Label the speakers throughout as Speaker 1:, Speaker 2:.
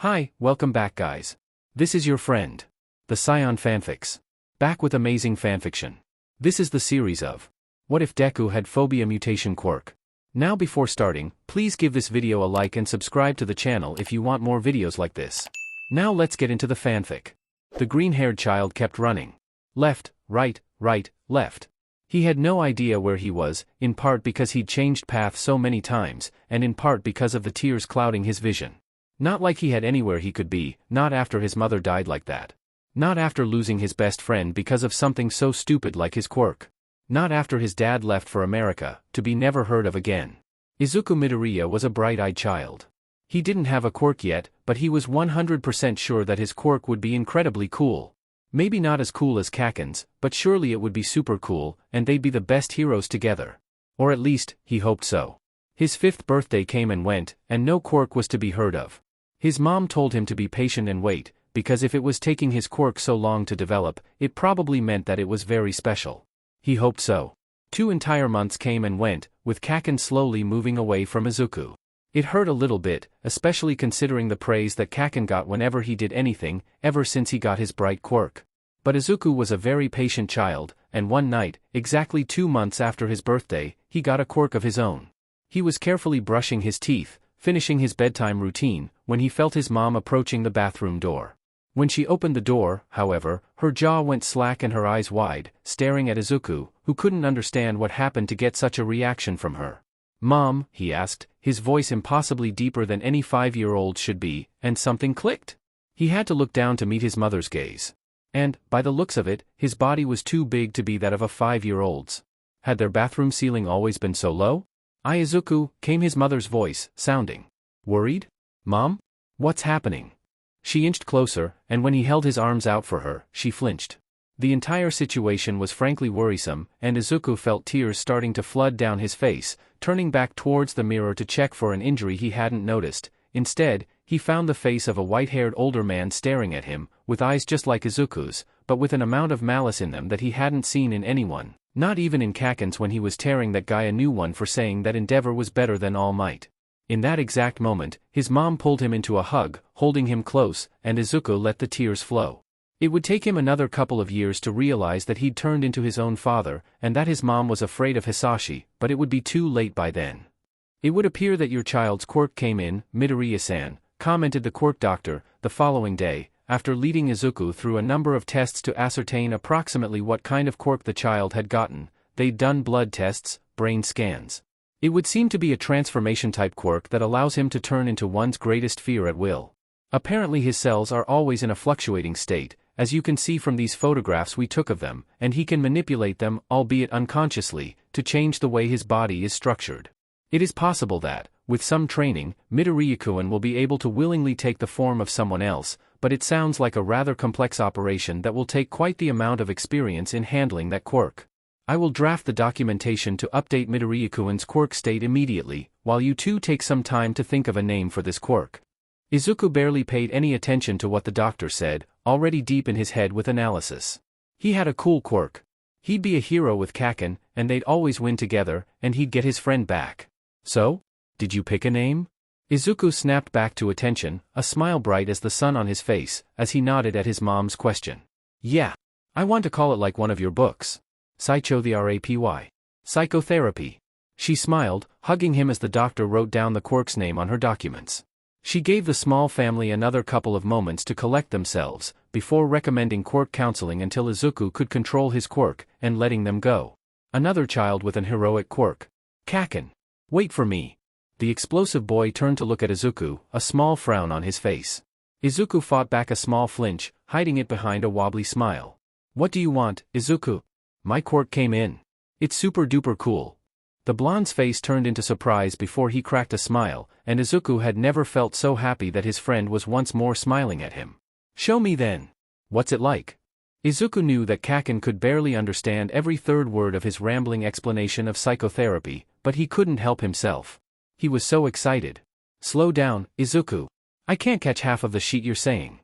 Speaker 1: Hi, welcome back guys. This is your friend, the Scion Fanfics. Back with amazing fanfiction. This is the series of What if Deku had Phobia Mutation Quirk? Now before starting, please give this video a like and subscribe to the channel if you want more videos like this. Now let's get into the fanfic. The green-haired child kept running. Left, right, left. He had no idea where he was, in part because he'd changed path so many times, and in part because of the tears clouding his vision. Not like he had anywhere he could be, not after his mother died like that. Not after losing his best friend because of something so stupid like his quirk. Not after his dad left for America, to be never heard of again. Izuku Midoriya was a bright-eyed child. He didn't have a quirk yet, but he was 100% sure that his quirk would be incredibly cool. Maybe not as cool as Kaken's, but surely it would be super cool, and they'd be the best heroes together. Or at least, he hoped so. His 5th birthday came and went, and no quirk was to be heard of. His mom told him to be patient and wait, because if it was taking his quirk so long to develop, it probably meant that it was very special. He hoped so. 2 entire months came and went, with Kaken slowly moving away from Izuku. It hurt a little bit, especially considering the praise that Kaken got whenever he did anything, ever since he got his bright quirk. But Izuku was a very patient child, and one night, exactly 2 months after his birthday, he got a quirk of his own. He was carefully brushing his teeth, finishing his bedtime routine, when he felt his mom approaching the bathroom door. When she opened the door, however, her jaw went slack and her eyes wide, staring at Izuku, who couldn't understand what happened to get such a reaction from her. "Mom," he asked, his voice impossibly deeper than any 5-year-old should be, and something clicked. He had to look down to meet his mother's gaze. And, by the looks of it, his body was too big to be that of a 5-year-old's. Had their bathroom ceiling always been so low? "Izuku," came his mother's voice, sounding worried. "Mom? What's happening?" She inched closer, and when he held his arms out for her, she flinched. The entire situation was frankly worrisome, and Izuku felt tears starting to flood down his face, turning back towards the mirror to check for an injury he hadn't noticed. Instead, he found the face of a white-haired older man staring at him, with eyes just like Izuku's, but with an amount of malice in them that he hadn't seen in anyone, not even in Kaken's when he was tearing that guy a new one for saying that Endeavor was better than All Might. In that exact moment, his mom pulled him into a hug, holding him close, and Izuku let the tears flow. It would take him another couple of years to realize that he'd turned into his own father, and that his mom was afraid of Hisashi, but it would be too late by then. "It would appear that your child's quirk came in, Midoriya-san," commented the quirk doctor, the following day, after leading Izuku through a number of tests to ascertain approximately what kind of quirk the child had gotten. They'd done blood tests, brain scans. It would seem to be a transformation-type quirk that allows him to turn into one's greatest fear at will. Apparently his cells are always in a fluctuating state, as you can see from these photographs we took of them, and he can manipulate them, albeit unconsciously, to change the way his body is structured. It is possible that, with some training, Midoriya-kun will be able to willingly take the form of someone else, but it sounds like a rather complex operation that will take quite the amount of experience in handling that quirk. I will draft the documentation to update Midoriya-kun's quirk state immediately, while you two take some time to think of a name for this quirk. Izuku barely paid any attention to what the doctor said, already deep in his head with analysis. He had a cool quirk. He'd be a hero with Kaken, and they'd always win together, and he'd get his friend back. "So? Did you pick a name?" Izuku snapped back to attention, a smile bright as the sun on his face, as he nodded at his mom's question. "Yeah. I want to call it like one of your books. Psychotherapy. Psychotherapy." She smiled, hugging him as the doctor wrote down the quirk's name on her documents. She gave the small family another couple of moments to collect themselves, before recommending quirk counseling until Izuku could control his quirk, and letting them go. Another child with an heroic quirk. "Kaken. Wait for me." The explosive boy turned to look at Izuku, a small frown on his face. Izuku fought back a small flinch, hiding it behind a wobbly smile. "What do you want, Izuku?" "My quirk came in. It's super duper cool." The blonde's face turned into surprise before he cracked a smile, and Izuku had never felt so happy that his friend was once more smiling at him. "Show me then. What's it like?" Izuku knew that Kaken could barely understand every third word of his rambling explanation of psychotherapy, but he couldn't help himself. He was so excited. "Slow down, Izuku. I can't catch half of the shit you're saying."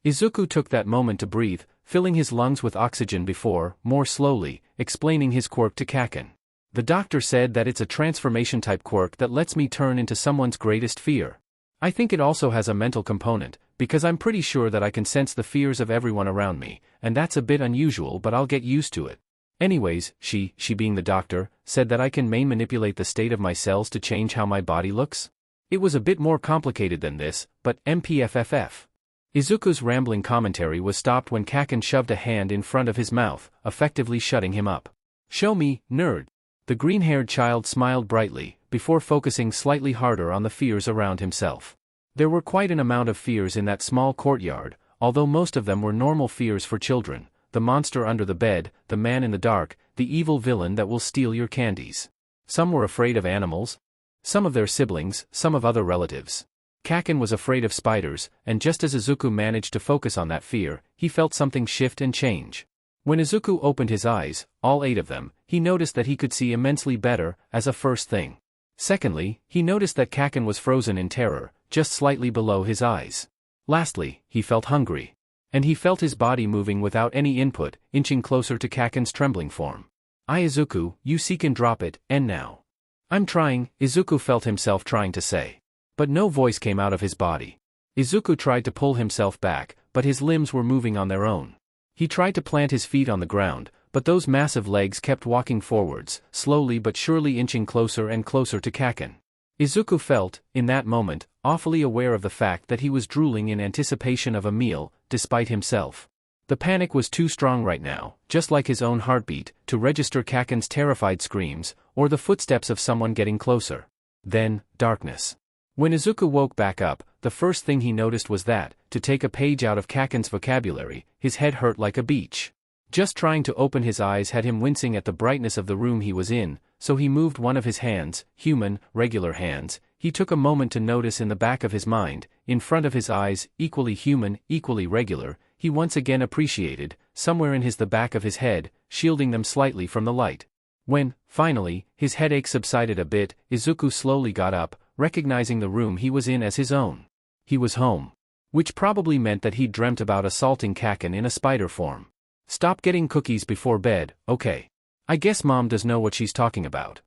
Speaker 1: Izuku took that moment to breathe, filling his lungs with oxygen before, more slowly, explaining his quirk to Kaken. "The doctor said that it's a transformation-type quirk that lets me turn into someone's greatest fear. I think it also has a mental component, because I'm pretty sure that I can sense the fears of everyone around me, and that's a bit unusual, but I'll get used to it. Anyways, she being the doctor, said that I can manipulate the state of my cells to change how my body looks? It was a bit more complicated than this, but MPFFF. Izuku's rambling commentary was stopped when Kaken shoved a hand in front of his mouth, effectively shutting him up. Show me, nerd. The green-haired child smiled brightly, before focusing slightly harder on the fears around himself. There were quite an amount of fears in that small courtyard, although most of them were normal fears for children: the monster under the bed, the man in the dark, the evil villain that will steal your candies. Some were afraid of animals, some of their siblings, some of other relatives. Kaken was afraid of spiders, and just as Izuku managed to focus on that fear, he felt something shift and change. When Izuku opened his eyes, all 8 of them, he noticed that he could see immensely better, as a first thing. Secondly, he noticed that Kaken was frozen in terror, just slightly below his eyes. Lastly, he felt hungry. And he felt his body moving without any input, inching closer to Kaken's trembling form. Izuku, you seek and drop it, and now. I'm trying, Izuku felt himself trying to say. But no voice came out of his body. Izuku tried to pull himself back, but his limbs were moving on their own. He tried to plant his feet on the ground, but those massive legs kept walking forwards, slowly but surely inching closer and closer to Kaken. Izuku felt, in that moment, awfully aware of the fact that he was drooling in anticipation of a meal, despite himself. The panic was too strong right now, just like his own heartbeat, to register Kaken's terrified screams, or the footsteps of someone getting closer. Then, darkness. When Izuku woke back up, the first thing he noticed was that, to take a page out of Kaken's vocabulary, his head hurt like a beach. Just trying to open his eyes had him wincing at the brightness of the room he was in, so he moved one of his hands, human, regular hands. He took a moment to notice in the back of his mind, in front of his eyes, equally human, equally regular. He once again appreciated, somewhere in the back of his head, shielding them slightly from the light. When, finally, his headache subsided a bit, Izuku slowly got up, recognizing the room he was in as his own. He was home. Which probably meant that he'd dreamt about assaulting Kaken in a spider form. Stop getting cookies before bed, okay. I guess Mom does know what she's talking about.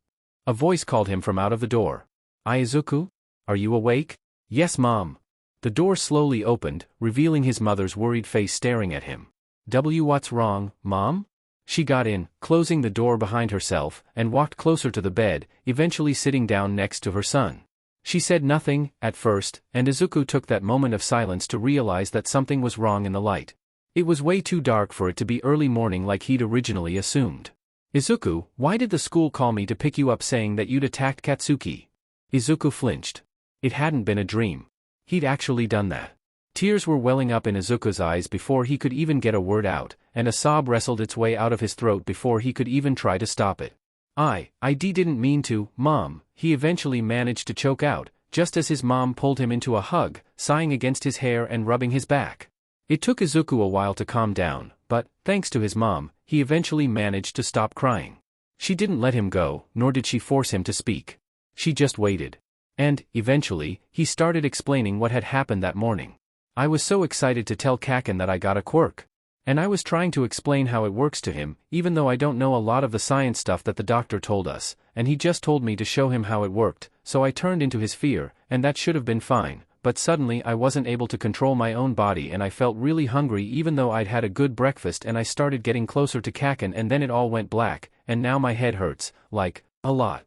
Speaker 1: A voice called him from out of the door. Izuku? Are you awake? Yes, Mom. The door slowly opened, revealing his mother's worried face staring at him. What's wrong, Mom? She got in, closing the door behind herself, and walked closer to the bed, eventually sitting down next to her son. She said nothing, at first, and Izuku took that moment of silence to realize that something was wrong in the light. It was way too dark for it to be early morning like he'd originally assumed. Izuku, why did the school call me to pick you up saying that you'd attacked Katsuki? Izuku flinched. It hadn't been a dream. He'd actually done that. Tears were welling up in Izuku's eyes before he could even get a word out, and a sob wrestled its way out of his throat before he could even try to stop it. I didn't mean to, Mom, he eventually managed to choke out, just as his mom pulled him into a hug, sighing against his hair and rubbing his back. It took Izuku a while to calm down, but, thanks to his mom, he eventually managed to stop crying. She didn't let him go, nor did she force him to speak. She just waited. And, eventually, he started explaining what had happened that morning. I was so excited to tell Kaken that I got a quirk. And I was trying to explain how it works to him, even though I don't know a lot of the science stuff that the doctor told us, and he just told me to show him how it worked, so I turned into his fear, and that should have been fine, but suddenly I wasn't able to control my own body and I felt really hungry even though I'd had a good breakfast, and I started getting closer to Kaken and then it all went black, and now my head hurts, like, a lot.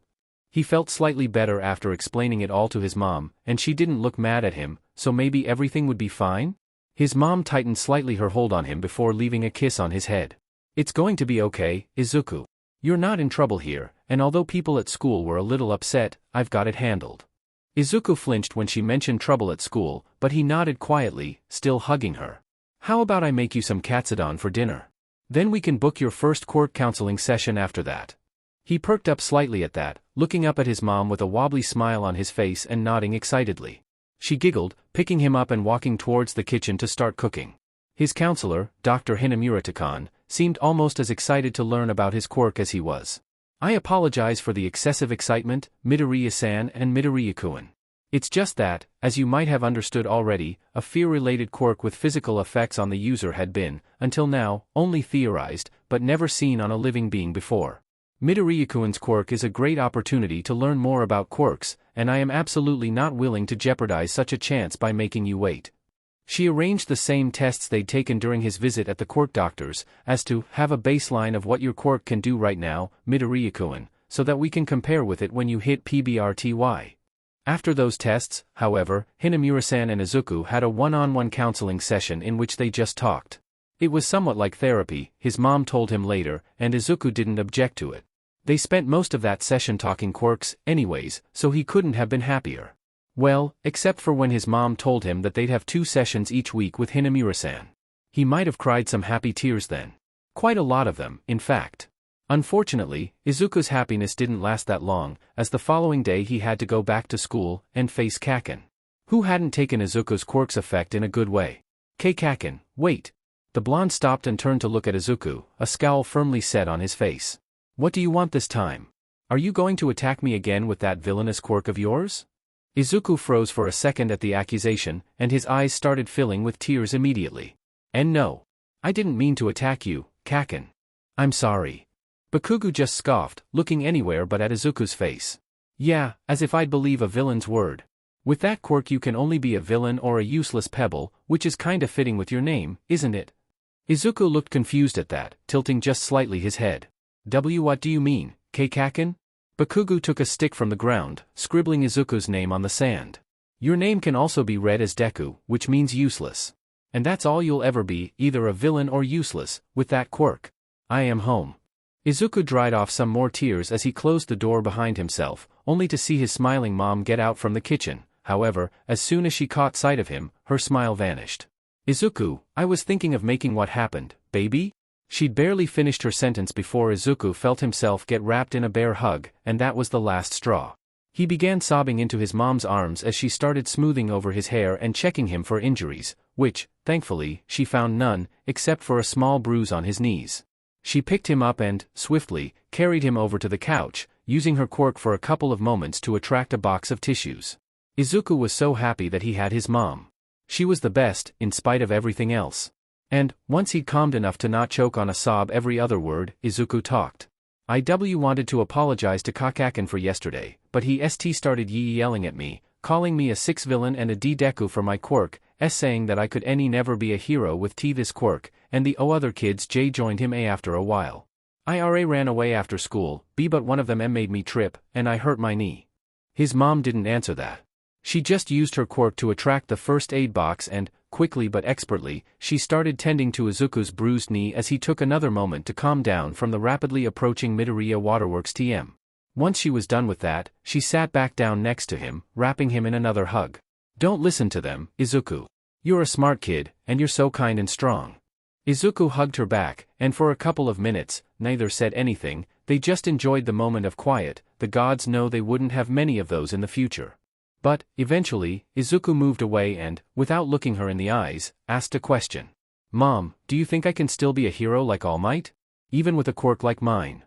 Speaker 1: He felt slightly better after explaining it all to his mom, and she didn't look mad at him, so maybe everything would be fine? His mom tightened slightly her hold on him before leaving a kiss on his head. It's going to be okay, Izuku. You're not in trouble here, and although people at school were a little upset, I've got it handled. Izuku flinched when she mentioned trouble at school, but he nodded quietly, still hugging her. How about I make you some katsudon for dinner? Then we can book your first court counseling session after that. He perked up slightly at that, looking up at his mom with a wobbly smile on his face and nodding excitedly. She giggled, picking him up and walking towards the kitchen to start cooking. His counselor, Dr. Hinamura, seemed almost as excited to learn about his quirk as he was. I apologize for the excessive excitement, Midoriya-san and Midoriya-kun. It's just that, as you might have understood already, a fear-related quirk with physical effects on the user had been, until now, only theorized, but never seen on a living being before. Midoriya-kun's quirk is a great opportunity to learn more about quirks, and I am absolutely not willing to jeopardize such a chance by making you wait. She arranged the same tests they'd taken during his visit at the quirk doctor's, as to have a baseline of what your quirk can do right now, Midoriya-kun, so that we can compare with it when you hit PBRTY. After those tests, however, Hinamura-san and Izuku had a one-on-one counseling session in which they just talked. It was somewhat like therapy, his mom told him later, and Izuku didn't object to it. They spent most of that session talking quirks, anyways, so he couldn't have been happier. Well, except for when his mom told him that they'd have 2 sessions each week with Hinamura-san. He might have cried some happy tears then. Quite a lot of them, in fact. Unfortunately, Izuku's happiness didn't last that long, as the following day he had to go back to school and face Kaken. Who hadn't taken Izuku's quirk's effect in a good way? Kaken, wait. The blonde stopped and turned to look at Izuku, a scowl firmly set on his face. What do you want this time? Are you going to attack me again with that villainous quirk of yours? Izuku froze for a second at the accusation, and his eyes started filling with tears immediately. And no. I didn't mean to attack you, Kaken. I'm sorry. Bakugo just scoffed, looking anywhere but at Izuku's face. Yeah, as if I'd believe a villain's word. With that quirk you can only be a villain or a useless pebble, which is kinda fitting with your name, isn't it? Izuku looked confused at that, tilting just slightly his head. What do you mean, Kaken? Bakugo took a stick from the ground, scribbling Izuku's name on the sand. Your name can also be read as Deku, which means useless. And that's all you'll ever be, either a villain or useless, with that quirk. I am home. Izuku dried off some more tears as he closed the door behind himself, only to see his smiling mom get out from the kitchen. However, as soon as she caught sight of him, her smile vanished. Izuku, I was thinking of making what happened, baby? She'd barely finished her sentence before Izuku felt himself get wrapped in a bear hug, and that was the last straw. He began sobbing into his mom's arms as she started smoothing over his hair and checking him for injuries, which, thankfully, she found none, except for a small bruise on his knees. She picked him up and, swiftly, carried him over to the couch, using her quirk for a couple of moments to attract a box of tissues. Izuku was so happy that he had his mom. She was the best, in spite of everything else. And, once he'd calmed enough to not choke on a sob every other word, Izuku talked. I wanted to apologize to Kaken for yesterday, but he started yelling at me, calling me a 6 villain and a D Deku for my quirk, saying that I could never be a hero with this quirk, and the other kids joined him after a while. I ran away after school, but one of them made me trip, and I hurt my knee. His mom didn't answer that. She just used her quirk to attract the first aid box and, quickly but expertly, she started tending to Izuku's bruised knee as he took another moment to calm down from the rapidly approaching Midoriya Waterworks TM. Once she was done with that, she sat back down next to him, wrapping him in another hug. Don't listen to them, Izuku. You're a smart kid, and you're so kind and strong. Izuku hugged her back, and for a couple of minutes, neither said anything, they just enjoyed the moment of quiet. The gods know they wouldn't have many of those in the future. But, eventually, Izuku moved away and, without looking her in the eyes, asked a question. Mom, do you think I can still be a hero like All Might? Even with a quirk like mine?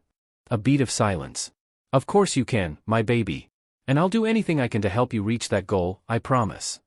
Speaker 1: A beat of silence. Of course you can, my baby. And I'll do anything I can to help you reach that goal, I promise.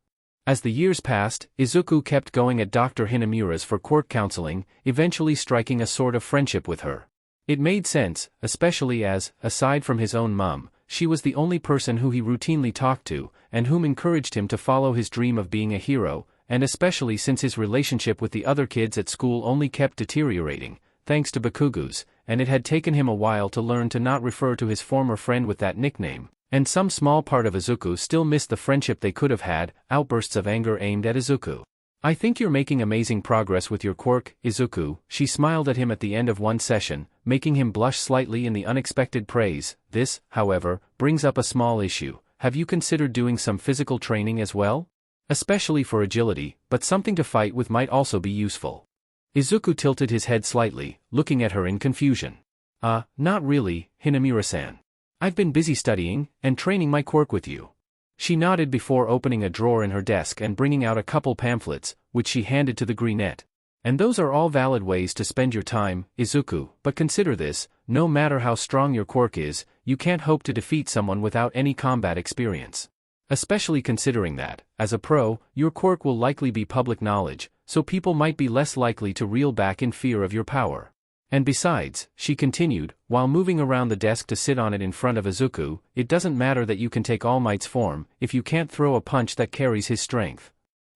Speaker 1: As the years passed, Izuku kept going at Dr. Hinamura's for quirk counseling, eventually striking a sort of friendship with her. It made sense, especially as, aside from his own mom, she was the only person who he routinely talked to, and whom encouraged him to follow his dream of being a hero, and especially since his relationship with the other kids at school only kept deteriorating, thanks to Bakugo's, and it had taken him a while to learn to not refer to his former friend with that nickname, and some small part of Izuku still missed the friendship they could have had. Outbursts of anger aimed at Izuku. I think you're making amazing progress with your quirk, Izuku, she smiled at him at the end of one session, making him blush slightly in the unexpected praise. This, however, brings up a small issue. Have you considered doing some physical training as well? Especially for agility, but something to fight with might also be useful. Izuku tilted his head slightly, looking at her in confusion. Not really, Hinamura-san. I've been busy studying, and training my quirk with you. She nodded before opening a drawer in her desk and bringing out a couple pamphlets, which she handed to the greenette. And those are all valid ways to spend your time, Izuku, but consider this, no matter how strong your quirk is, you can't hope to defeat someone without any combat experience. Especially considering that, as a pro, your quirk will likely be public knowledge, so people might be less likely to reel back in fear of your power. And besides, she continued, while moving around the desk to sit on it in front of Izuku, it doesn't matter that you can take All Might's form, if you can't throw a punch that carries his strength.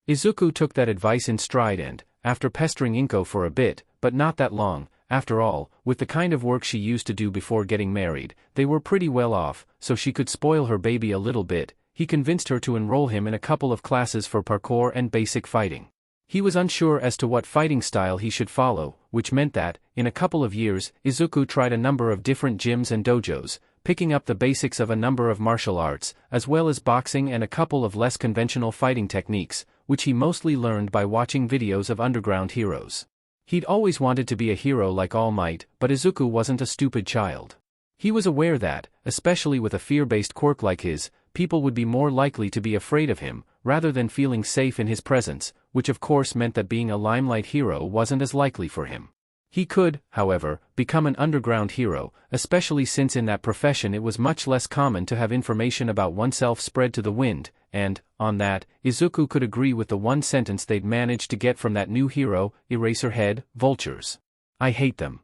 Speaker 1: Izuku took that advice in stride and, after pestering Inko for a bit, but not that long, after all, with the kind of work she used to do before getting married, they were pretty well off, so she could spoil her baby a little bit, he convinced her to enroll him in a couple of classes for parkour and basic fighting. He was unsure as to what fighting style he should follow, which meant that, in a couple of years, Izuku tried a number of different gyms and dojos, picking up the basics of a number of martial arts, as well as boxing and a couple of less conventional fighting techniques, which he mostly learned by watching videos of underground heroes. He'd always wanted to be a hero like All Might, but Izuku wasn't a stupid child. He was aware that, especially with a fear-based quirk like his, people would be more likely to be afraid of him, rather than feeling safe in his presence, which of course meant that being a limelight hero wasn't as likely for him. He could, however, become an underground hero, especially since in that profession it was much less common to have information about oneself spread to the wind, and, on that, Izuku could agree with the one sentence they'd managed to get from that new hero, Eraserhead, vultures. I hate them.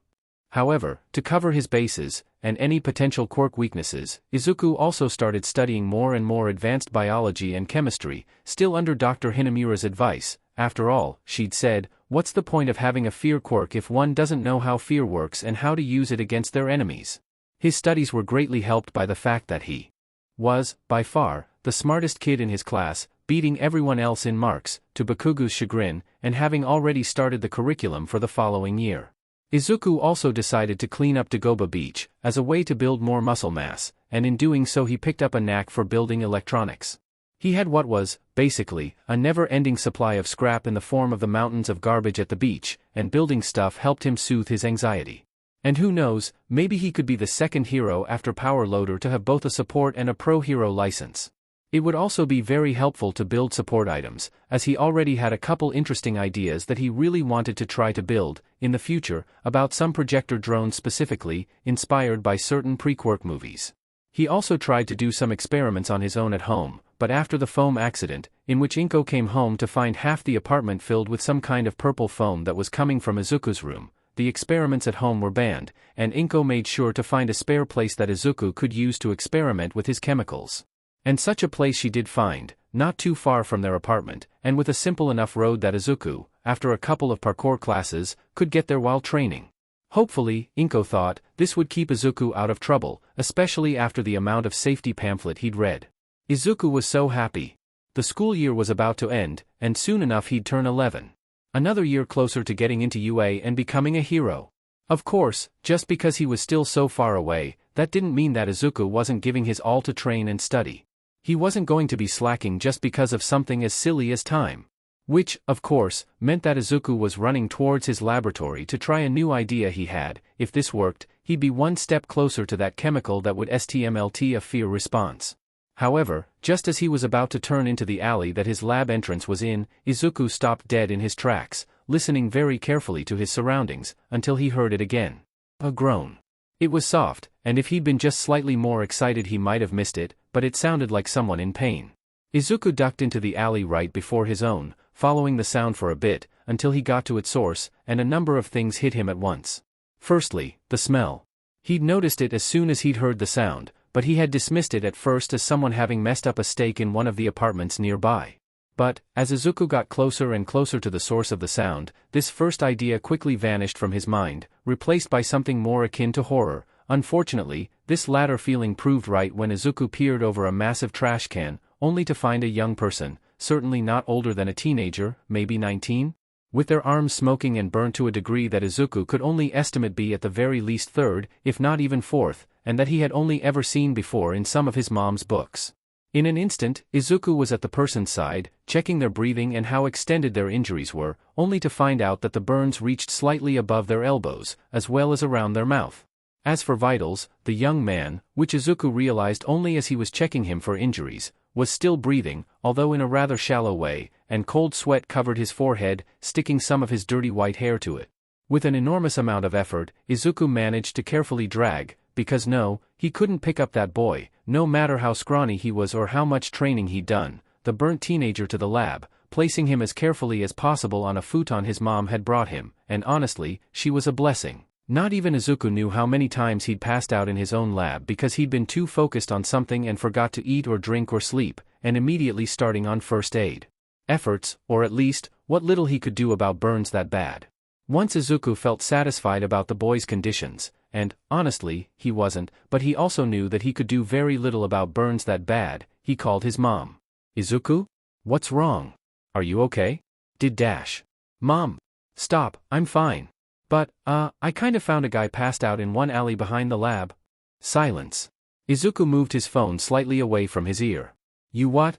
Speaker 1: However, to cover his bases, and any potential quirk weaknesses, Izuku also started studying more and more advanced biology and chemistry, still under Dr. Hinamura's advice. After all, she'd said, what's the point of having a fear quirk if one doesn't know how fear works and how to use it against their enemies? His studies were greatly helped by the fact that he was, by far, the smartest kid in his class, beating everyone else in marks, to Bakugu's chagrin, and having already started the curriculum for the following year. Izuku also decided to clean up Dagoba Beach, as a way to build more muscle mass, and in doing so he picked up a knack for building electronics. He had what was, basically, a never-ending supply of scrap in the form of the mountains of garbage at the beach, and building stuff helped him soothe his anxiety. And who knows, maybe he could be the second hero after Power Loader to have both a support and a pro-hero license. It would also be very helpful to build support items, as he already had a couple interesting ideas that he really wanted to try to build, in the future, about some projector drones specifically, inspired by certain pre-quirk movies. He also tried to do some experiments on his own at home, but after the foam accident, in which Inko came home to find half the apartment filled with some kind of purple foam that was coming from Izuku's room, the experiments at home were banned, and Inko made sure to find a spare place that Izuku could use to experiment with his chemicals. And such a place she did find, not too far from their apartment, and with a simple enough road that Izuku, after a couple of parkour classes, could get there while training. Hopefully, Inko thought, this would keep Izuku out of trouble, especially after the amount of safety pamphlet he'd read. Izuku was so happy. The school year was about to end, and soon enough he'd turn 11. Another year closer to getting into UA and becoming a hero. Of course, just because he was still so far away, that didn't mean that Izuku wasn't giving his all to train and study. He wasn't going to be slacking just because of something as silly as time. Which, of course, meant that Izuku was running towards his laboratory to try a new idea he had. If this worked, he'd be one step closer to that chemical that would STMLT a fear response. However, just as he was about to turn into the alley that his lab entrance was in, Izuku stopped dead in his tracks, listening very carefully to his surroundings, until he heard it again. A groan. It was soft, and if he'd been just slightly more excited he might have missed it, but it sounded like someone in pain. Izuku ducked into the alley right before his own, following the sound for a bit, until he got to its source, and a number of things hit him at once. Firstly, the smell. He'd noticed it as soon as he'd heard the sound, but he had dismissed it at first as someone having messed up a steak in one of the apartments nearby. But, as Izuku got closer and closer to the source of the sound, this first idea quickly vanished from his mind, replaced by something more akin to horror. Unfortunately, this latter feeling proved right when Izuku peered over a massive trash can, only to find a young person, certainly not older than a teenager, maybe 19? With their arms smoking and burnt to a degree that Izuku could only estimate be at the very least third, if not even fourth, and that he had only ever seen before in some of his mom's books. In an instant, Izuku was at the person's side, checking their breathing and how extended their injuries were, only to find out that the burns reached slightly above their elbows, as well as around their mouth. As for vitals, the young man, which Izuku realized only as he was checking him for injuries, was still breathing, although in a rather shallow way, and cold sweat covered his forehead, sticking some of his dirty white hair to it. With an enormous amount of effort, Izuku managed to carefully drag, because no, he couldn't pick up that boy, no matter how scrawny he was or how much training he'd done, the burnt teenager to the lab, placing him as carefully as possible on a futon his mom had brought him, and honestly, she was a blessing. Not even Izuku knew how many times he'd passed out in his own lab because he'd been too focused on something and forgot to eat or drink or sleep, and immediately starting on first aid. efforts, or at least, what little he could do about burns that bad. Once Izuku felt satisfied about the boy's conditions, and, honestly, he wasn't, but he also knew that he could do very little about burns that bad. He called his mom. Izuku? What's wrong? Are you okay? Did Dash? Mom. Stop, I'm fine. But, I kind of found a guy passed out in one alley behind the lab. Silence. Izuku moved his phone slightly away from his ear. You what?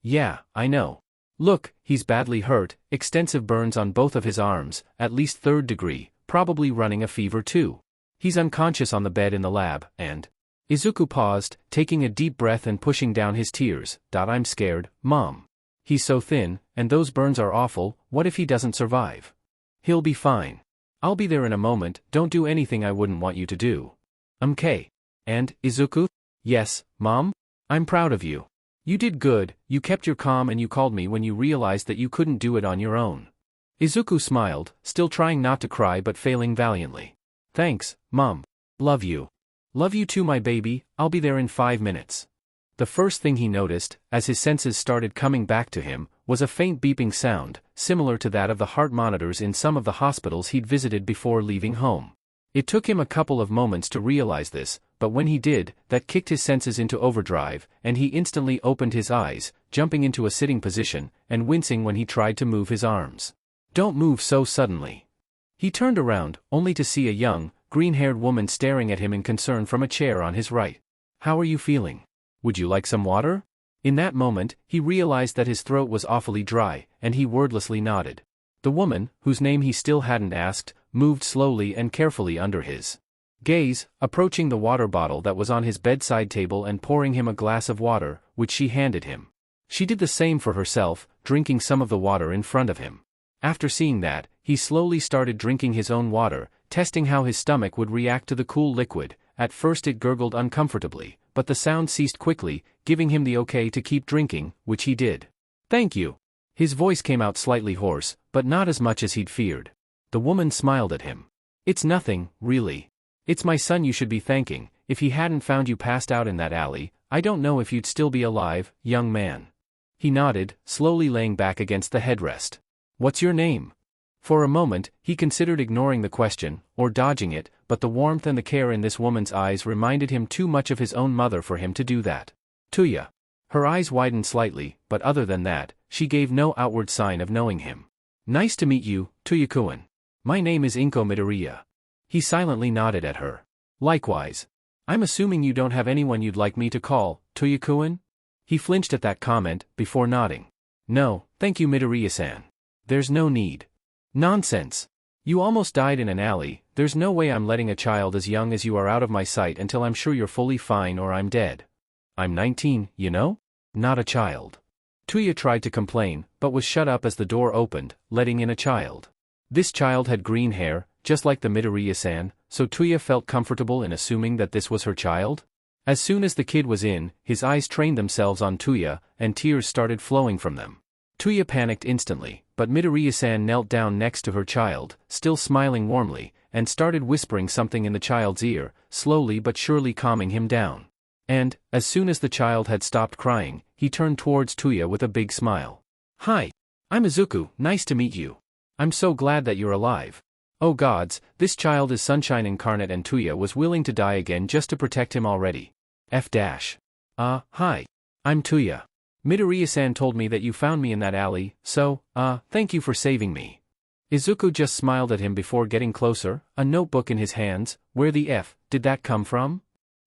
Speaker 1: Yeah, I know. Look, he's badly hurt, extensive burns on both of his arms, at least 3rd degree, probably running a fever too. He's unconscious on the bed in the lab, and... Izuku paused, taking a deep breath and pushing down his tears. I'm scared, Mom. He's so thin, and those burns are awful. What if he doesn't survive? He'll be fine. I'll be there in a moment. Don't do anything I wouldn't want you to do. Okay. And, Izuku? Yes, Mom? I'm proud of you. You did good, you kept your calm and you called me when you realized that you couldn't do it on your own. Izuku smiled, still trying not to cry but failing valiantly. Thanks, Mom. Love you. Love you too, my baby. I'll be there in 5 minutes. The first thing he noticed, as his senses started coming back to him, was a faint beeping sound, similar to that of the heart monitors in some of the hospitals he'd visited before leaving home. It took him a couple of moments to realize this, but when he did, that kicked his senses into overdrive, and he instantly opened his eyes, jumping into a sitting position, and wincing when he tried to move his arms. Don't move so suddenly. He turned around, only to see a young, green-haired woman staring at him in concern from a chair on his right. How are you feeling? Would you like some water? In that moment, he realized that his throat was awfully dry, and he wordlessly nodded. The woman, whose name he still hadn't asked, moved slowly and carefully under his gaze, approaching the water bottle that was on his bedside table and pouring him a glass of water, which she handed him. She did the same for herself, drinking some of the water in front of him. After seeing that, he slowly started drinking his own water, testing how his stomach would react to the cool liquid. At first it gurgled uncomfortably, but the sound ceased quickly, giving him the okay to keep drinking, which he did. Thank you. His voice came out slightly hoarse, but not as much as he'd feared. The woman smiled at him. It's nothing, really. It's my son you should be thanking. If he hadn't found you passed out in that alley, I don't know if you'd still be alive, young man. He nodded, slowly laying back against the headrest. What's your name? For a moment, he considered ignoring the question, or dodging it, but the warmth and the care in this woman's eyes reminded him too much of his own mother for him to do that. Tuya. Her eyes widened slightly, but other than that, she gave no outward sign of knowing him. Nice to meet you, Tuya-kun. My name is Inko Midoriya. He silently nodded at her. Likewise. I'm assuming you don't have anyone you'd like me to call, Tuya-kun? He flinched at that comment, before nodding. No, thank you, Midoriya-san. There's no need. Nonsense. You almost died in an alley. There's no way I'm letting a child as young as you are out of my sight until I'm sure you're fully fine or I'm dead. I'm 19, you know? Not a child. Tuya tried to complain, but was shut up as the door opened, letting in a child. This child had green hair, just like the Midoriya-san, so Tuya felt comfortable in assuming that this was her child. As soon as the kid was in, his eyes trained themselves on Tuya, and tears started flowing from them. Tuya panicked instantly, but Midoriya-san knelt down next to her child, still smiling warmly, and started whispering something in the child's ear, slowly but surely calming him down. And, as soon as the child had stopped crying, he turned towards Tuya with a big smile. Hi. I'm Izuku, nice to meet you. I'm so glad that you're alive. Oh gods, this child is sunshine incarnate and Tuya was willing to die again just to protect him already. Hi. I'm Tuya. Midoriya-san told me that you found me in that alley, so, thank you for saving me. Izuku just smiled at him before getting closer, a notebook in his hands. Where the F did that come from?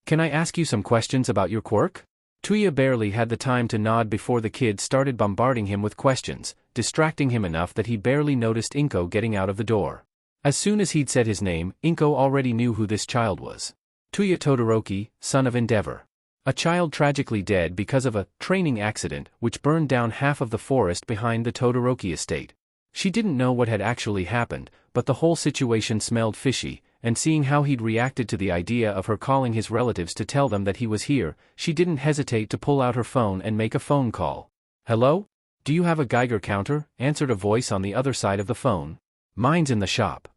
Speaker 1: Can I ask you some questions about your quirk? Tuya barely had the time to nod before the kid started bombarding him with questions, distracting him enough that he barely noticed Inko getting out of the door. As soon as he'd said his name, Inko already knew who this child was. Tuya Todoroki, son of Endeavor. A child tragically dead because of a training accident which burned down half of the forest behind the Todoroki estate. She didn't know what had actually happened, but the whole situation smelled fishy, and seeing how he'd reacted to the idea of her calling his relatives to tell them that he was here, she didn't hesitate to pull out her phone and make a phone call. Hello? Do you have a Geiger counter? Answered a voice on the other side of the phone. Mine's in the shop.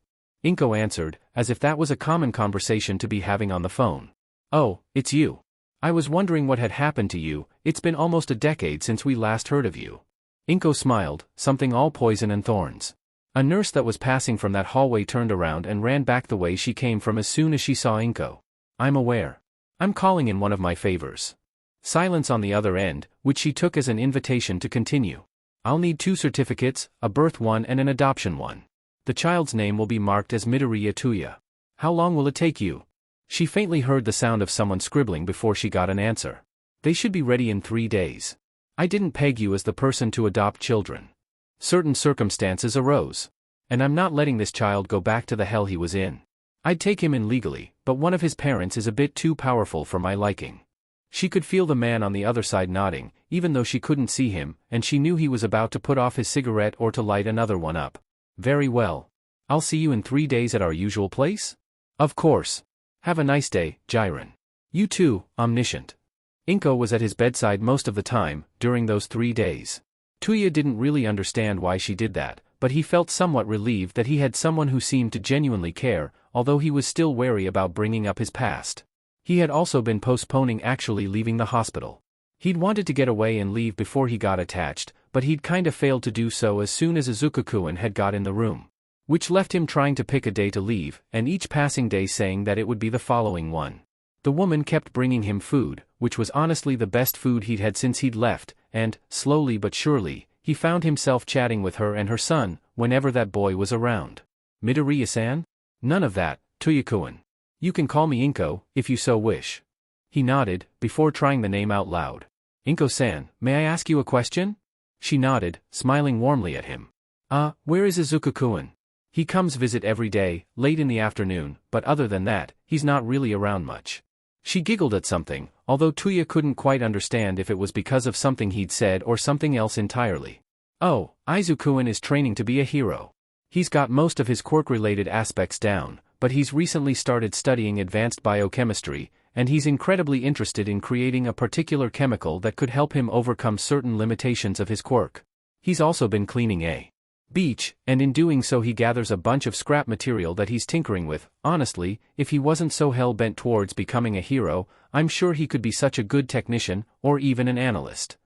Speaker 1: Inko answered, as if that was a common conversation to be having on the phone. Oh, it's you. I was wondering what had happened to you. It's been almost a decade since we last heard of you. Inko smiled, something all poison and thorns. A nurse that was passing from that hallway turned around and ran back the way she came from as soon as she saw Inko. I'm aware. I'm calling in one of my favors. Silence on the other end, which she took as an invitation to continue. I'll need 2 certificates, a birth one and an adoption one. The child's name will be marked as Midoriya Izuku. How long will it take you? She faintly heard the sound of someone scribbling before she got an answer. They should be ready in 3 days. I didn't peg you as the person to adopt children. Certain circumstances arose. And I'm not letting this child go back to the hell he was in. I'd take him in legally, but one of his parents is a bit too powerful for my liking. She could feel the man on the other side nodding, even though she couldn't see him, and she knew he was about to put off his cigarette or to light another one up. Very well. I'll see you in 3 days at our usual place? Of course. Have a nice day, Jiren. You too, Omniscient. Inko was at his bedside most of the time, during those 3 days. Tuya didn't really understand why she did that, but he felt somewhat relieved that he had someone who seemed to genuinely care, although he was still wary about bringing up his past. He had also been postponing actually leaving the hospital. He'd wanted to get away and leave before he got attached, but he'd kinda failed to do so as soon as Izuku-kun had got in the room. Which left him trying to pick a day to leave, and each passing day saying that it would be the following one. The woman kept bringing him food, which was honestly the best food he'd had since he'd left, and, slowly but surely, he found himself chatting with her and her son, whenever that boy was around. Midoriya-san? None of that, Tuya-kun. You can call me Inko, if you so wish. He nodded, before trying the name out loud. Inko-san, may I ask you a question? She nodded, smiling warmly at him. Where is Izuku-kun? He comes visit every day, late in the afternoon, but other than that, he's not really around much. She giggled at something, although Tuya couldn't quite understand if it was because of something he'd said or something else entirely. Oh, Izuku-kun is training to be a hero. He's got most of his quirk-related aspects down, but he's recently started studying advanced biochemistry, and he's incredibly interested in creating a particular chemical that could help him overcome certain limitations of his quirk. He's also been cleaning a beach, and in doing so he gathers a bunch of scrap material that he's tinkering with. Honestly, if he wasn't so hell-bent towards becoming a hero, I'm sure he could be such a good technician, or even an analyst.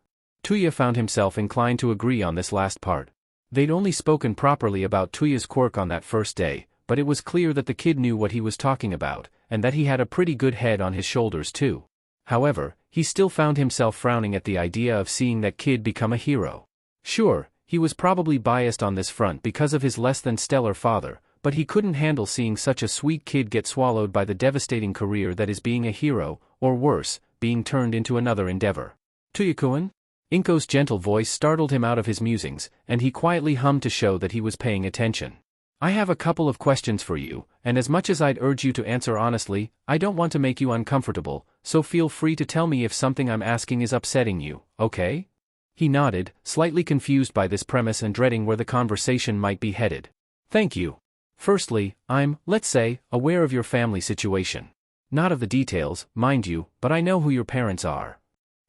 Speaker 1: Tuya found himself inclined to agree on this last part. They'd only spoken properly about Tuya's quirk on that first day, but it was clear that the kid knew what he was talking about, and that he had a pretty good head on his shoulders too. However, he still found himself frowning at the idea of seeing that kid become a hero. Sure, he was probably biased on this front because of his less-than-stellar father, but he couldn't handle seeing such a sweet kid get swallowed by the devastating career that is being a hero, or worse, being turned into another endeavor. Tuya-kun? Inko's gentle voice startled him out of his musings, and he quietly hummed to show that he was paying attention. I have a couple of questions for you, and as much as I'd urge you to answer honestly, I don't want to make you uncomfortable, so feel free to tell me if something I'm asking is upsetting you, okay? He nodded, slightly confused by this premise and dreading where the conversation might be headed. Thank you. Firstly, I'm, let's say, aware of your family situation. Not of the details, mind you, but I know who your parents are.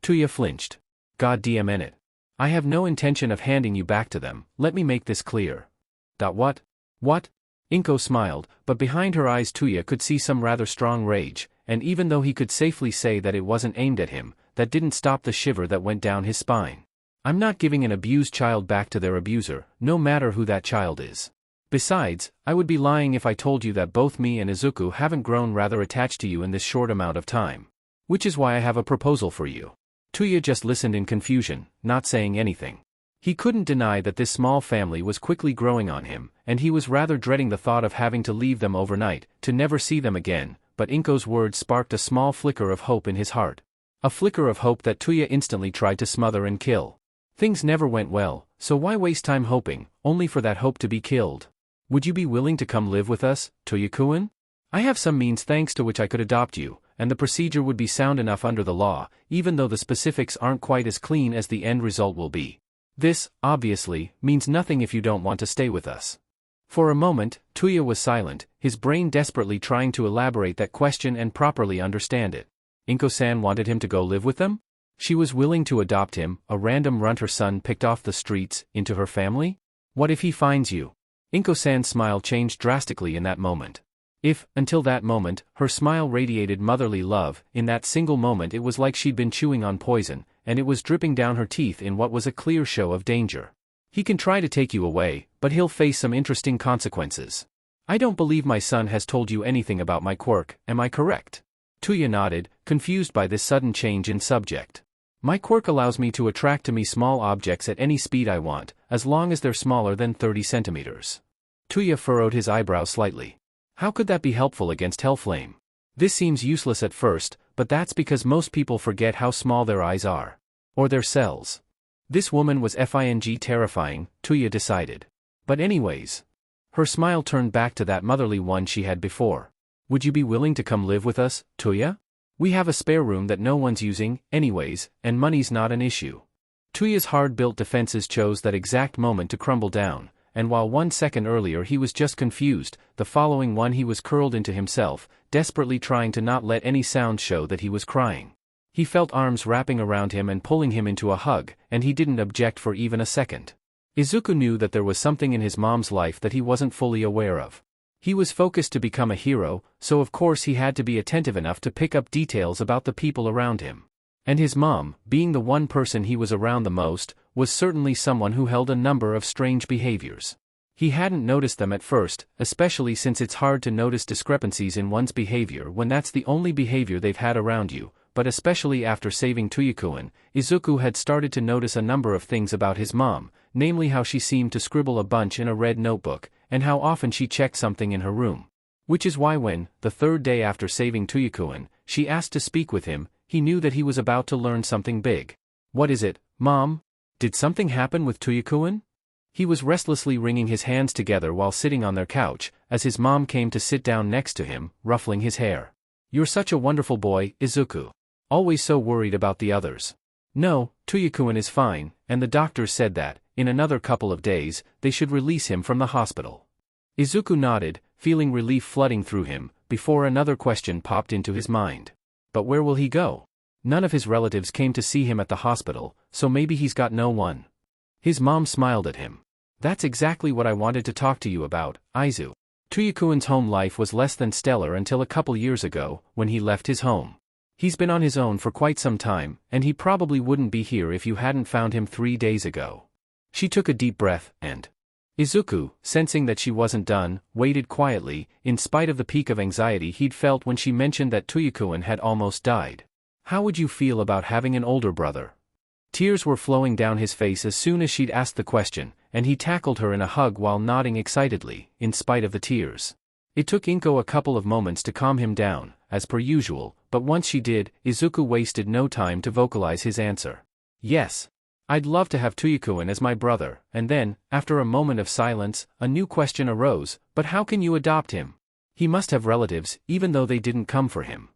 Speaker 1: Tuya flinched. God damn it. I have no intention of handing you back to them, let me make this clear. What? What? Inko smiled, but behind her eyes Tuya could see some rather strong rage, and even though he could safely say that it wasn't aimed at him, that didn't stop the shiver that went down his spine. I'm not giving an abused child back to their abuser, no matter who that child is. Besides, I would be lying if I told you that both me and Izuku haven't grown rather attached to you in this short amount of time. Which is why I have a proposal for you. Tuya just listened in confusion, not saying anything. He couldn't deny that this small family was quickly growing on him, and he was rather dreading the thought of having to leave them overnight, to never see them again, but Inko's words sparked a small flicker of hope in his heart. A flicker of hope that Tuya instantly tried to smother and kill. Things never went well, so why waste time hoping, only for that hope to be killed? Would you be willing to come live with us, Tuya-kun? I have some means thanks to which I could adopt you, and the procedure would be sound enough under the law, even though the specifics aren't quite as clean as the end result will be. This, obviously, means nothing if you don't want to stay with us. For a moment, Tuya was silent, his brain desperately trying to elaborate that question and properly understand it. Inko-san wanted him to go live with them? She was willing to adopt him, a random runt her son picked off the streets, into her family? What if he finds you? Inko-san's smile changed drastically in that moment. If, until that moment, her smile radiated motherly love, in that single moment it was like she'd been chewing on poison, and it was dripping down her teeth in what was a clear show of danger. He can try to take you away, but he'll face some interesting consequences. I don't believe my son has told you anything about my quirk, am I correct? Tuya nodded, confused by this sudden change in subject. My quirk allows me to attract to me small objects at any speed I want, as long as they're smaller than 30 centimeters. Tuya furrowed his eyebrows slightly. How could that be helpful against Hellflame? This seems useless at first, but that's because most people forget how small their eyes are. Or their cells. This woman was FING terrifying, Tuya decided. But anyways. Her smile turned back to that motherly one she had before. Would you be willing to come live with us, Tuya? We have a spare room that no one's using, anyways, and money's not an issue. Tuya's hard-built defenses chose that exact moment to crumble down, and while 1 second earlier he was just confused, the following one he was curled into himself, desperately trying to not let any sound show that he was crying. He felt arms wrapping around him and pulling him into a hug, and he didn't object for even a second. Izuku knew that there was something in his mom's life that he wasn't fully aware of. He was focused to become a hero, so of course he had to be attentive enough to pick up details about the people around him. And his mom, being the one person he was around the most, was certainly someone who held a number of strange behaviors. He hadn't noticed them at first, especially since it's hard to notice discrepancies in one's behavior when that's the only behavior they've had around you, but especially after saving Tuyakuen, Izuku had started to notice a number of things about his mom, namely how she seemed to scribble a bunch in a red notebook, and how often she checked something in her room. Which is why when, the third day after saving Tuyakuen, she asked to speak with him, he knew that he was about to learn something big. What is it, Mom? Did something happen with Tuyakuen? He was restlessly wringing his hands together while sitting on their couch, as his mom came to sit down next to him, ruffling his hair. You're such a wonderful boy, Izuku. Always so worried about the others. No, Tuyakuen is fine, and the doctors said that, in another couple of days, they should release him from the hospital. Izuku nodded, feeling relief flooding through him, before another question popped into his mind. But where will he go? None of his relatives came to see him at the hospital, so maybe he's got no one. His mom smiled at him. That's exactly what I wanted to talk to you about, Izu. Tuyakuen's home life was less than stellar until a couple years ago, when he left his home. He's been on his own for quite some time, and he probably wouldn't be here if you hadn't found him 3 days ago. She took a deep breath, and Izuku, sensing that she wasn't done, waited quietly, in spite of the peak of anxiety he'd felt when she mentioned that Tuyakuen had almost died. How would you feel about having an older brother? Tears were flowing down his face as soon as she'd asked the question, and he tackled her in a hug while nodding excitedly, in spite of the tears. It took Inko a couple of moments to calm him down, as per usual, but once she did, Izuku wasted no time to vocalize his answer. Yes. I'd love to have Tuyakuen as my brother, and then, after a moment of silence, a new question arose, but how can you adopt him? He must have relatives, even though they didn't come for him.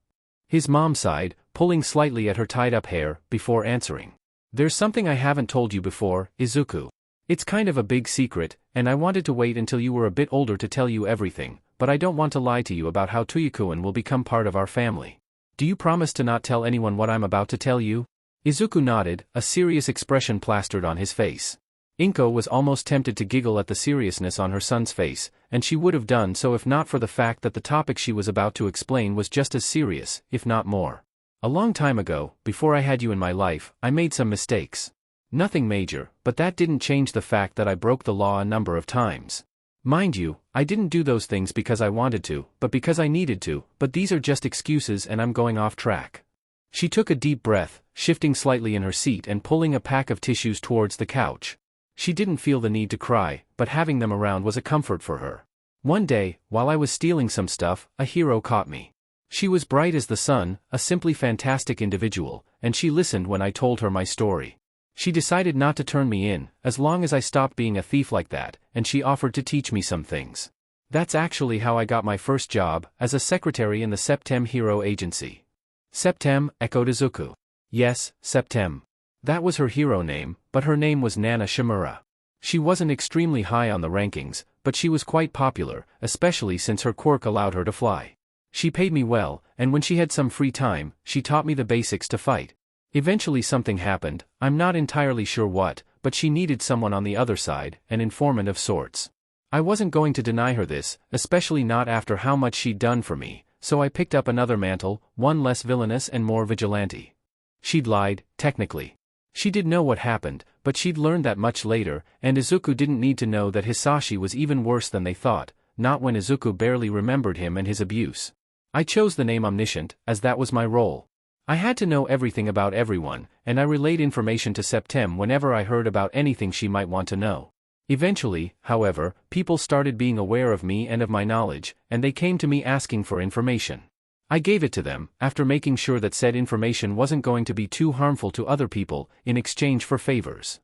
Speaker 1: His mom sighed, pulling slightly at her tied-up hair, before answering. There's something I haven't told you before, Izuku. It's kind of a big secret, and I wanted to wait until you were a bit older to tell you everything, but I don't want to lie to you about how Tuyakuen will become part of our family. Do you promise to not tell anyone what I'm about to tell you? Izuku nodded, a serious expression plastered on his face. Inko was almost tempted to giggle at the seriousness on her son's face, and she would have done so if not for the fact that the topic she was about to explain was just as serious, if not more. A long time ago, before I had you in my life, I made some mistakes. Nothing major, but that didn't change the fact that I broke the law a number of times. Mind you, I didn't do those things because I wanted to, but because I needed to, but these are just excuses and I'm going off track. She took a deep breath, shifting slightly in her seat and pulling a pack of tissues towards the couch. She didn't feel the need to cry, but having them around was a comfort for her. One day, while I was stealing some stuff, a hero caught me. She was bright as the sun, a simply fantastic individual, and she listened when I told her my story. She decided not to turn me in, as long as I stopped being a thief like that, and she offered to teach me some things. That's actually how I got my first job, as a secretary in the Septem Hero Agency. Septem, echoed Izuku. Yes, Septem. That was her hero name, but her name was Nana Shimura. She wasn't extremely high on the rankings, but she was quite popular, especially since her quirk allowed her to fly. She paid me well, and when she had some free time, she taught me the basics to fight. Eventually something happened, I'm not entirely sure what, but she needed someone on the other side, an informant of sorts. I wasn't going to deny her this, especially not after how much she'd done for me, so I picked up another mantle, one less villainous and more vigilante. She'd lied, technically. She did know what happened, but she'd learned that much later, and Izuku didn't need to know that Hisashi was even worse than they thought, not when Izuku barely remembered him and his abuse. I chose the name Omniscient, as that was my role. I had to know everything about everyone, and I relayed information to Septem whenever I heard about anything she might want to know. Eventually, however, people started being aware of me and of my knowledge, and they came to me asking for information. I gave it to them, after making sure that said information wasn't going to be too harmful to other people, in exchange for favors.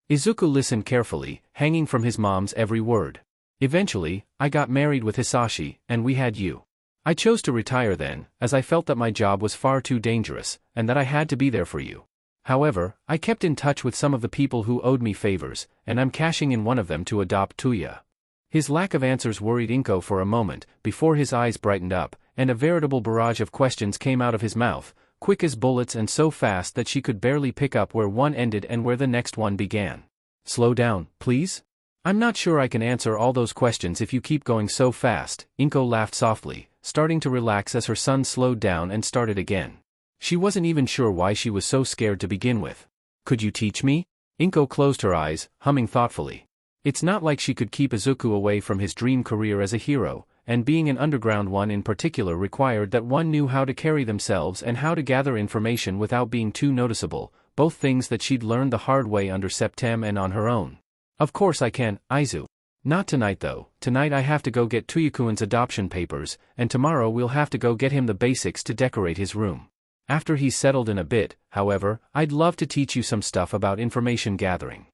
Speaker 1: Izuku listened carefully, hanging from his mom's every word. Eventually, I got married with Hisashi, and we had you. I chose to retire then, as I felt that my job was far too dangerous, and that I had to be there for you. However, I kept in touch with some of the people who owed me favors, and I'm cashing in one of them to adopt Tuya. His lack of answers worried Inko for a moment, before his eyes brightened up, and a veritable barrage of questions came out of his mouth, quick as bullets and so fast that she could barely pick up where one ended and where the next one began. Slow down, please? I'm not sure I can answer all those questions if you keep going so fast, Inko laughed softly, starting to relax as her son slowed down and started again. She wasn't even sure why she was so scared to begin with. Could you teach me? Inko closed her eyes, humming thoughtfully. It's not like she could keep Izuku away from his dream career as a hero, and being an underground one in particular required that one knew how to carry themselves and how to gather information without being too noticeable, both things that she'd learned the hard way under Septem and on her own. Of course I can, Aizu. Not tonight though. Tonight I have to go get Tuyukuin's adoption papers, and tomorrow we'll have to go get him the basics to decorate his room. After he's settled in a bit, however, I'd love to teach you some stuff about information gathering.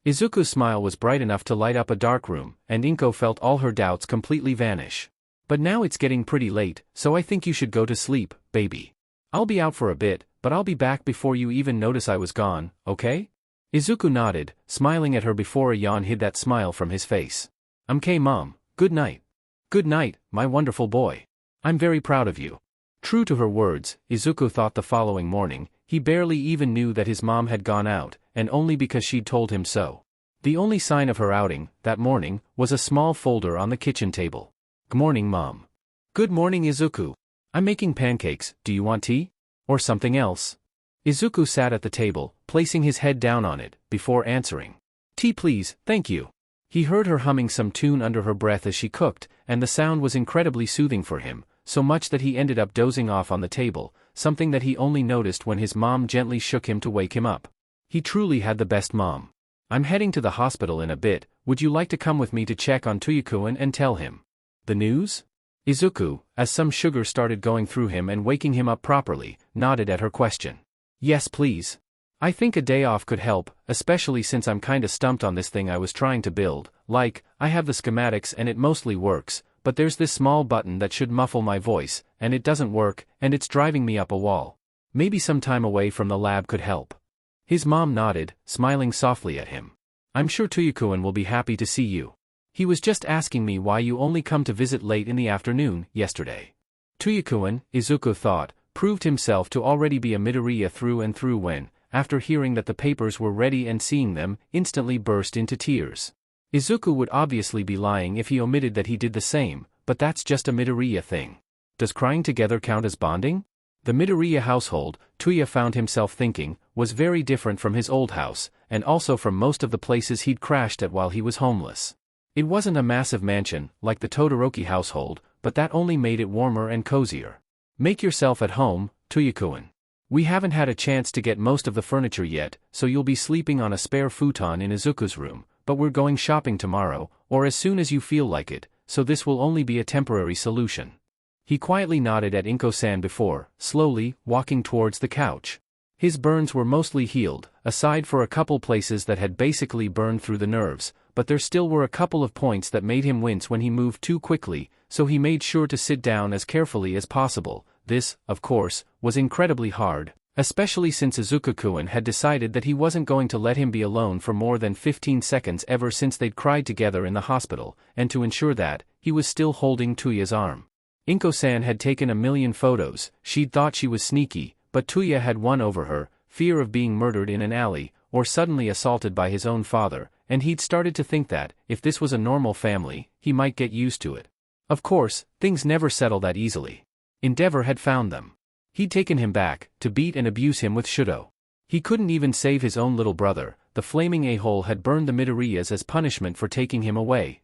Speaker 1: Izuku's smile was bright enough to light up a dark room, and Inko felt all her doubts completely vanish. But now it's getting pretty late, so I think you should go to sleep, baby. I'll be out for a bit, but I'll be back before you even notice I was gone, okay? Izuku nodded, smiling at her before a yawn hid that smile from his face. "Okay, Mom, good night." "Good night, my wonderful boy. I'm very proud of you." True to her words, Izuku thought the following morning, he barely even knew that his mom had gone out, and only because she'd told him so. The only sign of her outing, that morning, was a small folder on the kitchen table. "Good morning, Mom." "Good morning, Izuku. I'm making pancakes, do you want tea? Or something else?" Izuku sat at the table, placing his head down on it, before answering. "Tea please, thank you." He heard her humming some tune under her breath as she cooked, and the sound was incredibly soothing for him, so much that he ended up dozing off on the table, something that he only noticed when his mom gently shook him to wake him up. He truly had the best mom. "I'm heading to the hospital in a bit, would you like to come with me to check on Tuyukuin and tell him the news?" Izuku, as some sugar started going through him and waking him up properly, nodded at her question. "Yes please. I think a day off could help, especially since I'm kinda stumped on this thing I was trying to build. Like, I have the schematics and it mostly works, but there's this small button that should muffle my voice, and it doesn't work, and it's driving me up a wall. Maybe some time away from the lab could help." His mom nodded, smiling softly at him. "I'm sure Tuyukuin will be happy to see you. He was just asking me why you only come to visit late in the afternoon, yesterday." Tuyukuin, Izuku thought, proved himself to already be a Midoriya through and through when, after hearing that the papers were ready and seeing them, instantly burst into tears. Izuku would obviously be lying if he omitted that he did the same, but that's just a Midoriya thing. Does crying together count as bonding? The Midoriya household, Tuya found himself thinking, was very different from his old house, and also from most of the places he'd crashed at while he was homeless. It wasn't a massive mansion, like the Todoroki household, but that only made it warmer and cozier. "Make yourself at home, Tuyukuin. We haven't had a chance to get most of the furniture yet, so you'll be sleeping on a spare futon in Izuku's room, but we're going shopping tomorrow, or as soon as you feel like it, so this will only be a temporary solution." He quietly nodded at Inko-san before, slowly, walking towards the couch. His burns were mostly healed, aside for a couple places that had basically burned through the nerves, but there still were a couple of points that made him wince when he moved too quickly, so he made sure to sit down as carefully as possible. This, of course, was incredibly hard, especially since Izuku-kun had decided that he wasn't going to let him be alone for more than 15 seconds ever since they'd cried together in the hospital, and to ensure that, he was still holding Tuya's arm. Inko-san had taken a million photos, she'd thought she was sneaky, but Tuya had won over her, fear of being murdered in an alley, or suddenly assaulted by his own father, and he'd started to think that, if this was a normal family, he might get used to it. Of course, things never settle that easily. Endeavor had found them. He'd taken him back, to beat and abuse him with Shudo. He couldn't even save his own little brother. The flaming a-hole had burned the Midoriyas as punishment for taking him away.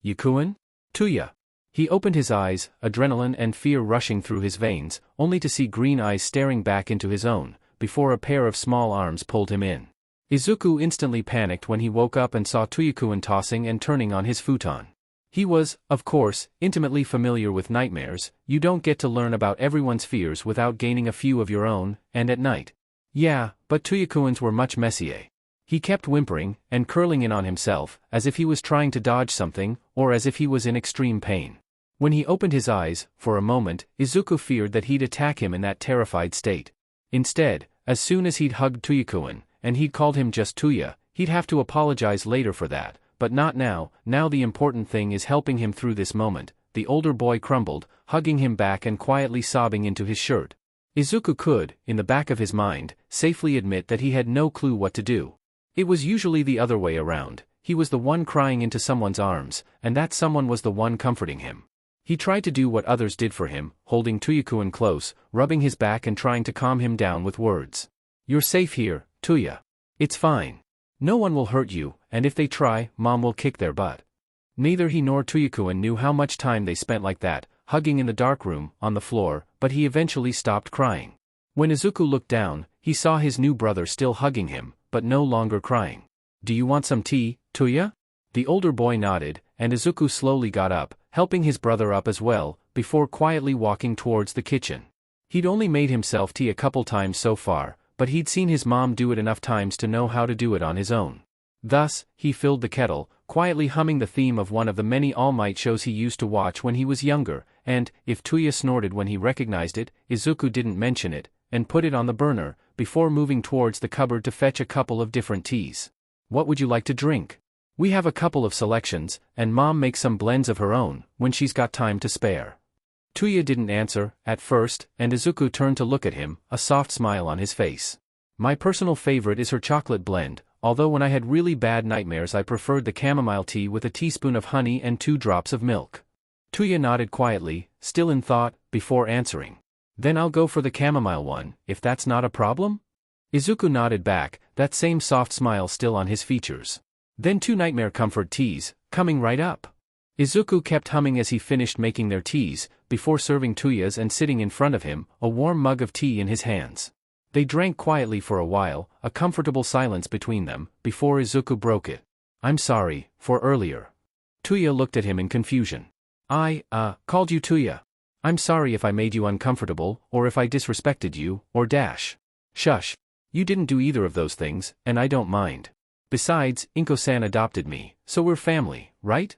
Speaker 1: Yakuin? Tuya. He opened his eyes, adrenaline and fear rushing through his veins, only to see green eyes staring back into his own, before a pair of small arms pulled him in. Izuku instantly panicked when he woke up and saw Tuyakuin tossing and turning on his futon. He was, of course, intimately familiar with nightmares. You don't get to learn about everyone's fears without gaining a few of your own, and at night. Yeah, but Tuyakuin's were much messier. He kept whimpering, and curling in on himself, as if he was trying to dodge something, or as if he was in extreme pain. When he opened his eyes, for a moment, Izuku feared that he'd attack him in that terrified state. Instead, as soon as he'd hugged Tuyakuin, and he'd called him just Tuya, he'd have to apologize later for that. But not now. Now the important thing is helping him through this moment. The older boy crumbled, hugging him back and quietly sobbing into his shirt. Izuku could, in the back of his mind, safely admit that he had no clue what to do. It was usually the other way around. He was the one crying into someone's arms, and that someone was the one comforting him. He tried to do what others did for him, holding Tuyakuin close, rubbing his back and trying to calm him down with words. "You're safe here, Tuya. It's fine. No one will hurt you, and if they try, Mom will kick their butt." Neither he nor Tuyakuin knew how much time they spent like that, hugging in the dark room, on the floor, but he eventually stopped crying. When Izuku looked down, he saw his new brother still hugging him, but no longer crying. "Do you want some tea, Tuya?" The older boy nodded, and Izuku slowly got up, helping his brother up as well, before quietly walking towards the kitchen. He'd only made himself tea a couple times so far, but he'd seen his mom do it enough times to know how to do it on his own. Thus, he filled the kettle, quietly humming the theme of one of the many All Might shows he used to watch when he was younger, and, if Tuya snorted when he recognized it, Izuku didn't mention it, and put it on the burner, before moving towards the cupboard to fetch a couple of different teas. "What would you like to drink? We have a couple of selections, and Mom makes some blends of her own, when she's got time to spare." Tuya didn't answer, at first, and Izuku turned to look at him, a soft smile on his face. "My personal favorite is her chocolate blend, although when I had really bad nightmares I preferred the chamomile tea with a teaspoon of honey and 2 drops of milk." Tuya nodded quietly, still in thought, before answering. "Then I'll go for the chamomile one, if that's not a problem?" Izuku nodded back, that same soft smile still on his features. "Then 2 nightmare comfort teas, coming right up." Izuku kept humming as he finished making their teas, before serving Tuya's and sitting in front of him, a warm mug of tea in his hands. They drank quietly for a while, a comfortable silence between them, before Izuku broke it. "I'm sorry, for earlier." Tuya looked at him in confusion. I called you Tuya. I'm sorry if I made you uncomfortable, or if I disrespected you, or dash. Shush. You didn't do either of those things, and I don't mind. Besides, Inko-san adopted me, so we're family, right?"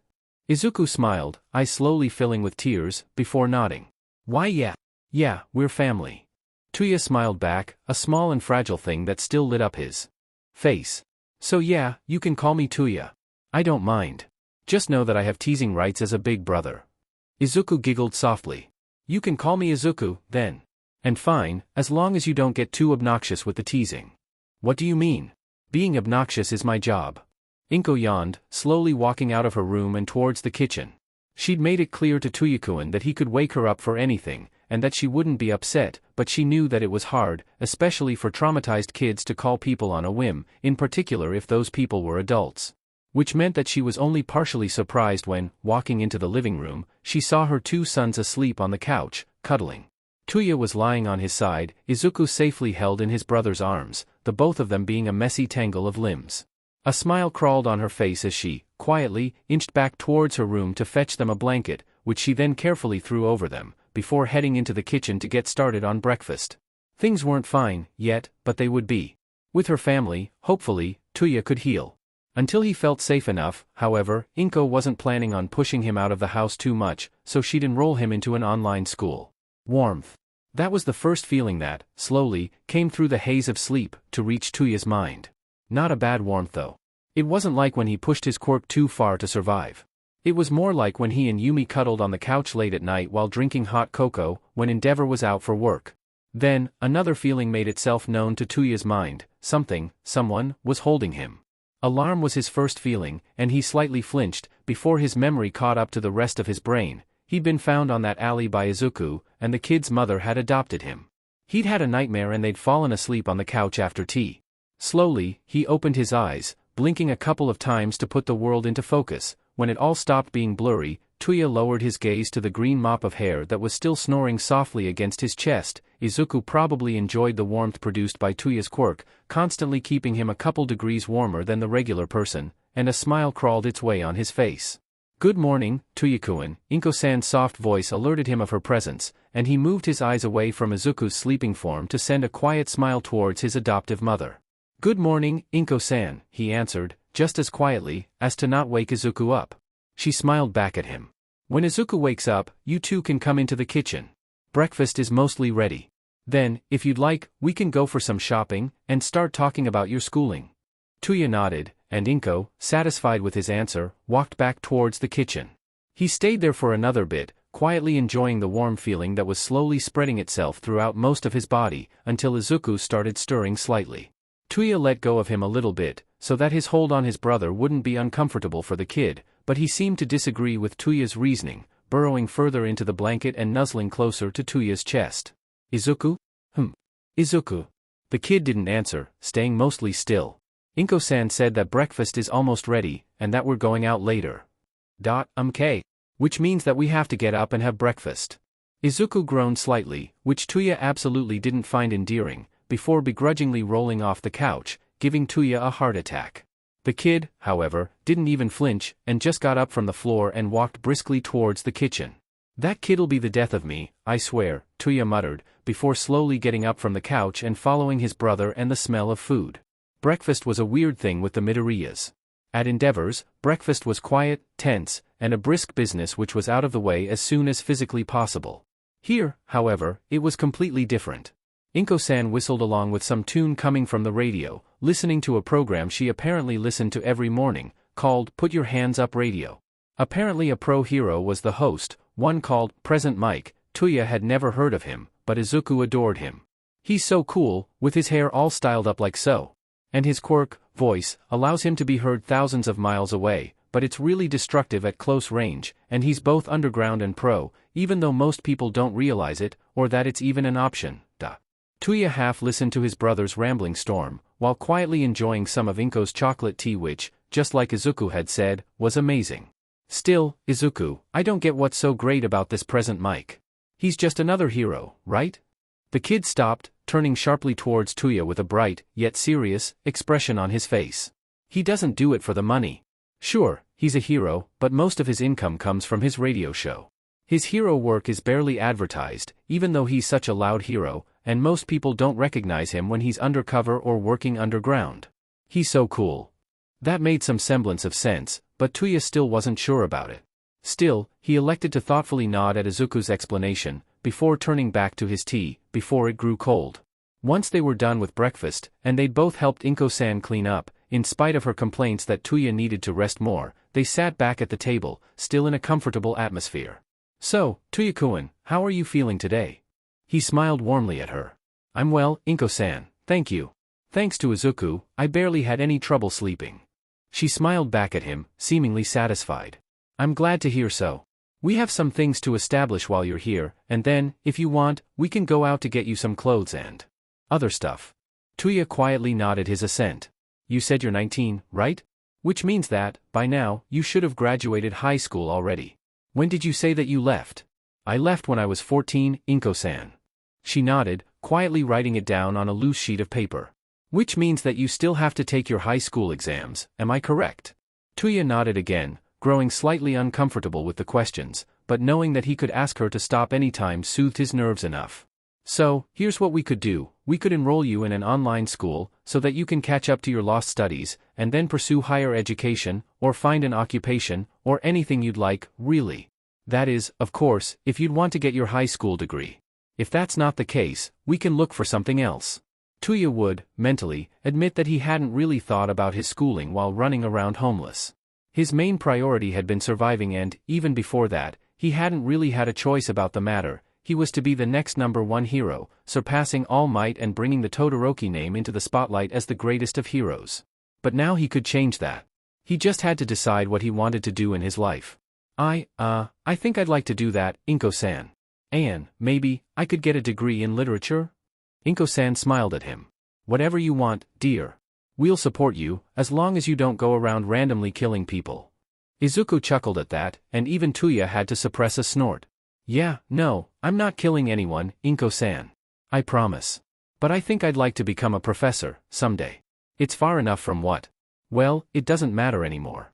Speaker 1: Izuku smiled, eyes slowly filling with tears, before nodding. "Why yeah, we're family." Tuya smiled back, a small and fragile thing that still lit up his face. "So yeah, you can call me Tuya. I don't mind. Just know that I have teasing rights as a big brother." Izuku giggled softly. "You can call me Izuku, then. And fine, as long as you don't get too obnoxious with the teasing." "What do you mean? Being obnoxious is my job." Inko yawned, slowly walking out of her room and towards the kitchen. She'd made it clear to Tuyakuin that he could wake her up for anything, and that she wouldn't be upset, but she knew that it was hard, especially for traumatized kids to call people on a whim, in particular if those people were adults. Which meant that she was only partially surprised when, walking into the living room, she saw her 2 sons asleep on the couch, cuddling. Tuya was lying on his side, Izuku safely held in his brother's arms, the both of them being a messy tangle of limbs. A smile crawled on her face as she, quietly, inched back towards her room to fetch them a blanket, which she then carefully threw over them, before heading into the kitchen to get started on breakfast. Things weren't fine, yet, but they would be. With her family, hopefully, Tuya could heal. Until he felt safe enough, however, Inko wasn't planning on pushing him out of the house too much, so she'd enroll him into an online school. Warmth. That was the first feeling that, slowly, came through the haze of sleep, to reach Tuya's mind. Not a bad warmth though. It wasn't like when he pushed his quirk too far to survive. It was more like when he and Yumi cuddled on the couch late at night while drinking hot cocoa, when Endeavor was out for work. Then, another feeling made itself known to Tuya's mind. Someone, was holding him. Alarm was his first feeling, and he slightly flinched, before his memory caught up to the rest of his brain. He'd been found on that alley by Izuku, and the kid's mother had adopted him. He'd had a nightmare and they'd fallen asleep on the couch after tea. Slowly, he opened his eyes, blinking a couple of times to put the world into focus. When it all stopped being blurry, Tuya lowered his gaze to the green mop of hair that was still snoring softly against his chest. Izuku probably enjoyed the warmth produced by Tuya's quirk, constantly keeping him a couple degrees warmer than the regular person, and a smile crawled its way on his face. "Good morning, Tuya-kun." Inko-san's soft voice alerted him of her presence, and he moved his eyes away from Izuku's sleeping form to send a quiet smile towards his adoptive mother. "Good morning, Inko-san," he answered, just as quietly, as to not wake Izuku up. She smiled back at him. "When Izuku wakes up, you two can come into the kitchen. Breakfast is mostly ready. Then, if you'd like, we can go for some shopping, and start talking about your schooling." Tuya nodded, and Inko, satisfied with his answer, walked back towards the kitchen. He stayed there for another bit, quietly enjoying the warm feeling that was slowly spreading itself throughout most of his body, until Izuku started stirring slightly. Tuya let go of him a little bit, so that his hold on his brother wouldn't be uncomfortable for the kid, but he seemed to disagree with Tuya's reasoning, burrowing further into the blanket and nuzzling closer to Tuya's chest. "Izuku? Izuku." The kid didn't answer, staying mostly still. Inko-san said that breakfast is almost ready, and that we're going out later. "Okay. Which means that we have to get up and have breakfast." Izuku groaned slightly, which Tuya absolutely didn't find endearing, before begrudgingly rolling off the couch, giving Tuya a heart attack. The kid, however, didn't even flinch, and just got up from the floor and walked briskly towards the kitchen. "That kid'll be the death of me, I swear," Tuya muttered, before slowly getting up from the couch and following his brother and the smell of food. Breakfast was a weird thing with the Midoriyas. At Endeavor's, breakfast was quiet, tense, and a brisk business which was out of the way as soon as physically possible. Here, however, it was completely different. Inko-san whistled along with some tune coming from the radio, listening to a program she apparently listened to every morning, called Put Your Hands Up Radio. Apparently a pro hero was the host, one called Present Mike. Tuya had never heard of him, but Izuku adored him. He's so cool, with his hair all styled up like so. And his quirk, voice, allows him to be heard thousands of miles away, but it's really destructive at close range, and he's both underground and pro, even though most people don't realize it, or that it's even an option. Tuya half listened to his brother's rambling storm, while quietly enjoying some of Inko's chocolate tea which, just like Izuku had said, was amazing. "Still, Izuku, I don't get what's so great about this Present Mike. He's just another hero, right?" The kid stopped, turning sharply towards Tuya with a bright, yet serious, expression on his face. "He doesn't do it for the money. Sure, he's a hero, but most of his income comes from his radio show. His hero work is barely advertised, even though he's such a loud hero, and most people don't recognize him when he's undercover or working underground. He's so cool." That made some semblance of sense, but Tuya still wasn't sure about it. Still, he elected to thoughtfully nod at Izuku's explanation, before turning back to his tea, before it grew cold. Once they were done with breakfast, and they'd both helped Inko-san clean up, in spite of her complaints that Tuya needed to rest more, they sat back at the table, still in a comfortable atmosphere. "So, Tuya-kun, how are you feeling today?" He smiled warmly at her. "I'm well, Inko-san, thank you. Thanks to Izuku, I barely had any trouble sleeping." She smiled back at him, seemingly satisfied. "I'm glad to hear so. We have some things to establish while you're here, and then, if you want, we can go out to get you some clothes and other stuff." Tuya quietly nodded his assent. "You said you're 19, right? Which means that, by now, you should have graduated high school already. When did you say that you left?" "I left when I was 14, Inko-san." She nodded, quietly writing it down on a loose sheet of paper. "Which means that you still have to take your high school exams, am I correct?" Tuya nodded again, growing slightly uncomfortable with the questions, but knowing that he could ask her to stop anytime soothed his nerves enough. "So, here's what we could do, we could enroll you in an online school, so that you can catch up to your lost studies, and then pursue higher education, or find an occupation, or anything you'd like, really. That is, of course, if you'd want to get your high school degree. If that's not the case, we can look for something else." Tuya would, mentally, admit that he hadn't really thought about his schooling while running around homeless. His main priority had been surviving and, even before that, he hadn't really had a choice about the matter. He was to be the next #1 hero, surpassing All Might and bringing the Todoroki name into the spotlight as the greatest of heroes. But now he could change that. He just had to decide what he wanted to do in his life. I think I'd like to do that, Inko-san. And, maybe, I could get a degree in literature?" Inko-san smiled at him. Whatever you want, dear. We'll support you, as long as you don't go around randomly killing people. Izuku chuckled at that, and even Tuya had to suppress a snort. Yeah, no, I'm not killing anyone, Inko-san. I promise. But I think I'd like to become a professor, someday. It's far enough from what? Well, it doesn't matter anymore.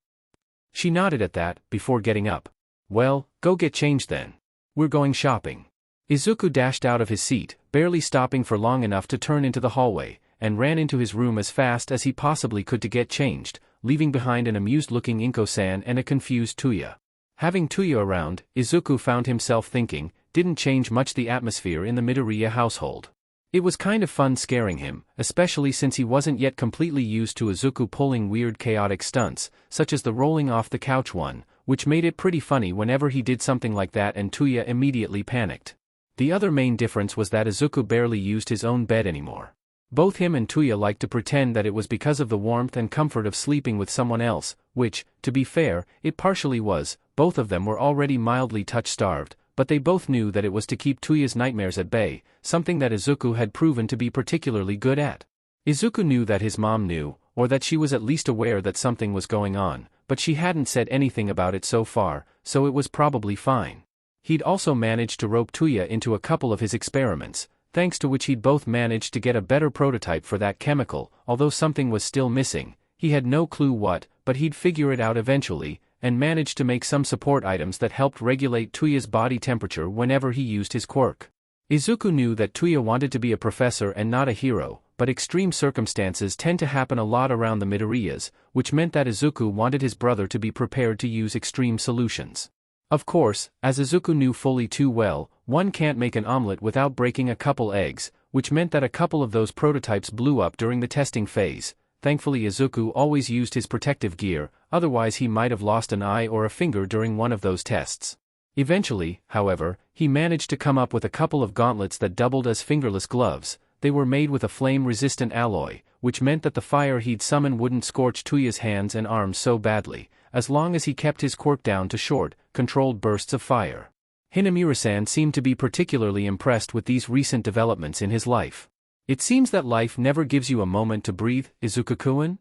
Speaker 1: She nodded at that, before getting up. Well, go get changed then. We're going shopping. Izuku dashed out of his seat, barely stopping for long enough to turn into the hallway, and ran into his room as fast as he possibly could to get changed, leaving behind an amused-looking Inko-san and a confused Tuya. Having Tuya around, Izuku found himself thinking, didn't change much the atmosphere in the Midoriya household. It was kind of fun scaring him, especially since he wasn't yet completely used to Izuku pulling weird chaotic stunts, such as the rolling off the couch one, which made it pretty funny whenever he did something like that and Tuya immediately panicked. The other main difference was that Izuku barely used his own bed anymore. Both him and Tuya liked to pretend that it was because of the warmth and comfort of sleeping with someone else, which, to be fair, it partially was. Both of them were already mildly touch-starved, but they both knew that it was to keep Tuya's nightmares at bay, something that Izuku had proven to be particularly good at. Izuku knew that his mom knew, or that she was at least aware that something was going on, but she hadn't said anything about it so far, so it was probably fine. He'd also managed to rope Tuya into a couple of his experiments, thanks to which he'd both managed to get a better prototype for that chemical, although something was still missing. He had no clue what, but he'd figure it out eventually, and managed to make some support items that helped regulate Tuya's body temperature whenever he used his quirk. Izuku knew that Tuya wanted to be a professor and not a hero, but extreme circumstances tend to happen a lot around the Midoriyas, which meant that Izuku wanted his brother to be prepared to use extreme solutions. Of course, as Izuku knew fully too well, one can't make an omelet without breaking a couple eggs, which meant that a couple of those prototypes blew up during the testing phase. Thankfully Izuku always used his protective gear, otherwise he might have lost an eye or a finger during one of those tests. Eventually, however, he managed to come up with a couple of gauntlets that doubled as fingerless gloves. They were made with a flame-resistant alloy, which meant that the fire he'd summon wouldn't scorch Tuya's hands and arms so badly, as long as he kept his quirk down to short, controlled bursts of fire. Hinamura-san seemed to be particularly impressed with these recent developments in his life. It seems that life never gives you a moment to breathe, Izuku-kun?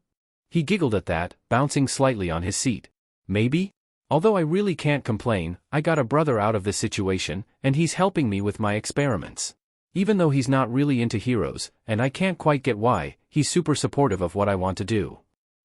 Speaker 1: He giggled at that, bouncing slightly on his seat. Maybe? Although I really can't complain, I got a brother out of this situation, and he's helping me with my experiments. Even though he's not really into heroes, and I can't quite get why, he's super supportive of what I want to do.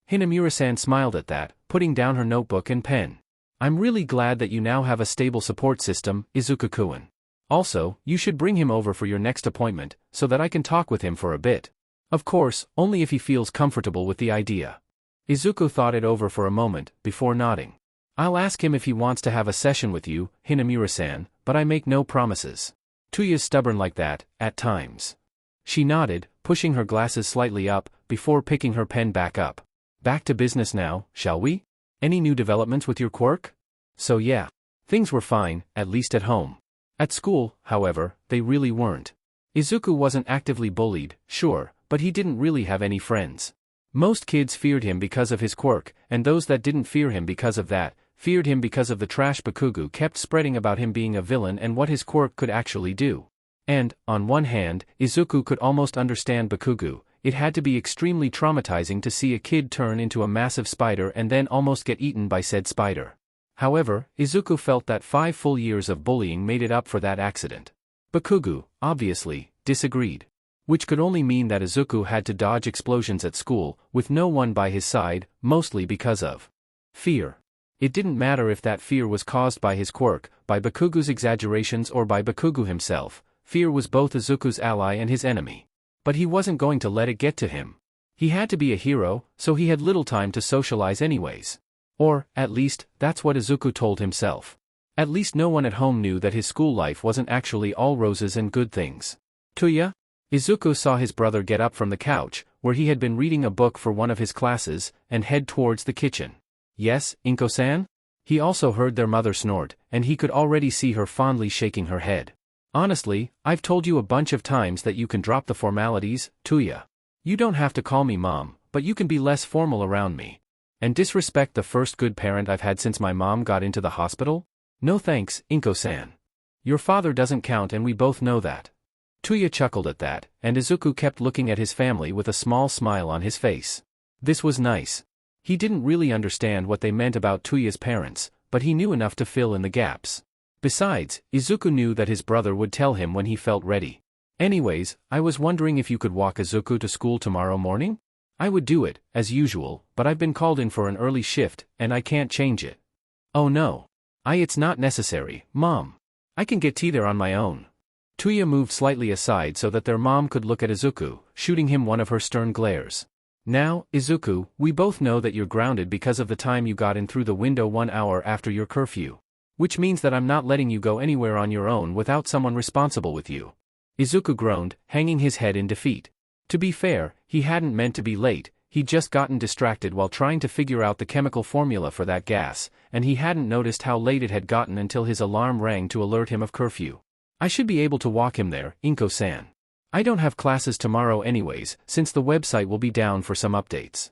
Speaker 1: Hinamura-san smiled at that, putting down her notebook and pen. I'm really glad that you now have a stable support system, Izuku-kun. Also, you should bring him over for your next appointment, so that I can talk with him for a bit. Of course, only if he feels comfortable with the idea. Izuku thought it over for a moment, before nodding. I'll ask him if he wants to have a session with you, Hinamura-san, but I make no promises. Tuya's stubborn like that, at times. She nodded, pushing her glasses slightly up, before picking her pen back up. Back to business now, shall we? Any new developments with your quirk? So yeah. Things were fine, at least at home. At school, however, they really weren't. Izuku wasn't actively bullied, sure, but he didn't really have any friends. Most kids feared him because of his quirk, and those that didn't fear him because of that, feared him because of the trash Bakugo kept spreading about him being a villain and what his quirk could actually do. And, on one hand, Izuku could almost understand Bakugo. It had to be extremely traumatizing to see a kid turn into a massive spider and then almost get eaten by said spider. However, Izuku felt that 5 full years of bullying made it up for that accident. Bakugo, obviously, disagreed. Which could only mean that Izuku had to dodge explosions at school, with no one by his side, mostly because of fear. It didn't matter if that fear was caused by his quirk, by Bakugo's exaggerations or by Bakugo himself. Fear was both Izuku's ally and his enemy. But he wasn't going to let it get to him. He had to be a hero, so he had little time to socialize anyways. Or, at least, that's what Izuku told himself. At least no one at home knew that his school life wasn't actually all roses and good things. Tuya? Izuku saw his brother get up from the couch, where he had been reading a book for one of his classes, and head towards the kitchen. Yes, Inko-san? He also heard their mother snort, and he could already see her fondly shaking her head. Honestly, I've told you a bunch of times that you can drop the formalities, Tuya. You don't have to call me mom, but you can be less formal around me. And disrespect the first good parent I've had since my mom got into the hospital? No thanks, Inko-san. Your father doesn't count and we both know that. Tuya chuckled at that, and Izuku kept looking at his family with a small smile on his face. This was nice. He didn't really understand what they meant about Tuya's parents, but he knew enough to fill in the gaps. Besides, Izuku knew that his brother would tell him when he felt ready. Anyways, I was wondering if you could walk Izuku to school tomorrow morning? I would do it, as usual, but I've been called in for an early shift, and I can't change it. Oh no. It's not necessary, Mom. I can get tea there on my own. Tuya moved slightly aside so that their mom could look at Izuku, shooting him one of her stern glares. Now, Izuku, we both know that you're grounded because of the time you got in through the window 1 hour after your curfew. Which means that I'm not letting you go anywhere on your own without someone responsible with you. Izuku groaned, hanging his head in defeat. To be fair, he hadn't meant to be late, he'd just gotten distracted while trying to figure out the chemical formula for that gas, and he hadn't noticed how late it had gotten until his alarm rang to alert him of curfew. I should be able to walk him there, Inko-san. I don't have classes tomorrow anyways, since the website will be down for some updates.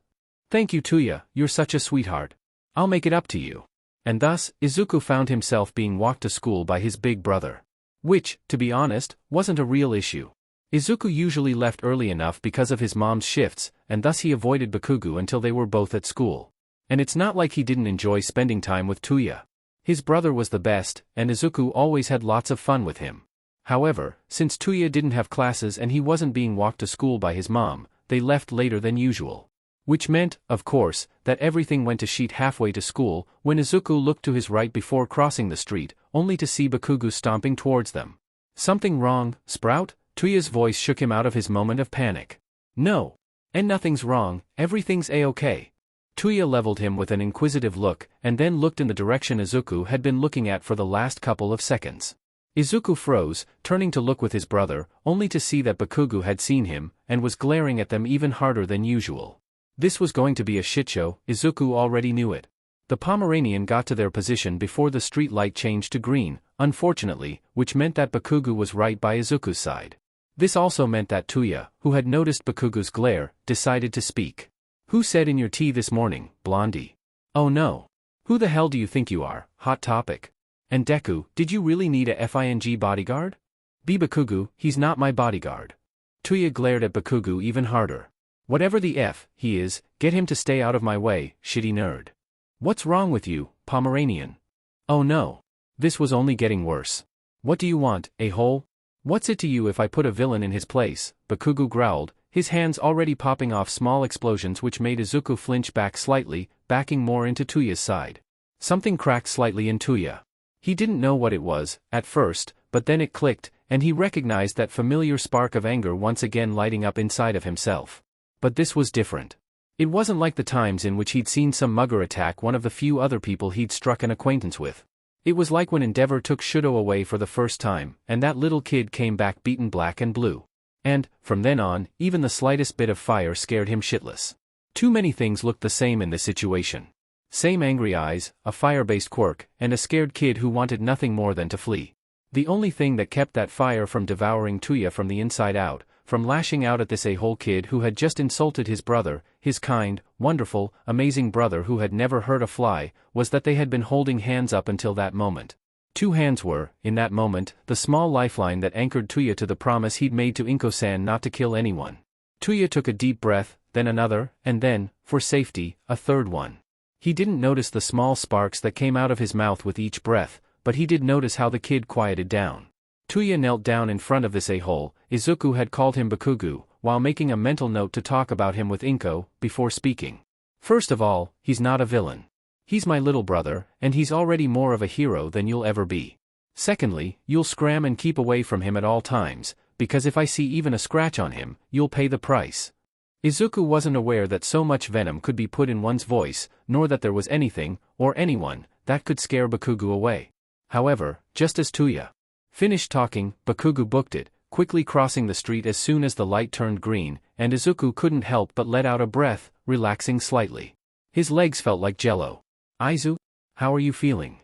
Speaker 1: Thank you Tuya, you're such a sweetheart. I'll make it up to you. And thus, Izuku found himself being walked to school by his big brother. Which, to be honest, wasn't a real issue. Izuku usually left early enough because of his mom's shifts, and thus he avoided Bakugo until they were both at school. And it's not like he didn't enjoy spending time with Tuya. His brother was the best, and Izuku always had lots of fun with him. However, since Tuya didn't have classes and he wasn't being walked to school by his mom, they left later than usual. Which meant, of course, that everything went to shit halfway to school, when Izuku looked to his right before crossing the street, only to see Bakugo stomping towards them. Something wrong, Sprout? Tuya's voice shook him out of his moment of panic. No. And nothing's wrong, everything's a-okay. Tuya leveled him with an inquisitive look, and then looked in the direction Izuku had been looking at for the last couple of seconds. Izuku froze, turning to look with his brother, only to see that Bakugo had seen him, and was glaring at them even harder than usual. This was going to be a shitshow, Izuku already knew it. The Pomeranian got to their position before the street light changed to green, unfortunately, which meant that Bakugo was right by Izuku's side. This also meant that Tuya, who had noticed Bakugo's glare, decided to speak. Who said in your tea this morning, Blondie? Oh no. Who the hell do you think you are, Hot Topic? And Deku, did you really need a FING bodyguard? Bakugo, he's not my bodyguard. Tuya glared at Bakugo even harder. Whatever the F he is, get him to stay out of my way, shitty nerd. What's wrong with you, Pomeranian? Oh no. This was only getting worse. What do you want, a-hole? What's it to you if I put a villain in his place? Bakugo growled, his hands already popping off small explosions which made Izuku flinch back slightly, backing more into Tuya's side. Something cracked slightly in Tuya. He didn't know what it was, at first, but then it clicked, and he recognized that familiar spark of anger once again lighting up inside of himself. But this was different. It wasn't like the times in which he'd seen some mugger attack one of the few other people he'd struck an acquaintance with. It was like when Endeavor took Shudo away for the first time, and that little kid came back beaten black and blue. And, from then on, even the slightest bit of fire scared him shitless. Too many things looked the same in this situation. Same angry eyes, a fire-based quirk, and a scared kid who wanted nothing more than to flee. The only thing that kept that fire from devouring Tuya from the inside out, from lashing out at this a-hole kid who had just insulted his brother, his kind, wonderful, amazing brother who had never hurt a fly, was that they had been holding hands up until that moment. Two hands were, in that moment, the small lifeline that anchored Tuya to the promise he'd made to Inko-san not to kill anyone. Tuya took a deep breath, then another, and then, for safety, a third one. He didn't notice the small sparks that came out of his mouth with each breath, but he did notice how the kid quieted down. Tuya knelt down in front of this a-hole. Izuku had called him Bakugo, while making a mental note to talk about him with Inko, before speaking. First of all, he's not a villain. He's my little brother, and he's already more of a hero than you'll ever be. Secondly, you'll scram and keep away from him at all times, because if I see even a scratch on him, you'll pay the price. Izuku wasn't aware that so much venom could be put in one's voice, nor that there was anything, or anyone, that could scare Bakugo away. However, just as Tuya finished talking, Bakugo booked it, quickly crossing the street as soon as the light turned green, and Izuku couldn't help but let out a breath, relaxing slightly. His legs felt like jello. Izu? How are you feeling?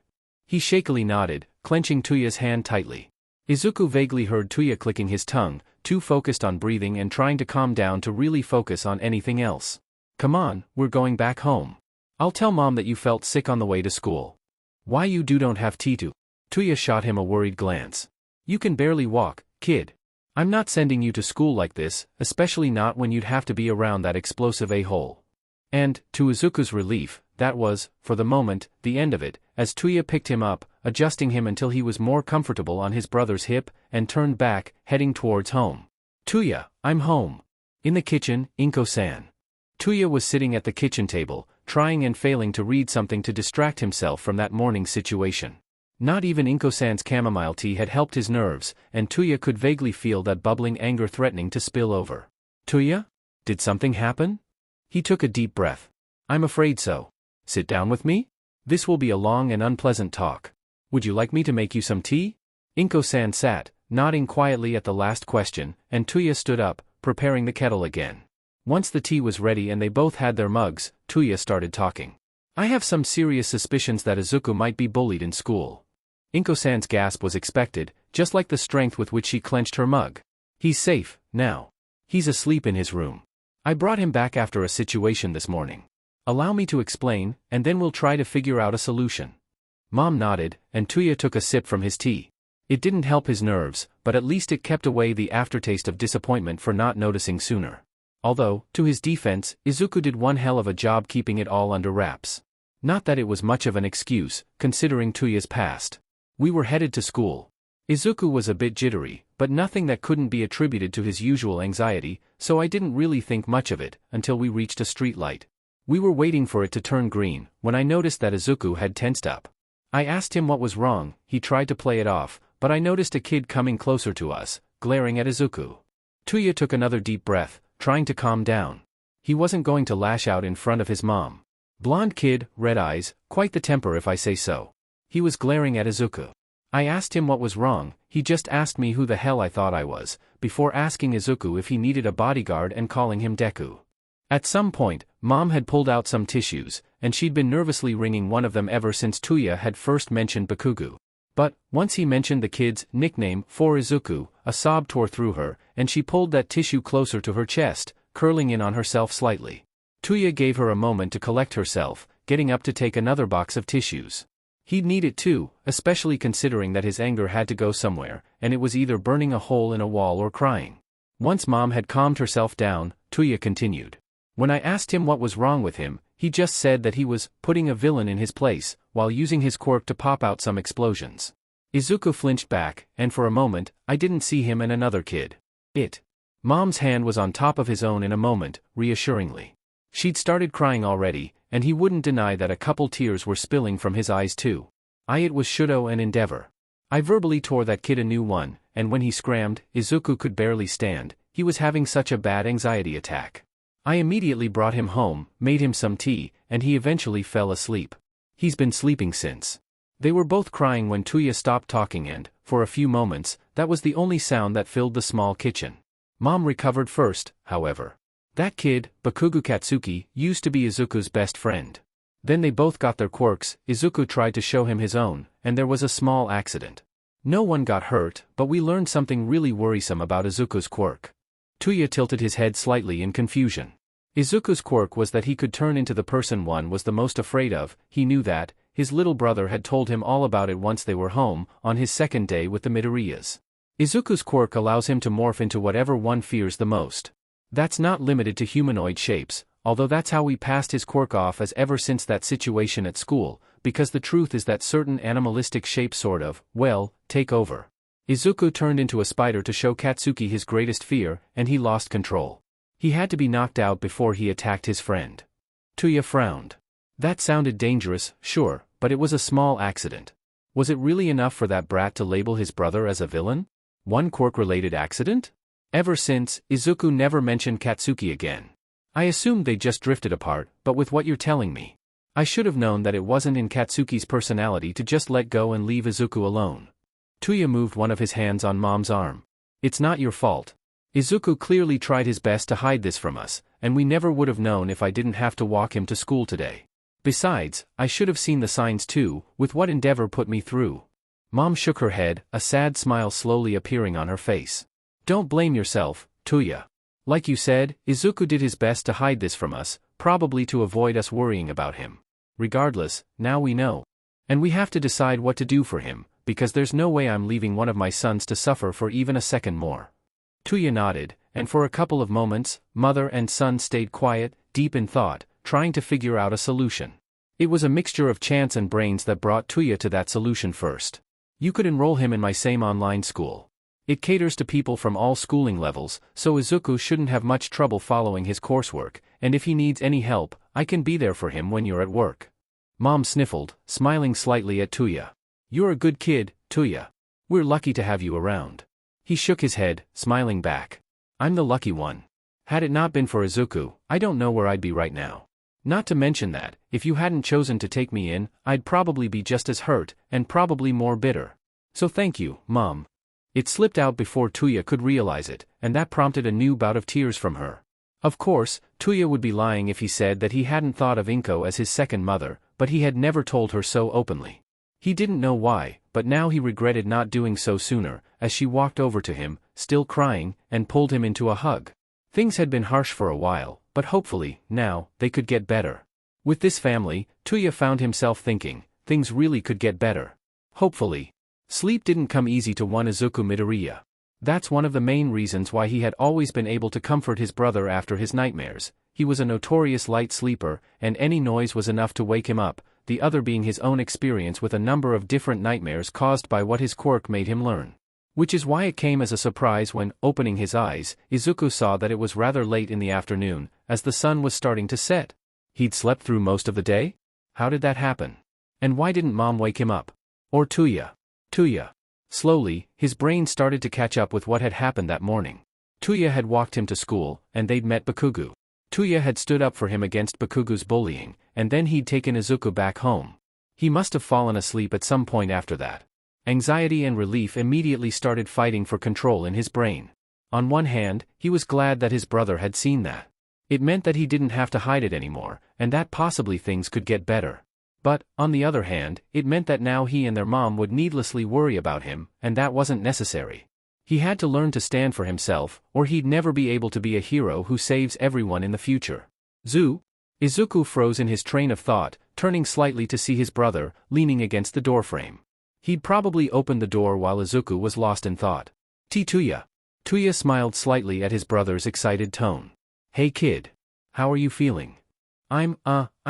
Speaker 1: He shakily nodded, clenching Tuya's hand tightly. Izuku vaguely heard Tuya clicking his tongue, too focused on breathing and trying to calm down to really focus on anything else. Come on, we're going back home. I'll tell Mom that you felt sick on the way to school. Why you don't have tea too? Tuya shot him a worried glance. You can barely walk, kid. I'm not sending you to school like this, especially not when you'd have to be around that explosive a-hole. And, to Izuku's relief, that was, for the moment, the end of it, as Tuya picked him up, adjusting him until he was more comfortable on his brother's hip, and turned back, heading towards home. Tuya, I'm home. In the kitchen, Inko-san. Tuya was sitting at the kitchen table, trying and failing to read something to distract himself from that morning's situation. Not even Inko-san's chamomile tea had helped his nerves, and Tuya could vaguely feel that bubbling anger threatening to spill over. Tuya? Did something happen? He took a deep breath. I'm afraid so. Sit down with me? This will be a long and unpleasant talk. Would you like me to make you some tea? Inko-san sat, nodding quietly at the last question, and Tuya stood up, preparing the kettle again. Once the tea was ready and they both had their mugs, Tuya started talking. I have some serious suspicions that Izuku might be bullied in school. Inko-san's gasp was expected, just like the strength with which she clenched her mug. He's safe, now. He's asleep in his room. I brought him back after a situation this morning. Allow me to explain, and then we'll try to figure out a solution. Mom nodded, and Tuya took a sip from his tea. It didn't help his nerves, but at least it kept away the aftertaste of disappointment for not noticing sooner. Although, to his defense, Izuku did one hell of a job keeping it all under wraps. Not that it was much of an excuse, considering Tuya's past. We were headed to school. Izuku was a bit jittery, but nothing that couldn't be attributed to his usual anxiety, so I didn't really think much of it, until we reached a street light. We were waiting for it to turn green, when I noticed that Izuku had tensed up. I asked him what was wrong. He tried to play it off, but I noticed a kid coming closer to us, glaring at Izuku. Tuya took another deep breath, trying to calm down. He wasn't going to lash out in front of his mom. Blonde kid, red eyes, quite the temper if I say so. He was glaring at Izuku. I asked him what was wrong. He just asked me who the hell I thought I was, before asking Izuku if he needed a bodyguard and calling him Deku. At some point, Mom had pulled out some tissues, and she'd been nervously wringing one of them ever since Tuya had first mentioned Bakugo. But, once he mentioned the kid's nickname for Izuku, a sob tore through her, and she pulled that tissue closer to her chest, curling in on herself slightly. Tuya gave her a moment to collect herself, getting up to take another box of tissues. He'd need it too, especially considering that his anger had to go somewhere, and it was either burning a hole in a wall or crying. Once Mom had calmed herself down, Tuya continued. When I asked him what was wrong with him, he just said that he was putting a villain in his place, while using his quirk to pop out some explosions. Izuku flinched back, and for a moment, I didn't see him and another kid. Mom's hand was on top of his own in a moment, reassuringly. She'd started crying already, and he wouldn't deny that a couple tears were spilling from his eyes too. It was Shudo and Endeavor. I verbally tore that kid a new one, and when he scrammed, Izuku could barely stand. He was having such a bad anxiety attack. I immediately brought him home, made him some tea, and he eventually fell asleep. He's been sleeping since. They were both crying when Tuya stopped talking and, for a few moments, that was the only sound that filled the small kitchen. Mom recovered first, however. That kid, Bakugo Katsuki, used to be Izuku's best friend. Then they both got their quirks. Izuku tried to show him his own, and there was a small accident. No one got hurt, but we learned something really worrisome about Izuku's quirk. Tuya tilted his head slightly in confusion. Izuku's quirk was that he could turn into the person one was the most afraid of. He knew that. His little brother had told him all about it once they were home, on his second day with the Midoriyas. Izuku's quirk allows him to morph into whatever one fears the most. That's not limited to humanoid shapes, although that's how we passed his quirk off as ever since that situation at school, because the truth is that certain animalistic shapes sort of, take over. Izuku turned into a spider to show Katsuki his greatest fear, and he lost control. He had to be knocked out before he attacked his friend. Tuya frowned. That sounded dangerous, sure, but it was a small accident. Was it really enough for that brat to label his brother as a villain? One quirk-related accident? Ever since, Izuku never mentioned Katsuki again. I assumed they just drifted apart, but with what you're telling me, I should have known that it wasn't in Katsuki's personality to just let go and leave Izuku alone. Tuya moved one of his hands on Mom's arm. It's not your fault. Izuku clearly tried his best to hide this from us, and we never would have known if I didn't have to walk him to school today. Besides, I should have seen the signs too, with what Endeavor put me through. Mom shook her head, a sad smile slowly appearing on her face. Don't blame yourself, Tuya. Like you said, Izuku did his best to hide this from us, probably to avoid us worrying about him. Regardless, now we know. And we have to decide what to do for him, because there's no way I'm leaving one of my sons to suffer for even a second more. Tuya nodded, and for a couple of moments, mother and son stayed quiet, deep in thought, trying to figure out a solution. It was a mixture of chance and brains that brought Tuya to that solution first. You could enroll him in my same online school. It caters to people from all schooling levels, so Izuku shouldn't have much trouble following his coursework, and if he needs any help, I can be there for him when you're at work. Mom sniffled, smiling slightly at Tuya. You're a good kid, Tuya. We're lucky to have you around. He shook his head, smiling back. I'm the lucky one. Had it not been for Izuku, I don't know where I'd be right now. Not to mention that, if you hadn't chosen to take me in, I'd probably be just as hurt, and probably more bitter. So thank you, Mom. It slipped out before Tuya could realize it, and that prompted a new bout of tears from her. Of course, Tuya would be lying if he said that he hadn't thought of Inko as his second mother, but he had never told her so openly. He didn't know why, but now he regretted not doing so sooner, as she walked over to him, still crying, and pulled him into a hug. Things had been harsh for a while, but hopefully, now, they could get better. With this family, Tuya found himself thinking, things really could get better. Hopefully. Sleep didn't come easy to one Izuku Midoriya. That's one of the main reasons why he had always been able to comfort his brother after his nightmares. He was a notorious light sleeper, and any noise was enough to wake him up, the other being his own experience with a number of different nightmares caused by what his quirk made him learn. Which is why it came as a surprise when, opening his eyes, Izuku saw that it was rather late in the afternoon, as the sun was starting to set. He'd slept through most of the day? How did that happen? And why didn't Mom wake him up? Or Tuya? Tuya. Slowly, his brain started to catch up with what had happened that morning. Tuya had walked him to school, and they'd met Bakugo. Tuya had stood up for him against Bakugo's bullying, and then he'd taken Izuku back home. He must have fallen asleep at some point after that. Anxiety and relief immediately started fighting for control in his brain. On one hand, he was glad that his brother had seen that. It meant that he didn't have to hide it anymore, and that possibly things could get better. But, on the other hand, it meant that now he and their mom would needlessly worry about him, and that wasn't necessary. He had to learn to stand for himself, or he'd never be able to be a hero who saves everyone in the future. Zoo? Izuku froze in his train of thought, turning slightly to see his brother, leaning against the doorframe. He'd probably opened the door while Izuku was lost in thought. Tuya. Tuya smiled slightly at his brother's excited tone. Hey kid. How are you feeling? I'm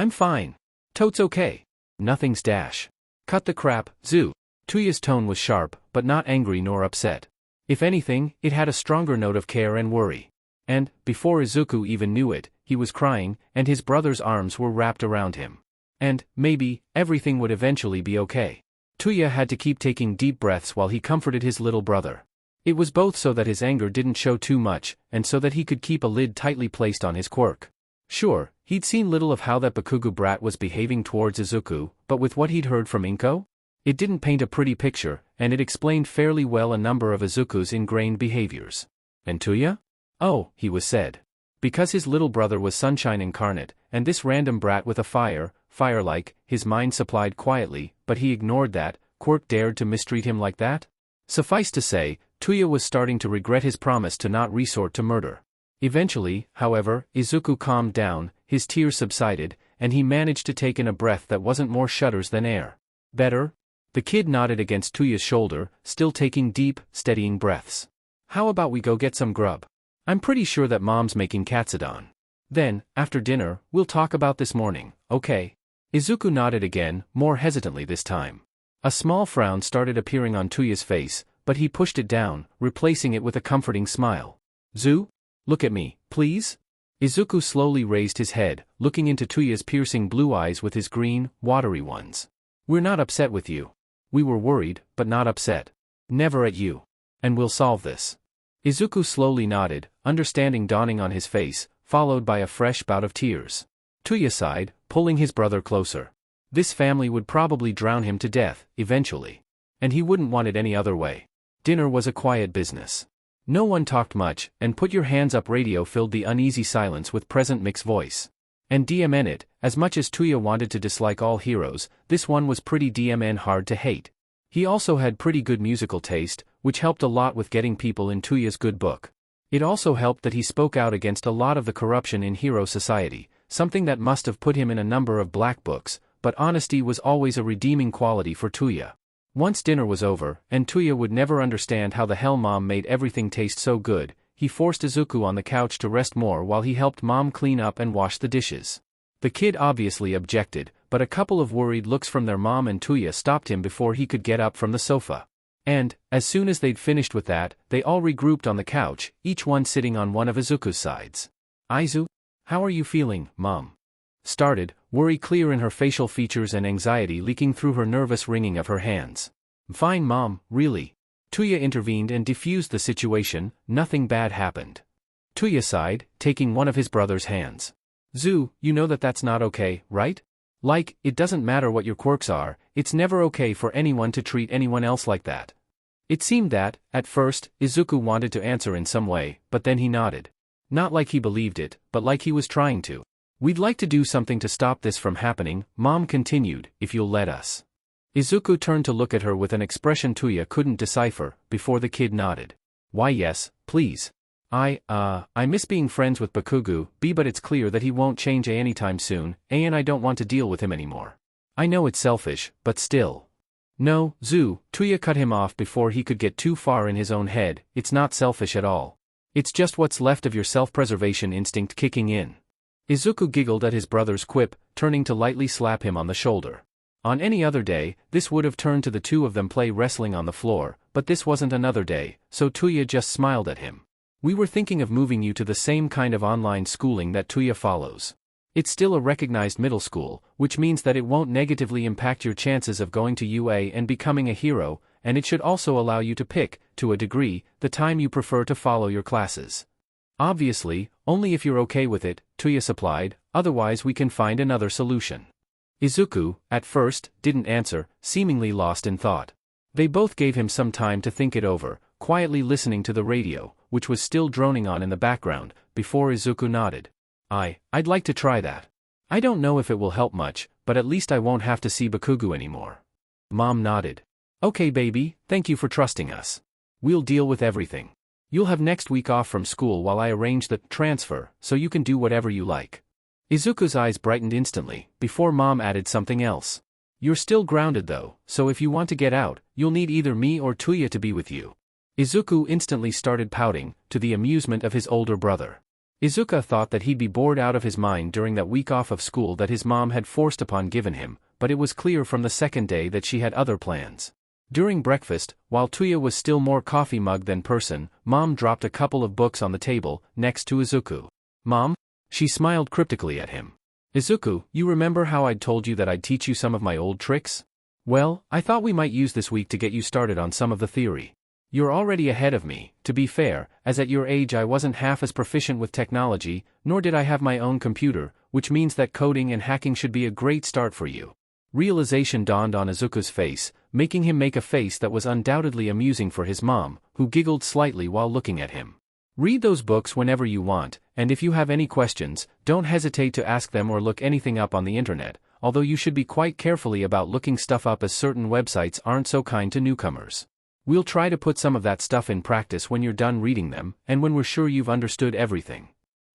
Speaker 1: fine. Totes okay. Nothing's dash. Cut the crap, Zoo. Tuya's tone was sharp, but not angry nor upset. If anything, it had a stronger note of care and worry. And, before Izuku even knew it, he was crying, and his brother's arms were wrapped around him. And, maybe, everything would eventually be okay. Tuya had to keep taking deep breaths while he comforted his little brother. It was both so that his anger didn't show too much, and so that he could keep a lid tightly placed on his quirk. Sure, he'd seen little of how that Bakugo brat was behaving towards Izuku, but with what he'd heard from Inko? It didn't paint a pretty picture, and it explained fairly well a number of Izuku's ingrained behaviors. And Tuya? Oh, he was said. Because his little brother was sunshine incarnate, and this random brat with a fire-like, his mind supplied quietly, but he ignored that, quirk dared to mistreat him like that? Suffice to say, Tuya was starting to regret his promise to not resort to murder. Eventually, however, Izuku calmed down, his tears subsided, and he managed to take in a breath that wasn't more shudders than air. Better? The kid nodded against Tuya's shoulder, still taking deep, steadying breaths. How about we go get some grub? I'm pretty sure that Mom's making katsudon. Then, after dinner, we'll talk about this morning, okay? Izuku nodded again, more hesitantly this time. A small frown started appearing on Tuya's face, but he pushed it down, replacing it with a comforting smile. Zoo? Look at me, please? Izuku slowly raised his head, looking into Tuya's piercing blue eyes with his green, watery ones. We're not upset with you. We were worried, but not upset. Never at you. And we'll solve this. Izuku slowly nodded, understanding dawning on his face, followed by a fresh bout of tears. Tuya sighed, pulling his brother closer. This family would probably drown him to death, eventually. And he wouldn't want it any other way. Dinner was a quiet business. No one talked much, and Put Your Hands Up radio filled the uneasy silence with present Mick's voice. And DMN it, as much as Tuya wanted to dislike all heroes, this one was pretty DMN hard to hate. He also had pretty good musical taste, which helped a lot with getting people in Tuya's good book. It also helped that he spoke out against a lot of the corruption in hero society, something that must have put him in a number of black books, but honesty was always a redeeming quality for Tuya. Once dinner was over, and Tuya would never understand how the hell Mom made everything taste so good, he forced Izuku on the couch to rest more while he helped Mom clean up and wash the dishes. The kid obviously objected, but a couple of worried looks from their mom and Tuya stopped him before he could get up from the sofa. And, as soon as they'd finished with that, they all regrouped on the couch, each one sitting on one of Izuku's sides. "Izu? How are you feeling, Mom?" started, worry clear in her facial features and anxiety leaking through her nervous wringing of her hands. "Fine, Mom, really." Tuya intervened and defused the situation. Nothing bad happened. Tuya sighed, taking one of his brother's hands. "Zu, you know that that's not okay, right? Like, it doesn't matter what your quirks are, it's never okay for anyone to treat anyone else like that." It seemed that, at first, Izuku wanted to answer in some way, but then he nodded. Not like he believed it, but like he was trying to. "We'd like to do something to stop this from happening," Mom continued, "if you'll let us." Izuku turned to look at her with an expression Tuya couldn't decipher, before the kid nodded. "Why yes, please. I miss being friends with Bakugo, but it's clear that he won't change anytime soon, and I don't want to deal with him anymore. I know it's selfish, but still." "No, Zu," Tuya cut him off before he could get too far in his own head, "it's not selfish at all. It's just what's left of your self-preservation instinct kicking in." Izuku giggled at his brother's quip, turning to lightly slap him on the shoulder. On any other day, this would have turned to the two of them play wrestling on the floor, but this wasn't another day, so Tuya just smiled at him. "We were thinking of moving you to the same kind of online schooling that Tuya follows. It's still a recognized middle school, which means that it won't negatively impact your chances of going to UA and becoming a hero, and it should also allow you to pick, to a degree, the time you prefer to follow your classes. Obviously, only if you're okay with it," Tuya supplied, "otherwise we can find another solution." Izuku, at first, didn't answer, seemingly lost in thought. They both gave him some time to think it over, quietly listening to the radio, which was still droning on in the background, before Izuku nodded. I'd like to try that. I don't know if it will help much, but at least I won't have to see Bakugo anymore." Mom nodded. "Okay baby, thank you for trusting us. We'll deal with everything. You'll have next week off from school while I arrange the transfer, so you can do whatever you like." Izuku's eyes brightened instantly, before Mom added something else. "You're still grounded though, so if you want to get out, you'll need either me or Tuya to be with you." Izuku instantly started pouting, to the amusement of his older brother. Izuku thought that he'd be bored out of his mind during that week off of school that his mom had forced upon given him, but it was clear from the second day that she had other plans. During breakfast, while Tuya was still more coffee mug than person, Mom dropped a couple of books on the table, next to Izuku. "Mom?" She smiled cryptically at him. "Izuku, you remember how I'd told you that I'd teach you some of my old tricks? Well, I thought we might use this week to get you started on some of the theory. You're already ahead of me, to be fair, as at your age I wasn't half as proficient with technology, nor did I have my own computer, which means that coding and hacking should be a great start for you." Realization dawned on Izuku's face, making him make a face that was undoubtedly amusing for his mom, who giggled slightly while looking at him. "Read those books whenever you want, and if you have any questions, don't hesitate to ask them or look anything up on the internet, although you should be quite carefully about looking stuff up as certain websites aren't so kind to newcomers. We'll try to put some of that stuff in practice when you're done reading them, and when we're sure you've understood everything."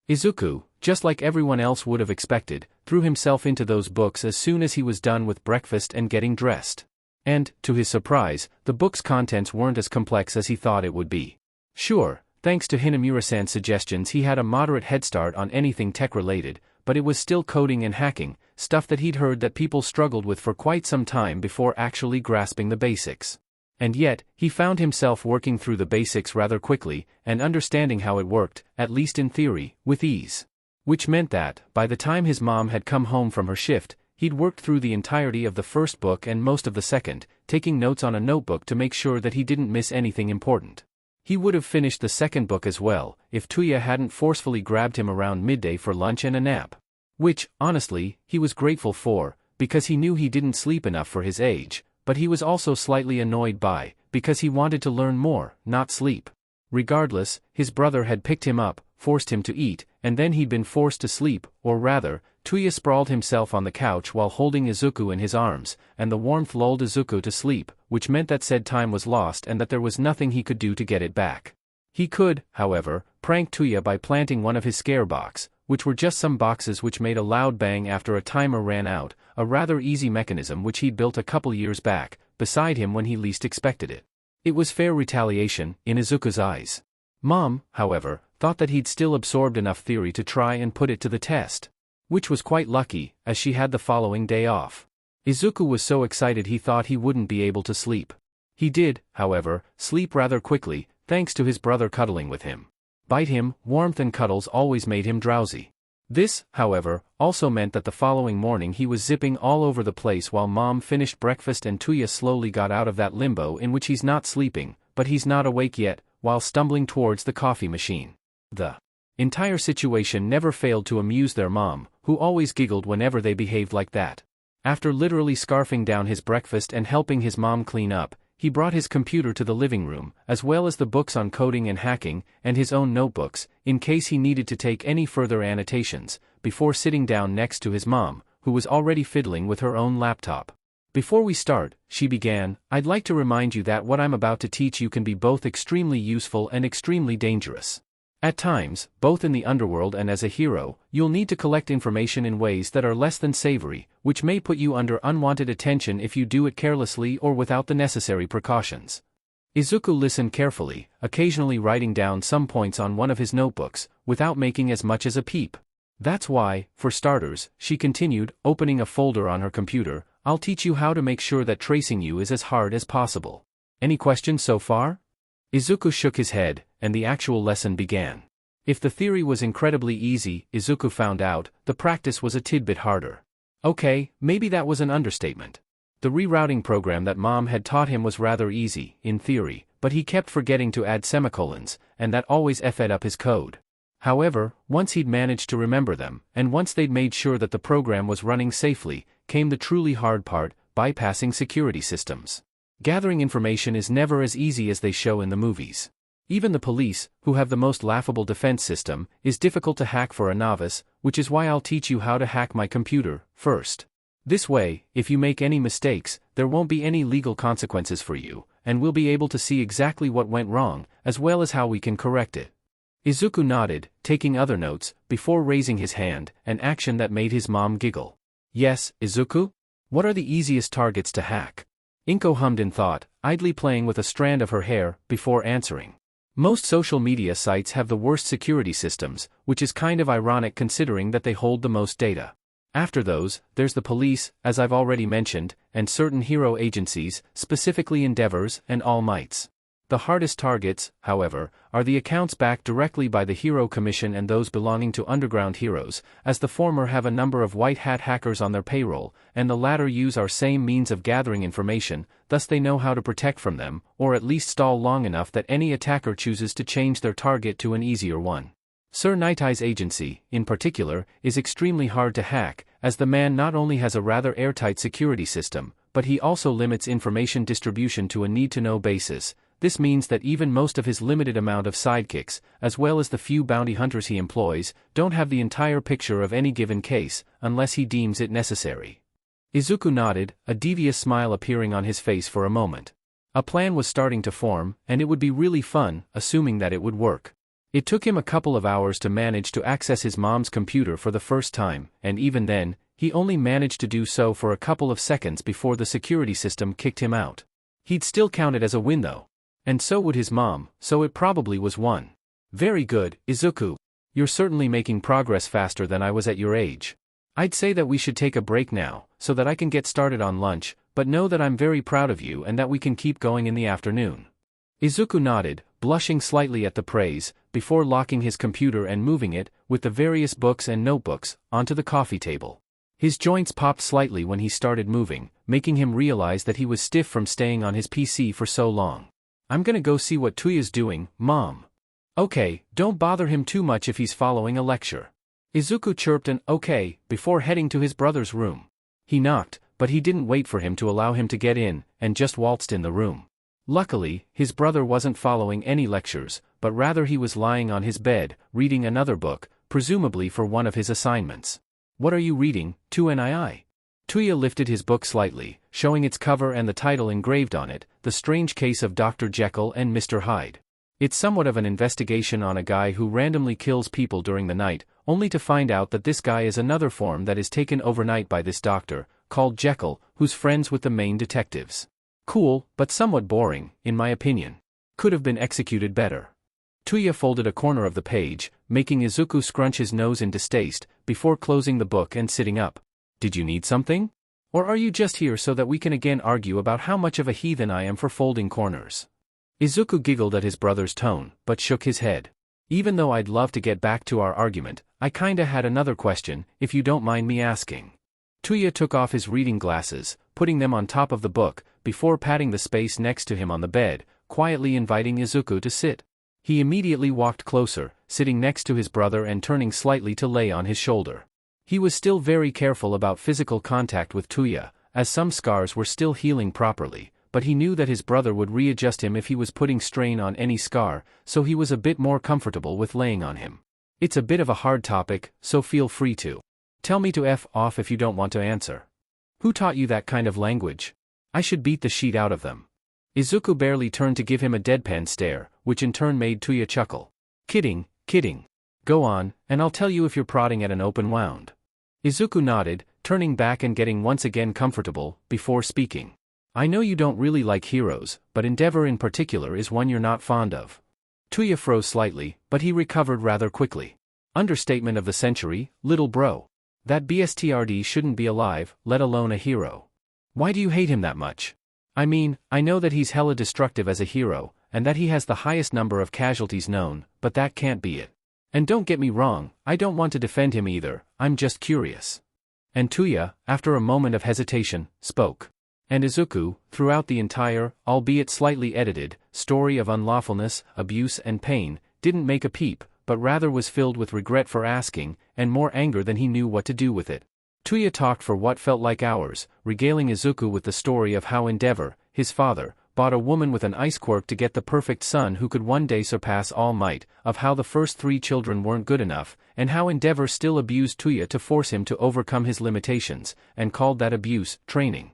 Speaker 1: Izuku, just like everyone else would have expected, threw himself into those books as soon as he was done with breakfast and getting dressed. And, to his surprise, the book's contents weren't as complex as he thought it would be. Sure, thanks to Hinamura-san's suggestions he had a moderate head start on anything tech-related, but it was still coding and hacking, stuff that he'd heard that people struggled with for quite some time before actually grasping the basics. And yet, he found himself working through the basics rather quickly, and understanding how it worked, at least in theory, with ease. Which meant that, by the time his mom had come home from her shift, he'd worked through the entirety of the first book and most of the second, taking notes on a notebook to make sure that he didn't miss anything important. He would have finished the second book as well, if Tuya hadn't forcefully grabbed him around midday for lunch and a nap. Which, honestly, he was grateful for, because he knew he didn't sleep enough for his age, but he was also slightly annoyed by, because he wanted to learn more, not sleep. Regardless, his brother had picked him up, forced him to eat, and then he'd been forced to sleep, or rather, Tuya sprawled himself on the couch while holding Izuku in his arms, and the warmth lulled Izuku to sleep, which meant that said time was lost and that there was nothing he could do to get it back. He could, however, prank Tuya by planting one of his scare box, which were just some boxes which made a loud bang after a timer ran out, a rather easy mechanism which he'd built a couple years back, beside him when he least expected it. It was fair retaliation, in Izuku's eyes. Mom, however, thought that he'd still absorbed enough theory to try and put it to the test. Which was quite lucky, as she had the following day off. Izuku was so excited he thought he wouldn't be able to sleep. He did, however, sleep rather quickly, thanks to his brother cuddling with him. Bite him, warmth and cuddles always made him drowsy. This, however, also meant that the following morning he was zipping all over the place while Mom finished breakfast and Tuya slowly got out of that limbo in which he's not sleeping, but he's not awake yet, while stumbling towards the coffee machine. The entire situation never failed to amuse their mom, who always giggled whenever they behaved like that. After literally scarfing down his breakfast and helping his mom clean up, he brought his computer to the living room, as well as the books on coding and hacking, and his own notebooks, in case he needed to take any further annotations, before sitting down next to his mom, who was already fiddling with her own laptop. Before we start, she began, I'd like to remind you that what I'm about to teach you can be both extremely useful and extremely dangerous. At times, both in the underworld and as a hero, you'll need to collect information in ways that are less than savory, which may put you under unwanted attention if you do it carelessly or without the necessary precautions. Izuku listened carefully, occasionally writing down some points on one of his notebooks, without making as much as a peep. That's why, for starters, she continued, opening a folder on her computer, I'll teach you how to make sure that tracing you is as hard as possible. Any questions so far? Izuku shook his head, and the actual lesson began. If the theory was incredibly easy, Izuku found out, the practice was a tidbit harder. Okay, maybe that was an understatement. The rerouting program that Mom had taught him was rather easy, in theory, but he kept forgetting to add semicolons, and that always effed up his code. However, once he'd managed to remember them, and once they'd made sure that the program was running safely, came the truly hard part, bypassing security systems. Gathering information is never as easy as they show in the movies. Even the police, who have the most laughable defense system, is difficult to hack for a novice, which is why I'll teach you how to hack my computer, first. This way, if you make any mistakes, there won't be any legal consequences for you, and we'll be able to see exactly what went wrong, as well as how we can correct it. Izuku nodded, taking other notes, before raising his hand, an action that made his mom giggle. Yes, Izuku? What are the easiest targets to hack? Inko hummed in thought, idly playing with a strand of her hair, before answering. Most social media sites have the worst security systems, which is kind of ironic considering that they hold the most data. After those, there's the police, as I've already mentioned, and certain hero agencies, specifically Endeavors and All Mights. The hardest targets, however, are the accounts backed directly by the Hero Commission and those belonging to underground heroes, as the former have a number of white hat hackers on their payroll, and the latter use our same means of gathering information, thus they know how to protect from them, or at least stall long enough that any attacker chooses to change their target to an easier one. Sir Nightie's agency, in particular, is extremely hard to hack, as the man not only has a rather airtight security system, but he also limits information distribution to a need-to-know basis. This means that even most of his limited amount of sidekicks, as well as the few bounty hunters he employs, don't have the entire picture of any given case, unless he deems it necessary. Izuku nodded, a devious smile appearing on his face for a moment. A plan was starting to form, and it would be really fun, assuming that it would work. It took him a couple of hours to manage to access his mom's computer for the first time, and even then, he only managed to do so for a couple of seconds before the security system kicked him out. He'd still count it as a win though. And so would his mom, so it probably was one. Very good, Izuku. You're certainly making progress faster than I was at your age. I'd say that we should take a break now, so that I can get started on lunch, but know that I'm very proud of you and that we can keep going in the afternoon. Izuku nodded, blushing slightly at the praise, before locking his computer and moving it, with the various books and notebooks, onto the coffee table. His joints popped slightly when he started moving, making him realize that he was stiff from staying on his PC for so long. I'm gonna go see what Tuya's doing, Mom. Okay, don't bother him too much if he's following a lecture. Izuku chirped an okay, before heading to his brother's room. He knocked, but he didn't wait for him to allow him to get in, and just waltzed in the room. Luckily, his brother wasn't following any lectures, but rather he was lying on his bed, reading another book, presumably for one of his assignments. What are you reading, 2NII? Tuya lifted his book slightly, showing its cover and the title engraved on it, The Strange Case of Dr. Jekyll and Mr. Hyde. It's somewhat of an investigation on a guy who randomly kills people during the night, only to find out that this guy is another form that is taken overnight by this doctor, called Jekyll, who's friends with the main detectives. Cool, but somewhat boring, in my opinion. Could have been executed better. Tuya folded a corner of the page, making Izuku scrunch his nose in distaste, before closing the book and sitting up. Did you need something? Or are you just here so that we can again argue about how much of a heathen I am for folding corners? Izuku giggled at his brother's tone, but shook his head. Even though I'd love to get back to our argument, I kinda had another question, if you don't mind me asking. Tuya took off his reading glasses, putting them on top of the book, before patting the space next to him on the bed, quietly inviting Izuku to sit. He immediately walked closer, sitting next to his brother and turning slightly to lay on his shoulder. He was still very careful about physical contact with Tuya, as some scars were still healing properly, but he knew that his brother would readjust him if he was putting strain on any scar, so he was a bit more comfortable with laying on him. It's a bit of a hard topic, so feel free to tell me to F off if you don't want to answer. Who taught you that kind of language? I should beat the shit out of them. Izuku barely turned to give him a deadpan stare, which in turn made Tuya chuckle. Kidding, kidding. Go on, and I'll tell you if you're prodding at an open wound. Izuku nodded, turning back and getting once again comfortable, before speaking. I know you don't really like heroes, but Endeavor in particular is one you're not fond of. Tuya froze slightly, but he recovered rather quickly. Understatement of the century, little bro. That BSTRD shouldn't be alive, let alone a hero. Why do you hate him that much? I mean, I know that he's hella destructive as a hero, and that he has the highest number of casualties known, but that can't be it. And don't get me wrong, I don't want to defend him either, I'm just curious. And Tuya, after a moment of hesitation, spoke. And Izuku, throughout the entire, albeit slightly edited, story of unlawfulness, abuse and pain, didn't make a peep, but rather was filled with regret for asking, and more anger than he knew what to do with it. Tuya talked for what felt like hours, regaling Izuku with the story of how Endeavor, his father, bought a woman with an ice quirk to get the perfect son who could one day surpass All Might, of how the first 3 children weren't good enough, and how Endeavor still abused Tuya to force him to overcome his limitations, and called that abuse, training.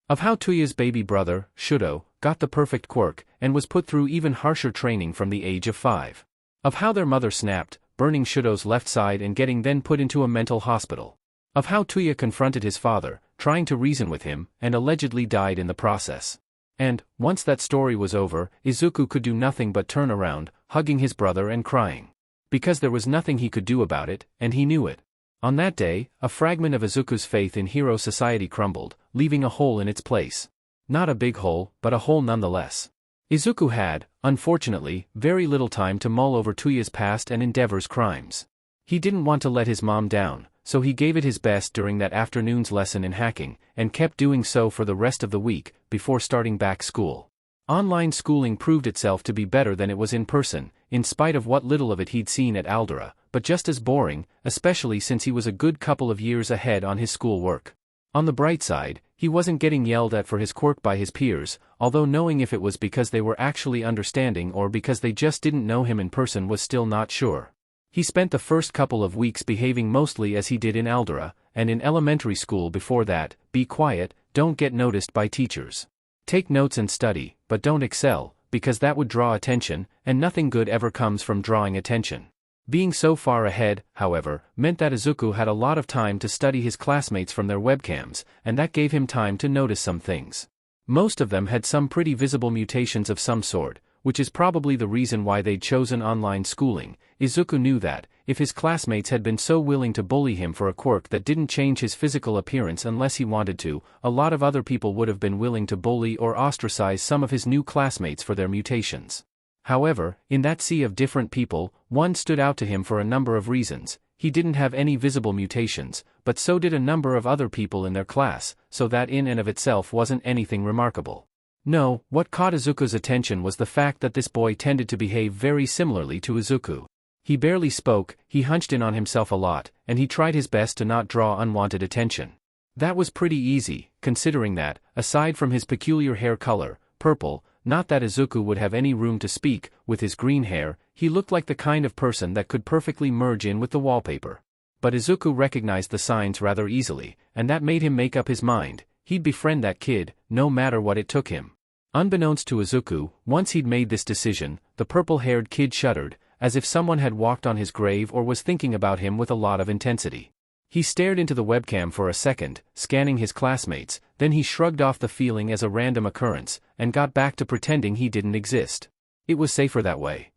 Speaker 1: Of how Tuya's baby brother, Shudo, got the perfect quirk, and was put through even harsher training from the age of 5. Of how their mother snapped, burning Shudo's left side and getting then put into a mental hospital. Of how Tuya confronted his father, trying to reason with him, and allegedly died in the process. And, once that story was over, Izuku could do nothing but turn around, hugging his brother and crying. Because there was nothing he could do about it, and he knew it. On that day, a fragment of Izuku's faith in hero society crumbled, leaving a hole in its place. Not a big hole, but a hole nonetheless. Izuku had, unfortunately, very little time to mull over Tuya's past and Endeavor's crimes. He didn't want to let his mom down, so he gave it his best during that afternoon's lesson in hacking, and kept doing so for the rest of the week, before starting back school. Online schooling proved itself to be better than it was in person, in spite of what little of it he'd seen at Aldera, but just as boring, especially since he was a good couple of years ahead on his schoolwork. On the bright side, he wasn't getting yelled at for his quirk by his peers, although knowing if it was because they were actually understanding or because they just didn't know him in person was still not sure. He spent the first couple of weeks behaving mostly as he did in Aldera, and in elementary school before that, be quiet, don't get noticed by teachers. Take notes and study, but don't excel, because that would draw attention, and nothing good ever comes from drawing attention. Being so far ahead, however, meant that Izuku had a lot of time to study his classmates from their webcams, and that gave him time to notice some things. Most of them had some pretty visible mutations of some sort, which is probably the reason why they'd chosen online schooling. Izuku knew that, if his classmates had been so willing to bully him for a quirk that didn't change his physical appearance unless he wanted to, a lot of other people would have been willing to bully or ostracize some of his new classmates for their mutations. However, in that sea of different people, one stood out to him for a number of reasons. He didn't have any visible mutations, but so did a number of other people in their class, so that in and of itself wasn't anything remarkable. No, what caught Izuku's attention was the fact that this boy tended to behave very similarly to Izuku. He barely spoke, he hunched in on himself a lot, and he tried his best to not draw unwanted attention. That was pretty easy, considering that, aside from his peculiar hair color, purple, not that Izuku would have any room to speak, with his green hair, he looked like the kind of person that could perfectly merge in with the wallpaper. But Izuku recognized the signs rather easily, and that made him make up his mind. He'd befriend that kid, no matter what it took him. Unbeknownst to Izuku, once he'd made this decision, the purple-haired kid shuddered, as if someone had walked on his grave or was thinking about him with a lot of intensity. He stared into the webcam for a second, scanning his classmates, then he shrugged off the feeling as a random occurrence, and got back to pretending he didn't exist. It was safer that way.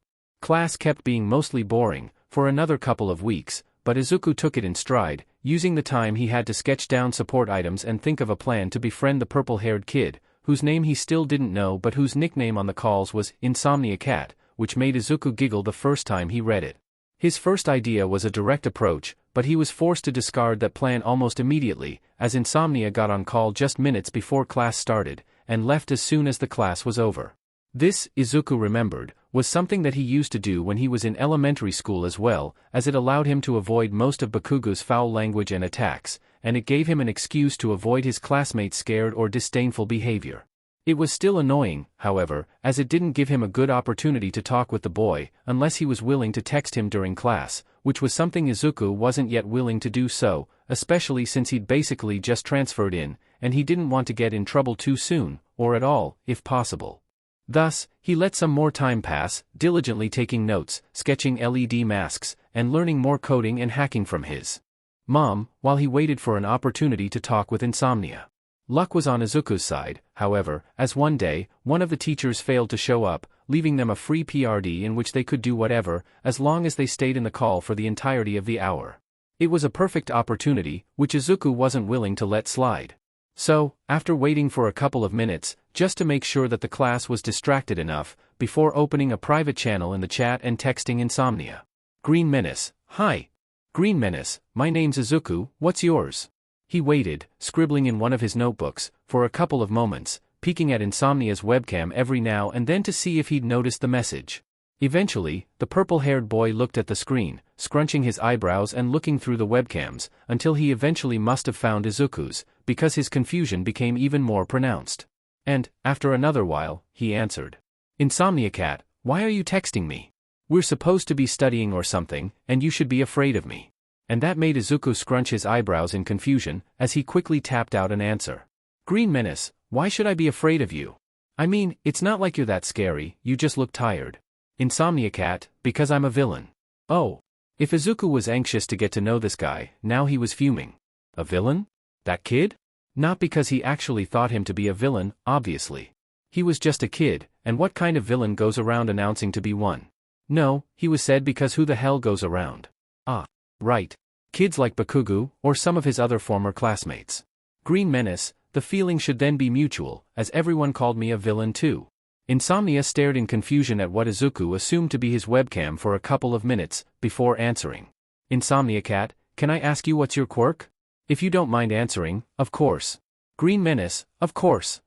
Speaker 1: Class kept being mostly boring, for another couple of weeks, but Izuku took it in stride, using the time he had to sketch down support items and think of a plan to befriend the purple-haired kid, whose name he still didn't know but whose nickname on the calls was Insomnia Cat, which made Izuku giggle the first time he read it. His first idea was a direct approach, but he was forced to discard that plan almost immediately, as Insomnia got on call just minutes before class started, and left as soon as the class was over. This, Izuku remembered, was something that he used to do when he was in elementary school as well, as it allowed him to avoid most of Bakugo's foul language and attacks, and it gave him an excuse to avoid his classmates' scared or disdainful behavior. It was still annoying, however, as it didn't give him a good opportunity to talk with the boy, unless he was willing to text him during class, which was something Izuku wasn't yet willing to do so, especially since he'd basically just transferred in, and he didn't want to get in trouble too soon, or at all, if possible. Thus, he let some more time pass, diligently taking notes, sketching LED masks, and learning more coding and hacking from his mom, while he waited for an opportunity to talk with Insomnia. Luck was on Izuku's side, however, as one day, one of the teachers failed to show up, leaving them a free PRD in which they could do whatever, as long as they stayed in the call for the entirety of the hour. It was a perfect opportunity, which Izuku wasn't willing to let slide. So, after waiting for a couple of minutes, just to make sure that the class was distracted enough, before opening a private channel in the chat and texting Insomnia. Green Menace, hi. Green Menace, my name's Izuku, what's yours? He waited, scribbling in one of his notebooks, for a couple of moments, peeking at Insomnia's webcam every now and then to see if he'd noticed the message. Eventually, the purple-haired boy looked at the screen, scrunching his eyebrows and looking through the webcams, until he eventually must have found Izuku's, because his confusion became even more pronounced. And, after another while, he answered. Insomnia Cat, why are you texting me? We're supposed to be studying or something, and you should be afraid of me. And that made Izuku scrunch his eyebrows in confusion, as he quickly tapped out an answer. Green Menace, why should I be afraid of you? I mean, it's not like you're that scary, you just look tired. Insomnia Cat, because I'm a villain. Oh. If Izuku was anxious to get to know this guy, now he was fuming. A villain? That kid? Not because he actually thought him to be a villain, obviously. He was just a kid, and what kind of villain goes around announcing to be one? No, he was said because who the hell goes around? Ah. Right. Kids like Bakugo, or some of his other former classmates. Green Menace, the feeling should then be mutual, as everyone called me a villain too. Insomnia stared in confusion at what Izuku assumed to be his webcam for a couple of minutes, before answering. Insomnia Cat, can I ask you what's your quirk? If you don't mind answering, of course. Green Menace, of course.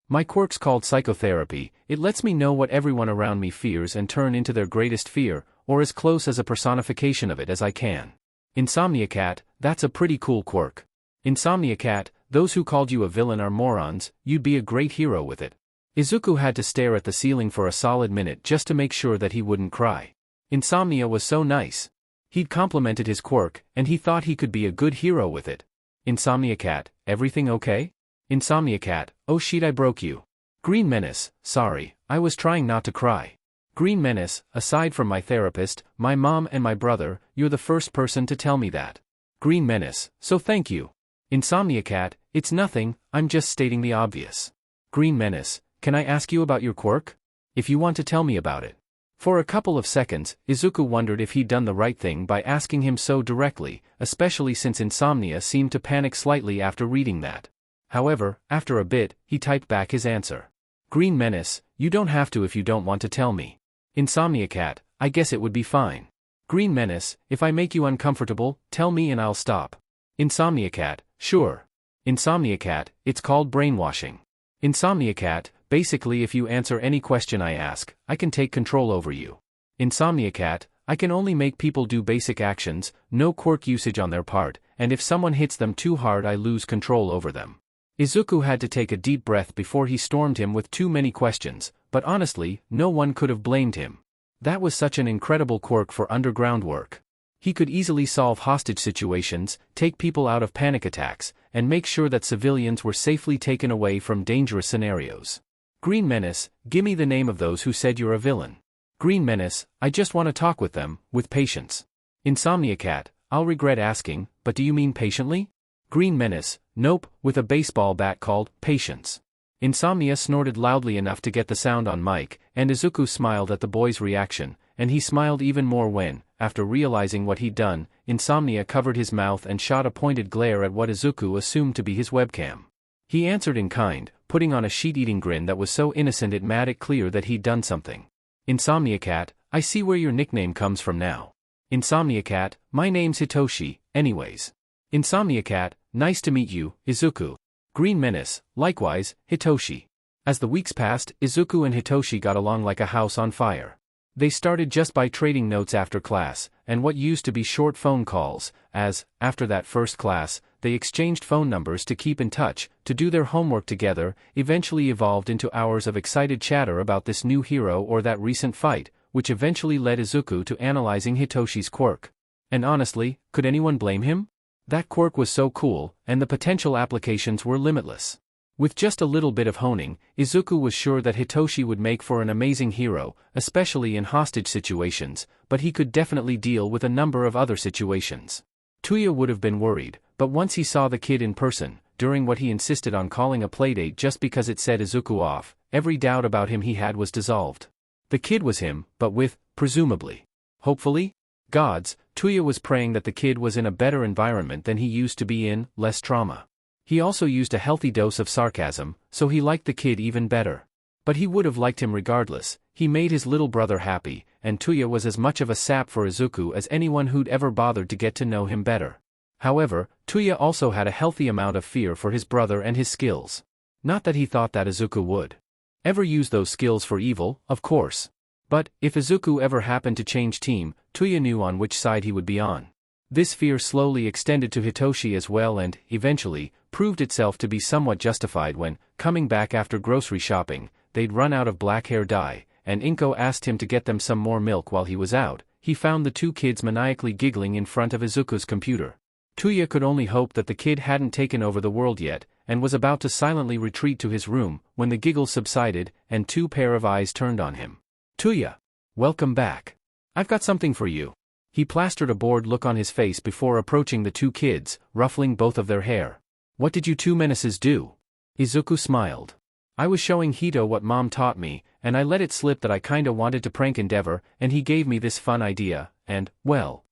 Speaker 1: My quirk's called psychotherapy, it lets me know what everyone around me fears and turn into their greatest fear, or as close as a personification of it as I can. Insomnia Cat, that's a pretty cool quirk. Insomnia Cat, those who called you a villain are morons, you'd be a great hero with it. Izuku had to stare at the ceiling for a solid minute just to make sure that he wouldn't cry. Insomnia was so nice. He'd complimented his quirk, and he thought he could be a good hero with it. Insomnia Cat, everything okay? Insomnia Cat, oh shit, I broke you. Green Menace, sorry, I was trying not to cry. Green Menace, aside from my therapist, my mom and my brother, you're the first person to tell me that. Green Menace, so thank you. Insomnia Cat, it's nothing, I'm just stating the obvious. Green Menace, can I ask you about your quirk? If you want to tell me about it. For a couple of seconds, Izuku wondered if he'd done the right thing by asking him so directly, especially since Insomnia seemed to panic slightly after reading that. However, after a bit, he typed back his answer. Green Menace, you don't have to if you don't want to tell me. Insomnia Cat, I guess it would be fine. Green Menace, if I make you uncomfortable, tell me and I'll stop. Insomnia Cat, sure. Insomnia Cat, it's called brainwashing. Insomnia Cat, basically if you answer any question I ask, I can take control over you. Insomnia Cat, I can only make people do basic actions, no quirk usage on their part, and if someone hits them too hard I lose control over them. Izuku had to take a deep breath before he stormed him with too many questions, but honestly, no one could have blamed him. That was such an incredible quirk for underground work. He could easily solve hostage situations, take people out of panic attacks, and make sure that civilians were safely taken away from dangerous scenarios. Green Menace, gimme the name of those who said you're a villain. Green Menace, I just want to talk with them, with patience. Insomnia Cat, I'll regret asking, but do you mean patiently? Green Menace, nope, with a baseball bat called patience. Insomnia snorted loudly enough to get the sound on mic, and Izuku smiled at the boy's reaction, and he smiled even more when, after realizing what he'd done, Insomnia covered his mouth and shot a pointed glare at what Izuku assumed to be his webcam. He answered in kind, putting on a sheet-eating grin that was so innocent it made it clear that he'd done something. Insomnia Cat, I see where your nickname comes from now. Insomnia Cat, my name's Hitoshi, anyways. Insomnia Cat, nice to meet you, Izuku. Green Menace, likewise, Hitoshi. As the weeks passed, Izuku and Hitoshi got along like a house on fire. They started just by trading notes after class, and what used to be short phone calls, as, after that first class, they exchanged phone numbers to keep in touch, to do their homework together, eventually evolved into hours of excited chatter about this new hero or that recent fight, which eventually led Izuku to analyzing Hitoshi's quirk. And honestly, could anyone blame him? That quirk was so cool, and the potential applications were limitless. With just a little bit of honing, Izuku was sure that Hitoshi would make for an amazing hero, especially in hostage situations, but he could definitely deal with a number of other situations. Tuya would have been worried, but once he saw the kid in person, during what he insisted on calling a playdate just because it set Izuku off, every doubt about him he had was dissolved. The kid was him, but with, presumably, hopefully, gods. Tuya was praying that the kid was in a better environment than he used to be in, less trauma. He also used a healthy dose of sarcasm, so he liked the kid even better. But he would have liked him regardless. He made his little brother happy, and Tuya was as much of a sap for Izuku as anyone who'd ever bothered to get to know him better. However, Tuya also had a healthy amount of fear for his brother and his skills. Not that he thought that Izuku would ever use those skills for evil, of course. But, if Izuku ever happened to change team, Tuya knew on which side he would be on. This fear slowly extended to Hitoshi as well and, eventually, proved itself to be somewhat justified when, coming back after grocery shopping, they'd run out of black hair dye, and Inko asked him to get them some more milk while he was out. He found the two kids maniacally giggling in front of Izuku's computer. Tuya could only hope that the kid hadn't taken over the world yet, and was about to silently retreat to his room, when the giggles subsided, and two pair of eyes turned on him. Tuya! Welcome back. I've got something for you. He plastered a bored look on his face before approaching the two kids, ruffling both of their hair. What did you two menaces do? Izuku smiled. I was showing Hito what Mom taught me, and I let it slip that I kinda wanted to prank Endeavor, and he gave me this fun idea, and, well.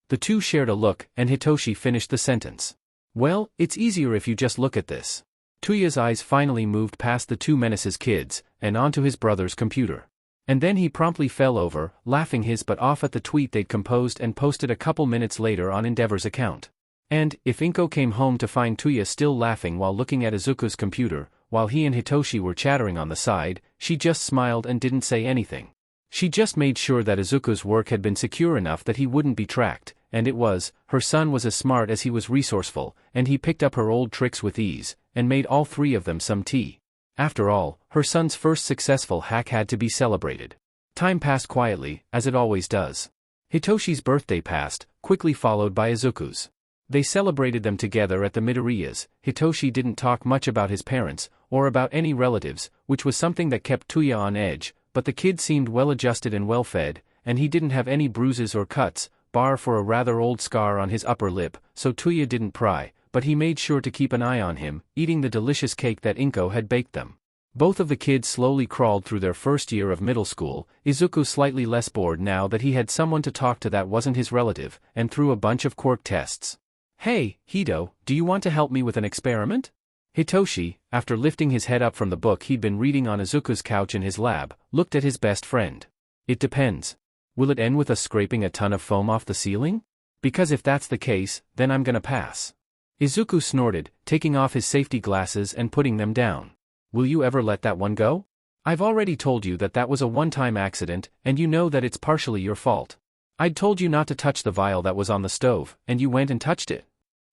Speaker 1: The two shared a look, and Hitoshi finished the sentence. Well, it's easier if you just look at this. Tuya's eyes finally moved past the two menaces kids, and onto his brother's computer. And then he promptly fell over, laughing his butt off at the tweet they'd composed and posted a couple minutes later on Endeavor's account. And, if Inko came home to find Tuya still laughing while looking at Izuku's computer, while he and Hitoshi were chattering on the side, she just smiled and didn't say anything. She just made sure that Izuku's work had been secure enough that he wouldn't be tracked, and it was, her son was as smart as he was resourceful, and he picked up her old tricks with ease, and made all three of them some tea. After all, her son's first successful hack had to be celebrated. Time passed quietly, as it always does. Hitoshi's birthday passed, quickly followed by Izuku's. They celebrated them together at the Midoriyas. Hitoshi didn't talk much about his parents, or about any relatives, which was something that kept Tuya on edge, but the kid seemed well-adjusted and well-fed, and he didn't have any bruises or cuts, bar for a rather old scar on his upper lip, so Tuya didn't pry, but he made sure to keep an eye on him, eating the delicious cake that Inko had baked them. Both of the kids slowly crawled through their first year of middle school, Izuku slightly less bored now that he had someone to talk to that wasn't his relative, and through a bunch of quirk tests. Hey, Hito, do you want to help me with an experiment? Hitoshi, after lifting his head up from the book he'd been reading on Izuku's couch in his lab, looked at his best friend. It depends. Will it end with us scraping a ton of foam off the ceiling? Because if that's the case, then I'm gonna pass. Izuku snorted, taking off his safety glasses and putting them down. Will you ever let that one go? I've already told you that that was a one-time accident, and you know that it's partially your fault. I'd told you not to touch the vial that was on the stove, and you went and touched it.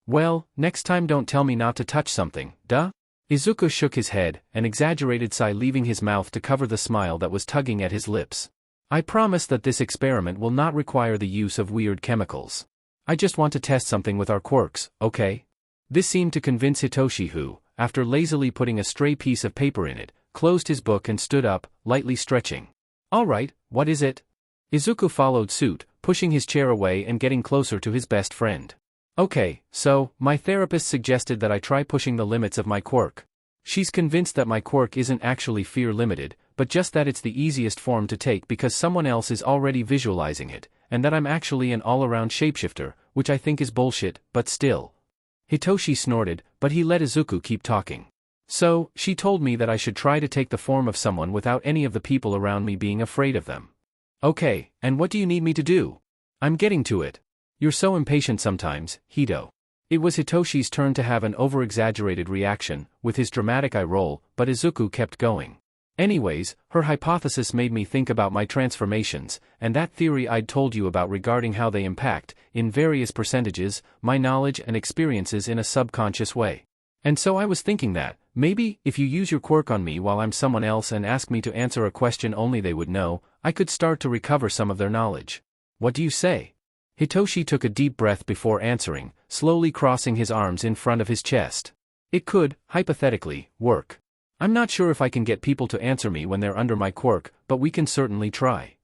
Speaker 1: Well, next time don't tell me not to touch something, duh? Izuku shook his head, an exaggerated sigh leaving his mouth to cover the smile that was tugging at his lips. I promise that this experiment will not require the use of weird chemicals. I just want to test something with our quirks, okay? This seemed to convince Hitoshi who, after lazily putting a stray piece of paper in it, closed his book and stood up, lightly stretching. All right, what is it? Izuku followed suit, pushing his chair away and getting closer to his best friend. Okay, so, my therapist suggested that I try pushing the limits of my quirk. She's convinced that my quirk isn't actually fear-limited, but just that it's the easiest form to take because someone else is already visualizing it, and that I'm actually an all-around shapeshifter, which I think is bullshit, but still. Hitoshi snorted, but he let Izuku keep talking. So, she told me that I should try to take the form of someone without any of the people around me being afraid of them. Okay, and what do you need me to do? I'm getting to it. You're so impatient sometimes, Hito. It was Hitoshi's turn to have an over-exaggerated reaction, with his dramatic eye roll, but Izuku kept going. Anyways, her hypothesis made me think about my transformations, and that theory I'd told you about regarding how they impact, in various percentages, my knowledge and experiences in a subconscious way. And so I was thinking that, maybe, if you use your quirk on me while I'm someone else and ask me to answer a question only they would know, I could start to recover some of their knowledge. What do you say? Hitoshi took a deep breath before answering, slowly crossing his arms in front of his chest. It could, hypothetically, work. I'm not sure if I can get people to answer me when they're under my quirk, but we can certainly try.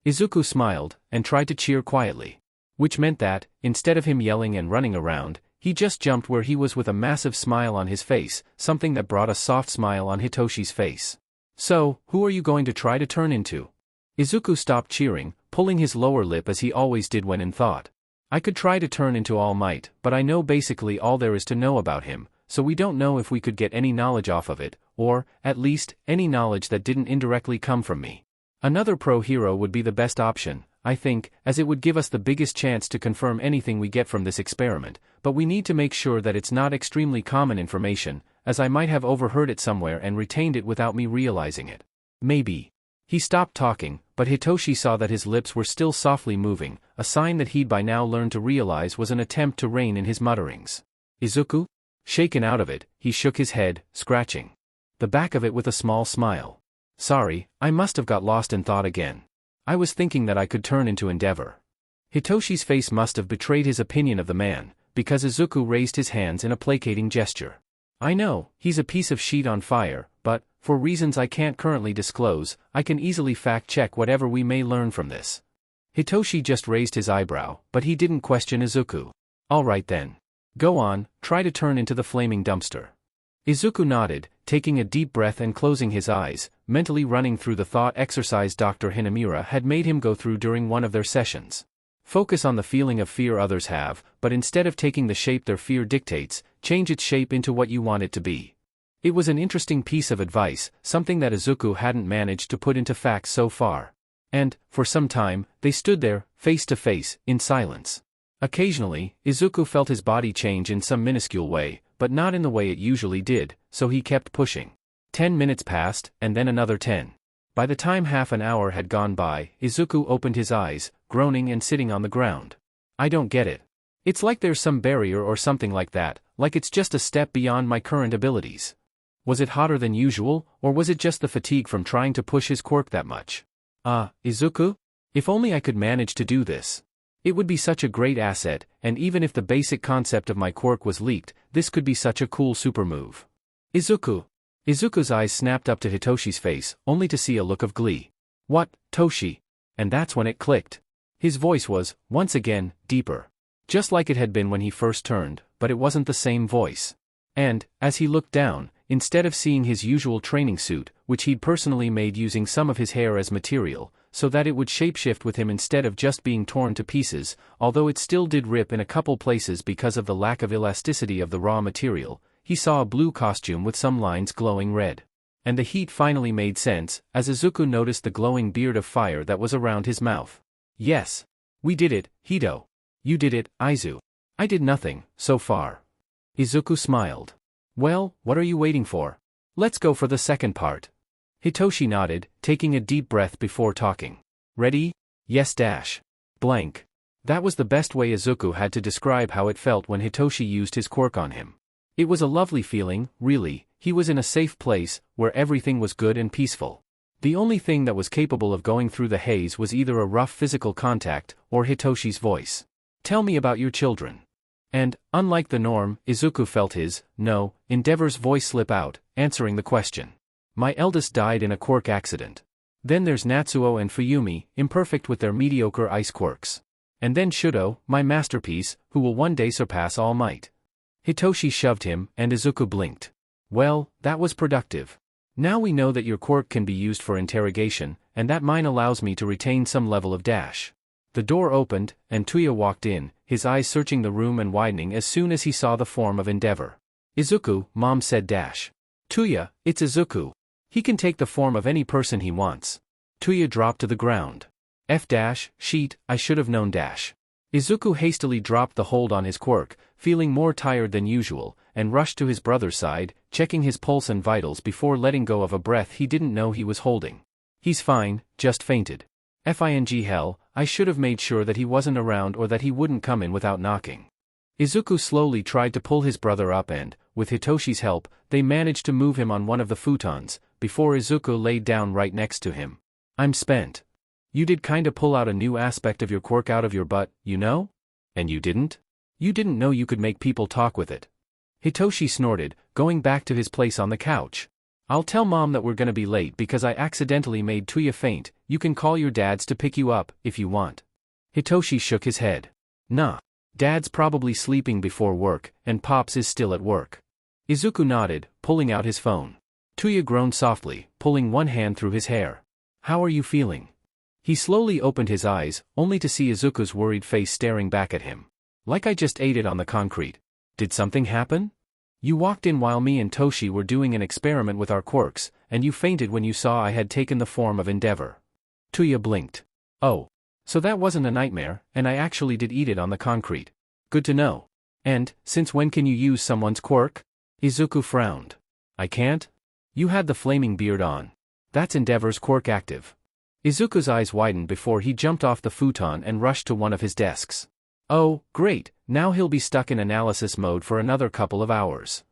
Speaker 1: Izuku smiled, and tried to cheer quietly. Which meant that, instead of him yelling and running around, he just jumped where he was with a massive smile on his face, something that brought a soft smile on Hitoshi's face. So, who are you going to try to turn into? Izuku stopped cheering, pulling his lower lip as he always did when in thought. I could try to turn into All Might, but I know basically all there is to know about him, so we don't know if we could get any knowledge off of it, or, at least, any knowledge that didn't indirectly come from me. Another pro-hero would be the best option, I think, as it would give us the biggest chance to confirm anything we get from this experiment, but we need to make sure that it's not extremely common information, as I might have overheard it somewhere and retained it without me realizing it. Maybe. He stopped talking, but Hitoshi saw that his lips were still softly moving, a sign that he'd by now learned to realize was an attempt to rein in his mutterings. Izuku? Shaken out of it, he shook his head, scratching the back of it with a small smile. Sorry, I must have got lost in thought again. I was thinking that I could turn into Endeavor. Hitoshi's face must have betrayed his opinion of the man, because Izuku raised his hands in a placating gesture. I know, he's a piece of shit on fire, but, for reasons I can't currently disclose, I can easily fact-check whatever we may learn from this. Hitoshi just raised his eyebrow, but he didn't question Izuku. Alright then. Go on, try to turn into the flaming dumpster. Izuku nodded, taking a deep breath and closing his eyes, mentally running through the thought exercise Dr. Hinamura had made him go through during one of their sessions. Focus on the feeling of fear others have, but instead of taking the shape their fear dictates, change its shape into what you want it to be. It was an interesting piece of advice, something that Izuku hadn't managed to put into facts so far. And, for some time, they stood there, face to face, in silence. Occasionally, Izuku felt his body change in some minuscule way, but not in the way it usually did, so he kept pushing. 10 minutes passed, and then another 10. By the time half an hour had gone by, Izuku opened his eyes, groaning and sitting on the ground. I don't get it. It's like there's some barrier or something like that, like it's just a step beyond my current abilities. Was it hotter than usual, or was it just the fatigue from trying to push his quirk that much? Izuku? If only I could manage to do this. It would be such a great asset, and even if the basic concept of my quirk was leaked, this could be such a cool super move. Izuku. Izuku's eyes snapped up to Hitoshi's face, only to see a look of glee. What, Toshi? And that's when it clicked. His voice was, once again, deeper. Just like it had been when he first turned, but it wasn't the same voice. And, as he looked down, instead of seeing his usual training suit, which he'd personally made using some of his hair as material, so that it would shapeshift with him instead of just being torn to pieces, although it still did rip in a couple places because of the lack of elasticity of the raw material, he saw a blue costume with some lines glowing red. And the heat finally made sense, as Izuku noticed the glowing beard of fire that was around his mouth. Yes. We did it, Hito. You did it, Aizu. I did nothing, so far. Izuku smiled. Well, what are you waiting for? Let's go for the second part. Hitoshi nodded, taking a deep breath before talking. Ready? Yes dash. Blank. That was the best way Izuku had to describe how it felt when Hitoshi used his quirk on him. It was a lovely feeling, really. He was in a safe place, where everything was good and peaceful. The only thing that was capable of going through the haze was either a rough physical contact, or Hitoshi's voice. Tell me about your children. And, unlike the norm, Izuku felt his, no, Endeavor's voice slip out, answering the question. My eldest died in a quirk accident. Then there's Natsuo and Fuyumi, imperfect with their mediocre ice quirks. And then Shudo, my masterpiece, who will one day surpass All Might. Hitoshi shoved him, and Izuku blinked. Well, that was productive. Now we know that your quirk can be used for interrogation, and that mine allows me to retain some level of dash. The door opened, and Tuya walked in, his eyes searching the room and widening as soon as he saw the form of Endeavor. Izuku, Mom said dash. Tuya, it's Izuku. He can take the form of any person he wants. Tuya dropped to the ground. Sheet, I should have known dash. Izuku hastily dropped the hold on his quirk, feeling more tired than usual, and rushed to his brother's side, checking his pulse and vitals before letting go of a breath he didn't know he was holding. He's fine, just fainted. Hell, I should have made sure that he wasn't around or that he wouldn't come in without knocking. Izuku slowly tried to pull his brother up and, with Hitoshi's help, they managed to move him on one of the futons, before Izuku laid down right next to him. I'm spent. You did kinda pull out a new aspect of your quirk out of your butt, you know? And you didn't? You didn't know you could make people talk with it. Hitoshi snorted, going back to his place on the couch. I'll tell Mom that we're gonna be late because I accidentally made Tuya faint. You can call your dads to pick you up, if you want. Hitoshi shook his head. Nah. Dad's probably sleeping before work, and Pops is still at work. Izuku nodded, pulling out his phone. Tuya groaned softly, pulling one hand through his hair. How are you feeling? He slowly opened his eyes, only to see Izuku's worried face staring back at him. Like I just ate it on the concrete. Did something happen? You walked in while me and Toshi were doing an experiment with our quirks, and you fainted when you saw I had taken the form of Endeavor. Tuya blinked. Oh. So that wasn't a nightmare, and I actually did eat it on the concrete. Good to know. And, since when can you use someone's quirk? Izuku frowned. I can't? You had the flaming beard on. That's Endeavor's quirk active. Izuku's eyes widened before he jumped off the futon and rushed to one of his desks. Oh, great, now he'll be stuck in analysis mode for another couple of hours.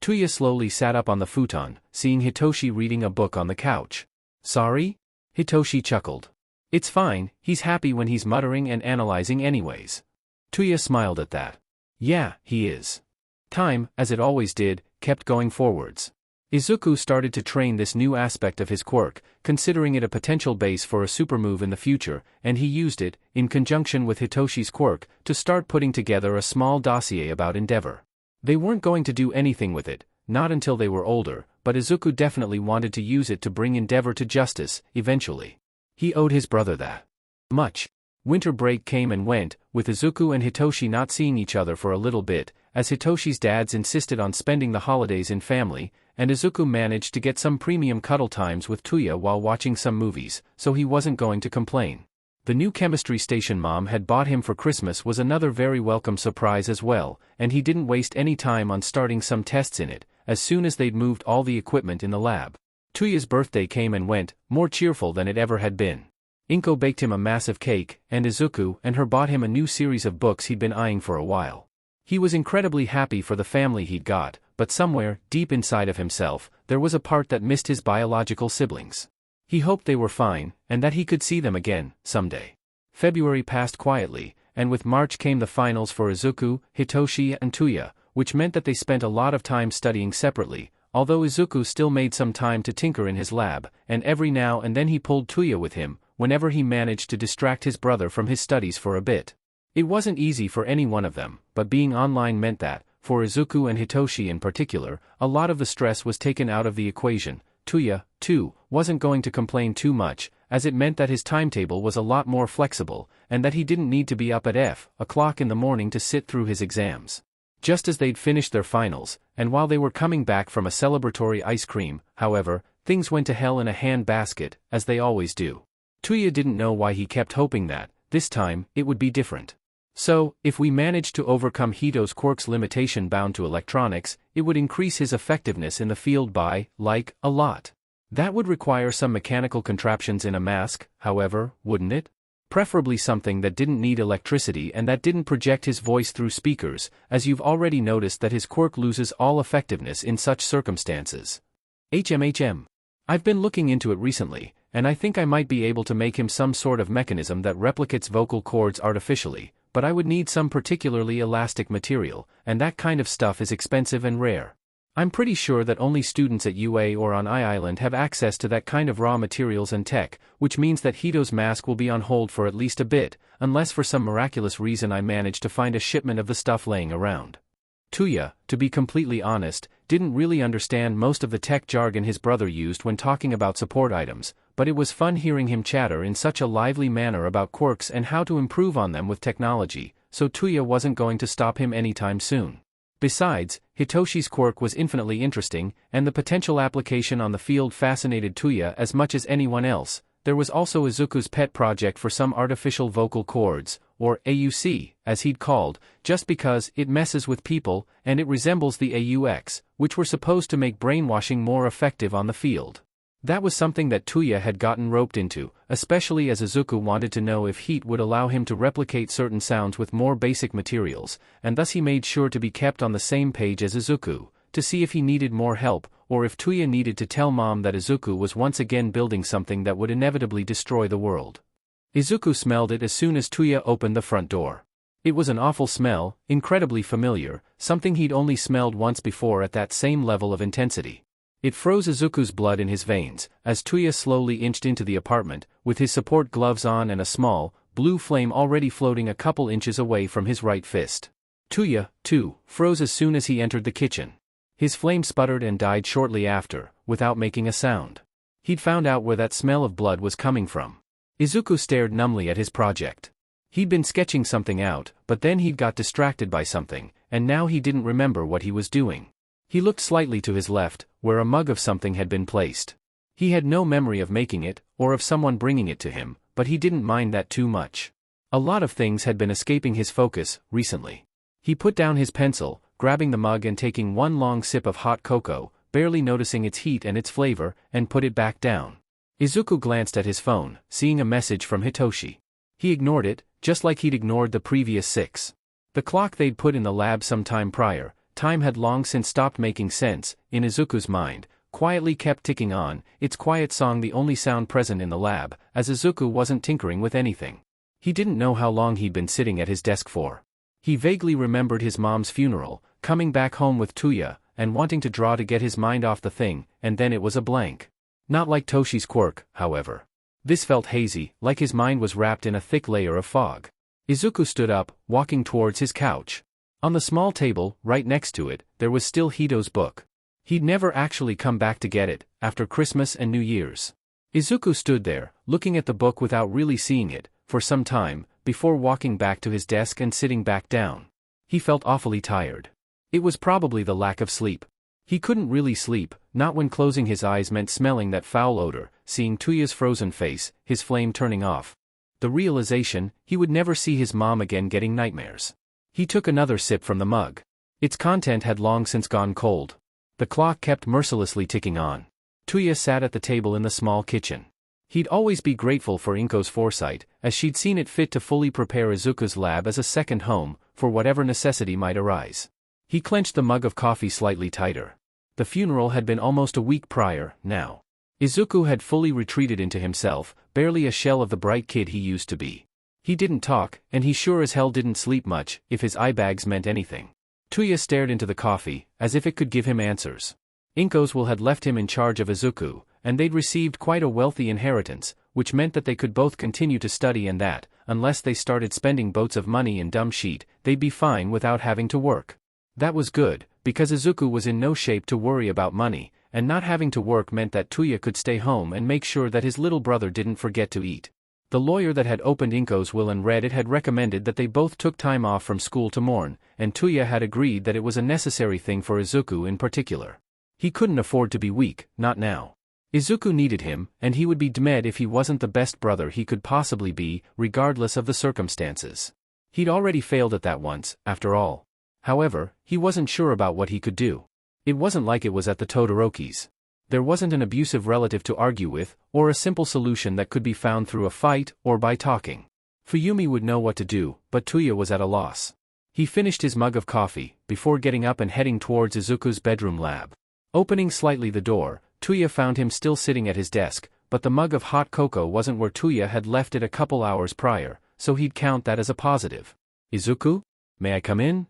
Speaker 1: Tuya slowly sat up on the futon, seeing Hitoshi reading a book on the couch. Sorry? Hitoshi chuckled. It's fine, he's happy when he's muttering and analyzing anyways. Tuya smiled at that. Yeah, he is. Time, as it always did, kept going forwards. Izuku started to train this new aspect of his quirk, considering it a potential base for a super move in the future, and he used it, in conjunction with Hitoshi's quirk, to start putting together a small dossier about Endeavor. They weren't going to do anything with it, not until they were older, but Izuku definitely wanted to use it to bring Endeavor to justice, eventually. He owed his brother that much. Winter break came and went, with Izuku and Hitoshi not seeing each other for a little bit, as Hitoshi's dads insisted on spending the holidays in family, and Izuku managed to get some premium cuddle times with Tuya while watching some movies, so he wasn't going to complain. The new chemistry station Mom had bought him for Christmas was another very welcome surprise as well, and he didn't waste any time on starting some tests in it, as soon as they'd moved all the equipment in the lab. Tuya's birthday came and went, more cheerful than it ever had been. Inko baked him a massive cake, and Izuku and her bought him a new series of books he'd been eyeing for a while. He was incredibly happy for the family he'd got, but somewhere, deep inside of himself, there was a part that missed his biological siblings. He hoped they were fine, and that he could see them again, someday. February passed quietly, and with March came the finals for Izuku, Hitoshi and Tuya, which meant that they spent a lot of time studying separately, although Izuku still made some time to tinker in his lab, and every now and then he pulled Tuya with him, whenever he managed to distract his brother from his studies for a bit. It wasn't easy for any one of them, but being online meant that, for Izuku and Hitoshi in particular, a lot of the stress was taken out of the equation. Tuya, too, wasn't going to complain too much, as it meant that his timetable was a lot more flexible, and that he didn't need to be up at o'clock in the morning to sit through his exams. Just as they'd finished their finals, and while they were coming back from a celebratory ice cream, however, things went to hell in a handbasket, as they always do. Tuya didn't know why he kept hoping that, this time, it would be different. So, if we managed to overcome Hito's quirk's limitation bound to electronics, it would increase his effectiveness in the field by, a lot. That would require some mechanical contraptions in a mask, however, wouldn't it? Preferably something that didn't need electricity and that didn't project his voice through speakers, as you've already noticed that his quirk loses all effectiveness in such circumstances. I've been looking into it recently, and I think I might be able to make him some sort of mechanism that replicates vocal cords artificially, but I would need some particularly elastic material, and that kind of stuff is expensive and rare. I'm pretty sure that only students at UA or on I-Island have access to that kind of raw materials and tech, which means that Hito's mask will be on hold for at least a bit, unless for some miraculous reason I manage to find a shipment of the stuff laying around. Tuya, to be completely honest, didn't really understand most of the tech jargon his brother used when talking about support items, but it was fun hearing him chatter in such a lively manner about quirks and how to improve on them with technology, so Tuya wasn't going to stop him anytime soon. Besides, Hitoshi's quirk was infinitely interesting, and the potential application on the field fascinated Tuya as much as anyone else. There was also Izuku's pet project for some artificial vocal cords, or AUC, as he'd called, just because it messes with people, and it resembles the AUX, which were supposed to make brainwashing more effective on the field. That was something that Tuya had gotten roped into, especially as Izuku wanted to know if heat would allow him to replicate certain sounds with more basic materials, and thus he made sure to be kept on the same page as Izuku, to see if he needed more help, or if Tuya needed to tell Mom that Izuku was once again building something that would inevitably destroy the world. Izuku smelled it as soon as Tuya opened the front door. It was an awful smell, incredibly familiar, something he'd only smelled once before at that same level of intensity. It froze Izuku's blood in his veins, as Tuya slowly inched into the apartment, with his support gloves on and a small, blue flame already floating a couple inches away from his right fist. Tuya, too, froze as soon as he entered the kitchen. His flame sputtered and died shortly after, without making a sound. He'd found out where that smell of blood was coming from. Izuku stared numbly at his project. He'd been sketching something out, but then he'd got distracted by something, and now he didn't remember what he was doing. He looked slightly to his left, where a mug of something had been placed. He had no memory of making it, or of someone bringing it to him, but he didn't mind that too much. A lot of things had been escaping his focus, recently. He put down his pencil, grabbing the mug and taking one long sip of hot cocoa, barely noticing its heat and its flavor, and put it back down. Izuku glanced at his phone, seeing a message from Hitoshi. He ignored it, just like he'd ignored the previous 6. The clock they'd put in the lab some time prior, time had long since stopped making sense, in Izuku's mind, quietly kept ticking on, its quiet song the only sound present in the lab, as Izuku wasn't tinkering with anything. He didn't know how long he'd been sitting at his desk for. He vaguely remembered his mom's funeral, coming back home with Tuya, and wanting to draw to get his mind off the thing, and then it was a blank. Not like Toshi's quirk, however. This felt hazy, like his mind was wrapped in a thick layer of fog. Izuku stood up, walking towards his couch. On the small table, right next to it, there was still Hito's book. He'd never actually come back to get it, after Christmas and New Year's. Izuku stood there, looking at the book without really seeing it, for some time, before walking back to his desk and sitting back down. He felt awfully tired. It was probably the lack of sleep. He couldn't really sleep, not when closing his eyes meant smelling that foul odor, seeing Tuya's frozen face, his flame turning off. The realization, he would never see his mom again, getting nightmares. He took another sip from the mug. Its content had long since gone cold. The clock kept mercilessly ticking on. Tuya sat at the table in the small kitchen. He'd always be grateful for Inko's foresight, as she'd seen it fit to fully prepare Izuku's lab as a second home, for whatever necessity might arise. He clenched the mug of coffee slightly tighter. The funeral had been almost a week prior, now. Izuku had fully retreated into himself, barely a shell of the bright kid he used to be. He didn't talk, and he sure as hell didn't sleep much, if his eye bags meant anything. Tuya stared into the coffee, as if it could give him answers. Inko's will had left him in charge of Izuku, and they'd received quite a wealthy inheritance, which meant that they could both continue to study and that, unless they started spending boats of money in dumb shit, they'd be fine without having to work. That was good, because Izuku was in no shape to worry about money, and not having to work meant that Tuya could stay home and make sure that his little brother didn't forget to eat. The lawyer that had opened Inko's will and read it had recommended that they both took time off from school to mourn, and Tuya had agreed that it was a necessary thing for Izuku in particular. He couldn't afford to be weak, not now. Izuku needed him, and he would be dead if he wasn't the best brother he could possibly be, regardless of the circumstances. He'd already failed at that once, after all. However, he wasn't sure about what he could do. It wasn't like it was at the Todorokis. There wasn't an abusive relative to argue with, or a simple solution that could be found through a fight or by talking. Fuyumi would know what to do, but Tuya was at a loss. He finished his mug of coffee, before getting up and heading towards Izuku's bedroom lab. Opening slightly the door, Tuya found him still sitting at his desk, but the mug of hot cocoa wasn't where Tuya had left it a couple hours prior, so he'd count that as a positive. "Izuku? May I come in?"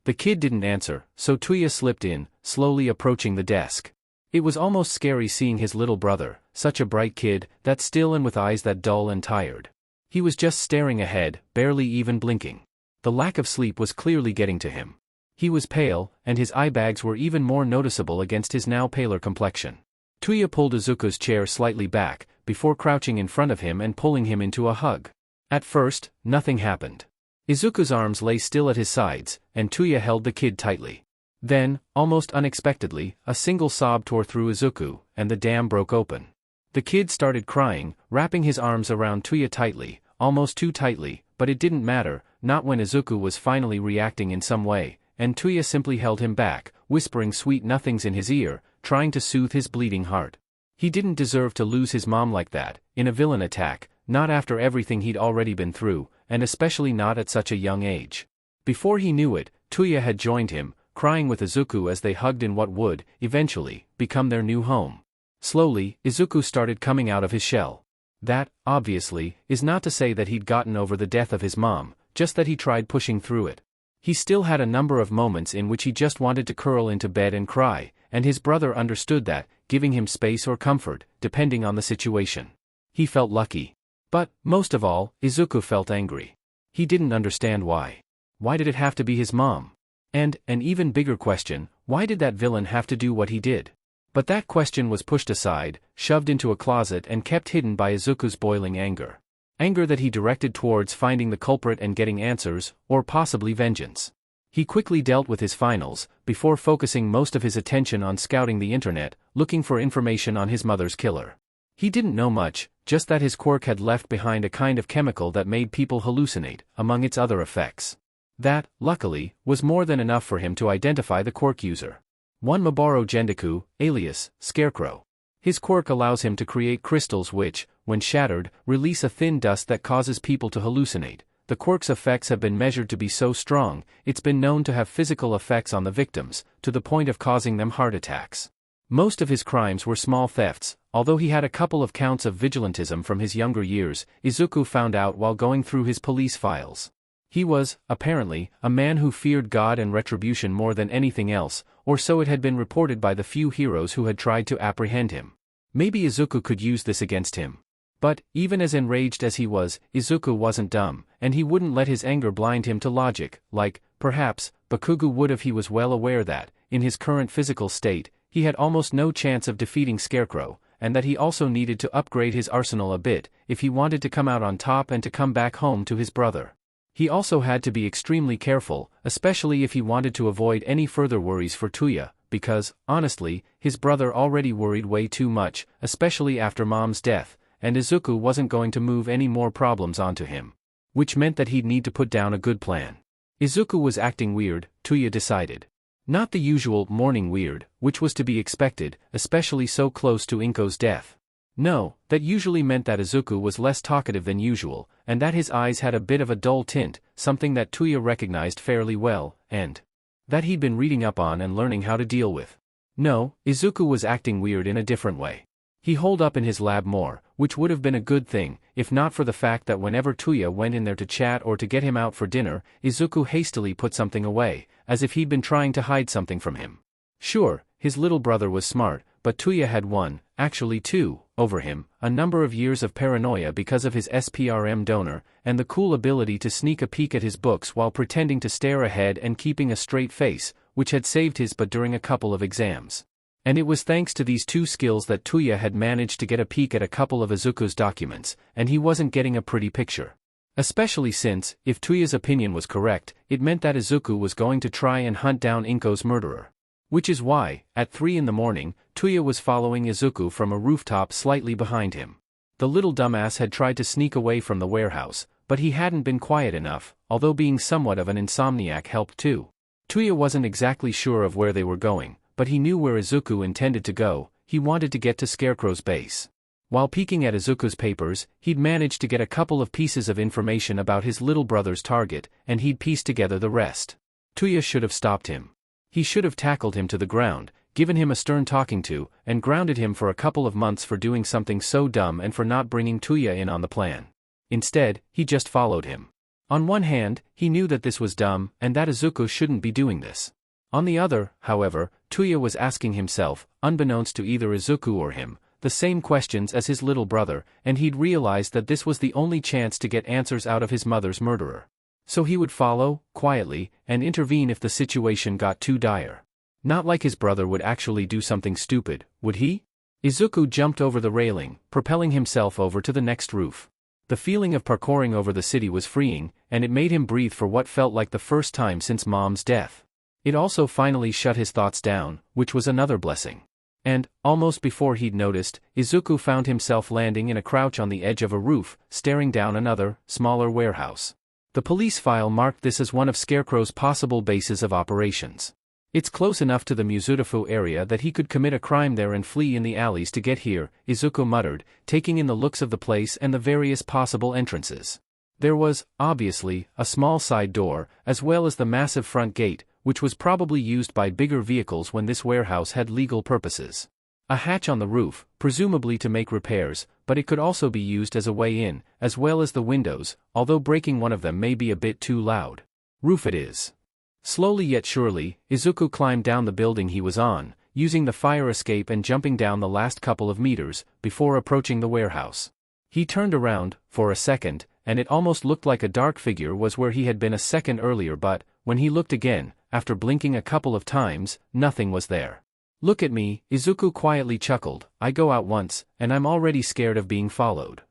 Speaker 1: The kid didn't answer, so Tuya slipped in, slowly approaching the desk. It was almost scary seeing his little brother, such a bright kid, that still and with eyes that dull and tired. He was just staring ahead, barely even blinking. The lack of sleep was clearly getting to him. He was pale, and his eye bags were even more noticeable against his now paler complexion. Tuya pulled Izuku's chair slightly back, before crouching in front of him and pulling him into a hug. At first, nothing happened. Izuku's arms lay still at his sides, and Tuya held the kid tightly. Then, almost unexpectedly, a single sob tore through Izuku, and the dam broke open. The kid started crying, wrapping his arms around Tuya tightly, almost too tightly, but it didn't matter, not when Izuku was finally reacting in some way, and Tuya simply held him back, whispering sweet nothings in his ear, trying to soothe his bleeding heart. He didn't deserve to lose his mom like that, in a villain attack, not after everything he'd already been through, and especially not at such a young age. Before he knew it, Tuya had joined him, crying with Izuku as they hugged in what would, eventually, become their new home. Slowly, Izuku started coming out of his shell. That, obviously, is not to say that he'd gotten over the death of his mom, just that he tried pushing through it. He still had a number of moments in which he just wanted to curl into bed and cry, and his brother understood that, giving him space or comfort, depending on the situation. He felt lucky. But, most of all, Izuku felt angry. He didn't understand why. Why did it have to be his mom? And, an even bigger question, why did that villain have to do what he did? But that question was pushed aside, shoved into a closet and kept hidden by Izuku's boiling anger. Anger that he directed towards finding the culprit and getting answers, or possibly vengeance. He quickly dealt with his finals, before focusing most of his attention on scouting the internet, looking for information on his mother's killer. He didn't know much, just that his quirk had left behind a kind of chemical that made people hallucinate, among its other effects. That, luckily, was more than enough for him to identify the quirk user. One Mabaro Gendeku, alias Scarecrow. His quirk allows him to create crystals which, when shattered, release a thin dust that causes people to hallucinate. The quirk's effects have been measured to be so strong, it's been known to have physical effects on the victims, to the point of causing them heart attacks. Most of his crimes were small thefts, although he had a couple of counts of vigilantism from his younger years, Izuku found out while going through his police files. He was, apparently, a man who feared God and retribution more than anything else, or so it had been reported by the few heroes who had tried to apprehend him. Maybe Izuku could use this against him. But, even as enraged as he was, Izuku wasn't dumb, and he wouldn't let his anger blind him to logic, like, perhaps, Bakugo would if he was well aware that, in his current physical state, he had almost no chance of defeating Scarecrow, and that he also needed to upgrade his arsenal a bit, if he wanted to come out on top and to come back home to his brother. He also had to be extremely careful, especially if he wanted to avoid any further worries for Tuya, because, honestly, his brother already worried way too much, especially after Mom's death, and Izuku wasn't going to move any more problems onto him. Which meant that he'd need to put down a good plan. Izuku was acting weird, Tuya decided. Not the usual morning weird, which was to be expected, especially so close to Inko's death. No, that usually meant that Izuku was less talkative than usual, and that his eyes had a bit of a dull tint, something that Tuya recognized fairly well, and that he'd been reading up on and learning how to deal with. No, Izuku was acting weird in a different way. He holed up in his lab more, which would have been a good thing, if not for the fact that whenever Tuya went in there to chat or to get him out for dinner, Izuku hastily put something away, as if he'd been trying to hide something from him. Sure, his little brother was smart, but Tuya had one, actually two, over him, a number of years of paranoia because of his SPRM donor, and the cool ability to sneak a peek at his books while pretending to stare ahead and keeping a straight face, which had saved his butt during a couple of exams. And it was thanks to these two skills that Tuya had managed to get a peek at a couple of Izuku's documents, and he wasn't getting a pretty picture. Especially since, if Tuya's opinion was correct, it meant that Izuku was going to try and hunt down Inko's murderer. Which is why, at 3 in the morning, Tuya was following Izuku from a rooftop slightly behind him. The little dumbass had tried to sneak away from the warehouse, but he hadn't been quiet enough, although being somewhat of an insomniac helped too. Tuya wasn't exactly sure of where they were going, but he knew where Izuku intended to go. He wanted to get to Scarecrow's base. While peeking at Izuku's papers, he'd managed to get a couple of pieces of information about his little brother's target, and he'd pieced together the rest. Tuya should have stopped him. He should have tackled him to the ground, given him a stern talking to, and grounded him for a couple of months for doing something so dumb and for not bringing Tuya in on the plan. Instead, he just followed him. On one hand, he knew that this was dumb, and that Izuku shouldn't be doing this. On the other, however, Tuya was asking himself, unbeknownst to either Izuku or him, the same questions as his little brother, and he'd realized that this was the only chance to get answers out of his mother's murderer. So he would follow, quietly, and intervene if the situation got too dire. Not like his brother would actually do something stupid, would he? Izuku jumped over the railing, propelling himself over to the next roof. The feeling of parkouring over the city was freeing, and it made him breathe for what felt like the first time since Mom's death. It also finally shut his thoughts down, which was another blessing. And, almost before he'd noticed, Izuku found himself landing in a crouch on the edge of a roof, staring down another, smaller warehouse. The police file marked this as one of Scarecrow's possible bases of operations. It's close enough to the Muzutafu area that he could commit a crime there and flee in the alleys to get here, Izuku muttered, taking in the looks of the place and the various possible entrances. There was, obviously, a small side door, as well as the massive front gate, which was probably used by bigger vehicles when this warehouse had legal purposes. A hatch on the roof, presumably to make repairs, but it could also be used as a way in, as well as the windows, although breaking one of them may be a bit too loud. Roof it is. Slowly yet surely, Izuku climbed down the building he was on, using the fire escape and jumping down the last couple of meters, before approaching the warehouse. He turned around, for a second, and it almost looked like a dark figure was where he had been a second earlier, but, when he looked again, after blinking a couple of times, nothing was there. Look at me, Izuku quietly chuckled, I go out once, and I'm already scared of being followed.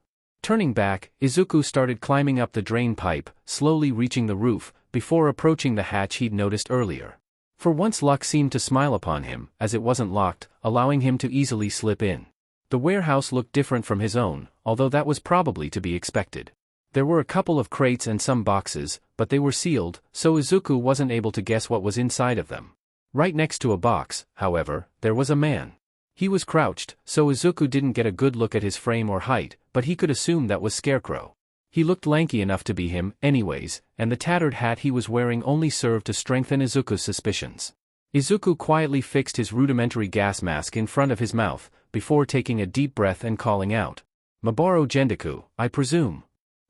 Speaker 1: Turning back, Izuku started climbing up the drain pipe, slowly reaching the roof, before approaching the hatch he'd noticed earlier. For once luck seemed to smile upon him, as it wasn't locked, allowing him to easily slip in. The warehouse looked different from his own, although that was probably to be expected. There were a couple of crates and some boxes, but they were sealed, so Izuku wasn't able to guess what was inside of them. Right next to a box, however, there was a man. He was crouched, so Izuku didn't get a good look at his frame or height, but he could assume that was Scarecrow. He looked lanky enough to be him, anyways, and the tattered hat he was wearing only served to strengthen Izuku's suspicions. Izuku quietly fixed his rudimentary gas mask in front of his mouth, before taking a deep breath and calling out, Maboru Gendeku, I presume.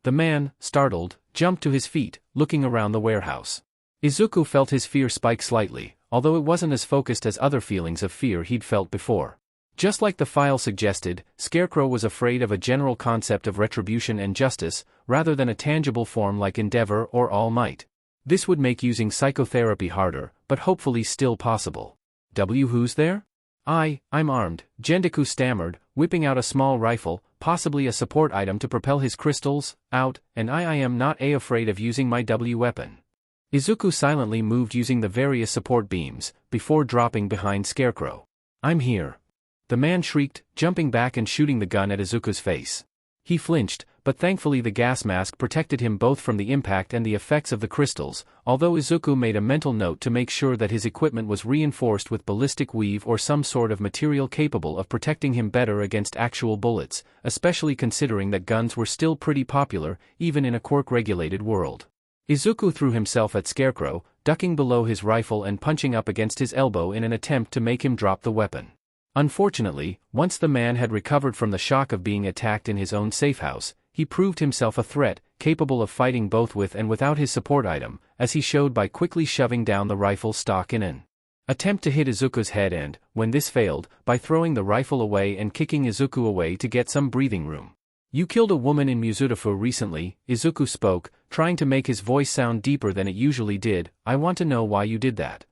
Speaker 1: The man, startled, jumped to his feet, looking around the warehouse. Izuku felt his fear spike slightly, although it wasn't as focused as other feelings of fear he'd felt before. Just like the file suggested, Scarecrow was afraid of a general concept of retribution and justice, rather than a tangible form like Endeavor or All Might. This would make using psychotherapy harder, but hopefully still possible. Who's there? I'm armed, Gendeku stammered, whipping out a small rifle, possibly a support item to propel his crystals, out, and I am not afraid of using my weapon. Izuku silently moved using the various support beams, before dropping behind Scarecrow. I'm here. The man shrieked, jumping back and shooting the gun at Izuku's face. He flinched, but thankfully the gas mask protected him both from the impact and the effects of the crystals, although Izuku made a mental note to make sure that his equipment was reinforced with ballistic weave or some sort of material capable of protecting him better against actual bullets, especially considering that guns were still pretty popular, even in a quirk-regulated world. Izuku threw himself at Scarecrow, ducking below his rifle and punching up against his elbow in an attempt to make him drop the weapon. Unfortunately, once the man had recovered from the shock of being attacked in his own safe house, he proved himself a threat, capable of fighting both with and without his support item, as he showed by quickly shoving down the rifle stock in an attempt to hit Izuku's head and, when this failed, by throwing the rifle away and kicking Izuku away to get some breathing room. You killed a woman in Muzutafu recently, Izuku spoke, trying to make his voice sound deeper than it usually did. I want to know why you did that.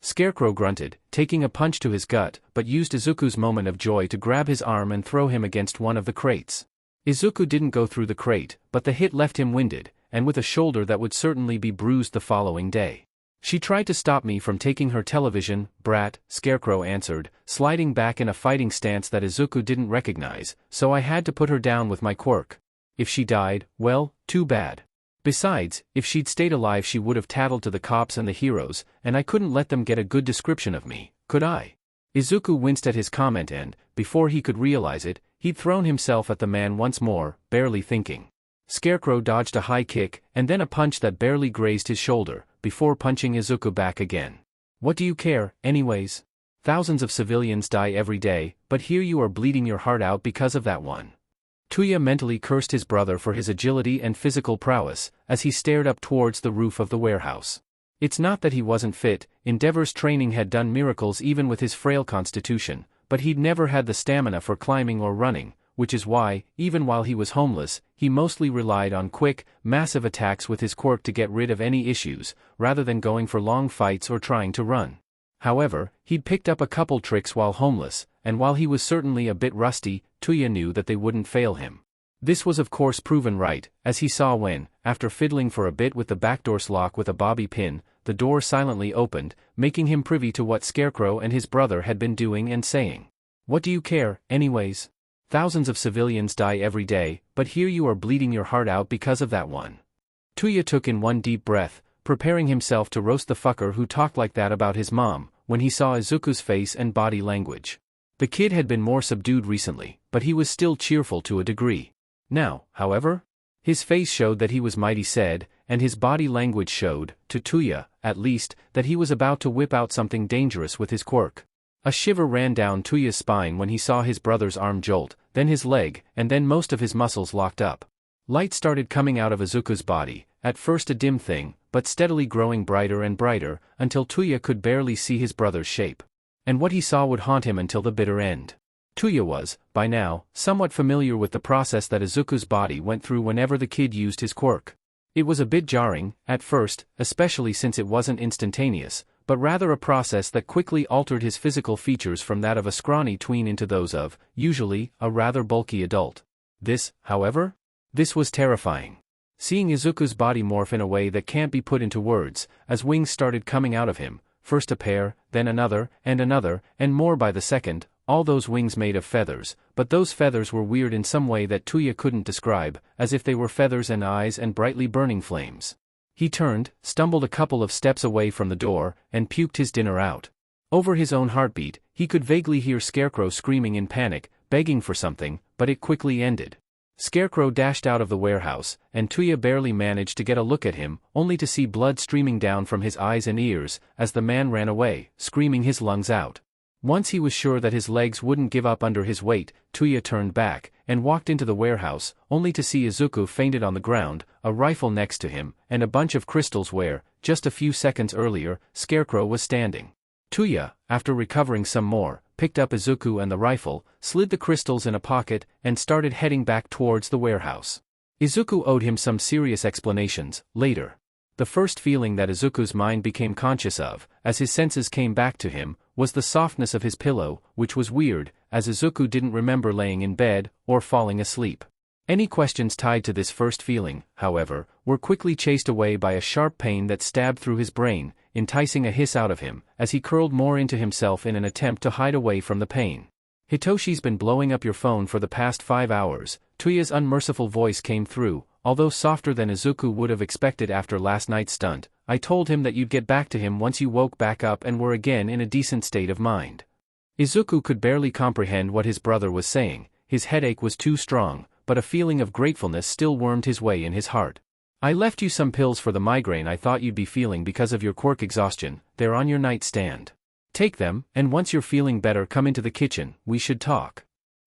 Speaker 1: Scarecrow grunted, taking a punch to his gut, but used Izuku's moment of joy to grab his arm and throw him against one of the crates. Izuku didn't go through the crate, but the hit left him winded, and with a shoulder that would certainly be bruised the following day. She tried to stop me from taking her television, brat, Scarecrow answered, sliding back in a fighting stance that Izuku didn't recognize, so I had to put her down with my quirk. If she died, well, too bad. Besides, if she'd stayed alive she would have tattled to the cops and the heroes, and I couldn't let them get a good description of me, could I? Izuku winced at his comment and, before he could realize it, he'd thrown himself at the man once more, barely thinking. Scarecrow dodged a high kick, and then a punch that barely grazed his shoulder, before punching Izuku back again. What do you care, anyways? Thousands of civilians die every day, but here you are bleeding your heart out because of that one. Tuya mentally cursed his brother for his agility and physical prowess, as he stared up towards the roof of the warehouse. It's not that he wasn't fit, Endeavor's training had done miracles even with his frail constitution, but he'd never had the stamina for climbing or running, which is why, even while he was homeless, he mostly relied on quick, massive attacks with his quirk to get rid of any issues, rather than going for long fights or trying to run. However, he'd picked up a couple tricks while homeless, and while he was certainly a bit rusty, Tuya knew that they wouldn't fail him. This was of course proven right, as he saw when, after fiddling for a bit with the backdoor's lock with a bobby pin, the door silently opened, making him privy to what Scarecrow and his brother had been doing and saying. "What do you care, anyways? Thousands of civilians die every day, but here you are bleeding your heart out because of that one." Tuya took in one deep breath, preparing himself to roast the fucker who talked like that about his mom, when he saw Izuku's face and body language. The kid had been more subdued recently, but he was still cheerful to a degree. Now, however, his face showed that he was mighty sad, and his body language showed, to Tuya, at least, that he was about to whip out something dangerous with his quirk. A shiver ran down Tuya's spine when he saw his brother's arm jolt, then his leg, and then most of his muscles locked up. Light started coming out of Izuku's body, at first a dim thing, but steadily growing brighter and brighter, until Tuya could barely see his brother's shape. And what he saw would haunt him until the bitter end. Tuya was, by now, somewhat familiar with the process that Izuku's body went through whenever the kid used his quirk. It was a bit jarring, at first, especially since it wasn't instantaneous, but rather a process that quickly altered his physical features from that of a scrawny tween into those of, usually, a rather bulky adult. This, however? This was terrifying. Seeing Izuku's body morph in a way that can't be put into words, as wings started coming out of him, first a pair, then another, and more by the second, all those wings made of feathers, but those feathers were weird in some way that Tuya couldn't describe, as if they were feathers and eyes and brightly burning flames. He turned, stumbled a couple of steps away from the door, and puked his dinner out. Over his own heartbeat, he could vaguely hear Scarecrow screaming in panic, begging for something, but it quickly ended. Scarecrow dashed out of the warehouse, and Tuya barely managed to get a look at him, only to see blood streaming down from his eyes and ears, as the man ran away, screaming his lungs out. Once he was sure that his legs wouldn't give up under his weight, Tuya turned back, and walked into the warehouse, only to see Izuku fainted on the ground, a rifle next to him, and a bunch of crystals where, just a few seconds earlier, Scarecrow was standing. Tuya, after recovering some more, picked up Izuku and the rifle, slid the crystals in a pocket, and started heading back towards the warehouse. Izuku owed him some serious explanations, later. The first feeling that Izuku's mind became conscious of, as his senses came back to him, was the softness of his pillow, which was weird, as Izuku didn't remember laying in bed, or falling asleep. Any questions tied to this first feeling, however, were quickly chased away by a sharp pain that stabbed through his brain, enticing a hiss out of him, as he curled more into himself in an attempt to hide away from the pain. "Hitoshi's been blowing up your phone for the past 5 hours, Tuya's unmerciful voice came through, although softer than Izuku would have expected after last night's stunt. "I told him that you'd get back to him once you woke back up and were again in a decent state of mind." Izuku could barely comprehend what his brother was saying, his headache was too strong, but a feeling of gratefulness still wormed his way in his heart. "I left you some pills for the migraine I thought you'd be feeling because of your quirk exhaustion, they're on your nightstand. Take them, and once you're feeling better come into the kitchen, we should talk."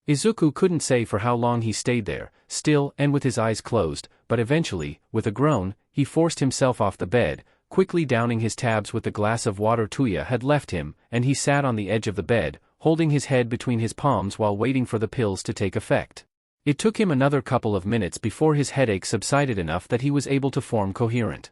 Speaker 1: Izuku couldn't say for how long he stayed there, still and with his eyes closed, but eventually, with a groan, he forced himself off the bed, quickly downing his tabs with the glass of water Tuya had left him, and he sat on the edge of the bed, holding his head between his palms while waiting for the pills to take effect. It took him another couple of minutes before his headache subsided enough that he was able to form coherent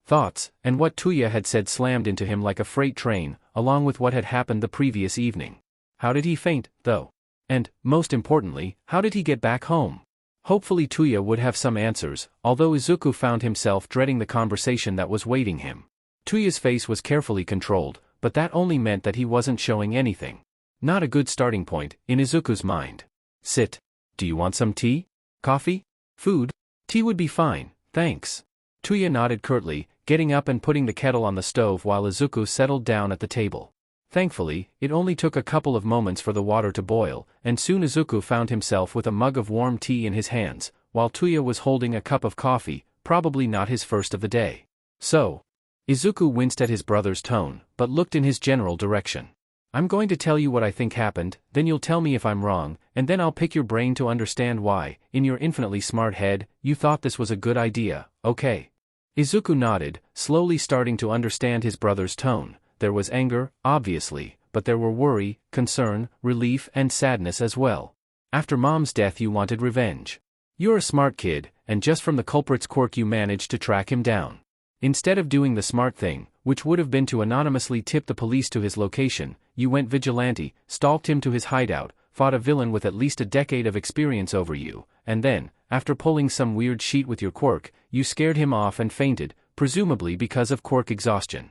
Speaker 1: thoughts, and what Tuya had said slammed into him like a freight train, along with what had happened the previous evening. How did he faint, though? And, most importantly, how did he get back home? Hopefully Tuya would have some answers, although Izuku found himself dreading the conversation that was waiting him. Tuya's face was carefully controlled, but that only meant that he wasn't showing anything. Not a good starting point, in Izuku's mind. "Sit. Do you want some tea? Coffee? Food? Tea would be fine, thanks." Tuya nodded curtly, getting up and putting the kettle on the stove while Izuku settled down at the table. Thankfully, it only took a couple of moments for the water to boil, and soon Izuku found himself with a mug of warm tea in his hands, while Tuya was holding a cup of coffee, probably not his first of the day. "So?" Izuku winced at his brother's tone, but looked in his general direction. "I'm going to tell you what I think happened, then you'll tell me if I'm wrong, and then I'll pick your brain to understand why, in your infinitely smart head, you thought this was a good idea, okay?" Izuku nodded, slowly starting to understand his brother's tone. There was anger, obviously, but there were worry, concern, relief and sadness as well. After Mom's death you wanted revenge. You're a smart kid, and just from the culprit's quirk you managed to track him down. Instead of doing the smart thing, which would have been to anonymously tip the police to his location, you went vigilante, stalked him to his hideout, fought a villain with at least a decade of experience over you, and then, after pulling some weird sheet with your quirk, you scared him off and fainted, presumably because of quirk exhaustion.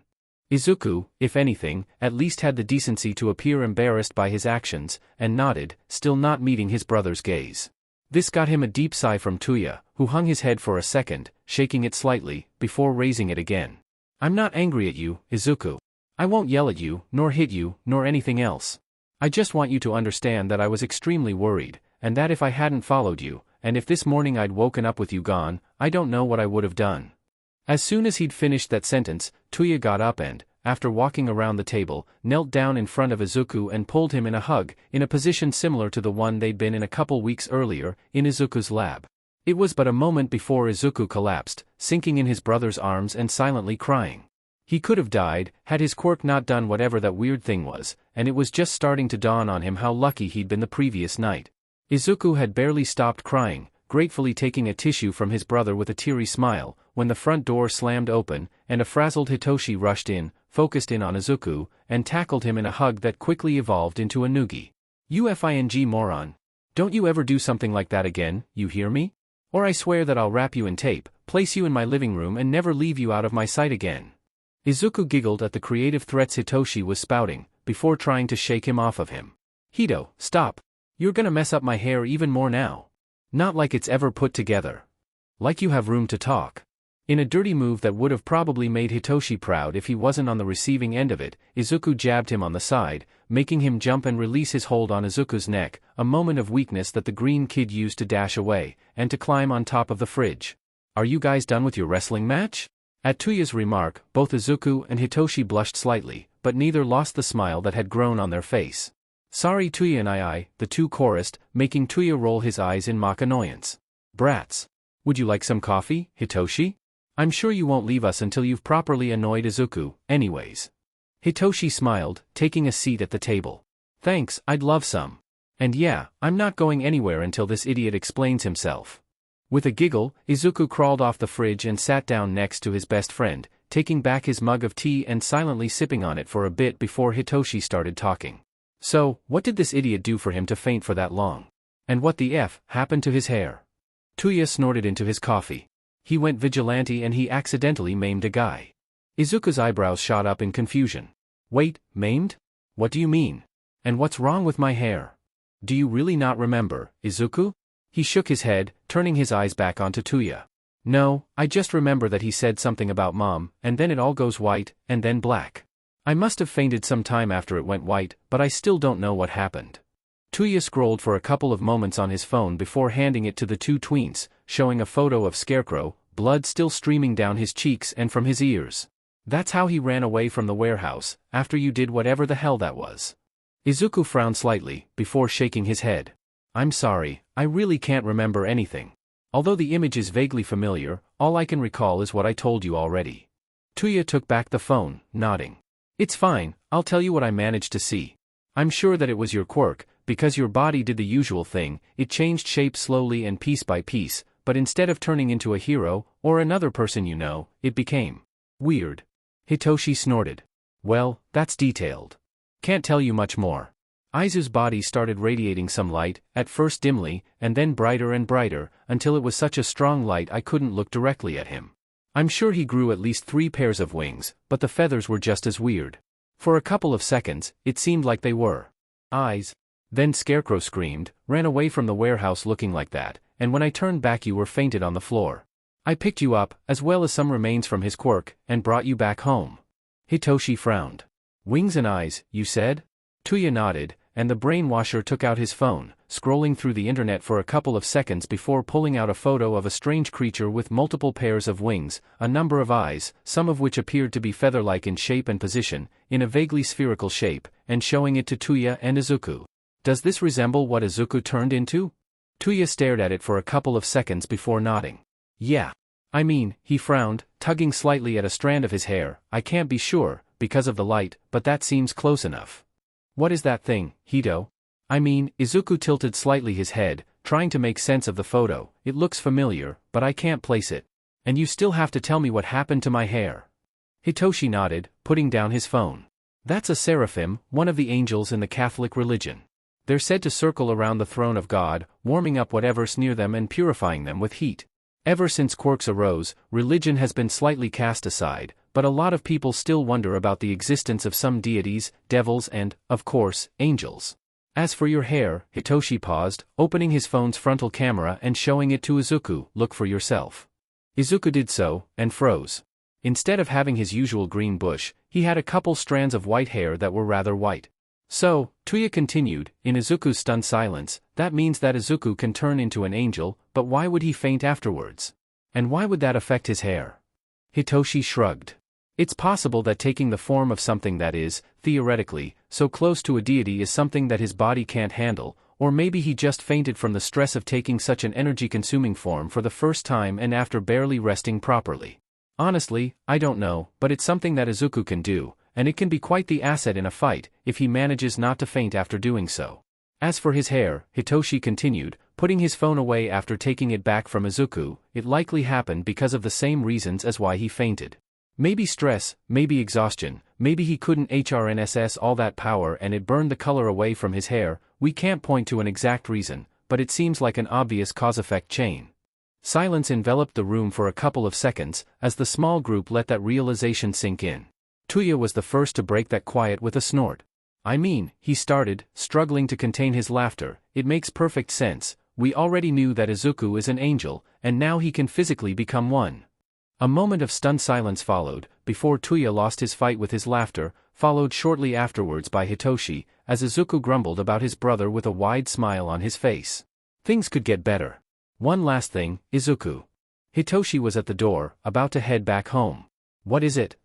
Speaker 1: Izuku, if anything, at least had the decency to appear embarrassed by his actions, and nodded, still not meeting his brother's gaze. This got him a deep sigh from Tuya, who hung his head for a second, shaking it slightly, before raising it again. I'm not angry at you, Izuku. I won't yell at you, nor hit you, nor anything else. I just want you to understand that I was extremely worried, and that if I hadn't followed you, and if this morning I'd woken up with you gone, I don't know what I would have done. As soon as he'd finished that sentence, Tuya got up and, after walking around the table, knelt down in front of Izuku and pulled him in a hug, in a position similar to the one they'd been in a couple weeks earlier, in Izuku's lab. It was but a moment before Izuku collapsed, sinking in his brother's arms and silently crying. He could have died, had his quirk not done whatever that weird thing was, and it was just starting to dawn on him how lucky he'd been the previous night. Izuku had barely stopped crying, gratefully taking a tissue from his brother with a teary smile, when the front door slammed open, and a frazzled Hitoshi rushed in, focused in on Izuku, and tackled him in a hug that quickly evolved into a noogie. You effing moron. Don't you ever do something like that again, you hear me? Or I swear that I'll wrap you in tape, place you in my living room and never leave you out of my sight again. Izuku giggled at the creative threats Hitoshi was spouting, before trying to shake him off of him. Hito, stop. You're gonna mess up my hair even more now. Not like it's ever put together. Like you have room to talk. In a dirty move that would have probably made Hitoshi proud if he wasn't on the receiving end of it, Izuku jabbed him on the side, making him jump and release his hold on Izuku's neck, a moment of weakness that the green kid used to dash away, and to climb on top of the fridge. Are you guys done with your wrestling match? At Tuya's remark, both Izuku and Hitoshi blushed slightly, but neither lost the smile that had grown on their face. Sorry Tuya and I, the two chorused, making Tuya roll his eyes in mock annoyance. Brats. Would you like some coffee, Hitoshi? I'm sure you won't leave us until you've properly annoyed Izuku, anyways. Hitoshi smiled, taking a seat at the table. Thanks, I'd love some. And yeah, I'm not going anywhere until this idiot explains himself. With a giggle, Izuku crawled off the fridge and sat down next to his best friend, taking back his mug of tea and silently sipping on it for a bit before Hitoshi started talking. So, what did this idiot do for him to faint for that long? And what the F happened to his hair? Tuya snorted into his coffee. He went vigilante and he accidentally maimed a guy. Izuku's eyebrows shot up in confusion. Wait, maimed? What do you mean? And what's wrong with my hair? Do you really not remember, Izuku? He shook his head, turning his eyes back onto Tuya. No, I just remember that he said something about Mom, and then it all goes white, and then black. I must have fainted some time after it went white, but I still don't know what happened. Tuya scrolled for a couple of moments on his phone before handing it to the two tweens, showing a photo of Scarecrow, blood still streaming down his cheeks and from his ears. That's how he ran away from the warehouse, after you did whatever the hell that was. Izuku frowned slightly, before shaking his head. I'm sorry, I really can't remember anything. Although the image is vaguely familiar, all I can recall is what I told you already. Tuya took back the phone, nodding. It's fine, I'll tell you what I managed to see. I'm sure that it was your quirk, because your body did the usual thing, it changed shape slowly and piece by piece, but instead of turning into a hero, or another person you know, it became weird. Hitoshi snorted. Well, that's detailed. Can't tell you much more. Izu's body started radiating some light, at first dimly, and then brighter and brighter, until it was such a strong light I couldn't look directly at him. I'm sure he grew at least 3 pairs of wings, but the feathers were just as weird. For a couple of seconds, it seemed like they were eyes. Then Scarecrow screamed, ran away from the warehouse looking like that, and when I turned back you were fainted on the floor. I picked you up, as well as some remains from his quirk, and brought you back home. Hitoshi frowned. Wings and eyes, you said? Tuya nodded, and the brainwasher took out his phone, scrolling through the internet for a couple of seconds before pulling out a photo of a strange creature with multiple pairs of wings, a number of eyes, some of which appeared to be feather-like in shape and position, in a vaguely spherical shape, and showing it to Tuya and Izuku. Does this resemble what Izuku turned into? Tuya stared at it for a couple of seconds before nodding. Yeah. I mean, he frowned, tugging slightly at a strand of his hair, I can't be sure, because of the light, but that seems close enough. What is that thing, Hito? I mean, Izuku tilted slightly his head, trying to make sense of the photo. It looks familiar, but I can't place it. And you still have to tell me what happened to my hair. Hitoshi nodded, putting down his phone. That's a seraphim, one of the angels in the Catholic religion. They're said to circle around the throne of God, warming up whatever's near them and purifying them with heat. Ever since quirks arose, religion has been slightly cast aside, but a lot of people still wonder about the existence of some deities, devils and, of course, angels. As for your hair, Hitoshi paused, opening his phone's frontal camera and showing it to Izuku. Look for yourself. Izuku did so, and froze. Instead of having his usual green bush, he had a couple strands of white hair that were rather white. So, Tuya continued, in Izuku's stunned silence, that means that Izuku can turn into an angel, but why would he faint afterwards? And why would that affect his hair? Hitoshi shrugged. It's possible that taking the form of something that is, theoretically, so close to a deity is something that his body can't handle, or maybe he just fainted from the stress of taking such an energy-consuming form for the first time and after barely resting properly. Honestly, I don't know, but it's something that Izuku can do, and it can be quite the asset in a fight, if he manages not to faint after doing so. As for his hair, Hitoshi continued, putting his phone away after taking it back from Izuku, it likely happened because of the same reasons as why he fainted. Maybe stress, maybe exhaustion, maybe he couldn't HRNSS all that power and it burned the color away from his hair. We can't point to an exact reason, but it seems like an obvious cause-effect chain. Silence enveloped the room for a couple of seconds, as the small group let that realization sink in. Tuya was the first to break that quiet with a snort. I mean, he started, struggling to contain his laughter, it makes perfect sense. We already knew that Izuku is an angel, and now he can physically become one. A moment of stunned silence followed, before Tuya lost his fight with his laughter, followed shortly afterwards by Hitoshi, as Izuku grumbled about his brother with a wide smile on his face. Things could get better. One last thing, Izuku. Hitoshi was at the door, about to head back home. What is it?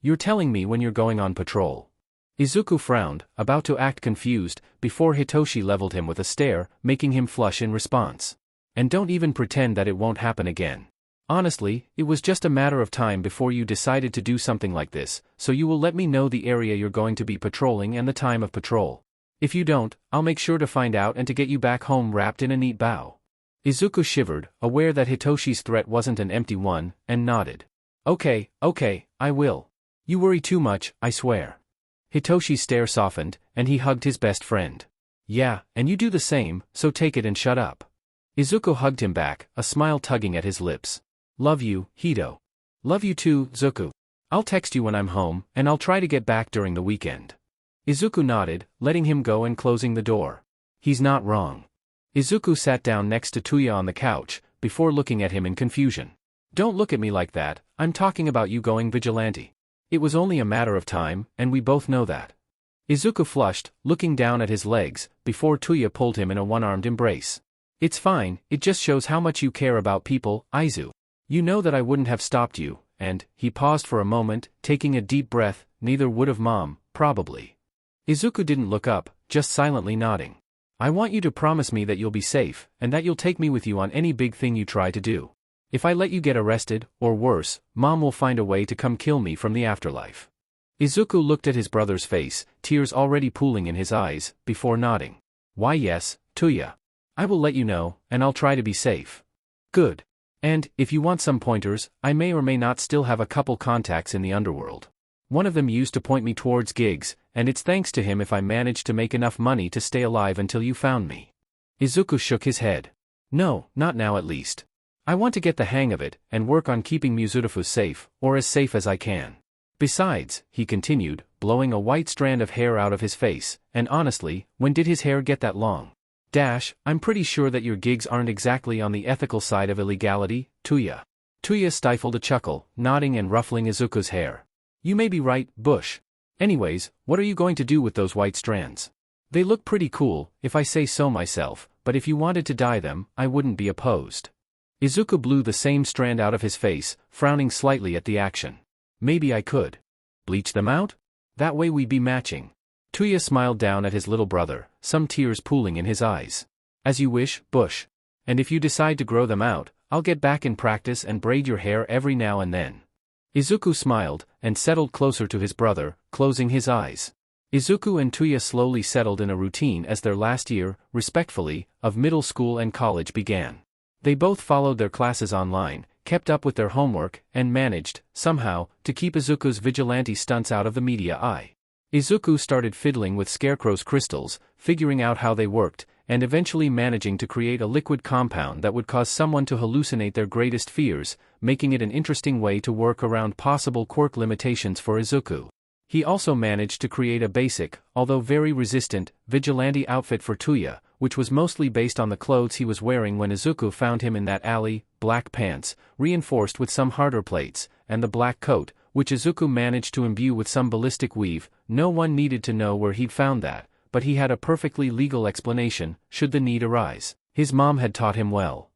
Speaker 1: You're telling me when you're going on patrol. Izuku frowned, about to act confused, before Hitoshi leveled him with a stare, making him flush in response. And don't even pretend that it won't happen again. Honestly, it was just a matter of time before you decided to do something like this, so you will let me know the area you're going to be patrolling and the time of patrol. If you don't, I'll make sure to find out and to get you back home wrapped in a neat bow. Izuku shivered, aware that Hitoshi's threat wasn't an empty one, and nodded. Okay, I will. You worry too much, I swear. Hitoshi's stare softened, and he hugged his best friend. Yeah, and you do the same, so take it and shut up. Izuku hugged him back, a smile tugging at his lips. Love you, Hito. Love you too, Zuku. I'll text you when I'm home, and I'll try to get back during the weekend. Izuku nodded, letting him go and closing the door. He's not wrong. Izuku sat down next to Tuya on the couch, before looking at him in confusion. Don't look at me like that, I'm talking about you going vigilante. It was only a matter of time, and we both know that. Izuku flushed, looking down at his legs, before Tuya pulled him in a one-armed embrace. It's fine, it just shows how much you care about people, Aizu. You know that I wouldn't have stopped you, and, he paused for a moment, taking a deep breath, neither would have Mom, probably. Izuku didn't look up, just silently nodding. I want you to promise me that you'll be safe, and that you'll take me with you on any big thing you try to do. If I let you get arrested, or worse, Mom will find a way to come kill me from the afterlife. Izuku looked at his brother's face, tears already pooling in his eyes, before nodding. Why yes, Tuya. I will let you know, and I'll try to be safe. Good. And, if you want some pointers, I may or may not still have a couple contacts in the underworld. One of them used to point me towards gigs, and it's thanks to him if I managed to make enough money to stay alive until you found me. Izuku shook his head. No, not now at least. I want to get the hang of it, and work on keeping Muzurifu safe, or as safe as I can. Besides, he continued, blowing a white strand of hair out of his face, and honestly, when did his hair get that long? I'm pretty sure that your gigs aren't exactly on the ethical side of illegality, Tuya. Tuya stifled a chuckle, nodding and ruffling Izuku's hair. You may be right, Bush. Anyways, what are you going to do with those white strands? They look pretty cool, if I say so myself, but if you wanted to dye them, I wouldn't be opposed. Izuku blew the same strand out of his face, frowning slightly at the action. Maybe I could. Bleach them out? That way we'd be matching. Tuya smiled down at his little brother, some tears pooling in his eyes. As you wish, Bush. And if you decide to grow them out, I'll get back in practice and braid your hair every now and then. Izuku smiled, and settled closer to his brother, closing his eyes. Izuku and Tuya slowly settled in a routine as their last year, respectfully, of middle school and college began. They both followed their classes online, kept up with their homework, and managed, somehow, to keep Izuku's vigilante stunts out of the media eye. Izuku started fiddling with Scarecrow's crystals, figuring out how they worked, and eventually managing to create a liquid compound that would cause someone to hallucinate their greatest fears, making it an interesting way to work around possible quirk limitations for Izuku. He also managed to create a basic, although very resistant, vigilante outfit for Tuya, which was mostly based on the clothes he was wearing when Izuku found him in that alley: black pants, reinforced with some harder plates, and the black coat, which Izuku managed to imbue with some ballistic weave. No one needed to know where he'd found that, but he had a perfectly legal explanation, should the need arise. His mom had taught him well.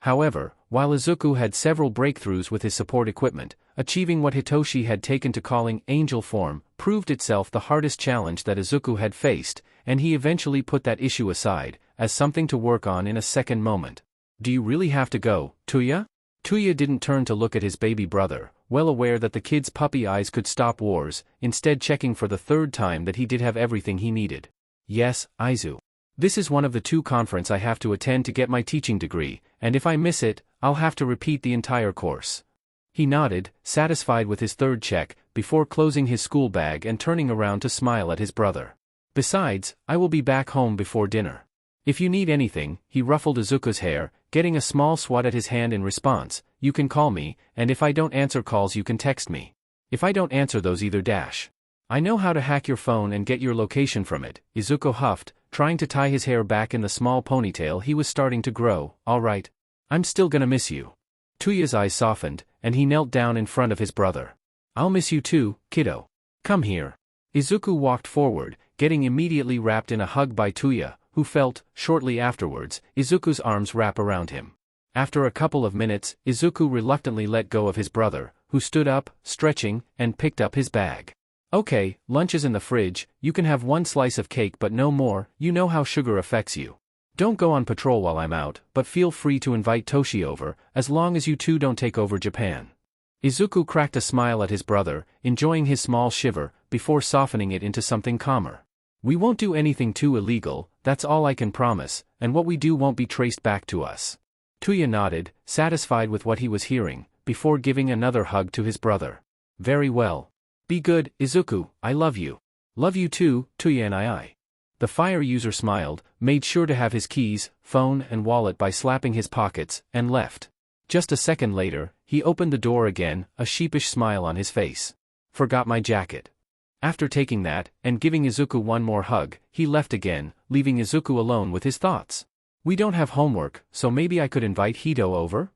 Speaker 1: However, while Izuku had several breakthroughs with his support equipment, achieving what Hitoshi had taken to calling angel form proved itself the hardest challenge that Izuku had faced, and he eventually put that issue aside, as something to work on in a second moment. "Do you really have to go, Tuya?" Tuya didn't turn to look at his baby brother, well aware that the kid's puppy eyes could stop wars, instead checking for the third time that he did have everything he needed. "Yes, Izu. This is one of the 2 conferences I have to attend to get my teaching degree, and if I miss it, I'll have to repeat the entire course." He nodded, satisfied with his third check, before closing his school bag and turning around to smile at his brother. "Besides, I will be back home before dinner. If you need anything," he ruffled Izuku's hair, getting a small swat at his hand in response, "you can call me, and if I don't answer calls you can text me. If I don't answer those either dash. I know how to hack your phone and get your location from it," Izuku huffed, trying to tie his hair back in the small ponytail he was starting to grow. "All right. I'm still gonna miss you." Tuya's eyes softened, and he knelt down in front of his brother. "I'll miss you too, kiddo. Come here." Izuku walked forward, getting immediately wrapped in a hug by Tuya, who felt, shortly afterwards, Izuku's arms wrap around him. After a couple of minutes, Izuku reluctantly let go of his brother, who stood up, stretching, and picked up his bag. "Okay, lunch is in the fridge, you can have 1 slice of cake but no more, you know how sugar affects you. Don't go on patrol while I'm out, but feel free to invite Toshi over, as long as you 2 don't take over Japan." Izuku cracked a smile at his brother, enjoying his small shiver, before softening it into something calmer. "We won't do anything too illegal, that's all I can promise, and what we do won't be traced back to us." Tuya nodded, satisfied with what he was hearing, before giving another hug to his brother. "Very well. Be good, Izuku, I love you." "Love you too, Tuya and I." The fire user smiled, made sure to have his keys, phone and wallet by slapping his pockets, and left. Just a second later, he opened the door again, a sheepish smile on his face. "Forgot my jacket." After taking that, and giving Izuku one more hug, he left again, leaving Izuku alone with his thoughts. "We don't have homework, so maybe I could invite Hito over?"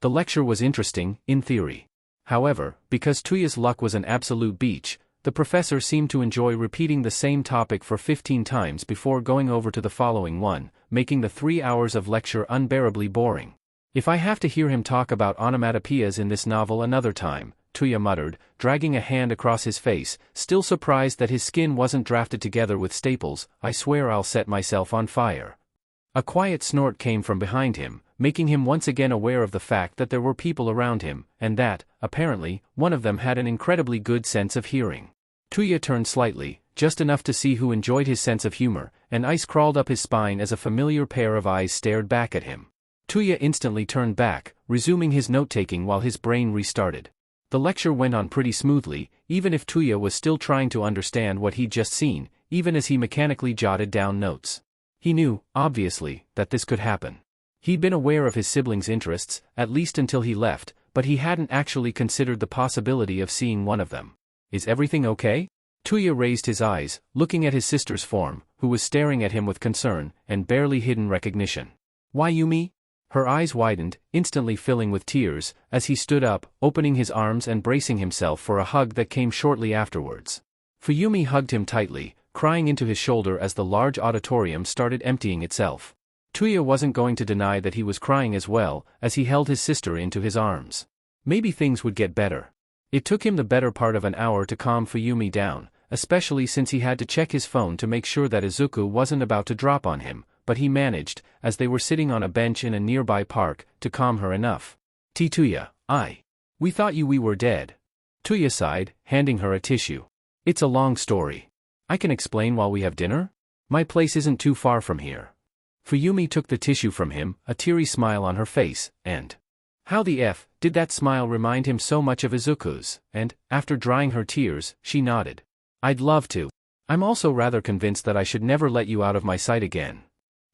Speaker 1: The lecture was interesting, in theory. However, because Tuya's luck was an absolute beach, the professor seemed to enjoy repeating the same topic for 15 times before going over to the following one, making the 3 hours of lecture unbearably boring. "If I have to hear him talk about onomatopoeias in this novel another time," Tuya muttered, dragging a hand across his face, still surprised that his skin wasn't drafted together with staples, "I swear I'll set myself on fire." A quiet snort came from behind him, making him once again aware of the fact that there were people around him, and that, apparently, one of them had an incredibly good sense of hearing. Tuya turned slightly, just enough to see who enjoyed his sense of humor, and ice crawled up his spine as a familiar pair of eyes stared back at him. Tuya instantly turned back, resuming his note-taking while his brain restarted. The lecture went on pretty smoothly, even if Tuya was still trying to understand what he'd just seen, even as he mechanically jotted down notes. He knew, obviously, that this could happen. He'd been aware of his siblings' interests, at least until he left, but he hadn't actually considered the possibility of seeing one of them. "Is everything okay?" Tuya raised his eyes, looking at his sister's form, who was staring at him with concern, and barely hidden recognition. "Why Yumi?" Her eyes widened, instantly filling with tears, as he stood up, opening his arms and bracing himself for a hug that came shortly afterwards. Fuyumi hugged him tightly, crying into his shoulder as the large auditorium started emptying itself. Tuya wasn't going to deny that he was crying as well, as he held his sister into his arms. Maybe things would get better. It took him the better part of an hour to calm Fuyumi down, especially since he had to check his phone to make sure that Izuku wasn't about to drop on him, but he managed, as they were sitting on a bench in a nearby park, to calm her enough. "Tuya, we thought we were dead." Tuya sighed, handing her a tissue. "It's a long story. I can explain while we have dinner? My place isn't too far from here. Fuyumi took the tissue from him, a teary smile on her face, and how the F did that smile remind him so much of Izuku's, and, after drying her tears, she nodded. I'd love to. I'm also rather convinced that I should never let you out of my sight again.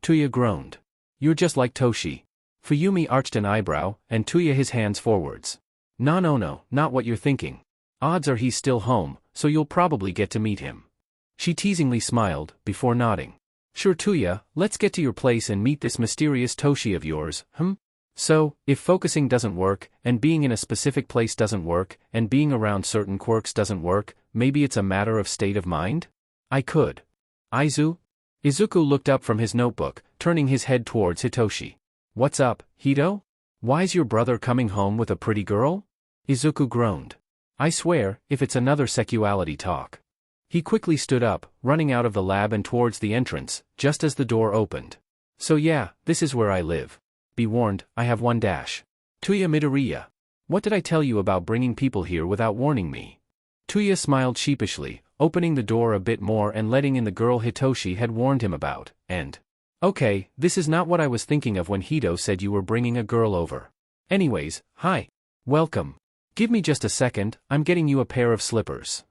Speaker 1: Tuya groaned. You're just like Toshi. Fuyumi arched an eyebrow, and Tuya his hands forwards. No, not what you're thinking. Odds are he's still home, so you'll probably get to meet him. She teasingly smiled, before nodding. Sure Tuya, let's get to your place and meet this mysterious Toshi of yours, So, if focusing doesn't work, and being in a specific place doesn't work, and being around certain quirks doesn't work, maybe it's a matter of state of mind? I could. Izuku looked up from his notebook, turning his head towards Hitoshi. What's up, Hito? Why's your brother coming home with a pretty girl? Izuku groaned. I swear, if it's another sexuality talk. He quickly stood up, running out of the lab and towards the entrance, just as the door opened. So yeah, this is where I live. Be warned, I have one dash. Tuya Midoriya. What did I tell you about bringing people here without warning me? Tuya smiled sheepishly, opening the door a bit more and letting in the girl Hitoshi had warned him about, and okay, this is not what I was thinking of when Hito said you were bringing a girl over. Anyways, hi. Welcome. Give me just a second, I'm getting you a pair of slippers.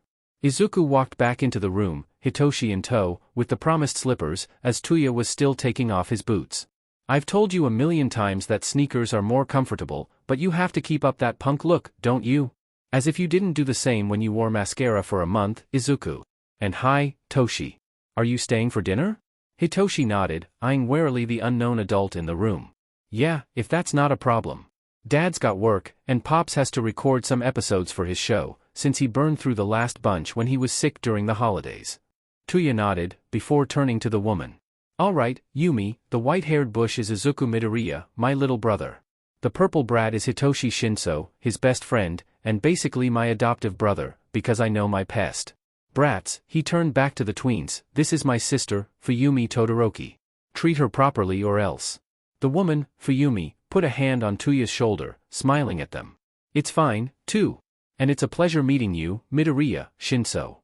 Speaker 1: Izuku walked back into the room, Hitoshi in tow, with the promised slippers, as Tuya was still taking off his boots. I've told you a million times that sneakers are more comfortable, but you have to keep up that punk look, don't you? As if you didn't do the same when you wore mascara for a month, Izuku. And hi, Toshi. Are you staying for dinner? Hitoshi nodded, eyeing warily the unknown adult in the room. Yeah, if that's not a problem. Dad's got work, and Pops has to record some episodes for his show, since he burned through the last bunch when he was sick during the holidays. Tuya nodded, before turning to the woman. All right, Yumi, the white-haired bush is Izuku Midoriya, my little brother. The purple brat is Hitoshi Shinso, his best friend, and basically my adoptive brother, because I know my pest. Brats, he turned back to the tweens, this is my sister, Fuyumi Todoroki. Treat her properly or else. The woman, Fuyumi, put a hand on Tuya's shoulder, smiling at them. It's fine, too. And it's a pleasure meeting you, Midoriya, Shinso.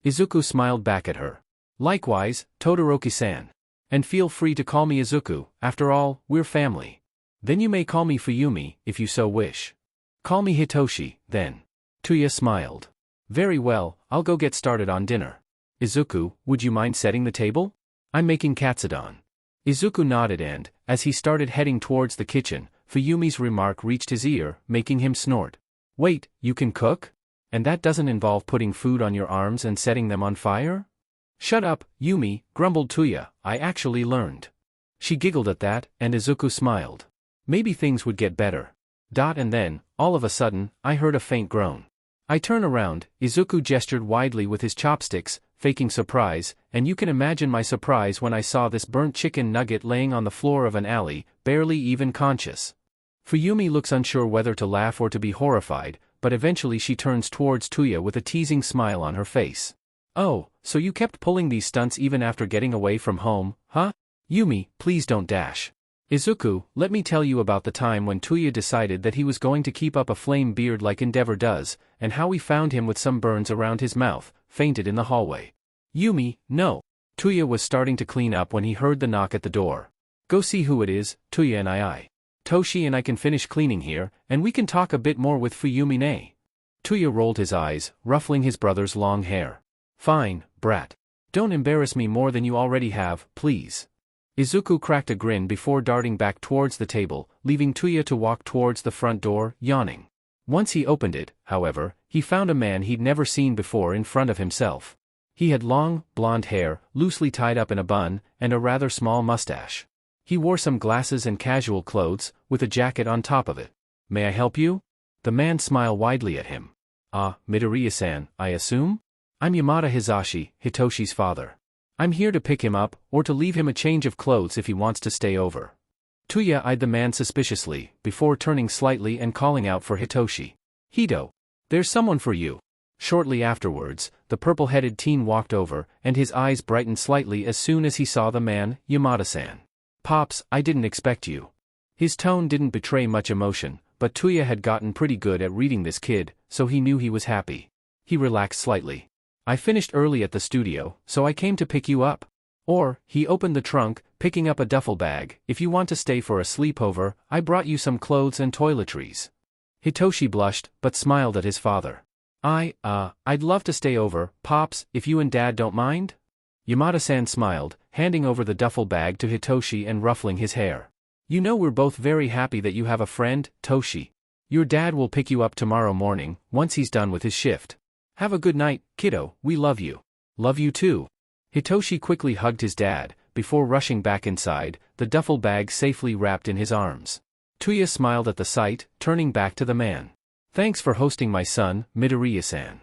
Speaker 1: Izuku smiled back at her. Likewise, Todoroki-san. And feel free to call me Izuku, after all, we're family. Then you may call me Fuyumi, if you so wish. Call me Hitoshi, then. Tuya smiled. Very well, I'll go get started on dinner. Izuku, would you mind setting the table? I'm making katsudon. Izuku nodded and, as he started heading towards the kitchen, Fuyumi's remark reached his ear, making him snort. Wait, you can cook? And that doesn't involve putting food on your arms and setting them on fire? Shut up, Yumi, grumbled Tuya, I actually learned. She giggled at that, and Izuku smiled. Maybe things would get better. And then, all of a sudden, I heard a faint groan. I turn around, Izuku gestured widely with his chopsticks, faking surprise, and you can imagine my surprise when I saw this burnt chicken nugget laying on the floor of an alley, barely even conscious. Fuyumi looks unsure whether to laugh or to be horrified, but eventually she turns towards Tuya with a teasing smile on her face. Oh, so you kept pulling these stunts even after getting away from home, huh? Yumi, please don't dash. Izuku, let me tell you about the time when Tuya decided that he was going to keep up a flame beard like Endeavor does, and how we found him with some burns around his mouth, fainted in the hallway. Yumi, no. Tuya was starting to clean up when he heard the knock at the door. Go see who it is, Tuya and I. Toshi and I can finish cleaning here, and we can talk a bit more with Fuyumi ne. Tuya rolled his eyes, ruffling his brother's long hair. Fine, brat. Don't embarrass me more than you already have, please. Izuku cracked a grin before darting back towards the table, leaving Tuya to walk towards the front door, yawning. Once he opened it, however, he found a man he'd never seen before in front of himself. He had long, blonde hair, loosely tied up in a bun, and a rather small mustache. He wore some glasses and casual clothes, with a jacket on top of it. May I help you? The man smiled widely at him. Ah, Midoriya-san, I assume? I'm Yamada Hizashi, Hitoshi's father. I'm here to pick him up, or to leave him a change of clothes if he wants to stay over. Tuya eyed the man suspiciously, before turning slightly and calling out for Hitoshi. Hito. There's someone for you. Shortly afterwards, the purple-headed teen walked over, and his eyes brightened slightly as soon as he saw the man, Yamada-san. Pops, I didn't expect you. His tone didn't betray much emotion, but Tuya had gotten pretty good at reading this kid, so he knew he was happy. He relaxed slightly. I finished early at the studio, so I came to pick you up. Or, he opened the trunk, picking up a duffel bag. If you want to stay for a sleepover, I brought you some clothes and toiletries. Hitoshi blushed, but smiled at his father. I'd love to stay over, Pops, if you and Dad don't mind? Yamada-san smiled, handing over the duffel bag to Hitoshi and ruffling his hair. You know we're both very happy that you have a friend, Toshi. Your dad will pick you up tomorrow morning, once he's done with his shift. Have a good night, kiddo, we love you. Love you too. Hitoshi quickly hugged his dad, before rushing back inside, the duffel bag safely wrapped in his arms. Tuya smiled at the sight, turning back to the man. Thanks for hosting my son, Midoriya-san.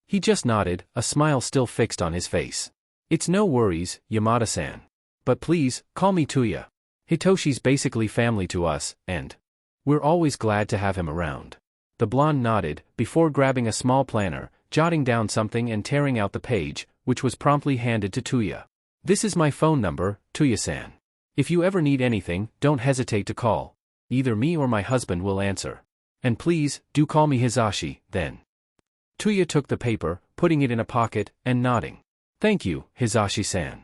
Speaker 1: He just nodded, a smile still fixed on his face. It's no worries, Yamada-san. But please, call me Tuya. Hitoshi's basically family to us, and we're always glad to have him around. The blonde nodded, before grabbing a small planner, jotting down something and tearing out the page, which was promptly handed to Tuya. This is my phone number, Tuya-san. If you ever need anything, don't hesitate to call. Either me or my husband will answer. And please, do call me Hisashi, then. Tuya took the paper, putting it in a pocket, and nodding. Thank you, Hisashi-san.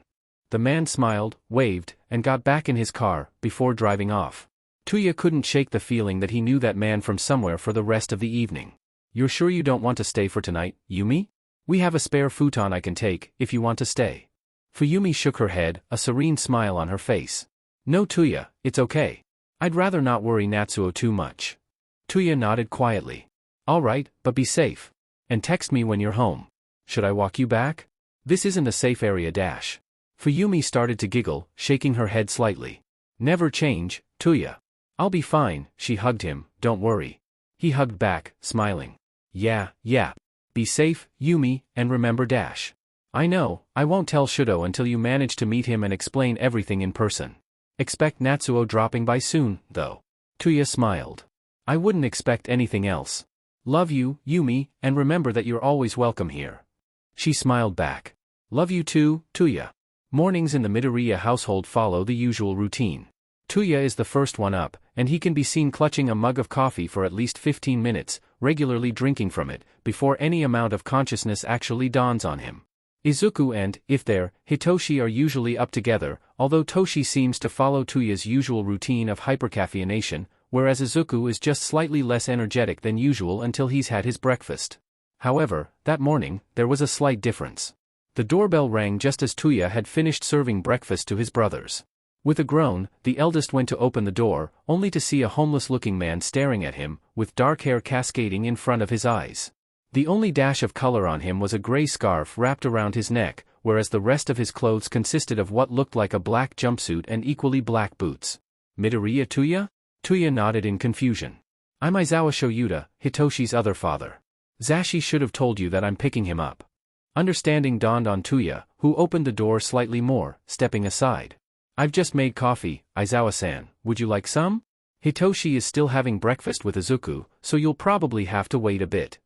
Speaker 1: The man smiled, waved, and got back in his car, before driving off. Tuya couldn't shake the feeling that he knew that man from somewhere for the rest of the evening. You're sure you don't want to stay for tonight, Yumi? We have a spare futon I can take, if you want to stay. Fuyumi shook her head, a serene smile on her face. No Tuya, it's okay. I'd rather not worry Natsuo too much. Tuya nodded quietly. All right, but be safe. And text me when you're home. Should I walk you back? This isn't a safe area dash. Fuyumi started to giggle, shaking her head slightly. Never change, Tuya. I'll be fine, she hugged him, don't worry. He hugged back, smiling. Yeah. Be safe, Yumi, and remember dash. I know, I won't tell Shudo until you manage to meet him and explain everything in person. Expect Natsuo dropping by soon, though. Tuya smiled. I wouldn't expect anything else. Love you, Yumi, and remember that you're always welcome here. She smiled back. Love you too, Tuya. Mornings in the Midoriya household follow the usual routine. Tuya is the first one up, and he can be seen clutching a mug of coffee for at least 15 minutes, regularly drinking from it, before any amount of consciousness actually dawns on him. Izuku and, if there, Hitoshi are usually up together, although Toshi seems to follow Tuya's usual routine of hypercaffeination, whereas Izuku is just slightly less energetic than usual until he's had his breakfast. However, that morning, there was a slight difference. The doorbell rang just as Tuya had finished serving breakfast to his brothers. With a groan, the eldest went to open the door, only to see a homeless-looking man staring at him, with dark hair cascading in front of his eyes. The only dash of color on him was a gray scarf wrapped around his neck, whereas the rest of his clothes consisted of what looked like a black jumpsuit and equally black boots. Midoriya Tuya? Tuya nodded in confusion. I'm Aizawa Shoyuta, Hitoshi's other father. Zashi should have told you that I'm picking him up. Understanding dawned on Tuya, who opened the door slightly more, stepping aside. I've just made coffee, Aizawa-san, would you like some? Hitoshi is still having breakfast with Izuku, so you'll probably have to wait a bit.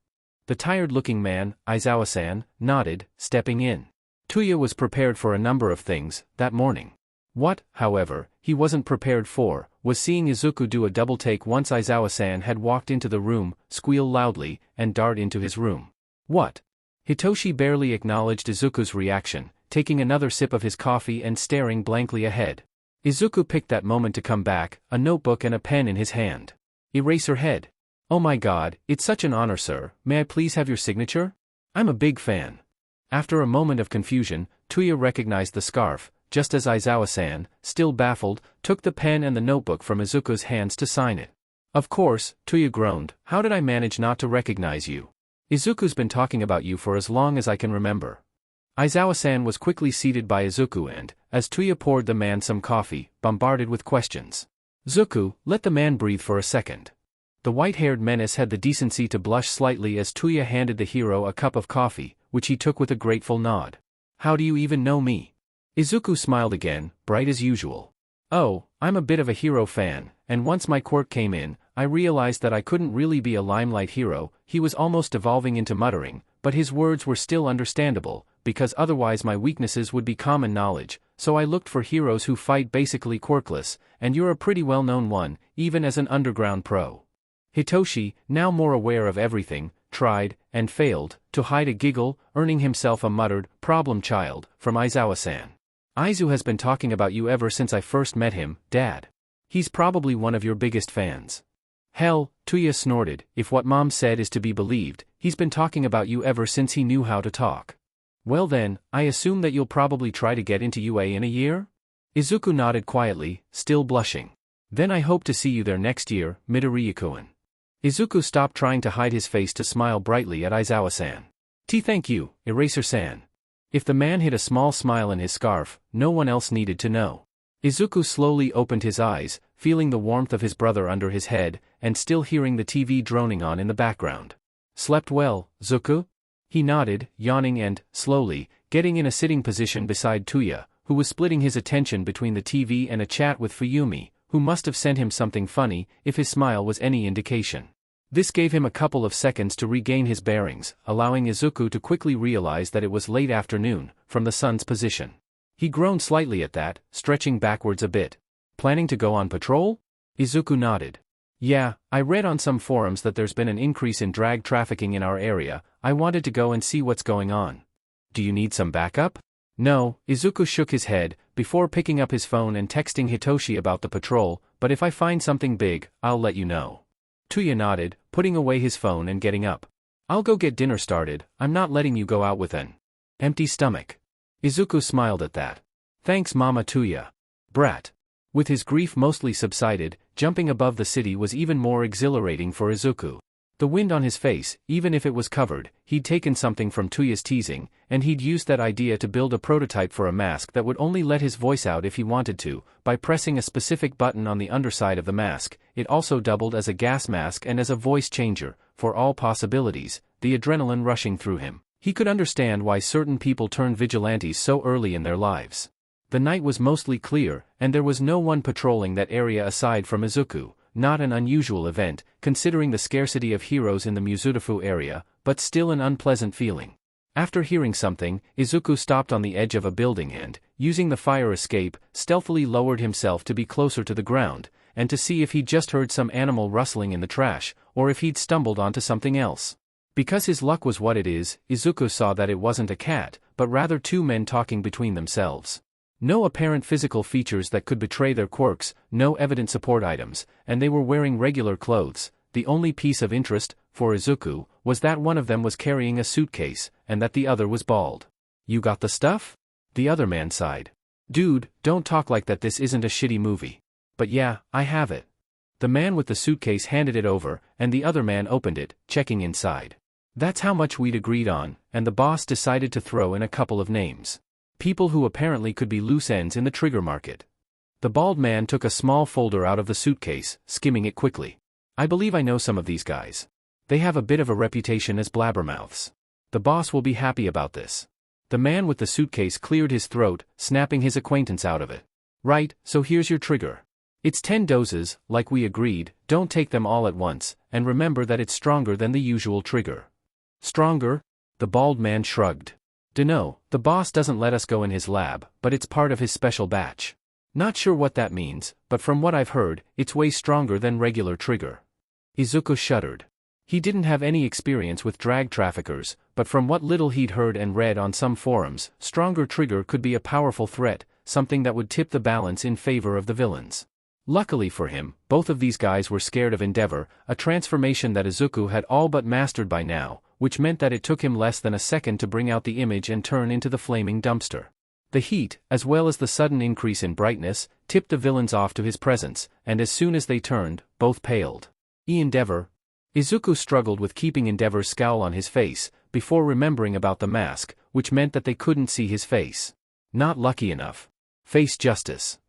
Speaker 1: The tired-looking man, Aizawa-san, nodded, stepping in. Tuya was prepared for a number of things, that morning. What, however, he wasn't prepared for, was seeing Izuku do a double-take once Aizawa-san had walked into the room, squeal loudly, and dart into his room. What? Hitoshi barely acknowledged Izuku's reaction, taking another sip of his coffee and staring blankly ahead. Izuku picked that moment to come back, a notebook and a pen in his hand. Eraserhead. Oh my god, it's such an honor, sir, may I please have your signature? I'm a big fan. After a moment of confusion, Tuya recognized the scarf, just as Aizawa-san, still baffled, took the pen and the notebook from Izuku's hands to sign it. Of course, Tuya groaned, how did I manage not to recognize you? Izuku's been talking about you for as long as I can remember. Aizawa-san was quickly seated by Izuku and, as Tuya poured the man some coffee, bombarded with questions. Zuku, let the man breathe for a second. The white-haired menace had the decency to blush slightly as Tuya handed the hero a cup of coffee, which he took with a grateful nod. How do you even know me? Izuku smiled again, bright as usual. Oh, I'm a bit of a hero fan, and once my quirk came in, I realized that I couldn't really be a limelight hero. He was almost devolving into muttering, but his words were still understandable, because otherwise my weaknesses would be common knowledge, so I looked for heroes who fight basically quirkless, and you're a pretty well-known one, even as an underground pro. Hitoshi, now more aware of everything, tried, and failed, to hide a giggle, earning himself a muttered, "problem child," from Aizawa-san. "Aizu has been talking about you ever since I first met him, Dad. He's probably one of your biggest fans." "Hell," Tuya snorted, "if what Mom said is to be believed, he's been talking about you ever since he knew how to talk." "Well then, I assume that you'll probably try to get into UA in a year?" Izuku nodded quietly, still blushing. "Then I hope to see you there next year, Midoriya-kun." Izuku stopped trying to hide his face to smile brightly at Aizawa-san. Thank you, Eraser-san." If the man hid a small smile in his scarf, no one else needed to know. Izuku slowly opened his eyes, feeling the warmth of his brother under his head, and still hearing the TV droning on in the background. "Slept well, Zuku?" He nodded, yawning and, slowly, getting in a sitting position beside Tuya, who was splitting his attention between the TV and a chat with Fuyumi, who must have sent him something funny, if his smile was any indication. This gave him a couple of seconds to regain his bearings, allowing Izuku to quickly realize that it was late afternoon, from the sun's position. He groaned slightly at that, stretching backwards a bit. "Planning to go on patrol?" Izuku nodded. "Yeah, I read on some forums that there's been an increase in drag trafficking in our area. I wanted to go and see what's going on." "Do you need some backup?" "No," Izuku shook his head, before picking up his phone and texting Hitoshi about the patrol, "but if I find something big, I'll let you know." Tuya nodded, putting away his phone and getting up. "I'll go get dinner started. I'm not letting you go out with an empty stomach." Izuku smiled at that. "Thanks Mama Tuya. Brat." With his grief mostly subsided, jumping above the city was even more exhilarating for Izuku. The wind on his face, even if it was covered, he'd taken something from Tuya's teasing, and he'd used that idea to build a prototype for a mask that would only let his voice out if he wanted to, by pressing a specific button on the underside of the mask. It also doubled as a gas mask and as a voice changer, for all possibilities, the adrenaline rushing through him. He could understand why certain people turned vigilantes so early in their lives. The night was mostly clear, and there was no one patrolling that area aside from Izuku. Not an unusual event, considering the scarcity of heroes in the Muzutafu area, but still an unpleasant feeling. After hearing something, Izuku stopped on the edge of a building and, using the fire escape, stealthily lowered himself to be closer to the ground, and to see if he'd just heard some animal rustling in the trash, or if he'd stumbled onto something else. Because his luck was what it is, Izuku saw that it wasn't a cat, but rather two men talking between themselves. No apparent physical features that could betray their quirks, no evident support items, and they were wearing regular clothes. The only piece of interest, for Izuku, was that one of them was carrying a suitcase, and that the other was bald. "You got the stuff?" The other man sighed. "Dude, don't talk like that, this isn't a shitty movie." "But yeah, I have it." The man with the suitcase handed it over, and the other man opened it, checking inside. That's how much we'd agreed on, and the boss decided to throw in a couple of names. People who apparently could be loose ends in the trigger market. The bald man took a small folder out of the suitcase, skimming it quickly. "I believe I know some of these guys. They have a bit of a reputation as blabbermouths. The boss will be happy about this." The man with the suitcase cleared his throat, snapping his acquaintance out of it. "Right, so here's your trigger. It's 10 doses, like we agreed. Don't take them all at once, and remember that it's stronger than the usual trigger." "Stronger?" The bald man shrugged. "Dunno, the boss doesn't let us go in his lab, but it's part of his special batch. Not sure what that means, but from what I've heard, it's way stronger than regular trigger." Izuku shuddered. He didn't have any experience with drag traffickers, but from what little he'd heard and read on some forums, stronger trigger could be a powerful threat, something that would tip the balance in favor of the villains. Luckily for him, both of these guys were scared of Endeavor, a transformation that Izuku had all but mastered by now, which meant that it took him less than a second to bring out the image and turn into the flaming dumpster. The heat, as well as the sudden increase in brightness, tipped the villains off to his presence, and as soon as they turned, both paled. Endeavor. Izuku struggled with keeping Endeavor's scowl on his face, before remembering about the mask, which meant that they couldn't see his face. Not lucky enough. Face justice.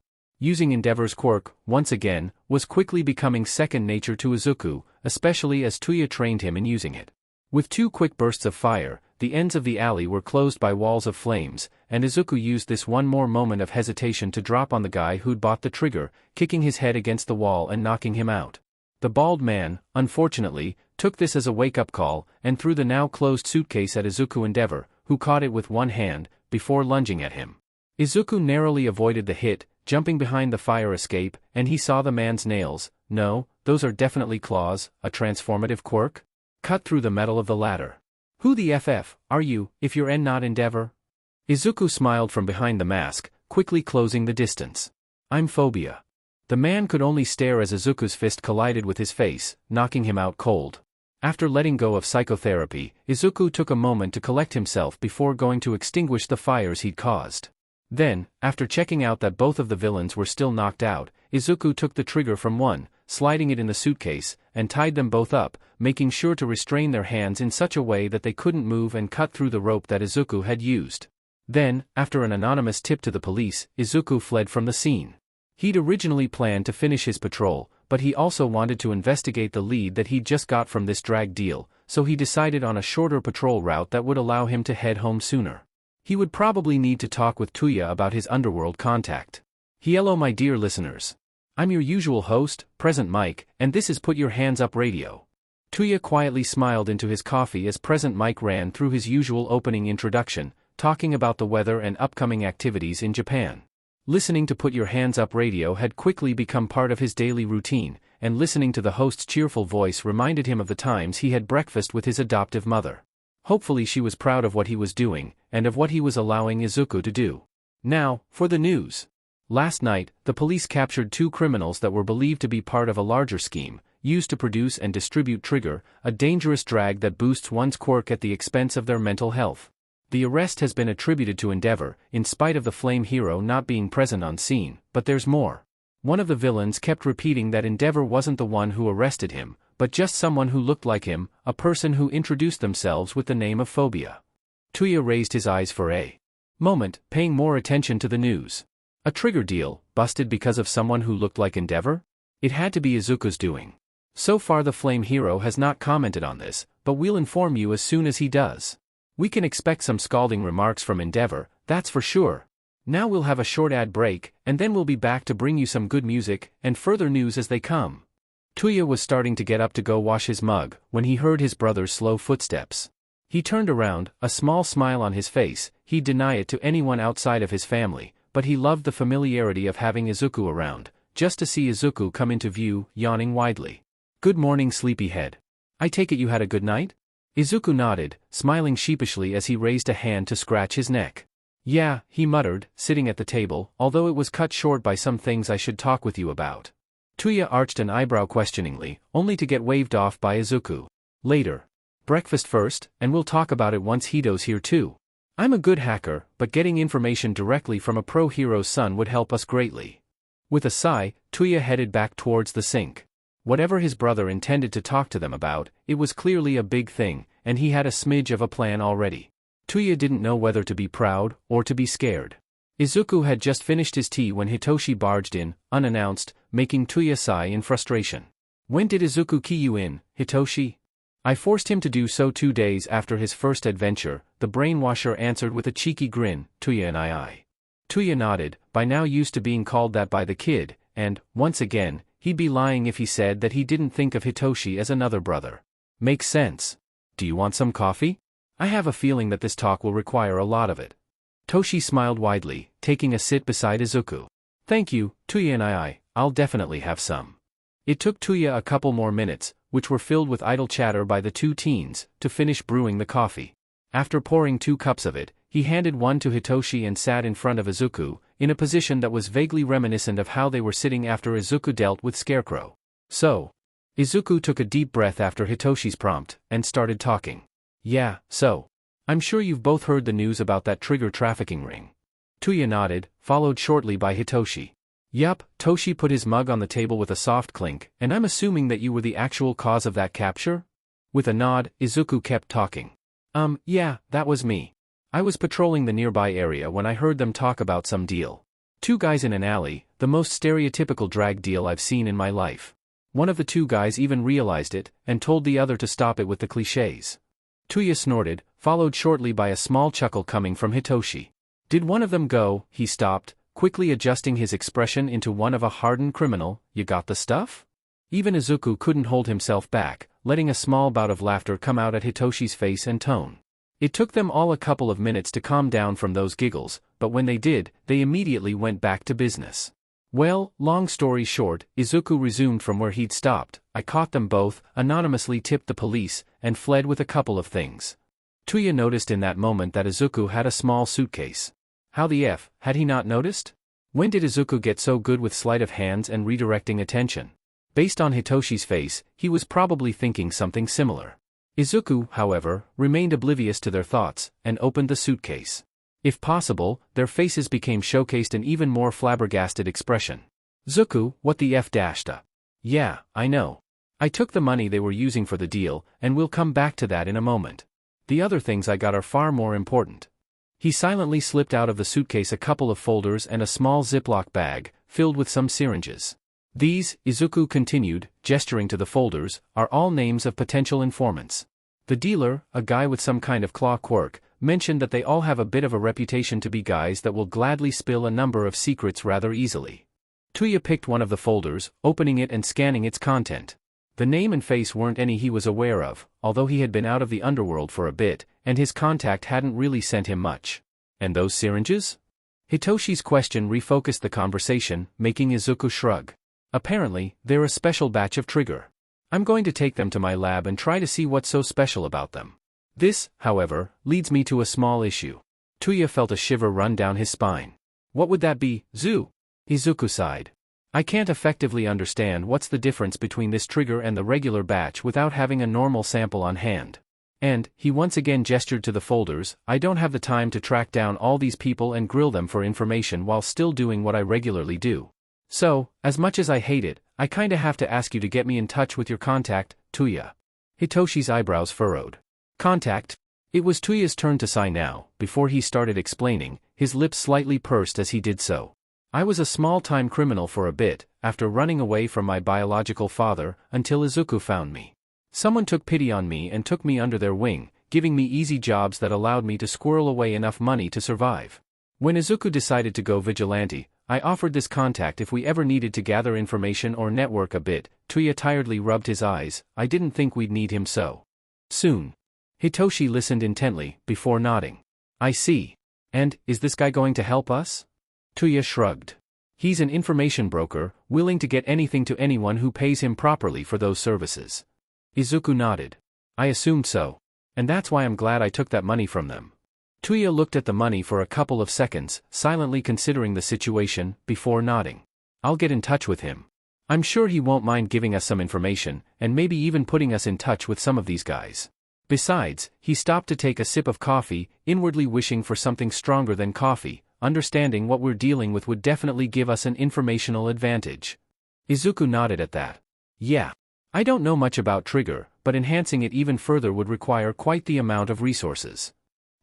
Speaker 1: Using Endeavor's quirk, once again, was quickly becoming second nature to Izuku, especially as Tuya trained him in using it. With 2 quick bursts of fire, the ends of the alley were closed by walls of flames, and Izuku used this one more moment of hesitation to drop on the guy who'd bought the trigger, kicking his head against the wall and knocking him out. The bald man, unfortunately, took this as a wake-up call, and threw the now closed suitcase at Izuku Endeavor, who caught it with one hand, before lunging at him. Izuku narrowly avoided the hit, jumping behind the fire escape, and he saw the man's nails. "No, those are definitely claws, a transformative quirk?" cut through the metal of the ladder. Who the FF are you, if you're not Endeavor? Izuku smiled from behind the mask, quickly closing the distance. I'm Phobia. The man could only stare as Izuku's fist collided with his face, knocking him out cold. After letting go of psychotherapy, Izuku took a moment to collect himself before going to extinguish the fires he'd caused. Then, after checking out that both of the villains were still knocked out, Izuku took the trigger from one, sliding it in the suitcase, and tied them both up, making sure to restrain their hands in such a way that they couldn't move and cut through the rope that Izuku had used. Then, after an anonymous tip to the police, Izuku fled from the scene. He'd originally planned to finish his patrol, but he also wanted to investigate the lead that he'd just got from this drag deal, so he decided on a shorter patrol route that would allow him to head home sooner. He would probably need to talk with Tuya about his underworld contact. Hello my dear listeners. I'm your usual host, Present Mike, and this is Put Your Hands Up Radio. Tuya quietly smiled into his coffee as Present Mike ran through his usual opening introduction, talking about the weather and upcoming activities in Japan. Listening to Put Your Hands Up Radio had quickly become part of his daily routine, and listening to the host's cheerful voice reminded him of the times he had breakfast with his adoptive mother. Hopefully she was proud of what he was doing, and of what he was allowing Izuku to do. Now, for the news. Last night, the police captured 2 criminals that were believed to be part of a larger scheme, used to produce and distribute Trigger, a dangerous drag that boosts one's quirk at the expense of their mental health. The arrest has been attributed to Endeavor, in spite of the Flame Hero not being present on scene, but there's more. One of the villains kept repeating that Endeavor wasn't the one who arrested him, but just someone who looked like him, a person who introduced themselves with the name of Phobia. Tuya raised his eyes for a moment, paying more attention to the news. A Trigger deal, busted because of someone who looked like Endeavor? It had to be Izuku's doing. So far the Flame Hero has not commented on this, but we'll inform you as soon as he does. We can expect some scalding remarks from Endeavor, that's for sure. Now we'll have a short ad break, and then we'll be back to bring you some good music, and further news as they come. Tuya was starting to get up to go wash his mug, when he heard his brother's slow footsteps. He turned around, a small smile on his face. He'd deny it to anyone outside of his family, but he loved the familiarity of having Izuku around, just to see Izuku come into view, yawning widely. Good morning sleepyhead. I take it you had a good night? Izuku nodded, smiling sheepishly as he raised a hand to scratch his neck. Yeah, he muttered, sitting at the table, although it was cut short by some things I should talk with you about. Tuya arched an eyebrow questioningly, only to get waved off by Izuku. Later. Breakfast first, and we'll talk about it once Hito's here too. I'm a good hacker, but getting information directly from a pro hero's son would help us greatly. With a sigh, Tuya headed back towards the sink. Whatever his brother intended to talk to them about, it was clearly a big thing, and he had a smidge of a plan already. Tuya didn't know whether to be proud, or to be scared. Izuku had just finished his tea when Hitoshi barged in, unannounced, making Tuya sigh in frustration. When did Izuku key you in, Hitoshi? I forced him to do so 2 days after his first adventure, the brainwasher answered with a cheeky grin. Tuya and I. Tuya nodded, by now used to being called that by the kid, and, once again, he'd be lying if he said that he didn't think of Hitoshi as another brother. Makes sense. Do you want some coffee? I have a feeling that this talk will require a lot of it. Toshi smiled widely, taking a sit beside Izuku. Thank you, Tuya and I'll definitely have some. It took Tuya a couple more minutes, which were filled with idle chatter by the 2 teens, to finish brewing the coffee. After pouring 2 cups of it, he handed one to Hitoshi and sat in front of Izuku, in a position that was vaguely reminiscent of how they were sitting after Izuku dealt with Scarecrow. So. Izuku took a deep breath after Hitoshi's prompt, and started talking. Yeah, so. I'm sure you've both heard the news about that Trigger trafficking ring. Tuya nodded, followed shortly by Hitoshi. Yup, Toshi put his mug on the table with a soft clink, and I'm assuming that you were the actual cause of that capture? With a nod, Izuku kept talking. Yeah, that was me. I was patrolling the nearby area when I heard them talk about some deal. 2 guys in an alley, the most stereotypical drag deal I've seen in my life. One of the 2 guys even realized it, and told the other to stop it with the clichés. Tuya snorted, followed shortly by a small chuckle coming from Hitoshi. Did one of them go? He stopped, quickly adjusting his expression into one of a hardened criminal. You got the stuff? Even Izuku couldn't hold himself back, letting a small bout of laughter come out at Hitoshi's face and tone. It took them all a couple of minutes to calm down from those giggles, but when they did, they immediately went back to business. Well, long story short, Izuku resumed from where he'd stopped. I caught them both, anonymously tipped the police, and fled with a couple of things. Tuya noticed in that moment that Izuku had a small suitcase. How the F had he not noticed? When did Izuku get so good with sleight of hands and redirecting attention? Based on Hitoshi's face, he was probably thinking something similar. Izuku, however, remained oblivious to their thoughts, and opened the suitcase. If possible, their faces became showcased an even more flabbergasted expression. Zuku, what the F dashed a. Yeah, I know. I took the money they were using for the deal, and we'll come back to that in a moment. The other things I got are far more important. He silently slipped out of the suitcase a couple of folders and a small Ziploc bag, filled with some syringes. These, Izuku continued, gesturing to the folders, are all names of potential informants. The dealer, a guy with some kind of claw quirk, mentioned that they all have a bit of a reputation to be guys that will gladly spill a number of secrets rather easily. Tuya picked one of the folders, opening it and scanning its content. The name and face weren't any he was aware of, although he had been out of the underworld for a bit, and his contact hadn't really sent him much. And those syringes? Hitoshi's question refocused the conversation, making Izuku shrug. Apparently, they're a special batch of trigger. I'm going to take them to my lab and try to see what's so special about them. This, however, leads me to a small issue. Tuya felt a shiver run down his spine. What would that be, Zu? Izuku sighed. I can't effectively understand what's the difference between this trigger and the regular batch without having a normal sample on hand. And, he once again gestured to the folders, I don't have the time to track down all these people and grill them for information while still doing what I regularly do. So, as much as I hate it, I kinda have to ask you to get me in touch with your contact, Tuya. Hitoshi's eyebrows furrowed. Contact? It was Tuya's turn to sigh now. Before he started explaining, his lips slightly pursed as he did so. I was a small-time criminal for a bit, after running away from my biological father, until Izuku found me. Someone took pity on me and took me under their wing, giving me easy jobs that allowed me to squirrel away enough money to survive. When Izuku decided to go vigilante, I offered this contact if we ever needed to gather information or network a bit. Tuya tiredly rubbed his eyes. I didn't think we'd need him so soon. Hitoshi listened intently, before nodding. I see. And, is this guy going to help us? Tuya shrugged. He's an information broker, willing to get anything to anyone who pays him properly for those services. Izuku nodded. I assumed so. And that's why I'm glad I took that money from them. Tuya looked at the money for a couple of seconds, silently considering the situation, before nodding. I'll get in touch with him. I'm sure he won't mind giving us some information, and maybe even putting us in touch with some of these guys. Besides, he stopped to take a sip of coffee, inwardly wishing for something stronger than coffee. Understanding what we're dealing with would definitely give us an informational advantage. Izuku nodded at that. Yeah. I don't know much about trigger, but enhancing it even further would require quite the amount of resources.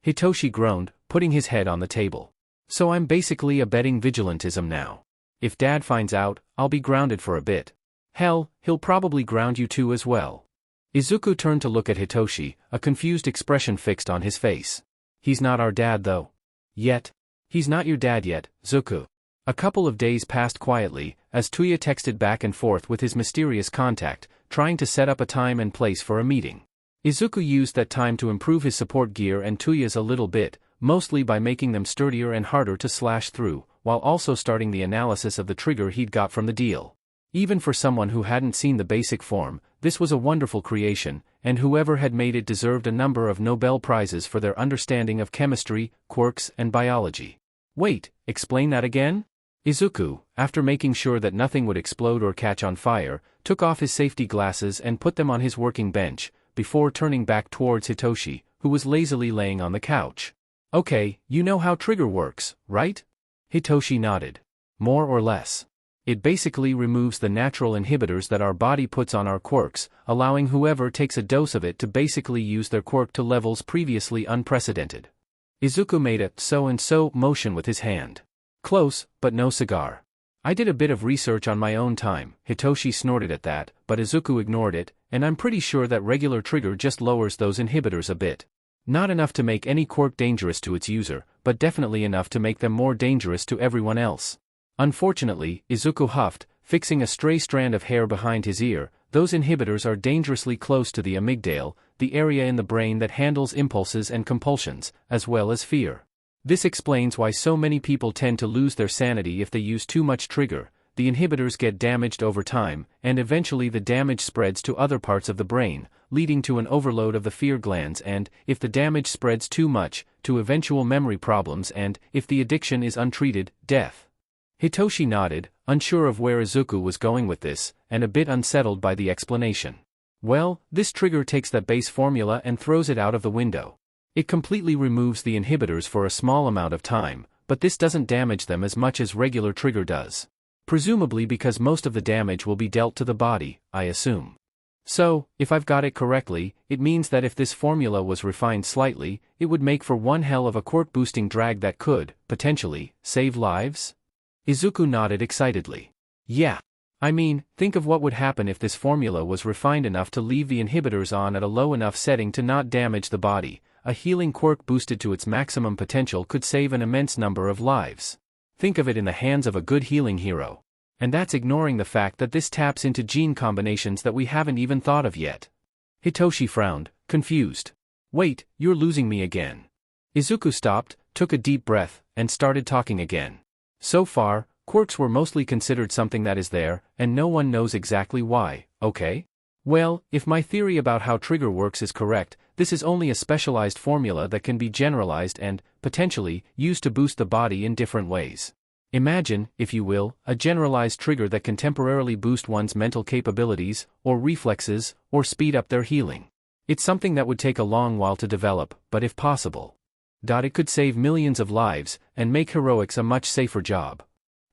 Speaker 1: Hitoshi groaned, putting his head on the table. So I'm basically abetting vigilantism now. If Dad finds out, I'll be grounded for a bit. Hell, he'll probably ground you too as well. Izuku turned to look at Hitoshi, a confused expression fixed on his face. He's not our dad though. Yet. He's not your dad yet, Zuku. A couple of days passed quietly, as Tuya texted back and forth with his mysterious contact, trying to set up a time and place for a meeting. Izuku used that time to improve his support gear and Tuya's a little bit, mostly by making them sturdier and harder to slash through, while also starting the analysis of the trigger he'd got from the deal. Even for someone who hadn't seen the basic form, this was a wonderful creation, and whoever had made it deserved a number of Nobel Prizes for their understanding of chemistry, quirks, and biology. Wait, explain that again? Izuku, after making sure that nothing would explode or catch on fire, took off his safety glasses and put them on his working bench, before turning back towards Hitoshi, who was lazily laying on the couch. Okay, you know how trigger works, right? Hitoshi nodded. More or less. It basically removes the natural inhibitors that our body puts on our quirks, allowing whoever takes a dose of it to basically use their quirk to levels previously unprecedented. Izuku made a so-and-so motion with his hand. Close, but no cigar. I did a bit of research on my own time. Hitoshi snorted at that, but Izuku ignored it, and I'm pretty sure that regular trigger just lowers those inhibitors a bit. Not enough to make any quirk dangerous to its user, but definitely enough to make them more dangerous to everyone else. Unfortunately, Izuku huffed, fixing a stray strand of hair behind his ear, those inhibitors are dangerously close to the amygdala, the area in the brain that handles impulses and compulsions, as well as fear. This explains why so many people tend to lose their sanity if they use too much trigger. the inhibitors get damaged over time, and eventually the damage spreads to other parts of the brain, leading to an overload of the fear glands and, if the damage spreads too much, to eventual memory problems and, if the addiction is untreated, death. Hitoshi nodded, unsure of where Izuku was going with this, and a bit unsettled by the explanation. Well, this trigger takes that base formula and throws it out of the window. It completely removes the inhibitors for a small amount of time, but this doesn't damage them as much as regular trigger does. Presumably because most of the damage will be dealt to the body, I assume. So, if I've got it correctly, it means that if this formula was refined slightly, it would make for one hell of a quirk-boosting drag that could, potentially, save lives? Izuku nodded excitedly. Yeah. I mean, think of what would happen if this formula was refined enough to leave the inhibitors on at a low enough setting to not damage the body. A healing quirk boosted to its maximum potential could save an immense number of lives. Think of it in the hands of a good healing hero. And that's ignoring the fact that this taps into gene combinations that we haven't even thought of yet. Hitoshi frowned, confused. Wait, you're losing me again. Izuku stopped, took a deep breath, and started talking again. So far, quirks were mostly considered something that is there, and no one knows exactly why, okay? Well, if my theory about how trigger works is correct, this is only a specialized formula that can be generalized and, potentially, used to boost the body in different ways. Imagine, if you will, a generalized trigger that can temporarily boost one's mental capabilities, or reflexes, or speed up their healing. It's something that would take a long while to develop, but if possible, it could save millions of lives, and make heroics a much safer job.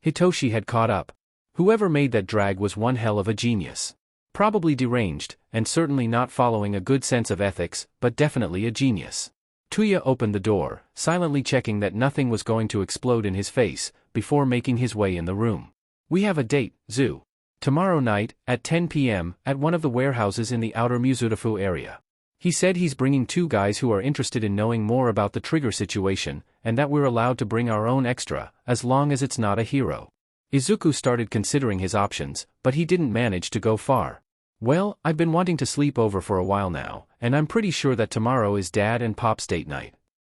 Speaker 1: Hitoshi had caught up. Whoever made that drag was one hell of a genius. Probably deranged, and certainly not following a good sense of ethics, but definitely a genius. Tuya opened the door, silently checking that nothing was going to explode in his face, before making his way in the room. We have a date, Zu. Tomorrow night, at 10 p.m., at one of the warehouses in the outer Muzurafu area. He said he's bringing 2 guys who are interested in knowing more about the trigger situation, and that we're allowed to bring our own extra, as long as it's not a hero. Izuku started considering his options, but he didn't manage to go far. Well, I've been wanting to sleep over for a while now, and I'm pretty sure that tomorrow is Dad and Pop's date night.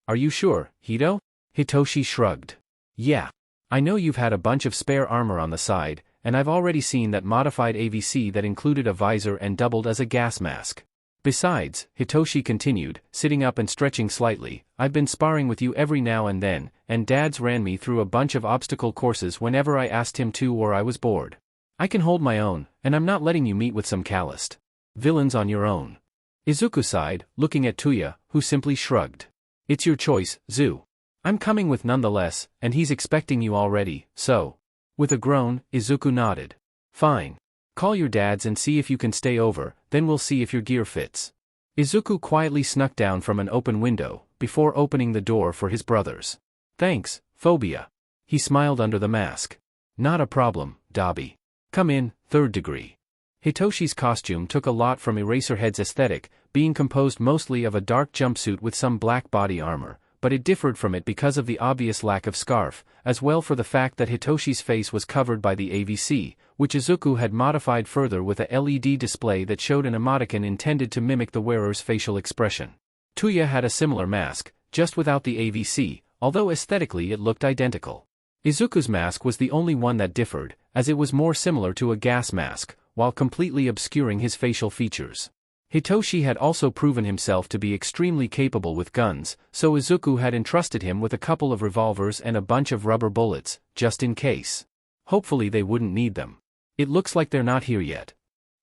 Speaker 1: Are you sure, Hito? Hitoshi shrugged. Yeah. I know you've had a bunch of spare armor on the side, and I've already seen that modified AVC that included a visor and doubled as a gas mask. Besides, Hitoshi continued, sitting up and stretching slightly, I've been sparring with you every now and then, and Dad's ran me through a bunch of obstacle courses whenever I asked him to or I was bored. I can hold my own, and I'm not letting you meet with some calloused villains on your own. Izuku sighed, looking at Tuya, who simply shrugged. It's your choice, Zu. I'm coming with nonetheless, and he's expecting you already, so. With a groan, Izuku nodded. Fine. Call your dads and see if you can stay over, then we'll see if your gear fits. Izuku quietly snuck down from an open window, before opening the door for his brothers. Thanks, Phobia. He smiled under the mask. Not a problem, Dabi. Come in, third degree. Hitoshi's costume took a lot from Eraserhead's aesthetic, being composed mostly of a dark jumpsuit with some black body armor, but it differed from it because of the obvious lack of scarf, as well for the fact that Hitoshi's face was covered by the AVC, which Izuku had modified further with a LED display that showed an emoticon intended to mimic the wearer's facial expression. Tuya had a similar mask, just without the AVC, although aesthetically it looked identical. Izuku's mask was the only one that differed, as it was more similar to a gas mask, while completely obscuring his facial features. Hitoshi had also proven himself to be extremely capable with guns, so Izuku had entrusted him with a couple of revolvers and a bunch of rubber bullets, just in case. Hopefully they wouldn't need them. It looks like they're not here yet.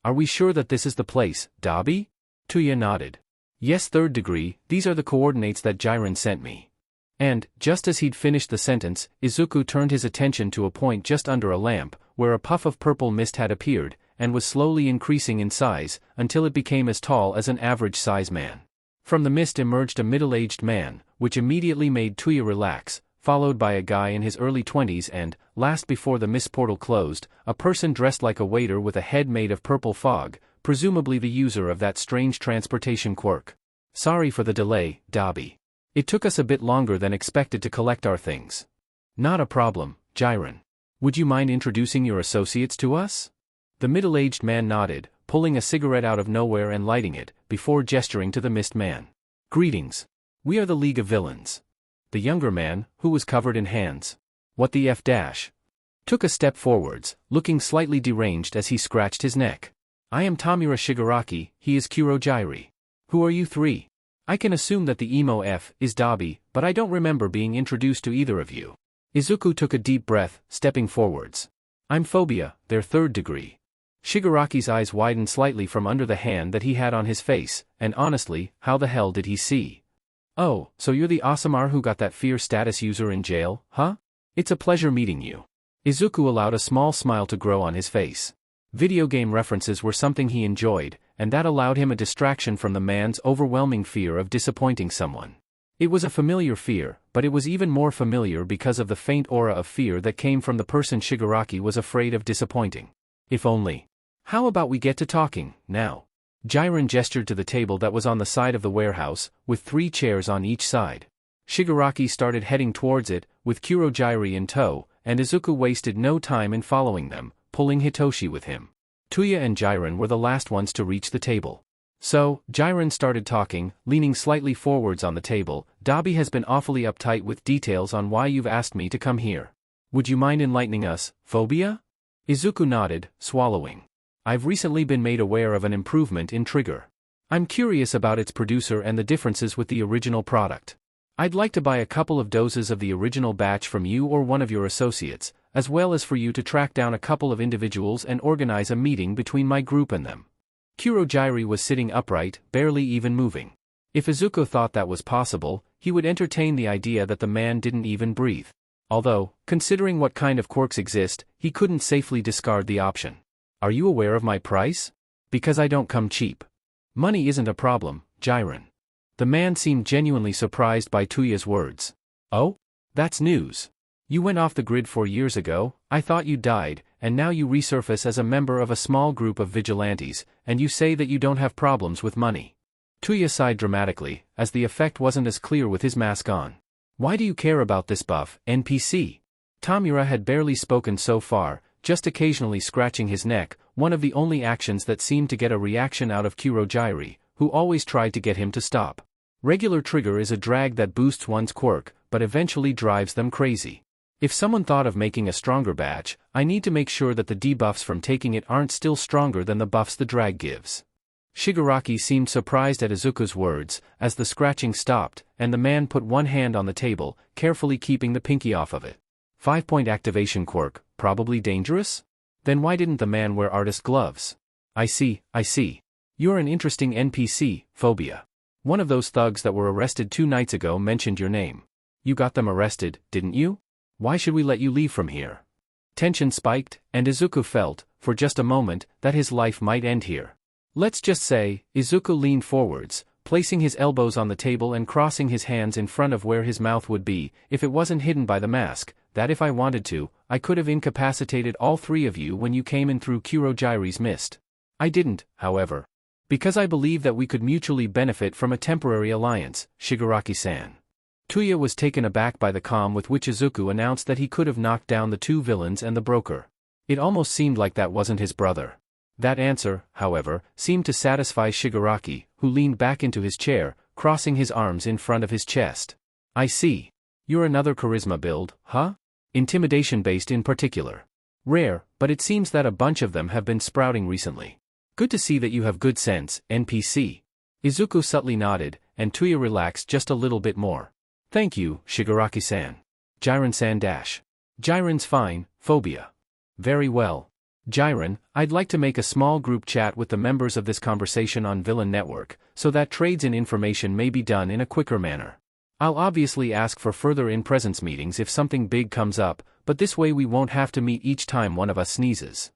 Speaker 1: Are we sure that this is the place, Dabi? Tuya nodded. Yes, third degree, these are the coordinates that Jiren sent me. And, just as he'd finished the sentence, Izuku turned his attention to a point just under a lamp, where a puff of purple mist had appeared, and was slowly increasing in size, until it became as tall as an average-size man. From the mist emerged a middle-aged man, which immediately made Tuya relax, followed by a guy in his early 20s and, last before the mist portal closed, a person dressed like a waiter with a head made of purple fog, presumably the user of that strange transportation quirk. Sorry for the delay, Dabi. It took us a bit longer than expected to collect our things. Not a problem, Jiren. Would you mind introducing your associates to us? The middle-aged man nodded, pulling a cigarette out of nowhere and lighting it, before gesturing to the mist man. Greetings. We are the League of Villains. The younger man, who was covered in hands. What the F-? took a step forwards, looking slightly deranged as he scratched his neck. I am Tamura Shigaraki, he is Kurojairi. Who are you three? I can assume that the emo F is Dabi, but I don't remember being introduced to either of you. Izuku took a deep breath, stepping forwards. I'm Phobia, their third degree. Shigaraki's eyes widened slightly from under the hand that he had on his face, and honestly, how the hell did he see? Oh, so you're the Osamar who got that fear status user in jail, huh? It's a pleasure meeting you. Izuku allowed a small smile to grow on his face. Video game references were something he enjoyed, and that allowed him a distraction from the man's overwhelming fear of disappointing someone. It was a familiar fear, but it was even more familiar because of the faint aura of fear that came from the person Shigaraki was afraid of disappointing. If only. How about we get to talking, now? Jiren gestured to the table that was on the side of the warehouse, with 3 chairs on each side. Shigaraki started heading towards it, with Kurojairi in tow, and Izuku wasted no time in following them, pulling Hitoshi with him. Tuya and Jiren were the last ones to reach the table. So, Jiren started talking, leaning slightly forwards on the table. Dabi has been awfully uptight with details on why you've asked me to come here. Would you mind enlightening us, Phobia? Izuku nodded, swallowing. I've recently been made aware of an improvement in Trigger. I'm curious about its producer and the differences with the original product. I'd like to buy a couple of doses of the original batch from you or one of your associates, as well as for you to track down a couple of individuals and organize a meeting between my group and them. Kurojairi was sitting upright, barely even moving. If Izuku thought that was possible, he would entertain the idea that the man didn't even breathe. Although, considering what kind of quirks exist, he couldn't safely discard the option. Are you aware of my price? Because I don't come cheap. Money isn't a problem, Jiren. The man seemed genuinely surprised by Tuya's words. Oh? That's news. You went off the grid 4 years ago, I thought you died, and now you resurface as a member of a small group of vigilantes, and you say that you don't have problems with money. Tuya sighed dramatically, as the effect wasn't as clear with his mask on. Why do you care about this buff, NPC? Tamura had barely spoken so far, just occasionally scratching his neck, one of the only actions that seemed to get a reaction out of Kurojairi, who always tried to get him to stop. Regular Trigger is a drag that boosts one's quirk, but eventually drives them crazy. If someone thought of making a stronger batch, I need to make sure that the debuffs from taking it aren't still stronger than the buffs the drag gives. Shigaraki seemed surprised at Izuku's words, as the scratching stopped, and the man put one hand on the table, carefully keeping the pinky off of it. 5-point activation quirk, probably dangerous? Then why didn't the man wear artist gloves? I see. You're an interesting NPC, Phobia. One of those thugs that were arrested 2 nights ago mentioned your name. You got them arrested, didn't you? Why should we let you leave from here? Tension spiked, and Izuku felt, for just a moment, that his life might end here. Let's just say, Izuku leaned forwards, placing his elbows on the table and crossing his hands in front of where his mouth would be, if it wasn't hidden by the mask, that if I wanted to, I could have incapacitated all 3 of you when you came in through Kurojairi's mist. I didn't, however. Because I believe that we could mutually benefit from a temporary alliance, Shigaraki-san. Tuya was taken aback by the calm with which Izuku announced that he could have knocked down the 2 villains and the broker. It almost seemed like that wasn't his brother. That answer, however, seemed to satisfy Shigaraki, who leaned back into his chair, crossing his arms in front of his chest. I see. You're another charisma build, huh? Intimidation-based in particular. Rare, but it seems that a bunch of them have been sprouting recently. Good to see that you have good sense, NPC. Izuku subtly nodded, and Tuya relaxed just a little bit more. Thank you, Shigaraki-san. Jiren-san dash. Jiren's fine, Phobia. Very well. Jiren, I'd like to make a small group chat with the members of this conversation on Villain Network, so that trades in information may be done in a quicker manner. I'll obviously ask for further in-presence meetings if something big comes up, but this way we won't have to meet each time one of us sneezes.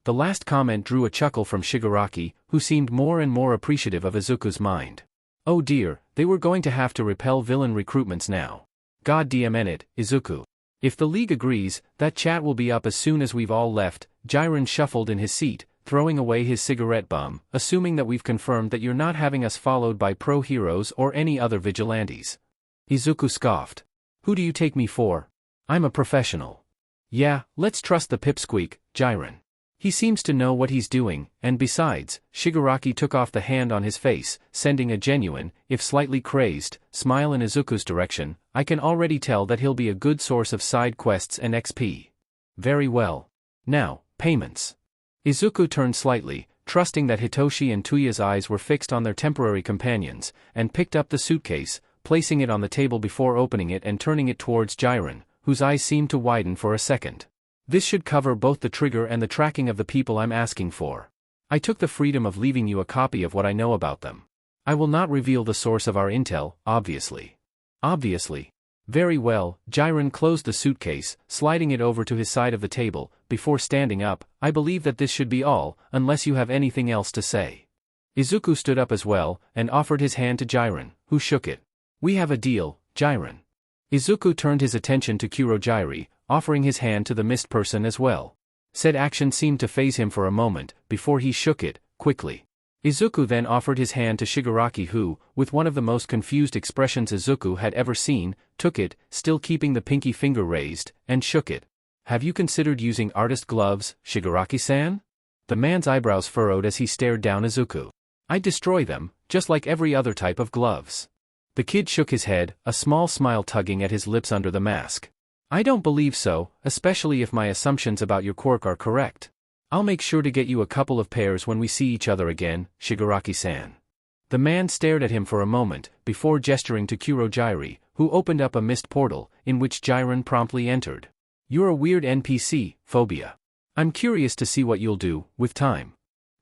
Speaker 1: The last comment drew a chuckle from Shigaraki, who seemed more and more appreciative of Izuku's mind. Oh dear, they were going to have to repel villain recruitments now. God damn it, Izuku. If the League agrees, that chat will be up as soon as we've all left. Jiren shuffled in his seat, throwing away his cigarette bum, assuming that we've confirmed that you're not having us followed by pro-heroes or any other vigilantes. Izuku scoffed. Who do you take me for? I'm a professional. Yeah, let's trust the pipsqueak, Jiren. He seems to know what he's doing, and besides, Shigaraki took off the hand on his face, sending a genuine, if slightly crazed, smile in Izuku's direction. I can already tell that he'll be a good source of side quests and XP. Very well. Now, payments. Izuku turned slightly, trusting that Hitoshi and Tuya's eyes were fixed on their temporary companions, and picked up the suitcase, placing it on the table before opening it and turning it towards Jiren, whose eyes seemed to widen for a second. This should cover both the trigger and the tracking of the people I'm asking for. I took the freedom of leaving you a copy of what I know about them. I will not reveal the source of our intel, obviously. Obviously. Very well. Jiren closed the suitcase, sliding it over to his side of the table, before standing up. I believe that this should be all, unless you have anything else to say. Izuku stood up as well, and offered his hand to Jiren, who shook it. We have a deal, Jiren. Izuku turned his attention to Kurojirai, offering his hand to the mist person as well. Said action seemed to faze him for a moment, before he shook it, quickly. Izuku then offered his hand to Shigaraki who, with one of the most confused expressions Izuku had ever seen, took it, still keeping the pinky finger raised, and shook it. Have you considered using artist gloves, Shigaraki-san? The man's eyebrows furrowed as he stared down Izuku. I'd destroy them, just like every other type of gloves. The kid shook his head, a small smile tugging at his lips under the mask. I don't believe so, especially if my assumptions about your quirk are correct. I'll make sure to get you a couple of pairs when we see each other again, Shigaraki-san. The man stared at him for a moment, before gesturing to Kurojirai, who opened up a mist portal, in which Jiren promptly entered. You're a weird NPC, Phobia. I'm curious to see what you'll do, with time.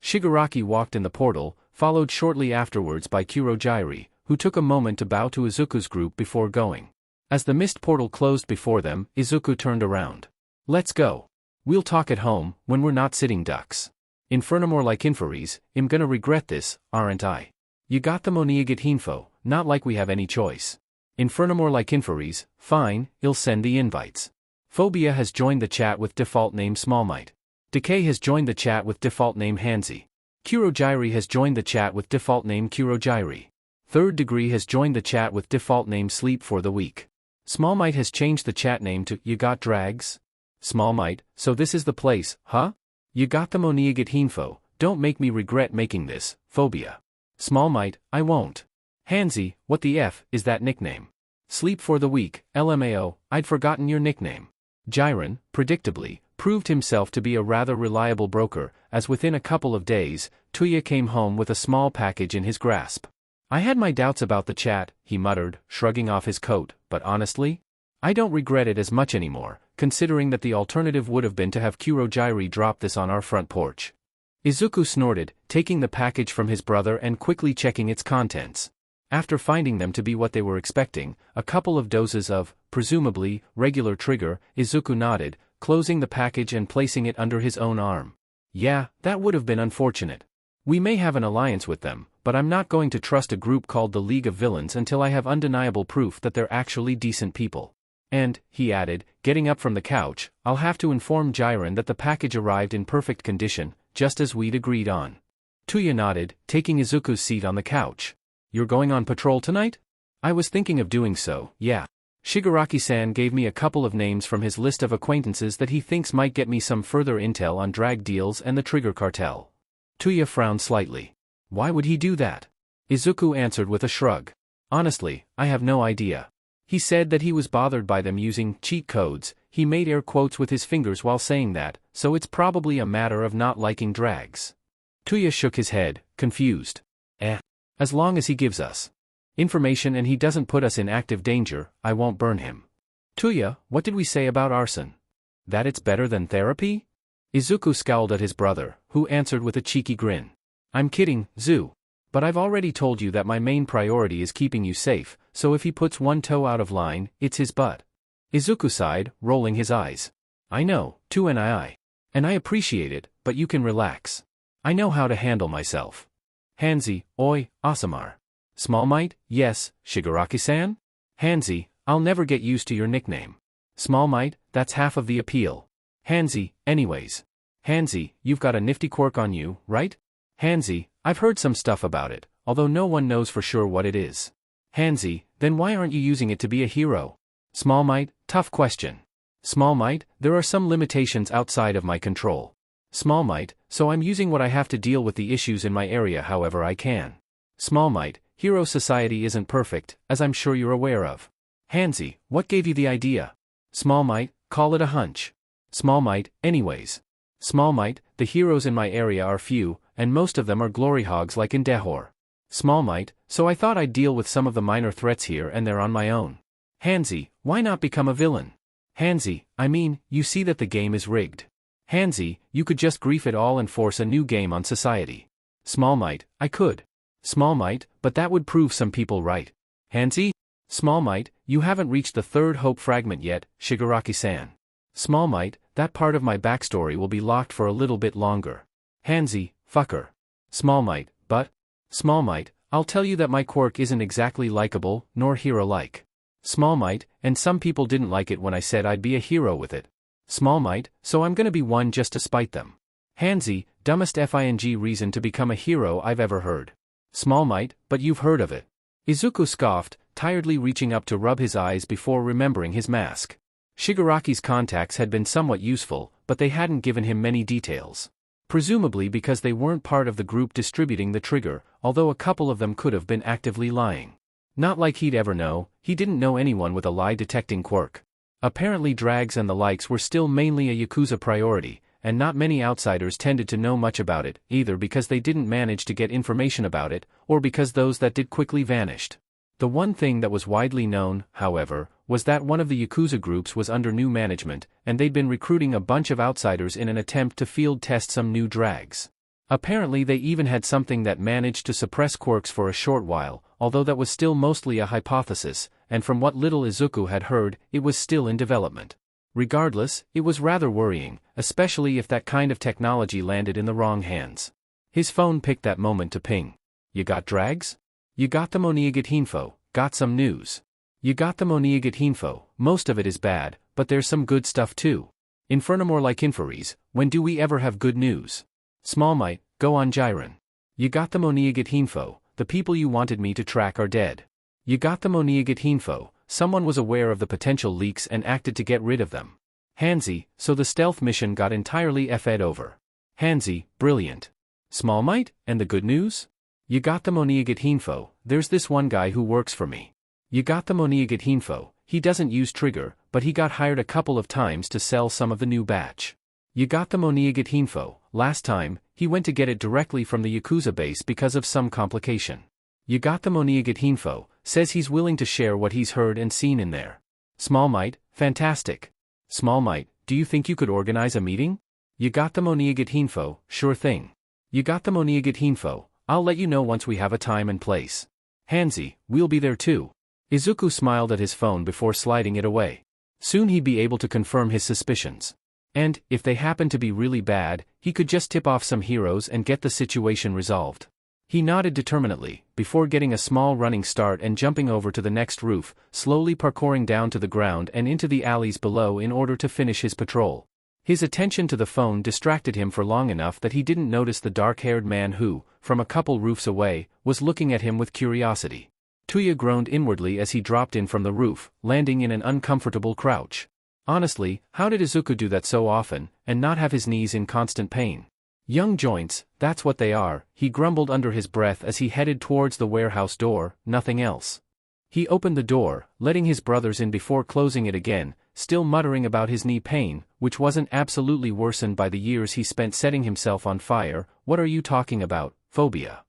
Speaker 1: Shigaraki walked in the portal, followed shortly afterwards by Kurojirai, who took a moment to bow to Izuku's group before going. As the mist portal closed before them, Izuku turned around. Let's go. We'll talk at home, when we're not sitting ducks. Infernamore like Infaries, I'm gonna regret this, aren't I? You got the Moniaget Hinfo, not like we have any choice. Infernamore like Infaries, fine, I'll send the invites. Phobia has joined the chat with default name Smallmight. Decay has joined the chat with default name Hanzi. Kurojirai has joined the chat with default name Kurojirai. Third Degree has joined the chat with default name Sleep for the Week. Smallmight has changed the chat name to You Got Drags? Smallmight, so this is the place, huh? You got the Moniaget Hinfo, don't make me regret making this, Phobia. Smallmight, I won't. Hanzi, what the F is that nickname? Sleep for the Week, LMAO, I'd forgotten your nickname. Jiren, predictably, proved himself to be a rather reliable broker, as within a couple of days, Tuya came home with a small package in his grasp. I had my doubts about the chat, he muttered, shrugging off his coat, but honestly, I don't regret it as much anymore, considering that the alternative would have been to have Kurojirai drop this on our front porch. Izuku snorted, taking the package from his brother and quickly checking its contents. After finding them to be what they were expecting, a couple of doses of, presumably, regular trigger, Izuku nodded, closing the package and placing it under his own arm. Yeah, that would have been unfortunate. We may have an alliance with them, but I'm not going to trust a group called the League of Villains until I have undeniable proof that they're actually decent people. And, he added, getting up from the couch, I'll have to inform Jiren that the package arrived in perfect condition, just as we'd agreed on. Tuya nodded, taking Izuku's seat on the couch. You're going on patrol tonight? I was thinking of doing so, yeah. Shigaraki-san gave me a couple of names from his list of acquaintances that he thinks might get me some further intel on drag deals and the Trigger Cartel. Tuya frowned slightly. Why would he do that? Izuku answered with a shrug. Honestly, I have no idea. He said that he was bothered by them using cheat codes. He made air quotes with his fingers while saying that, so it's probably a matter of not liking drags. Tuya shook his head, confused. As long as he gives us information and he doesn't put us in active danger, I won't burn him. Tuya, what did we say about arson? That it's better than therapy? Izuku scowled at his brother, who answered with a cheeky grin. I'm kidding, Zu. But I've already told you that my main priority is keeping you safe, so if he puts one toe out of line, it's his butt. Izuku sighed, rolling his eyes. I know, too, and I appreciate it, but you can relax. I know how to handle myself. Hanzi, oi, Asamar. Smallmight, yes, Shigaraki-san? Hanzi, I'll never get used to your nickname. Smallmight, that's half of the appeal. Hanzi, anyways. Hanzi, you've got a nifty quirk on you, right? Hanzi, I've heard some stuff about it, although no one knows for sure what it is. Hanzi, then why aren't you using it to be a hero? Smallmight, tough question. Smallmight, there are some limitations outside of my control. Smallmight, so I'm using what I have to deal with the issues in my area however I can. Smallmight, hero society isn't perfect, as I'm sure you're aware of. Hanzi, what gave you the idea? Smallmight, call it a hunch. Small Might, anyways. Small Might, the heroes in my area are few, and most of them are glory hogs like in Dehor. Small Might, so I thought I'd deal with some of the minor threats here and there on my own. Hansi, why not become a villain? Hansi, I mean, you see that the game is rigged. Hansi, you could just grief it all and force a new game on society. Small Might, I could. Small Might, but that would prove some people right. Hansi? Small Might, you haven't reached the third hope fragment yet, Shigaraki-san. Small Might, that part of my backstory will be locked for a little bit longer. Hansi, fucker. Small Might, but? Small Might, I'll tell you that my quirk isn't exactly likable, nor hero-like. Small Might, and some people didn't like it when I said I'd be a hero with it. Small Might, so I'm gonna be one just to spite them. Hansi, dumbest FING reason to become a hero I've ever heard. Small Might, but you've heard of it. Izuku scoffed, tiredly reaching up to rub his eyes before remembering his mask. Shigaraki's contacts had been somewhat useful, but they hadn't given him many details. Presumably because they weren't part of the group distributing the trigger, although a couple of them could have been actively lying. Not like he'd ever know, he didn't know anyone with a lie-detecting quirk. Apparently drags and the likes were still mainly a Yakuza priority, and not many outsiders tended to know much about it, either because they didn't manage to get information about it, or because those that did quickly vanished. The one thing that was widely known, however, was that one of the Yakuza groups was under new management, and they'd been recruiting a bunch of outsiders in an attempt to field test some new drags. Apparently they even had something that managed to suppress quirks for a short while, although that was still mostly a hypothesis, and from what little Izuku had heard, it was still in development. Regardless, it was rather worrying, especially if that kind of technology landed in the wrong hands. His phone picked that moment to ping. You got drags? You got the Moniaget-info, got some news. You got the Moniaget-info, most of it is bad, but there's some good stuff too. Infernamore like Infuries, when do we ever have good news? Small Might, go on Jiren. You got the Moniaget-info, the people you wanted me to track are dead. You got the Moniaget-info, someone was aware of the potential leaks and acted to get rid of them. Hansi, so the stealth mission got entirely FE'd over. Hansi, brilliant. Small Might, and the good news? You got the Moniaget-info, there's this one guy who works for me. You got the Moniaget-info, he doesn't use trigger, but he got hired a couple of times to sell some of the new batch. You got the Moniaget-info, last time, he went to get it directly from the Yakuza base because of some complication. You got the Moniaget-info, says he's willing to share what he's heard and seen in there. Small Might, fantastic. Small Might, do you think you could organize a meeting? You got the Moniaget-info, sure thing. You got the Moniaget-info, I'll let you know once we have a time and place. Hansi, we'll be there too. Izuku smiled at his phone before sliding it away. Soon he'd be able to confirm his suspicions. And, if they happened to be really bad, he could just tip off some heroes and get the situation resolved. He nodded determinedly, before getting a small running start and jumping over to the next roof, slowly parkouring down to the ground and into the alleys below in order to finish his patrol. His attention to the phone distracted him for long enough that he didn't notice the dark-haired man who, from a couple roofs away, was looking at him with curiosity. Tuya groaned inwardly as he dropped in from the roof, landing in an uncomfortable crouch. Honestly, how did Izuku do that so often, and not have his knees in constant pain? Young joints, that's what they are, he grumbled under his breath as he headed towards the warehouse door, nothing else. He opened the door, letting his brothers in before closing it again, still muttering about his knee pain, which wasn't absolutely worsened by the years he spent setting himself on fire. What are you talking about, Phobia?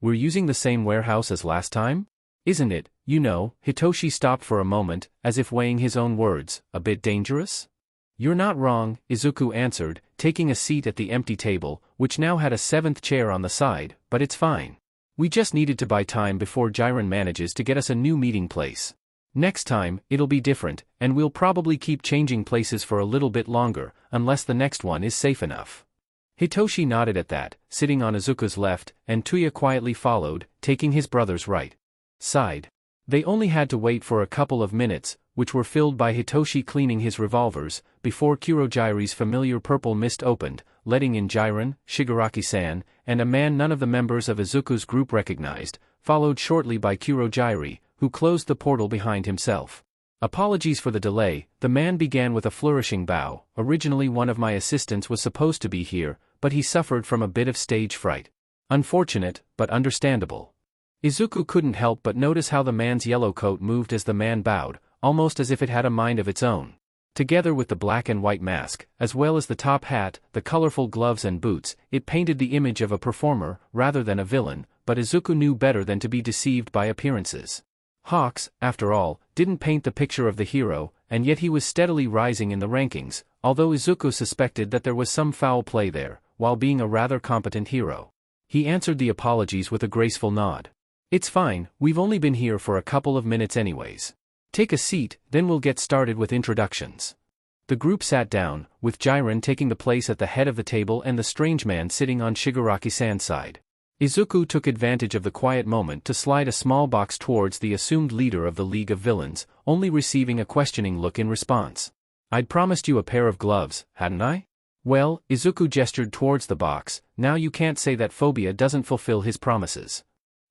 Speaker 1: We're using the same warehouse as last time? Isn't it, you know, Hitoshi stopped for a moment, as if weighing his own words, a bit dangerous? You're not wrong, Izuku answered, taking a seat at the empty table, which now had a seventh chair on the side, but it's fine. We just needed to buy time before Jiren manages to get us a new meeting place. Next time, it'll be different, and we'll probably keep changing places for a little bit longer, unless the next one is safe enough. Hitoshi nodded at that, sitting on Izuku's left, and Tuya quietly followed, taking his brother's right side. They only had to wait for a couple of minutes, which were filled by Hitoshi cleaning his revolvers, before Kurojire's familiar purple mist opened, letting in Jiren, Shigaraki-san, and a man none of the members of Izuku's group recognized, followed shortly by Kurojire, who closed the portal behind himself. Apologies for the delay, the man began with a flourishing bow. Originally one of my assistants was supposed to be here, but he suffered from a bit of stage fright. Unfortunate, but understandable. Izuku couldn't help but notice how the man's yellow coat moved as the man bowed, almost as if it had a mind of its own. Together with the black and white mask, as well as the top hat, the colorful gloves and boots, it painted the image of a performer, rather than a villain, but Izuku knew better than to be deceived by appearances. Hawks, after all, didn't paint the picture of the hero, and yet he was steadily rising in the rankings, although Izuku suspected that there was some foul play there, while being a rather competent hero. He answered the apologies with a graceful nod. "It's fine, we've only been here for a couple of minutes anyways. Take a seat, then we'll get started with introductions." The group sat down, with Jiren taking the place at the head of the table and the strange man sitting on Shigaraki-san's side. Izuku took advantage of the quiet moment to slide a small box towards the assumed leader of the League of Villains, only receiving a questioning look in response. "I'd promised you a pair of gloves, hadn't I?" "Well," Izuku gestured towards the box, "now you can't say that Phobia doesn't fulfill his promises."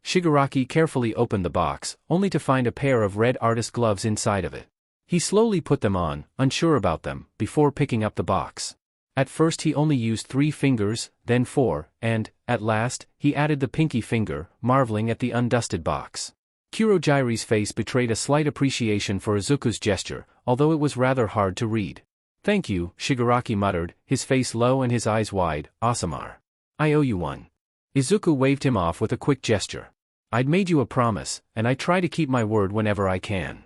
Speaker 1: Shigaraki carefully opened the box, only to find a pair of red artist gloves inside of it. He slowly put them on, unsure about them, before picking up the box. At first he only used 3 fingers, then 4, and, at last, he added the pinky finger, marveling at the undusted box. Kurojire's face betrayed a slight appreciation for Izuku's gesture, although it was rather hard to read. "Thank you," Shigaraki muttered, his face low and his eyes wide. "Asamar. I owe you one." Izuku waved him off with a quick gesture. "I'd made you a promise, and I try to keep my word whenever I can."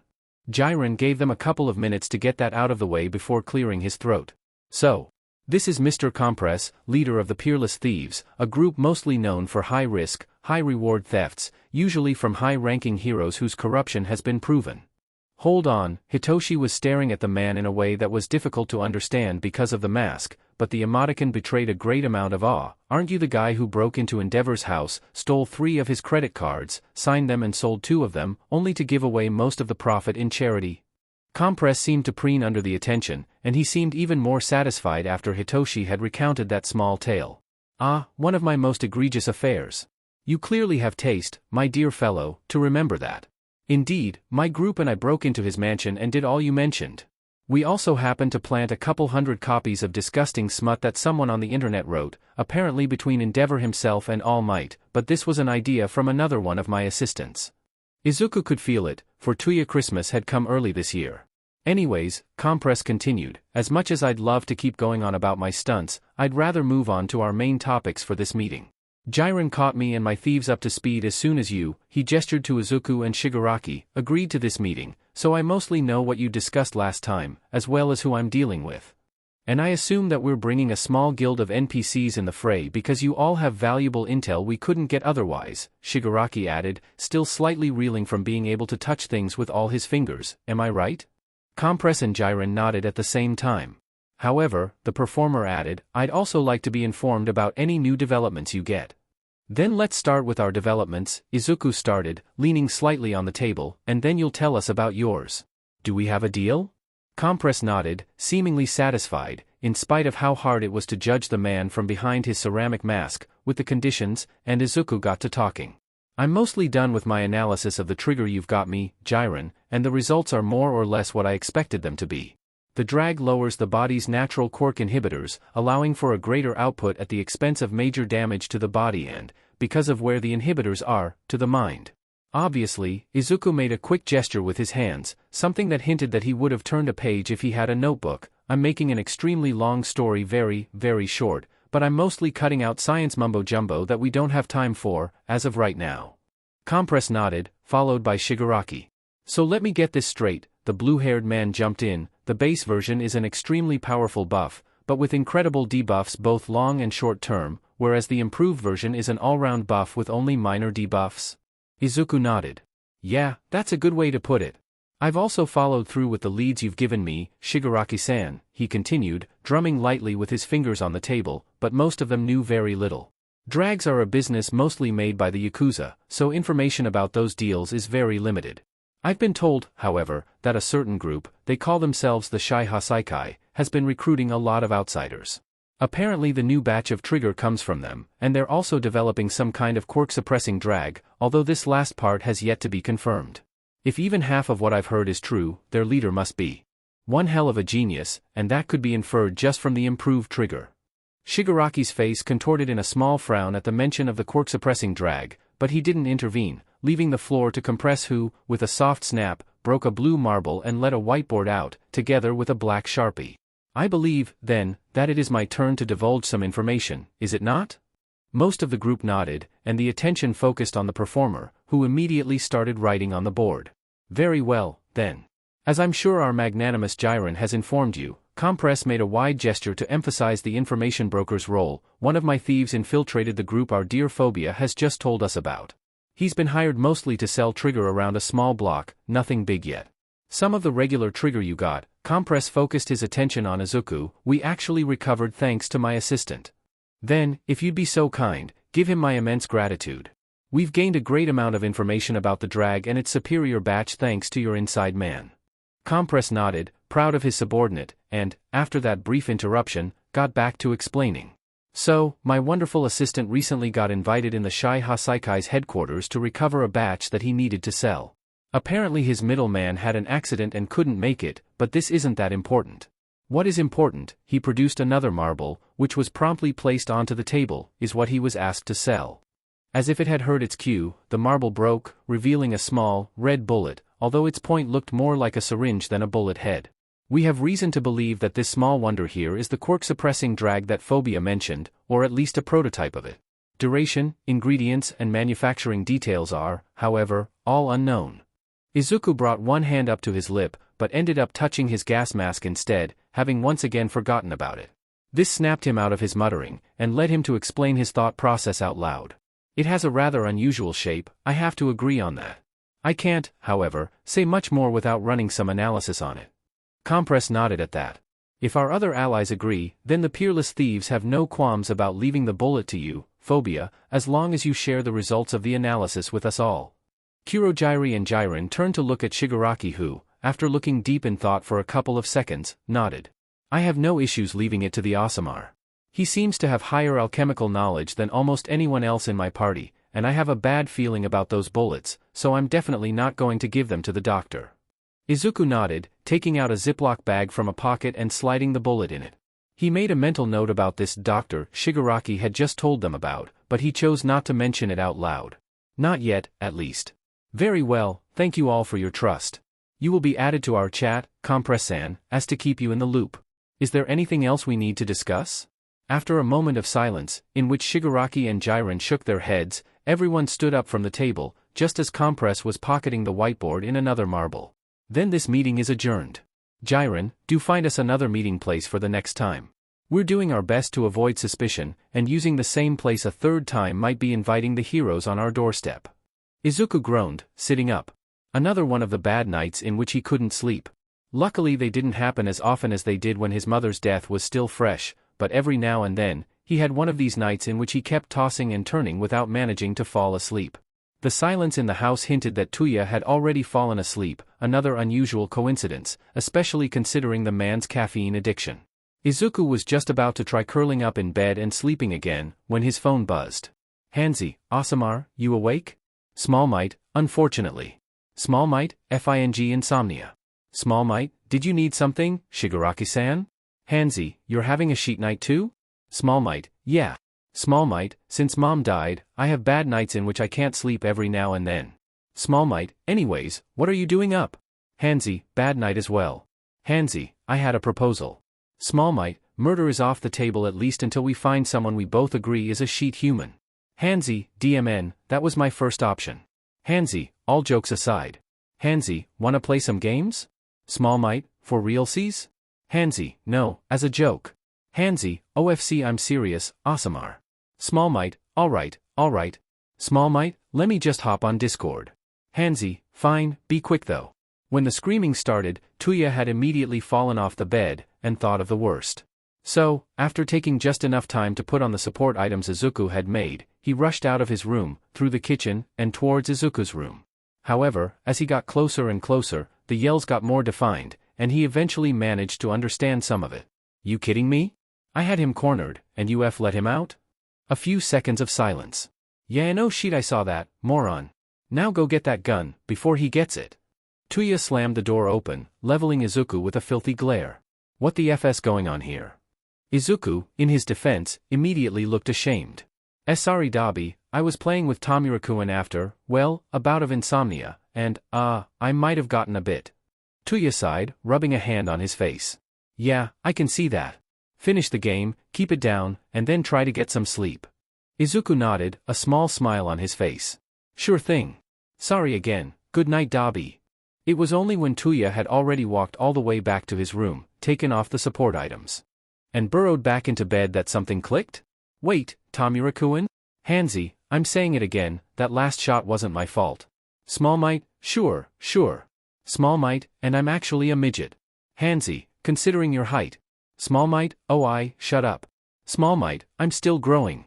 Speaker 1: Jiren gave them a couple of minutes to get that out of the way before clearing his throat. "So, this is Mr. Compress, leader of the Peerless Thieves, a group mostly known for high-risk, high-reward thefts, usually from high-ranking heroes whose corruption has been proven." Hold on, Hitoshi was staring at the man in a way that was difficult to understand because of the mask, but the emoticon betrayed a great amount of awe. "Aren't you the guy who broke into Endeavor's house, stole 3 of his credit cards, signed them and sold 2 of them, only to give away most of the profit in charity?" Compress seemed to preen under the attention, and he seemed even more satisfied after Hitoshi had recounted that small tale. "Ah, one of my most egregious affairs. You clearly have taste, my dear fellow, to remember that. Indeed, my group and I broke into his mansion and did all you mentioned. We also happened to plant a couple hundred copies of disgusting smut that someone on the internet wrote, apparently between Endeavor himself and All Might, but this was an idea from another one of my assistants." Izuku could feel it, for Tuya Christmas had come early this year. "Anyways," Compress continued, "as much as I'd love to keep going on about my stunts, I'd rather move on to our main topics for this meeting. Jiren caught me and my thieves up to speed as soon as you," he gestured to Izuku and Shigaraki, "agreed to this meeting, so I mostly know what you discussed last time, as well as who I'm dealing with. And I assume that we're bringing a small guild of NPCs in the fray because you all have valuable intel we couldn't get otherwise," Shigaraki added, still slightly reeling from being able to touch things with all his fingers. "Am I right?" Compress and Jiren nodded at the same time. "However," the performer added, "I'd also like to be informed about any new developments you get." "Then let's start with our developments," Izuku started, leaning slightly on the table, "and then you'll tell us about yours. Do we have a deal?" Compress nodded, seemingly satisfied, in spite of how hard it was to judge the man from behind his ceramic mask, with the conditions, and Izuku got to talking. "I'm mostly done with my analysis of the trigger you've got me, Jiren, and the results are more or less what I expected them to be. The drag lowers the body's natural quirk inhibitors, allowing for a greater output at the expense of major damage to the body and, because of where the inhibitors are, to the mind." Obviously, Izuku made a quick gesture with his hands, something that hinted that he would have turned a page if he had a notebook. "I'm making an extremely long story very, very short, but I'm mostly cutting out science mumbo-jumbo that we don't have time for, as of right now." Compress nodded, followed by Shigaraki. "So let me get this straight," the blue-haired man jumped in, "the base version is an extremely powerful buff, but with incredible debuffs both long and short term, whereas the improved version is an all-round buff with only minor debuffs?" Izuku nodded. "Yeah, that's a good way to put it. I've also followed through with the leads you've given me, Shigaraki-san," he continued, drumming lightly with his fingers on the table, "but most of them knew very little. Drags are a business mostly made by the Yakuza, so information about those deals is very limited. I've been told, however, that a certain group, they call themselves the Shai Hasaikai, has been recruiting a lot of outsiders. Apparently the new batch of trigger comes from them, and they're also developing some kind of quirk-suppressing drag, although this last part has yet to be confirmed. If even half of what I've heard is true, their leader must be one hell of a genius, and that could be inferred just from the improved trigger." Shigaraki's face contorted in a small frown at the mention of the quirk-suppressing drag, but he didn't intervene, leaving the floor to Compress who, with a soft snap, broke a blue marble and let a whiteboard out, together with a black Sharpie. I believe, then, that it is my turn to divulge some information, is it not? Most of the group nodded, and the attention focused on the performer, who immediately started writing on the board. Very well, then. As I'm sure our magnanimous Jiren has informed you, Compress made a wide gesture to emphasize the information broker's role. One of my thieves infiltrated the group our dear Phobia has just told us about. He's been hired mostly to sell trigger around a small block, nothing big yet. Some of the regular trigger you got, Compress focused his attention on Izuku, we actually recovered thanks to my assistant. Then, if you'd be so kind, give him my immense gratitude. We've gained a great amount of information about the drag and its superior batch thanks to your inside man. Compress nodded, proud of his subordinate, and, after that brief interruption, got back to explaining. So, my wonderful assistant recently got invited in the Shai Hasaikai's headquarters to recover a batch that he needed to sell. Apparently his middleman had an accident and couldn't make it, but this isn't that important. What is important, he produced another marble, which was promptly placed onto the table, is what he was asked to sell. As if it had heard its cue, the marble broke, revealing a small, red bullet, although its point looked more like a syringe than a bullet head. We have reason to believe that this small wonder here is the quirk-suppressing drag that Phobia mentioned, or at least a prototype of it. Duration, ingredients and manufacturing details are, however, all unknown. Izuku brought one hand up to his lip, but ended up touching his gas mask instead, having once again forgotten about it. This snapped him out of his muttering, and led him to explain his thought process out loud. It has a rather unusual shape, I have to agree on that. I can't, however, say much more without running some analysis on it. Compress nodded at that. If our other allies agree, then the peerless thieves have no qualms about leaving the bullet to you, Phobia, as long as you share the results of the analysis with us all. Kurogyri and Jiren turned to look at Shigaraki who, after looking deep in thought for a couple of seconds, nodded. I have no issues leaving it to the Osamar. He seems to have higher alchemical knowledge than almost anyone else in my party, and I have a bad feeling about those bullets, so I'm definitely not going to give them to the doctor. Izuku nodded, taking out a Ziploc bag from a pocket and sliding the bullet in it. He made a mental note about this doctor Shigaraki had just told them about, but he chose not to mention it out loud. Not yet, at least. Very well, thank you all for your trust. You will be added to our chat, Compress-san, as to keep you in the loop. Is there anything else we need to discuss? After a moment of silence, in which Shigaraki and Jiren shook their heads, everyone stood up from the table, just as Compress was pocketing the whiteboard in another marble. Then this meeting is adjourned. Jiren, do find us another meeting place for the next time. We're doing our best to avoid suspicion, and using the same place a third time might be inviting the heroes on our doorstep. Izuku groaned, sitting up. Another one of the bad nights in which he couldn't sleep. Luckily they didn't happen as often as they did when his mother's death was still fresh, but every now and then, he had one of these nights in which he kept tossing and turning without managing to fall asleep. The silence in the house hinted that Tuya had already fallen asleep, another unusual coincidence, especially considering the man's caffeine addiction. Izuku was just about to try curling up in bed and sleeping again, when his phone buzzed. Hanzi, Osamar, you awake? Small Might, unfortunately. Small Might, FING insomnia. Small Might, did you need something, Shigaraki-san? Hanzi, you're having a sheet night too? Small Might, yeah. Small Might, since Mom died, I have bad nights in which I can't sleep every now and then. Small Might, anyways, what are you doing up? Hanzi, bad night as well. Hanzi, I had a proposal. Small Might, murder is off the table at least until we find someone we both agree is a sheet human. Hanzi, DMN, that was my first option. Hanzi, all jokes aside. Hanzi, wanna play some games? Small Might, for realsies? Hanzi, no, as a joke. Hanzi, OFC I'm serious, Osamar. Small Might, alright. Small Might, let me just hop on Discord. Hanzi, fine, be quick though. When the screaming started, Tuya had immediately fallen off the bed, and thought of the worst. So, after taking just enough time to put on the support items Izuku had made, he rushed out of his room, through the kitchen, and towards Izuku's room. However, as he got closer and closer, the yells got more defined, and he eventually managed to understand some of it. You kidding me? I had him cornered, and UF let him out? A few seconds of silence. Yeah, no shit, I saw that, moron. Now go get that gun, before he gets it. Tuya slammed the door open, leveling Izuku with a filthy glare. What the FS going on here? Izuku, in his defense, immediately looked ashamed. Sorry Dabi, I was playing with Tomuraku after, well, a bout of insomnia, and, I might have gotten a bit. Tuya sighed, rubbing a hand on his face. Yeah, I can see that. Finish the game, keep it down, and then try to get some sleep. Izuku nodded, a small smile on his face. Sure thing. Sorry again, good night Dabi. It was only when Tuya had already walked all the way back to his room, taken off the support items, and burrowed back into bed that something clicked? Wait, Tomuraku? Hanzi, I'm saying it again, that last shot wasn't my fault. Small Might, sure. Small Might, and I'm actually a midget. Hanzi, considering your height. Small Might, oh shut up. Small Might, I'm still growing.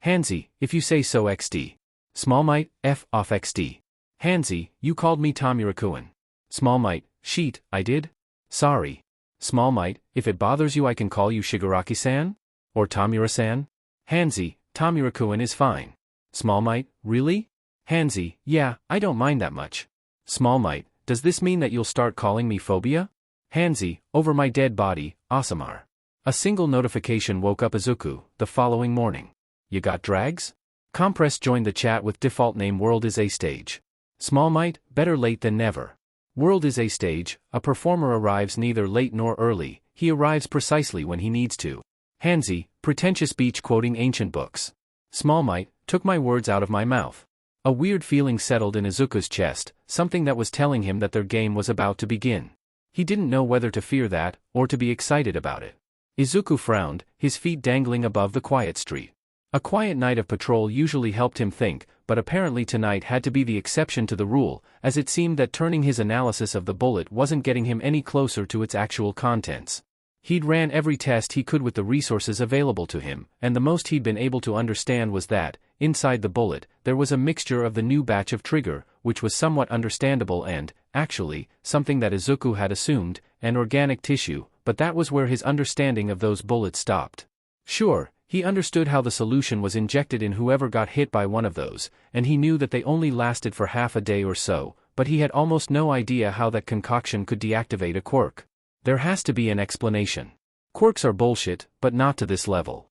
Speaker 1: Hanzi, if you say so XD. Small Might, F off XD. Hanzi, you called me Tomuraku. Small Might, sheet, I did? Sorry. Small Might, if it bothers you I can call you Shigaraki-san? Or Tomura-san? Hanzi, Tomuraku is fine. Small Might, really? Hanzi, yeah, I don't mind that much. Small Might, does this mean that you'll start calling me Phobia? Hanzi, over my dead body, Asamar. A single notification woke up Izuku, the following morning. You got drags? Compress joined the chat with default name World is a Stage. Small Might, better late than never. World is a stage, a performer arrives neither late nor early, he arrives precisely when he needs to. Hanzi, pretentious beach quoting ancient books. Small Might, took my words out of my mouth. A weird feeling settled in Izuku's chest, something that was telling him that their game was about to begin. He didn't know whether to fear that, or to be excited about it. Izuku frowned, his feet dangling above the quiet street. A quiet night of patrol usually helped him think, but apparently tonight had to be the exception to the rule, as it seemed that turning his analysis of the bullet wasn't getting him any closer to its actual contents. He'd ran every test he could with the resources available to him, and the most he'd been able to understand was that, inside the bullet, there was a mixture of the new batch of trigger, which was somewhat understandable and, actually, something that Izuku had assumed, an organic tissue, but that was where his understanding of those bullets stopped. Sure, he understood how the solution was injected in whoever got hit by one of those, and he knew that they only lasted for half a day or so, but he had almost no idea how that concoction could deactivate a quirk. There has to be an explanation. Quirks are bullshit, but not to this level.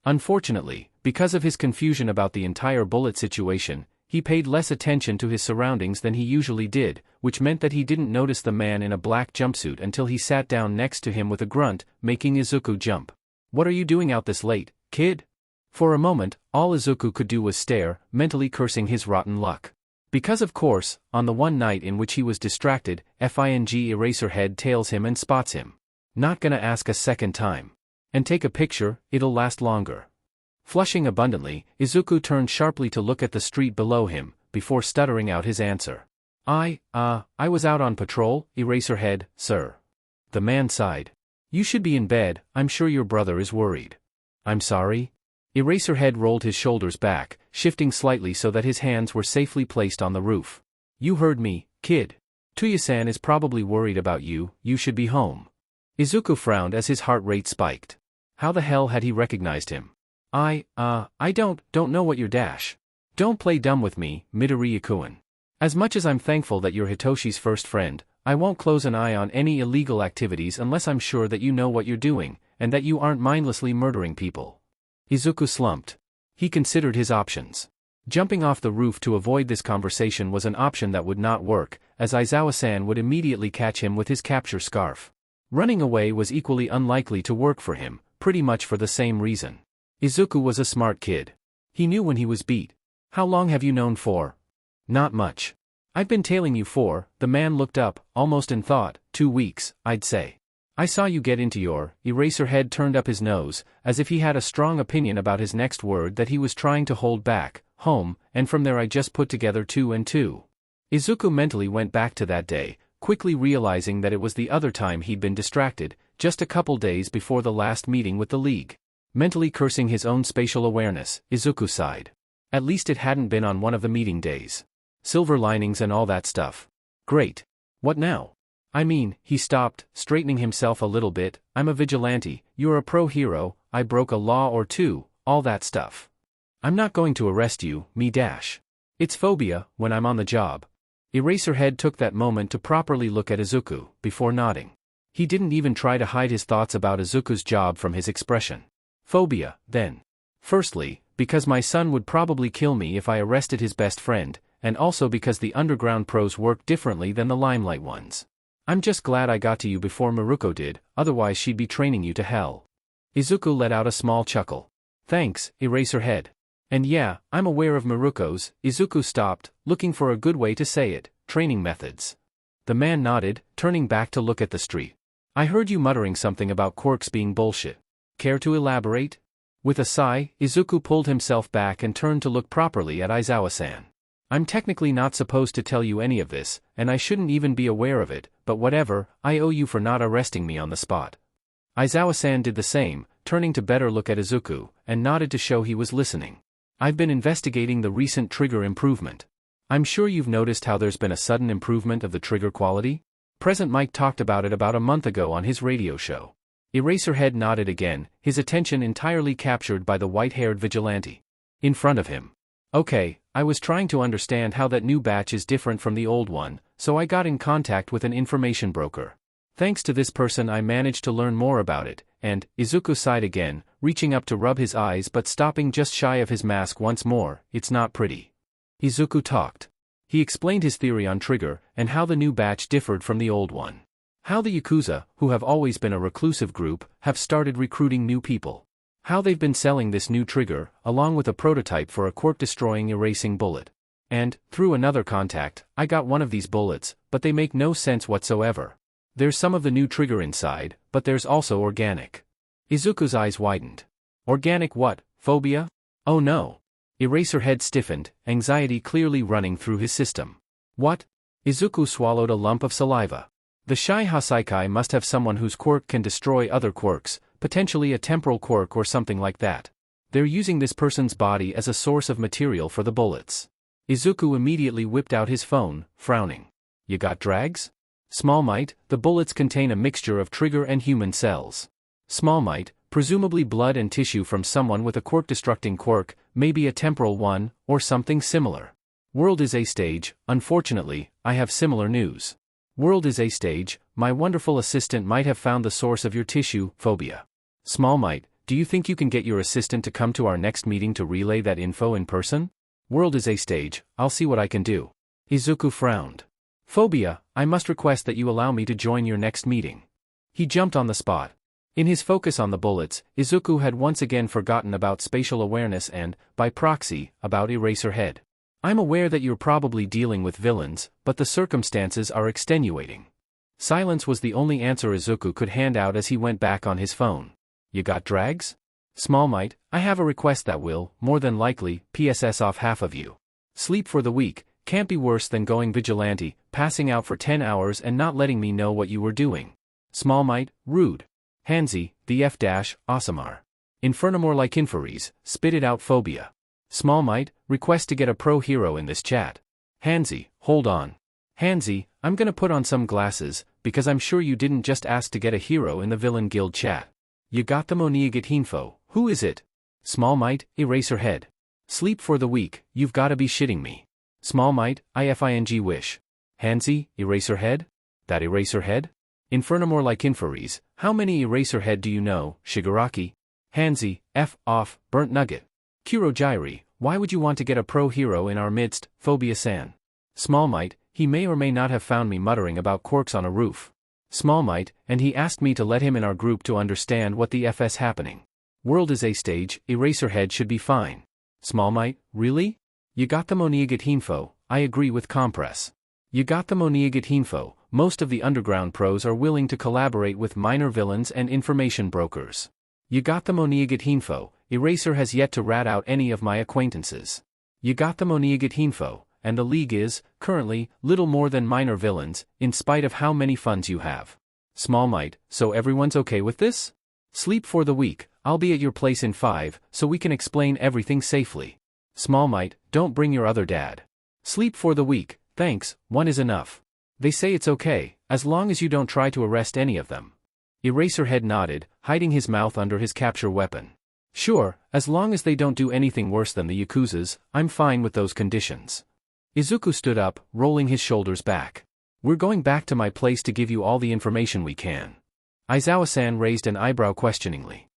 Speaker 1: Unfortunately, because of his confusion about the entire bullet situation, he paid less attention to his surroundings than he usually did, which meant that he didn't notice the man in a black jumpsuit until he sat down next to him with a grunt, making Izuku jump. What are you doing out this late, kid? For a moment, all Izuku could do was stare, mentally cursing his rotten luck. Because of course, on the one night in which he was distracted, Eraserhead tails him and spots him. Not gonna ask a second time. And take a picture, it'll last longer. Flushing abundantly, Izuku turned sharply to look at the street below him, before stuttering out his answer. I was out on patrol, Eraserhead, sir. The man sighed. You should be in bed, I'm sure your brother is worried. I'm sorry? Eraserhead rolled his shoulders back, shifting slightly so that his hands were safely placed on the roof. You heard me, kid. Tuya-san is probably worried about you, you should be home. Izuku frowned as his heart rate spiked. How the hell had he recognized him? I don't know what you're dash. Don't play dumb with me, Midoriya-kun. As much as I'm thankful that you're Hitoshi's first friend, I won't close an eye on any illegal activities unless I'm sure that you know what you're doing, and that you aren't mindlessly murdering people. Izuku slumped. He considered his options. Jumping off the roof to avoid this conversation was an option that would not work, as Aizawa-san would immediately catch him with his capture scarf. Running away was equally unlikely to work for him, pretty much for the same reason. Izuku was a smart kid. He knew when he was beat. How long have you known for? Not much. I've been tailing you for, the man looked up, almost in thought, 2 weeks, I'd say. I saw you get into your, Eraserhead turned up his nose, as if he had a strong opinion about his next word that he was trying to hold back, home, and from there I just put together 2 and 2. Izuku mentally went back to that day, quickly realizing that it was the other time he'd been distracted, just a couple days before the last meeting with the League. Mentally cursing his own spatial awareness, Izuku sighed. At least it hadn't been on one of the meeting days. Silver linings and all that stuff. Great. What now? I mean, he stopped, straightening himself a little bit, I'm a vigilante, you're a pro hero, I broke a law or 2, all that stuff. I'm not going to arrest you, me dash. It's phobia, when I'm on the job. Eraserhead took that moment to properly look at Izuku, before nodding. He didn't even try to hide his thoughts about Izuku's job from his expression. Phobia, then. Firstly, because my son would probably kill me if I arrested his best friend, and also because the underground pros work differently than the limelight ones. I'm just glad I got to you before Miruko did, otherwise she'd be training you to hell. Izuku let out a small chuckle. Thanks, Eraserhead. And yeah, I'm aware of Miruko's. Izuku stopped, looking for a good way to say it, training methods. The man nodded, turning back to look at the street. I heard you muttering something about quirks being bullshit. Care to elaborate? With a sigh, Izuku pulled himself back and turned to look properly at Aizawa-san. I'm technically not supposed to tell you any of this, and I shouldn't even be aware of it, but whatever, I owe you for not arresting me on the spot. Aizawa-san did the same, turning to better look at Izuku, and nodded to show he was listening. I've been investigating the recent trigger improvement. I'm sure you've noticed how there's been a sudden improvement of the trigger quality? Present Mike talked about it about a month ago on his radio show. Eraserhead nodded again, his attention entirely captured by the white-haired vigilante in front of him. Okay, I was trying to understand how that new batch is different from the old one, so I got in contact with an information broker. Thanks to this person I managed to learn more about it, and, Izuku sighed again, reaching up to rub his eyes but stopping just shy of his mask once more. It's not pretty. Izuku talked. He explained his theory on trigger, and how the new batch differed from the old one. How the Yakuza, who have always been a reclusive group, have started recruiting new people. How they've been selling this new trigger, along with a prototype for a quirk-destroying erasing bullet. And, through another contact, I got one of these bullets, but they make no sense whatsoever. There's some of the new trigger inside, but there's also organic. Izuku's eyes widened. Organic what, phobia? Oh no. Eraserhead stiffened, anxiety clearly running through his system. What? Izuku swallowed a lump of saliva. The Shy Hasaikai must have someone whose quirk can destroy other quirks, potentially a temporal quirk or something like that. They're using this person's body as a source of material for the bullets. Izuku immediately whipped out his phone, frowning. You got drags? Small Might, the bullets contain a mixture of trigger and human cells. Small Might, presumably blood and tissue from someone with a quirk-destructing quirk, maybe a temporal one, or something similar. World is a stage. Unfortunately, I have similar news. World is a stage. My wonderful assistant might have found the source of your tissue, phobia. Small Might, do you think you can get your assistant to come to our next meeting to relay that info in person? World is a stage. I'll see what I can do. Izuku frowned. Phobia, I must request that you allow me to join your next meeting. He jumped on the spot. In his focus on the bullets, Izuku had once again forgotten about spatial awareness and, by proxy, about Eraserhead. I'm aware that you're probably dealing with villains, but the circumstances are extenuating. Silence was the only answer Izuku could hand out as he went back on his phone. You got drags? Small Might, I have a request that will, more than likely, PSS off half of you. Sleep for the week. Can't be worse than going vigilante, passing out for 10 hours and not letting me know what you were doing. Small Might, rude. Hanzi, the F-Asamar. Infernamore like Infaries, spit it out phobia. Small Might, request to get a pro hero in this chat. Hanzi, hold on. Hanzi, I'm gonna put on some glasses, because I'm sure you didn't just ask to get a hero in the Villain Guild chat. You got the Moniagat Hinfo, who is it? Small Might, Eraserhead. Sleep for the week, you've gotta be shitting me. Small Might, IFING wish. Hanzi, Eraserhead? That Eraserhead? Infernamore like Infaries, how many Eraserhead do you know, Shigaraki? Hanzi, F off, burnt nugget. Kurogyri, why would you want to get a pro hero in our midst, Phobia-san? Small Might, he may or may not have found me muttering about quirks on a roof. Small Might, and he asked me to let him in our group to understand what the FS happening. World is a stage, Eraserhead should be fine. Small Might, really? You got the Moniagat Hinfo, I agree with Compress. You got the Moniagat Hinfo, most of the underground pros are willing to collaborate with minor villains and information brokers. You got the Moniagat Hinfo, Eraser has yet to rat out any of my acquaintances. You got the Moniagat Hinfo, and the League is, currently, little more than minor villains, in spite of how many funds you have. Small Might, so everyone's okay with this? Sleep for the week, I'll be at your place in 5, so we can explain everything safely. Small Might, don't bring your other dad. Sleep for the week, thanks, one is enough. They say it's okay, as long as you don't try to arrest any of them. Eraserhead nodded, hiding his mouth under his capture weapon. Sure, as long as they don't do anything worse than the Yakuzas, I'm fine with those conditions. Izuku stood up, rolling his shoulders back. We're going back to my place to give you all the information we can. Aizawa-san raised an eyebrow questioningly.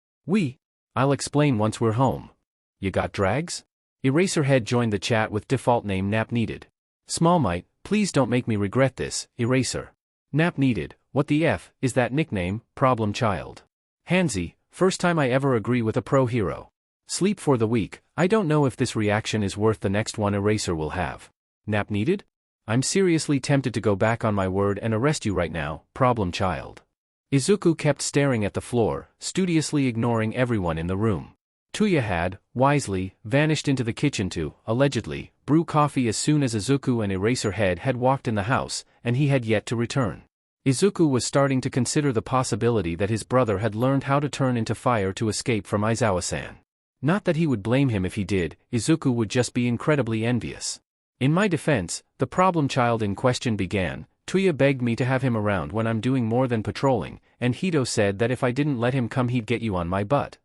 Speaker 1: I'll explain once we're home. You got drags? Eraserhead joined the chat with default name Nap Needed. Small Might, please don't make me regret this, Eraser. Nap Needed, what the F is that nickname, Problem Child? Hansi, first time I ever agree with a pro hero. Sleep for the week, I don't know if this reaction is worth the next one Eraser will have. Nap Needed? I'm seriously tempted to go back on my word and arrest you right now, Problem Child. Izuku kept staring at the floor, studiously ignoring everyone in the room. Tuya had, wisely, vanished into the kitchen to, allegedly, brew coffee as soon as Izuku and Eraserhead had walked in the house, and he had yet to return. Izuku was starting to consider the possibility that his brother had learned how to turn into fire to escape from Aizawa-san. Not that he would blame him if he did, Izuku would just be incredibly envious. In my defense, the problem child in question began, Tuya begged me to have him around when I'm doing more than patrolling, and Hito said that if I didn't let him come he'd get you on my butt.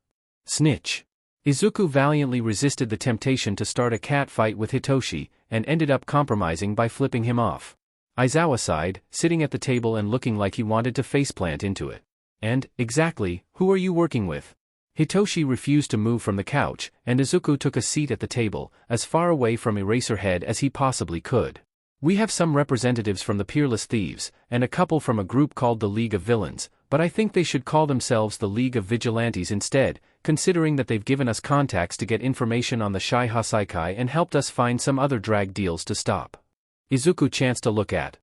Speaker 1: Snitch. Izuku valiantly resisted the temptation to start a cat fight with Hitoshi, and ended up compromising by flipping him off. Aizawa sighed, sitting at the table and looking like he wanted to faceplant into it. And, exactly, who are you working with? Hitoshi refused to move from the couch, and Izuku took a seat at the table, as far away from Eraserhead as he possibly could. We have some representatives from the Peerless Thieves, and a couple from a group called the League of Villains, but I think they should call themselves the League of Vigilantes instead, considering that they've given us contacts to get information on the Shai Hasaikai and helped us find some other drag deals to stop. Izuku chanced to look at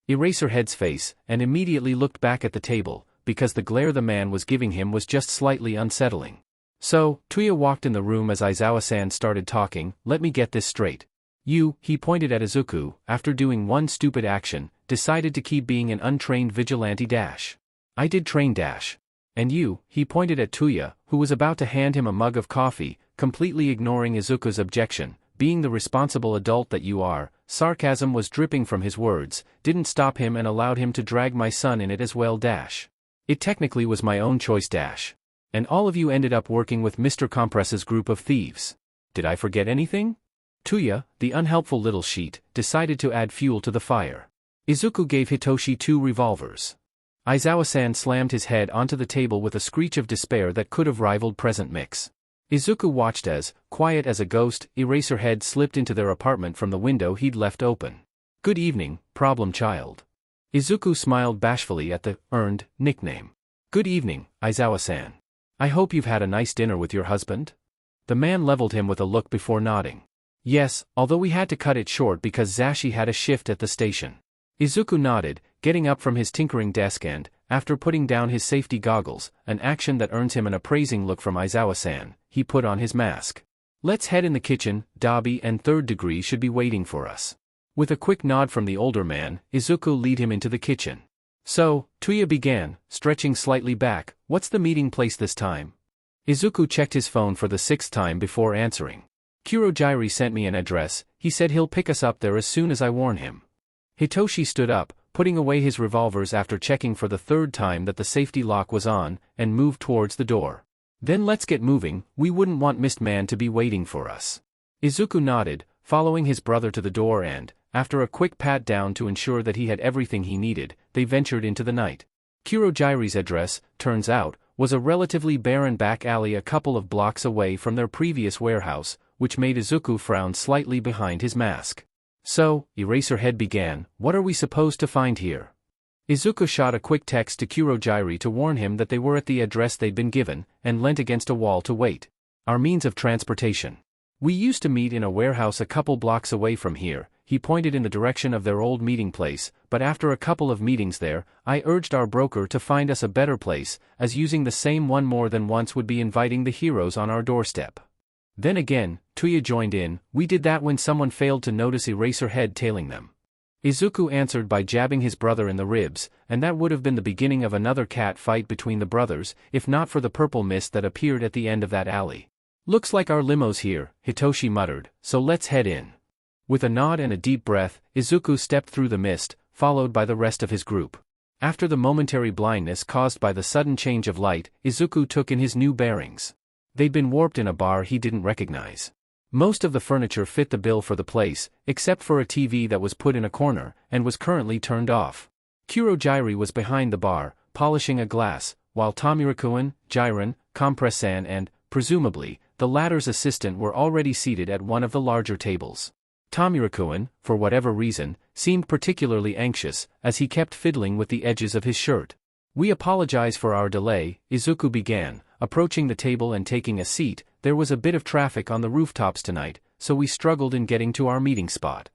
Speaker 1: Eraserhead's face, and immediately looked back at the table, because the glare the man was giving him was just slightly unsettling. So, Tuya walked in the room as Aizawa-san started talking. Let me get this straight. You, he pointed at Izuku, after doing one stupid action, decided to keep being an untrained vigilante dash. I did train dash. And you, he pointed at Tuya, who was about to hand him a mug of coffee, completely ignoring Izuku's objection, being the responsible adult that you are. Sarcasm was dripping from his words, didn't stop him and allowed him to drag my son in it as well dash. It technically was my own choice dash. And all of you ended up working with Mr. Compress's group of thieves. Did I forget anything? Tuya, the unhelpful little sheet, decided to add fuel to the fire. Izuku gave Hitoshi 2 revolvers. Aizawa-san slammed his head onto the table with a screech of despair that could have rivaled present mix. Izuku watched as, quiet as a ghost, Eraserhead slipped into their apartment from the window he'd left open. Good evening, Problem Child. Izuku smiled bashfully at the earned nickname. Good evening, Aizawa-san. I hope you've had a nice dinner with your husband? The man leveled him with a look before nodding. Yes, although we had to cut it short because Zashi had a shift at the station. Izuku nodded, getting up from his tinkering desk and, after putting down his safety goggles, an action that earns him an appraising look from Aizawa-san, he put on his mask. Let's head in the kitchen, Dabi and Third Degree should be waiting for us. With a quick nod from the older man, Izuku led him into the kitchen. So, Tuya began, stretching slightly back, what's the meeting place this time? Izuku checked his phone for the 6th time before answering. Kurojairi sent me an address, he said he'll pick us up there as soon as I warn him. Hitoshi stood up, putting away his revolvers after checking for the 3rd time that the safety lock was on, and moved towards the door. Then let's get moving, we wouldn't want Mist Man to be waiting for us. Izuku nodded, following his brother to the door and, after a quick pat down to ensure that he had everything he needed, they ventured into the night. Kurojairi's address, turns out, was a relatively barren back alley a couple of blocks away from their previous warehouse, which made Izuku frown slightly behind his mask. So, Eraserhead began, what are we supposed to find here? Izuku shot a quick text to Kurojairi to warn him that they were at the address they'd been given, and leant against a wall to wait. Our means of transportation. We used to meet in a warehouse a couple blocks away from here, he pointed in the direction of their old meeting place, but after a couple of meetings there, I urged our broker to find us a better place, as using the same one more than once would be inviting the heroes on our doorstep. Then again, Tuya joined in, we did that when someone failed to notice Eraserhead tailing them. Izuku answered by jabbing his brother in the ribs, and that would have been the beginning of another cat fight between the brothers, if not for the purple mist that appeared at the end of that alley. Looks like our limo's here, Hitoshi muttered, so let's head in. With a nod and a deep breath, Izuku stepped through the mist, followed by the rest of his group. After the momentary blindness caused by the sudden change of light, Izuku took in his new bearings. They'd been warped in a bar he didn't recognize. Most of the furniture fit the bill for the place, except for a TV that was put in a corner, and was currently turned off. Kurojairi was behind the bar, polishing a glass, while Tomirikuan, Jiren, Compress-san and, presumably, the latter's assistant were already seated at one of the larger tables. Tomura-kun, for whatever reason, seemed particularly anxious, as he kept fiddling with the edges of his shirt. "We apologize for our delay," Izuku began, approaching the table and taking a seat. "There was a bit of traffic on the rooftops tonight, so we struggled in getting to our meeting spot."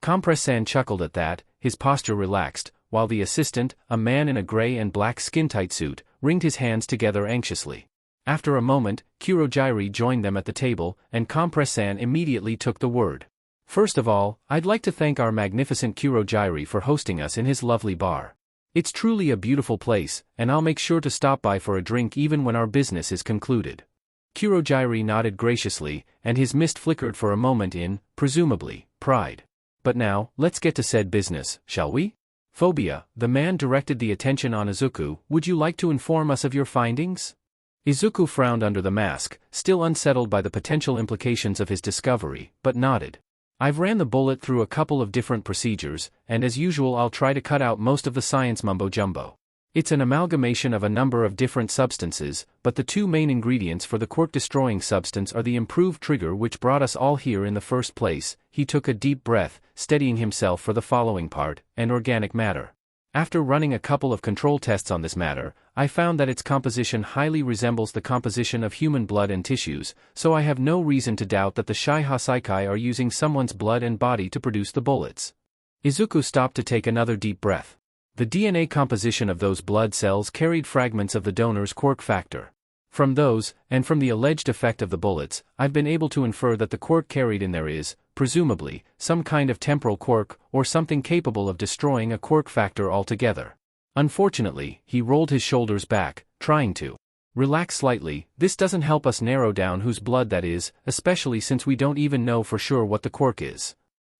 Speaker 1: Compress-san chuckled at that, his posture relaxed, while the assistant, a man in a gray and black skin-tight suit, wringed his hands together anxiously. After a moment, Kurojiiri joined them at the table, and Compress-san immediately took the word. "First of all, I'd like to thank our magnificent Kurojiiri for hosting us in his lovely bar. It's truly a beautiful place, and I'll make sure to stop by for a drink even when our business is concluded." Kurojiiri nodded graciously, and his mist flickered for a moment in, presumably, pride. "But now, let's get to said business, shall we? Phobia," the man directed the attention on Izuku, "would you like to inform us of your findings?" Izuku frowned under the mask, still unsettled by the potential implications of his discovery, but nodded. "I've ran the bullet through a couple of different procedures, and as usual I'll try to cut out most of the science mumbo-jumbo. It's an amalgamation of a number of different substances, but the two main ingredients for the quirk-destroying substance are the improved trigger which brought us all here in the first place." He took a deep breath, steadying himself for the following part, "and organic matter. After running a couple of control tests on this matter, I found that its composition highly resembles the composition of human blood and tissues, so I have no reason to doubt that the Shai Hasaikai are using someone's blood and body to produce the bullets." Izuku stopped to take another deep breath. The DNA composition of those blood cells carried fragments of the donor's quirk factor. From those, and from the alleged effect of the bullets, I've been able to infer that the quirk carried in there is, presumably, some kind of temporal quirk, or something capable of destroying a quirk factor altogether. Unfortunately, he rolled his shoulders back, trying to relax slightly. "This doesn't help us narrow down whose blood that is, especially since we don't even know for sure what the quirk is."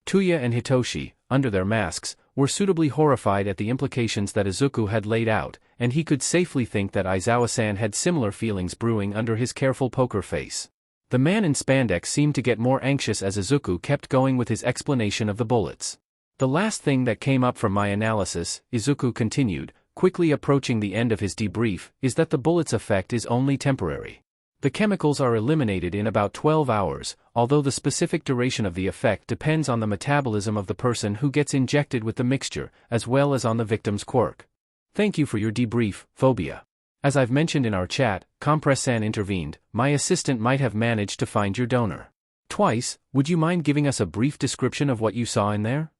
Speaker 1: Tuya and Hitoshi, under their masks, were suitably horrified at the implications that Izuku had laid out, and he could safely think that Aizawa-san had similar feelings brewing under his careful poker face. The man in spandex seemed to get more anxious as Izuku kept going with his explanation of the bullets. "The last thing that came up from my analysis," Izuku continued, quickly approaching the end of his debrief, "is that the bullet's effect is only temporary. The chemicals are eliminated in about 12 hours, although the specific duration of the effect depends on the metabolism of the person who gets injected with the mixture, as well as on the victim's quirk." "Thank you for your debrief, Phobia. As I've mentioned in our chat," Compress-san intervened, "my assistant might have managed to find your donor twice. Would you mind giving us a brief description of what you saw in there?"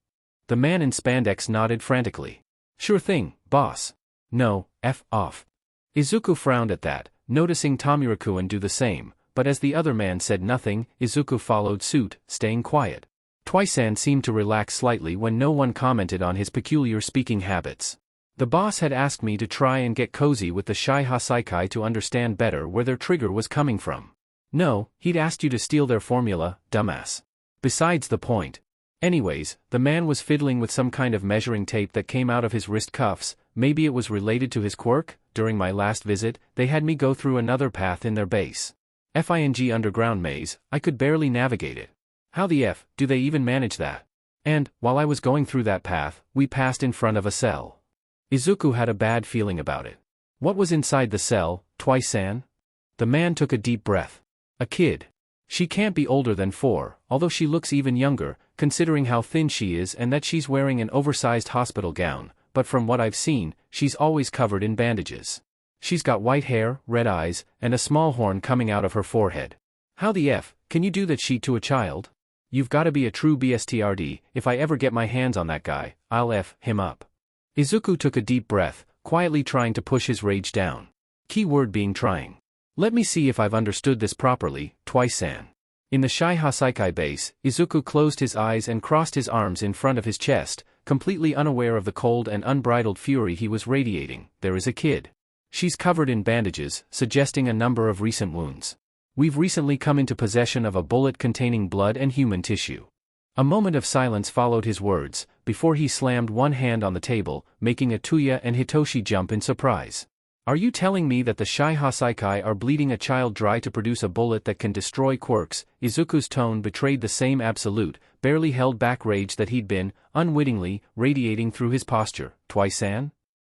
Speaker 1: The man in spandex nodded frantically. "Sure thing, boss. No, F off." Izuku frowned at that, noticing Tomura-kun do the same, but as the other man said nothing, Izuku followed suit, staying quiet. Twice-san seemed to relax slightly when no one commented on his peculiar speaking habits. "The boss had asked me to try and get cozy with the Shai Hasaikai to understand better where their trigger was coming from." "No, he'd asked you to steal their formula, dumbass. Besides the point. Anyways, the man was fiddling with some kind of measuring tape that came out of his wrist cuffs. Maybe it was related to his quirk. During my last visit, they had me go through another path in their base. FING underground maze. I could barely navigate it. How the F do they even manage that? And, while I was going through that path, we passed in front of a cell." Izuku had a bad feeling about it. "What was inside the cell, Twice-san?" The man took a deep breath. "A kid. She can't be older than 4, although she looks even younger, considering how thin she is and that she's wearing an oversized hospital gown, but from what I've seen, she's always covered in bandages. She's got white hair, red eyes, and a small horn coming out of her forehead. How the F can you do that shit to a child? You've gotta be a true BSTRD. If I ever get my hands on that guy, I'll F him up." Izuku took a deep breath, quietly trying to push his rage down. Key word being trying. "Let me see if I've understood this properly, Twice-san." In the Shai Hasaikai base, Izuku closed his eyes and crossed his arms in front of his chest, completely unaware of the cold and unbridled fury he was radiating. "There is a kid. She's covered in bandages, suggesting a number of recent wounds. We've recently come into possession of a bullet containing blood and human tissue." A moment of silence followed his words, before he slammed one hand on the table, making a Tuya and Hitoshi jump in surprise. "Are you telling me that the Shai Hasaikai are bleeding a child dry to produce a bullet that can destroy quirks?" Izuku's tone betrayed the same absolute, barely held back rage that he'd been, unwittingly, radiating through his posture. "Twice-san?"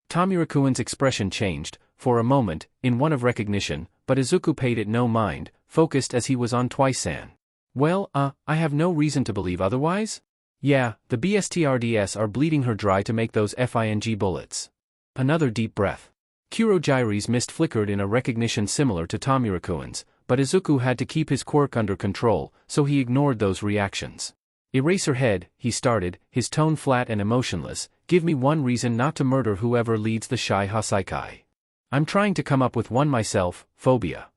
Speaker 1: Tomura-kun's expression changed, for a moment, in one of recognition, but Izuku paid it no mind, focused as he was on Twice-san. Well, I have no reason to believe otherwise? Yeah, the BSTRDS are bleeding her dry to make those FING bullets. Another deep breath. Kurojire's mist flickered in a recognition similar to Tomurakuin's, but Izuku had to keep his quirk under control, so he ignored those reactions. Eraserhead, he started, his tone flat and emotionless, give me one reason not to murder whoever leads the Shai Hasaikai. I'm trying to come up with one myself, Phobia.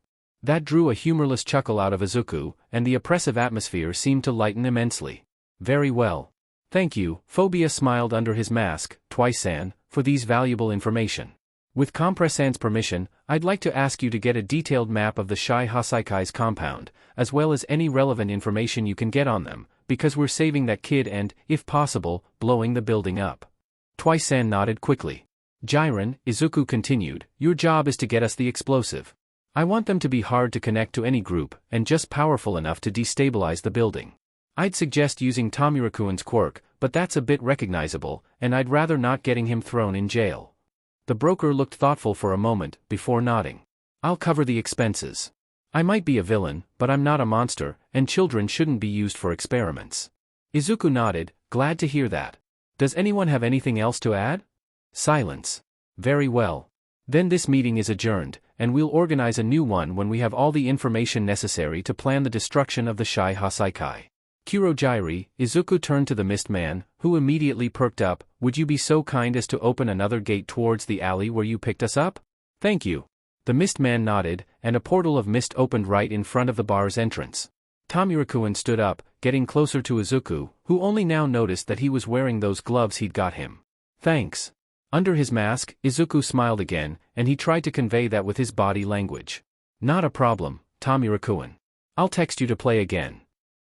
Speaker 1: That drew a humorless chuckle out of Izuku, and the oppressive atmosphere seemed to lighten immensely. Very well. Thank you, Phobia smiled under his mask, Twice-san, for these valuable information. With Compress-san's permission, I'd like to ask you to get a detailed map of the Shai Hasaikai's compound, as well as any relevant information you can get on them, because we're saving that kid and, if possible, blowing the building up. Twice-san nodded quickly. Jiren, Izuku continued, your job is to get us the explosive. I want them to be hard to connect to any group, and just powerful enough to destabilize the building. I'd suggest using Tomurakuin's quirk, but that's a bit recognizable, and I'd rather not getting him thrown in jail. The broker looked thoughtful for a moment, before nodding. I'll cover the expenses. I might be a villain, but I'm not a monster, and children shouldn't be used for experiments. Izuku nodded, glad to hear that. Does anyone have anything else to add? Silence. Very well. Then this meeting is adjourned, and we'll organize a new one when we have all the information necessary to plan the destruction of the Shai Hasaikai. Kurojire, Izuku turned to the Mist Man, who immediately perked up, would you be so kind as to open another gate towards the alley where you picked us up? Thank you. The Mist Man nodded, and a portal of mist opened right in front of the bar's entrance. Tomurakuin stood up, getting closer to Izuku, who only now noticed that he was wearing those gloves he'd got him. Thanks. Under his mask, Izuku smiled again, and he tried to convey that with his body language. Not a problem, Tomurakuin. I'll text you to play again.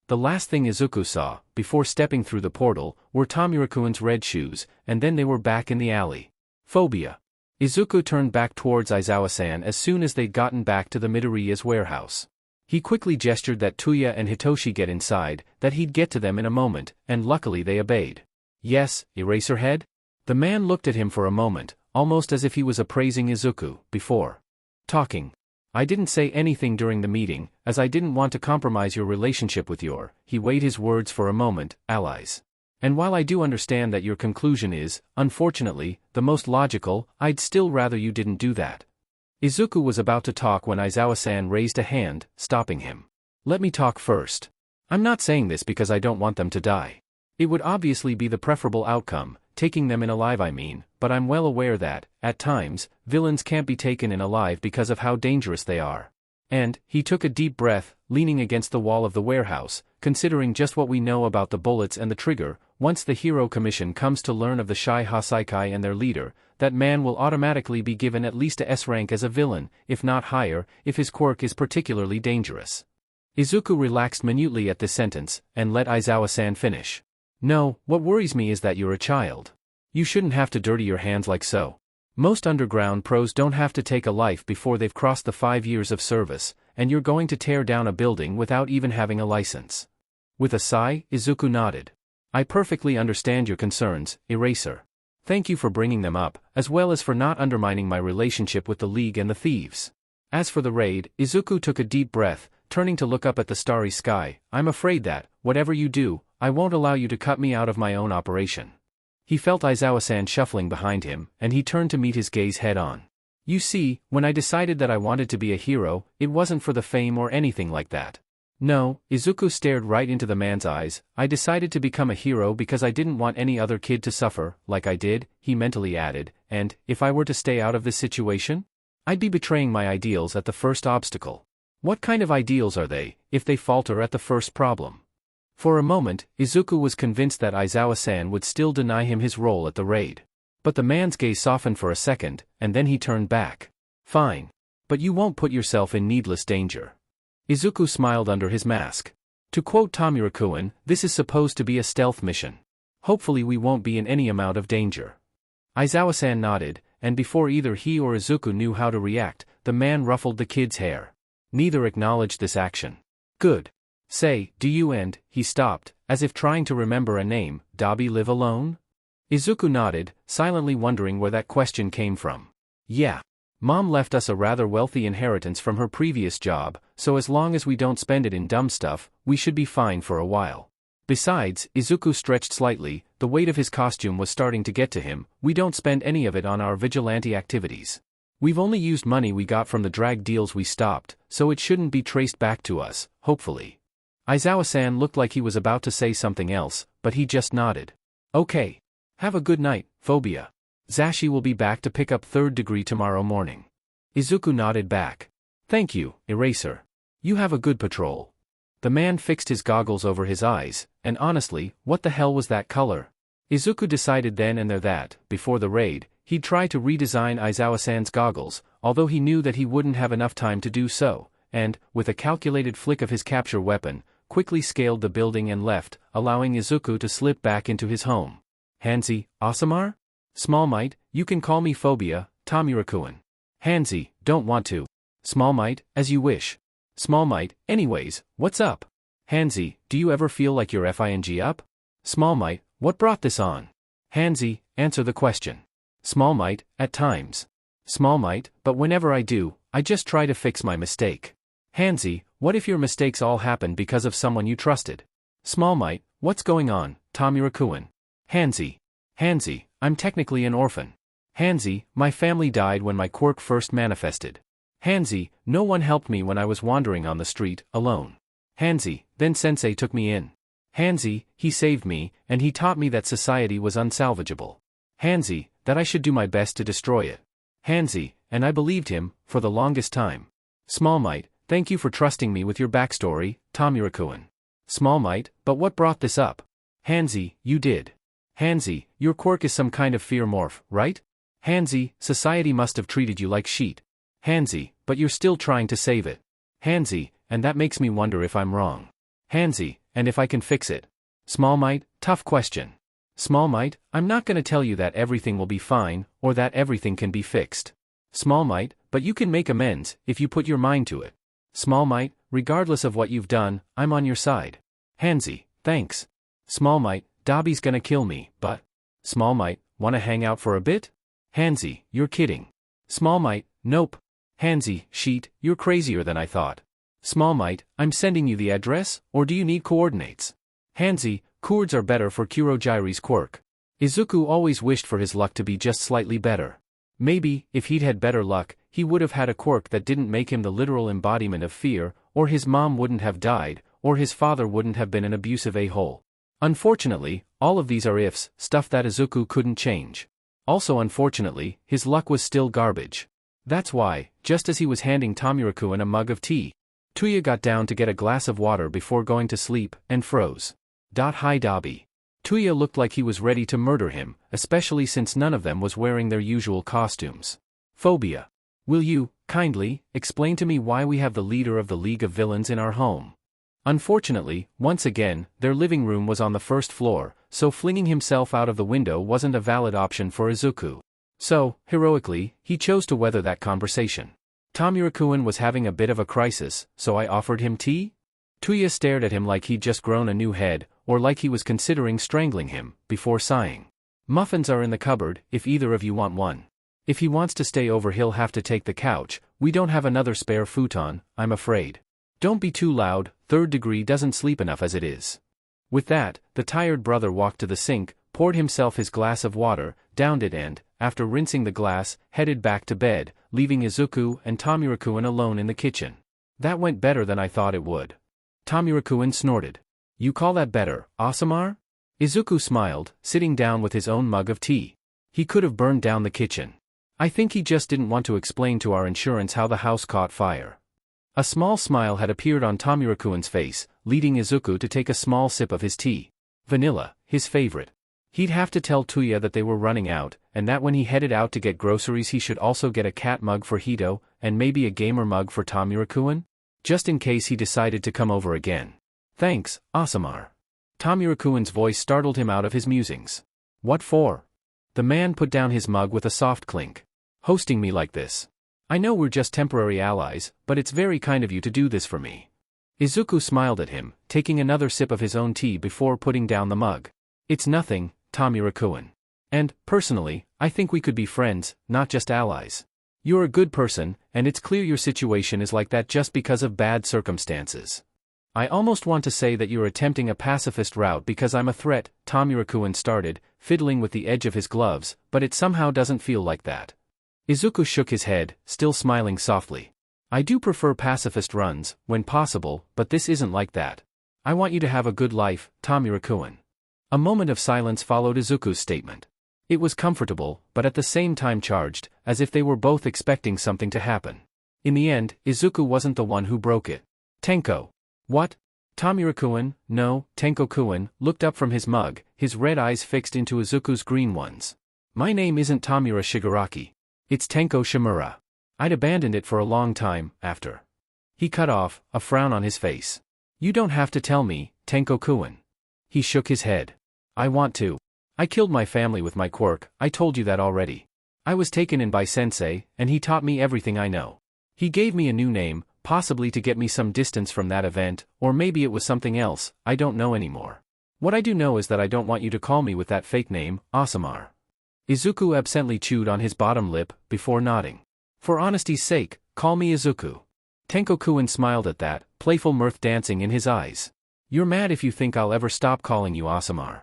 Speaker 1: The last thing Izuku saw, before stepping through the portal, were Tomurakuin's red shoes, and then they were back in the alley. Phobia. Izuku turned back towards Aizawa-san as soon as they'd gotten back to the Midoriya's warehouse. He quickly gestured that Tuya and Hitoshi get inside, that he'd get to them in a moment, and luckily they obeyed. Yes, Eraserhead? The man looked at him for a moment, almost as if he was appraising Izuku, before talking. I didn't say anything during the meeting, as I didn't want to compromise your relationship with your, he weighed his words for a moment, allies. And while I do understand that your conclusion is, unfortunately, the most logical, I'd still rather you didn't do that. Izuku was about to talk when Aizawa-san raised a hand, stopping him. Let me talk first. I'm not saying this because I don't want them to die. It would obviously be the preferable outcome, taking them in alive I mean, but I'm well aware that, at times, villains can't be taken in alive because of how dangerous they are. And, he took a deep breath, leaning against the wall of the warehouse, considering just what we know about the bullets and the trigger, once the Hero Commission comes to learn of the Shai Hasaikai and their leader, that man will automatically be given at least a S rank as a villain, if not higher, if his quirk is particularly dangerous. Izuku relaxed minutely at this sentence, and let Aizawa-san finish. No, what worries me is that you're a child. You shouldn't have to dirty your hands like so. Most underground pros don't have to take a life before they've crossed the 5 years of service, and you're going to tear down a building without even having a license. With a sigh, Izuku nodded. I perfectly understand your concerns, Eraser. Thank you for bringing them up, as well as for not undermining my relationship with the League and the thieves. As for the raid, Izuku took a deep breath, turning to look up at the starry sky. I'm afraid that, whatever you do, I won't allow you to cut me out of my own operation. He felt Aizawa-san shuffling behind him, and he turned to meet his gaze head-on. You see, when I decided that I wanted to be a hero, it wasn't for the fame or anything like that. No, Izuku stared right into the man's eyes, I decided to become a hero because I didn't want any other kid to suffer, like I did, he mentally added, and, if I were to stay out of this situation? I'd be betraying my ideals at the first obstacle. What kind of ideals are they, if they falter at the first problem? For a moment, Izuku was convinced that Aizawa-san would still deny him his role at the raid. But the man's gaze softened for a second, and then he turned back. Fine. But you won't put yourself in needless danger. Izuku smiled under his mask. To quote Tomurakuin, this is supposed to be a stealth mission. Hopefully we won't be in any amount of danger. Aizawa-san nodded, and before either he or Izuku knew how to react, the man ruffled the kid's hair. Neither acknowledged this action. Good. Say, do you and, he stopped, as if trying to remember a name, Dabi live alone? Izuku nodded, silently wondering where that question came from. Yeah. Mom left us a rather wealthy inheritance from her previous job, so as long as we don't spend it in dumb stuff, we should be fine for a while. Besides, Izuku stretched slightly, the weight of his costume was starting to get to him. We don't spend any of it on our vigilante activities. We've only used money we got from the drag deals we stopped, so it shouldn't be traced back to us, hopefully. Aizawa-san looked like he was about to say something else, but he just nodded. Okay. Have a good night, Phobia. Zashi will be back to pick up third degree tomorrow morning. Izuku nodded back. Thank you, Eraser. You have a good patrol. The man fixed his goggles over his eyes, and honestly, what the hell was that color? Izuku decided then and there that, before the raid, he'd try to redesign Aizawa-san's goggles, although he knew that he wouldn't have enough time to do so, and, with a calculated flick of his capture weapon, quickly scaled the building and left, allowing Izuku to slip back into his home. Hanzi, Osamar? Small Might, you can call me Phobia, Tomura-kun. Hanzi, don't want to. Small Might, as you wish. Small Might, anyways, what's up? Hanzi, do you ever feel like you're FING up? Small Might, what brought this on? Hanzi, answer the question. Small Might, at times. Small Might, but whenever I do, I just try to fix my mistake. Hanzi, what if your mistakes all happen because of someone you trusted? Small Might, what's going on, Tomura-kun? Hanzi, I'm technically an orphan. Hanzi, my family died when my quirk first manifested. Hanzi, no one helped me when I was wandering on the street, alone. Hanzi, then Sensei took me in. Hanzi, he saved me, and he taught me that society was unsalvageable. Hanzi, that I should do my best to destroy it. Hanzi, and I believed him, for the longest time. Small Might, thank you for trusting me with your backstory, Tomura-kun. Small Might, but what brought this up? Hanzi, you did. Hanzi, your quirk is some kind of fear morph, right? Hanzi, society must have treated you like shit. Hanzi, but you're still trying to save it. Hanzi, and that makes me wonder if I'm wrong. Hanzi, and if I can fix it. Small Might, tough question. Small Might, I'm not gonna tell you that everything will be fine, or that everything can be fixed. Small Might, but you can make amends, if you put your mind to it. Small Might, regardless of what you've done, I'm on your side. Hanzi, thanks. Small Might, Dobby's gonna kill me, but... Small Might, wanna hang out for a bit? Hanzi, you're kidding. Small Might, nope. Hanzi, sheet, you're crazier than I thought. Small Might, I'm sending you the address, or do you need coordinates? Hanzi, coords are better for Kurojire's quirk. Izuku always wished for his luck to be just slightly better. Maybe, if he'd had better luck, he would have had a quirk that didn't make him the literal embodiment of fear, or his mom wouldn't have died, or his father wouldn't have been an abusive a-hole. Unfortunately, all of these are ifs, stuff that Izuku couldn't change. Also unfortunately, his luck was still garbage. That's why, just as he was handing Tomura-kun a mug of tea, Tuya got down to get a glass of water before going to sleep, and froze. Hi Dobby. Tuya looked like he was ready to murder him, especially since none of them was wearing their usual costumes. Phobia. Will you, kindly, explain to me why we have the leader of the League of Villains in our home? Unfortunately, once again, their living room was on the first floor, so flinging himself out of the window wasn't a valid option for Izuku. So, heroically, he chose to weather that conversation. Tomura-kun was having a bit of a crisis, so I offered him tea? Tuya stared at him like he'd just grown a new head, or like he was considering strangling him, before sighing. Muffins are in the cupboard, if either of you want one. If he wants to stay over he'll have to take the couch, we don't have another spare futon, I'm afraid. Don't be too loud, third degree doesn't sleep enough as it is. With that, the tired brother walked to the sink, poured himself his glass of water, downed it and, after rinsing the glass, headed back to bed, leaving Izuku and Tomura-kun alone in the kitchen. That went better than I thought it would. Tomura-kun snorted. You call that better, Osamar? Izuku smiled, sitting down with his own mug of tea. He could have burned down the kitchen. I think he just didn't want to explain to our insurance how the house caught fire. A small smile had appeared on Tomura-kun's face, leading Izuku to take a small sip of his tea. Vanilla, his favorite. He'd have to tell Tuya that they were running out, and that when he headed out to get groceries he should also get a cat mug for Hito, and maybe a gamer mug for Tomura-kun? Just in case he decided to come over again. Thanks, Osamar. Tomura-kun's voice startled him out of his musings. What for? The man put down his mug with a soft clink. Hosting me like this. I know we're just temporary allies, but it's very kind of you to do this for me. Izuku smiled at him, taking another sip of his own tea before putting down the mug. It's nothing, Tomura-kun. And, personally, I think we could be friends, not just allies. You're a good person, and it's clear your situation is like that just because of bad circumstances. I almost want to say that you're attempting a pacifist route because I'm a threat, Tomura-kun started, fiddling with the edge of his gloves, but it somehow doesn't feel like that. Izuku shook his head, still smiling softly. I do prefer pacifist runs, when possible, but this isn't like that. I want you to have a good life, Tomura-kun. A moment of silence followed Izuku's statement. It was comfortable, but at the same time charged, as if they were both expecting something to happen. In the end, Izuku wasn't the one who broke it. Tenko. What? Tomura-kun, no, Tenko-kun, looked up from his mug, his red eyes fixed into Izuku's green ones. My name isn't Tomura Shigaraki. It's Tenko Shimura. I'd abandoned it for a long time, after. He cut off, a frown on his face. You don't have to tell me, Tenko-kun. He shook his head. I want to. I killed my family with my quirk, I told you that already. I was taken in by Sensei, and he taught me everything I know. He gave me a new name, possibly to get me some distance from that event, or maybe it was something else, I don't know anymore. What I do know is that I don't want you to call me with that fake name, Osamar. Izuku absently chewed on his bottom lip, before nodding. For honesty's sake, call me Izuku. Tenko-kun smiled at that, playful mirth dancing in his eyes. You're mad if you think I'll ever stop calling you Osamar.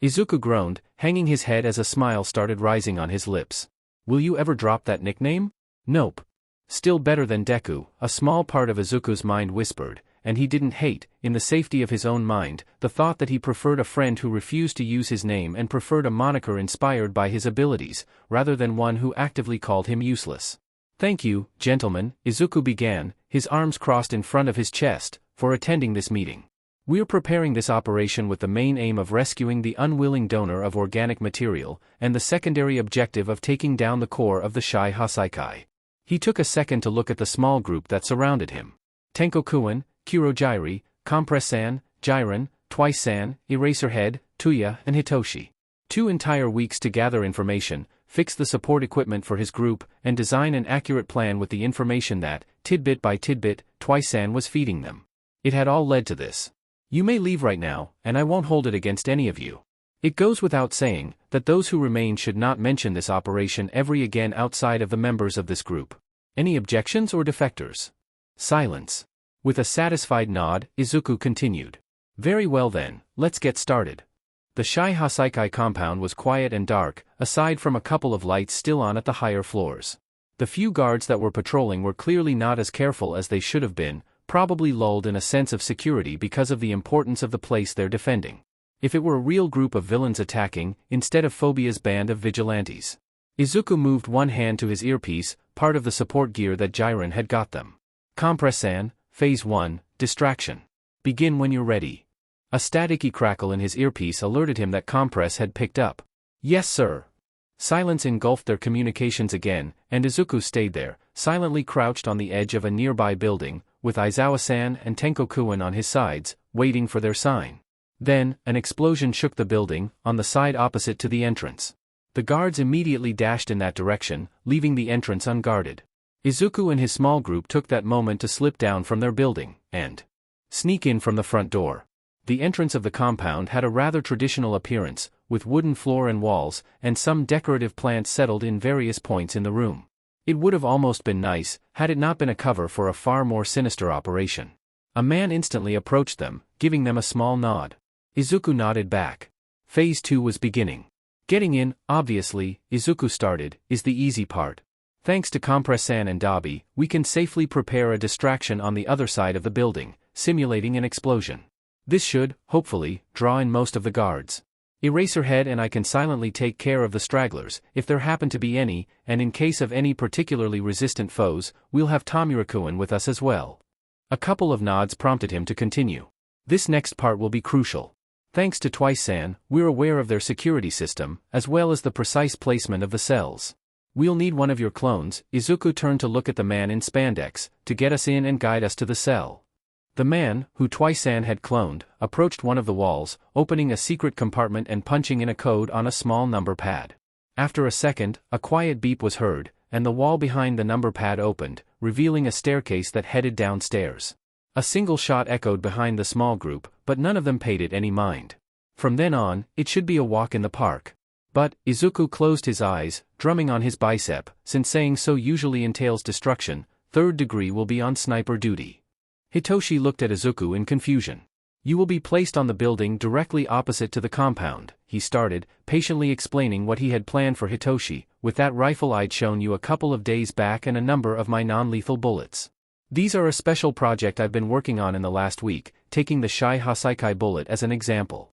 Speaker 1: Izuku groaned, hanging his head as a smile started rising on his lips. Will you ever drop that nickname? Nope. Still better than Deku, a small part of Izuku's mind whispered, and he didn't hate, in the safety of his own mind, the thought that he preferred a friend who refused to use his name and preferred a moniker inspired by his abilities, rather than one who actively called him useless. Thank you, gentlemen, Izuku began, his arms crossed in front of his chest, for attending this meeting. We're preparing this operation with the main aim of rescuing the unwilling donor of organic material, and the secondary objective of taking down the core of the Shai Hasaikai. He took a second to look at the small group that surrounded him. Tenko-kun, Kurojairi, Compress-san, Jiren, Twice-san, Eraserhead, Tuya, and Hitoshi. 2 entire weeks to gather information, fix the support equipment for his group, and design an accurate plan with the information that, tidbit by tidbit, Twice-san was feeding them. It had all led to this. You may leave right now, and I won't hold it against any of you. It goes without saying that those who remain should not mention this operation ever again outside of the members of this group. Any objections or defectors? Silence. With a satisfied nod, Izuku continued. Very well then, let's get started. The Shai Hasaikai compound was quiet and dark, aside from a couple of lights still on at the higher floors. The few guards that were patrolling were clearly not as careful as they should have been, probably lulled in a sense of security because of the importance of the place they're defending. If it were a real group of villains attacking, instead of Phobia's band of vigilantes. Izuku moved one hand to his earpiece, part of the support gear that Jiren had got them. Compress-san, Phase 1, Distraction. Begin when you're ready. A staticky crackle in his earpiece alerted him that Compress had picked up. Yes sir. Silence engulfed their communications again, and Izuku stayed there, silently crouched on the edge of a nearby building, with Aizawa-san and Tenko-kun on his sides, waiting for their sign. Then, an explosion shook the building, on the side opposite to the entrance. The guards immediately dashed in that direction, leaving the entrance unguarded. Izuku and his small group took that moment to slip down from their building, and sneak in from the front door. The entrance of the compound had a rather traditional appearance, with wooden floor and walls, and some decorative plants settled in various points in the room. It would have almost been nice, had it not been a cover for a far more sinister operation. A man instantly approached them, giving them a small nod. Izuku nodded back. Phase 2 was beginning. Getting in, obviously, Izuku started, is the easy part. Thanks to Compress-san and Dabi, we can safely prepare a distraction on the other side of the building, simulating an explosion. This should, hopefully, draw in most of the guards. Eraserhead and I can silently take care of the stragglers, if there happen to be any, and in case of any particularly resistant foes, we'll have Tomura-kun with us as well. A couple of nods prompted him to continue. This next part will be crucial. Thanks to Twice-san, we're aware of their security system, as well as the precise placement of the cells. We'll need one of your clones, Izuku turned to look at the man in spandex, to get us in and guide us to the cell. The man, who Twice-san had cloned, approached one of the walls, opening a secret compartment and punching in a code on a small number pad. After a second, a quiet beep was heard, and the wall behind the number pad opened, revealing a staircase that headed downstairs. A single shot echoed behind the small group, but none of them paid it any mind. From then on, it should be a walk in the park. But, Izuku closed his eyes, drumming on his bicep, since saying so usually entails destruction, third degree will be on sniper duty. Hitoshi looked at Izuku in confusion. You will be placed on the building directly opposite to the compound, he started, patiently explaining what he had planned for Hitoshi. With that rifle I'd shown you a couple of days back and a number of my non-lethal bullets. These are a special project I've been working on in the last week, taking the Shai Hasaikai bullet as an example.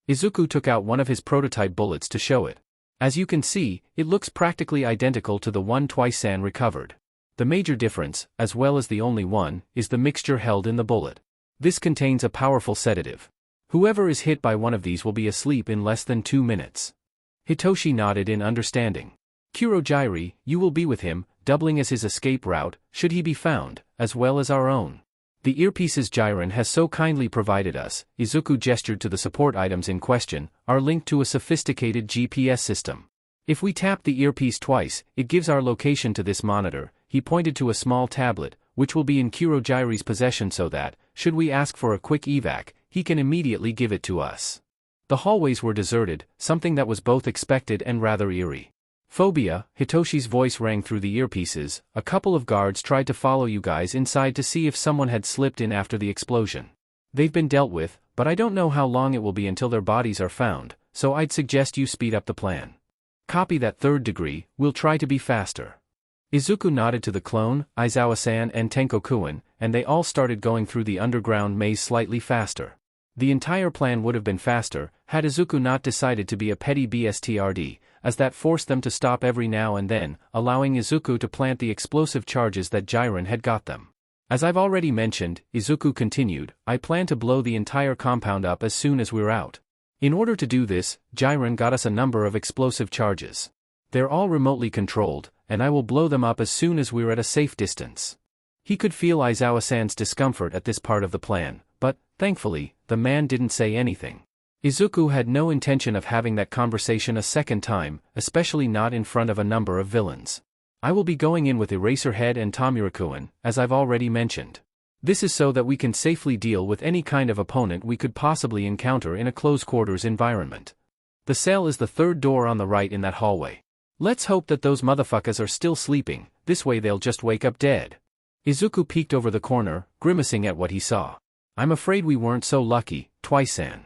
Speaker 1: Izuku took out one of his prototype bullets to show it. As you can see, it looks practically identical to the one Twice-san recovered. The major difference, as well as the only one, is the mixture held in the bullet. This contains a powerful sedative. Whoever is hit by one of these will be asleep in less than 2 minutes. Hitoshi nodded in understanding. Kurogyri, you will be with him, doubling as his escape route, should he be found, as well as our own. The earpieces Jiren has so kindly provided us, Izuku gestured to the support items in question, are linked to a sophisticated GPS system. If we tap the earpiece twice, it gives our location to this monitor. He pointed to a small tablet, which will be in Kurogyri's possession so that, should we ask for a quick evac, he can immediately give it to us. The hallways were deserted, something that was both expected and rather eerie. Phobia, Hitoshi's voice rang through the earpieces. A couple of guards tried to follow you guys inside to see if someone had slipped in after the explosion. They've been dealt with, but I don't know how long it will be until their bodies are found, so I'd suggest you speed up the plan. Copy that, third degree, we'll try to be faster. Izuku nodded to the clone, Aizawa-san and Tenko-kun, and they all started going through the underground maze slightly faster. The entire plan would have been faster, had Izuku not decided to be a petty BSTRD, as that forced them to stop every now and then, allowing Izuku to plant the explosive charges that Jiren had got them. As I've already mentioned, Izuku continued, I plan to blow the entire compound up as soon as we're out. In order to do this, Jiren got us a number of explosive charges. They're all remotely controlled, and I will blow them up as soon as we're at a safe distance. He could feel Aizawa-san's discomfort at this part of the plan, but, thankfully, the man didn't say anything. Izuku had no intention of having that conversation a second time, especially not in front of a number of villains. I will be going in with Eraserhead and Tomurakuin, as I've already mentioned. This is so that we can safely deal with any kind of opponent we could possibly encounter in a close-quarters environment. The cell is the third door on the right in that hallway. Let's hope that those motherfuckers are still sleeping, this way they'll just wake up dead. Izuku peeked over the corner, grimacing at what he saw. I'm afraid we weren't so lucky, Twice-san.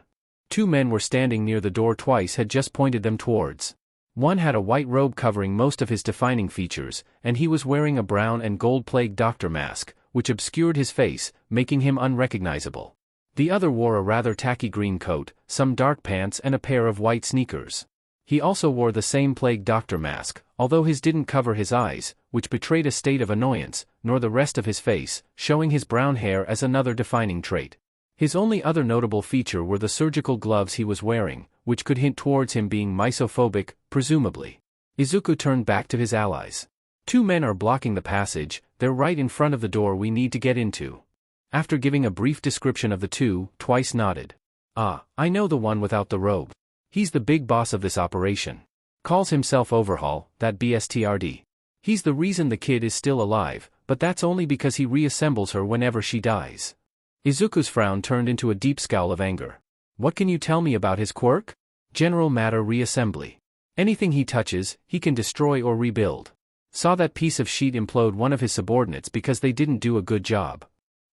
Speaker 1: 2 men were standing near the door Twice had just pointed them towards. One had a white robe covering most of his defining features, and he was wearing a brown and gold plague doctor mask, which obscured his face, making him unrecognizable. The other wore a rather tacky green coat, some dark pants and a pair of white sneakers. He also wore the same plague doctor mask, although his didn't cover his eyes, which betrayed a state of annoyance, nor the rest of his face, showing his brown hair as another defining trait. His only other notable feature were the surgical gloves he was wearing, which could hint towards him being misophobic, presumably. Izuku turned back to his allies. 2 men are blocking the passage, they're right in front of the door we need to get into. After giving a brief description of the 2, Twice nodded. Ah, I know the one without the robe. He's the big boss of this operation. Calls himself Overhaul, that BSTRD. He's the reason the kid is still alive, but that's only because he reassembles her whenever she dies. Izuku's frown turned into a deep scowl of anger. What can you tell me about his quirk? General matter reassembly. Anything he touches, he can destroy or rebuild. Saw that piece of sheet implode one of his subordinates because they didn't do a good job.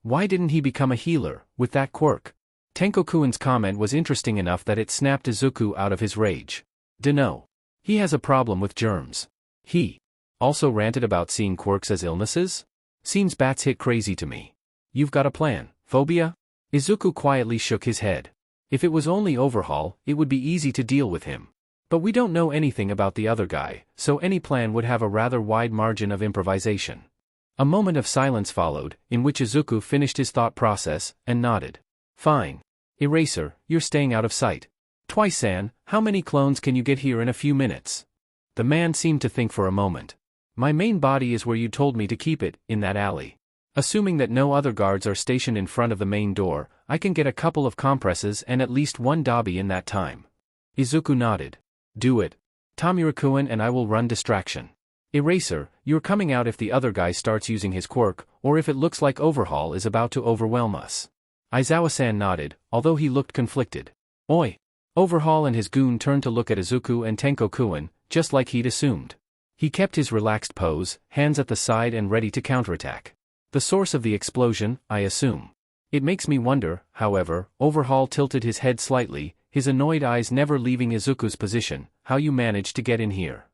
Speaker 1: Why didn't he become a healer, with that quirk? Tenko-kun's comment was interesting enough that it snapped Izuku out of his rage. Dunno. He has a problem with germs. He also ranted about seeing quirks as illnesses? Seems bats hit crazy to me. You've got a plan, Phobia? Izuku quietly shook his head. If it was only Overhaul, it would be easy to deal with him. But we don't know anything about the other guy, so any plan would have a rather wide margin of improvisation. A moment of silence followed, in which Izuku finished his thought process, and nodded. Fine. Eraser, you're staying out of sight. Twice-san, how many clones can you get here in a few minutes? The man seemed to think for a moment. My main body is where you told me to keep it, in that alley. Assuming that no other guards are stationed in front of the main door, I can get a couple of compresses and at least 1 dobby in that time. Izuku nodded. Do it. Tomurakuin and I will run distraction. Eraser, you're coming out if the other guy starts using his quirk, or if it looks like Overhaul is about to overwhelm us. Aizawa-san nodded, although he looked conflicted. Oi. Overhaul and his goon turned to look at Izuku and Tenko-kun, just like he'd assumed. He kept his relaxed pose, hands at the side and ready to counterattack. The source of the explosion, I assume. It makes me wonder, however, Overhaul tilted his head slightly, his annoyed eyes never leaving Izuku's position, how you managed to get in here.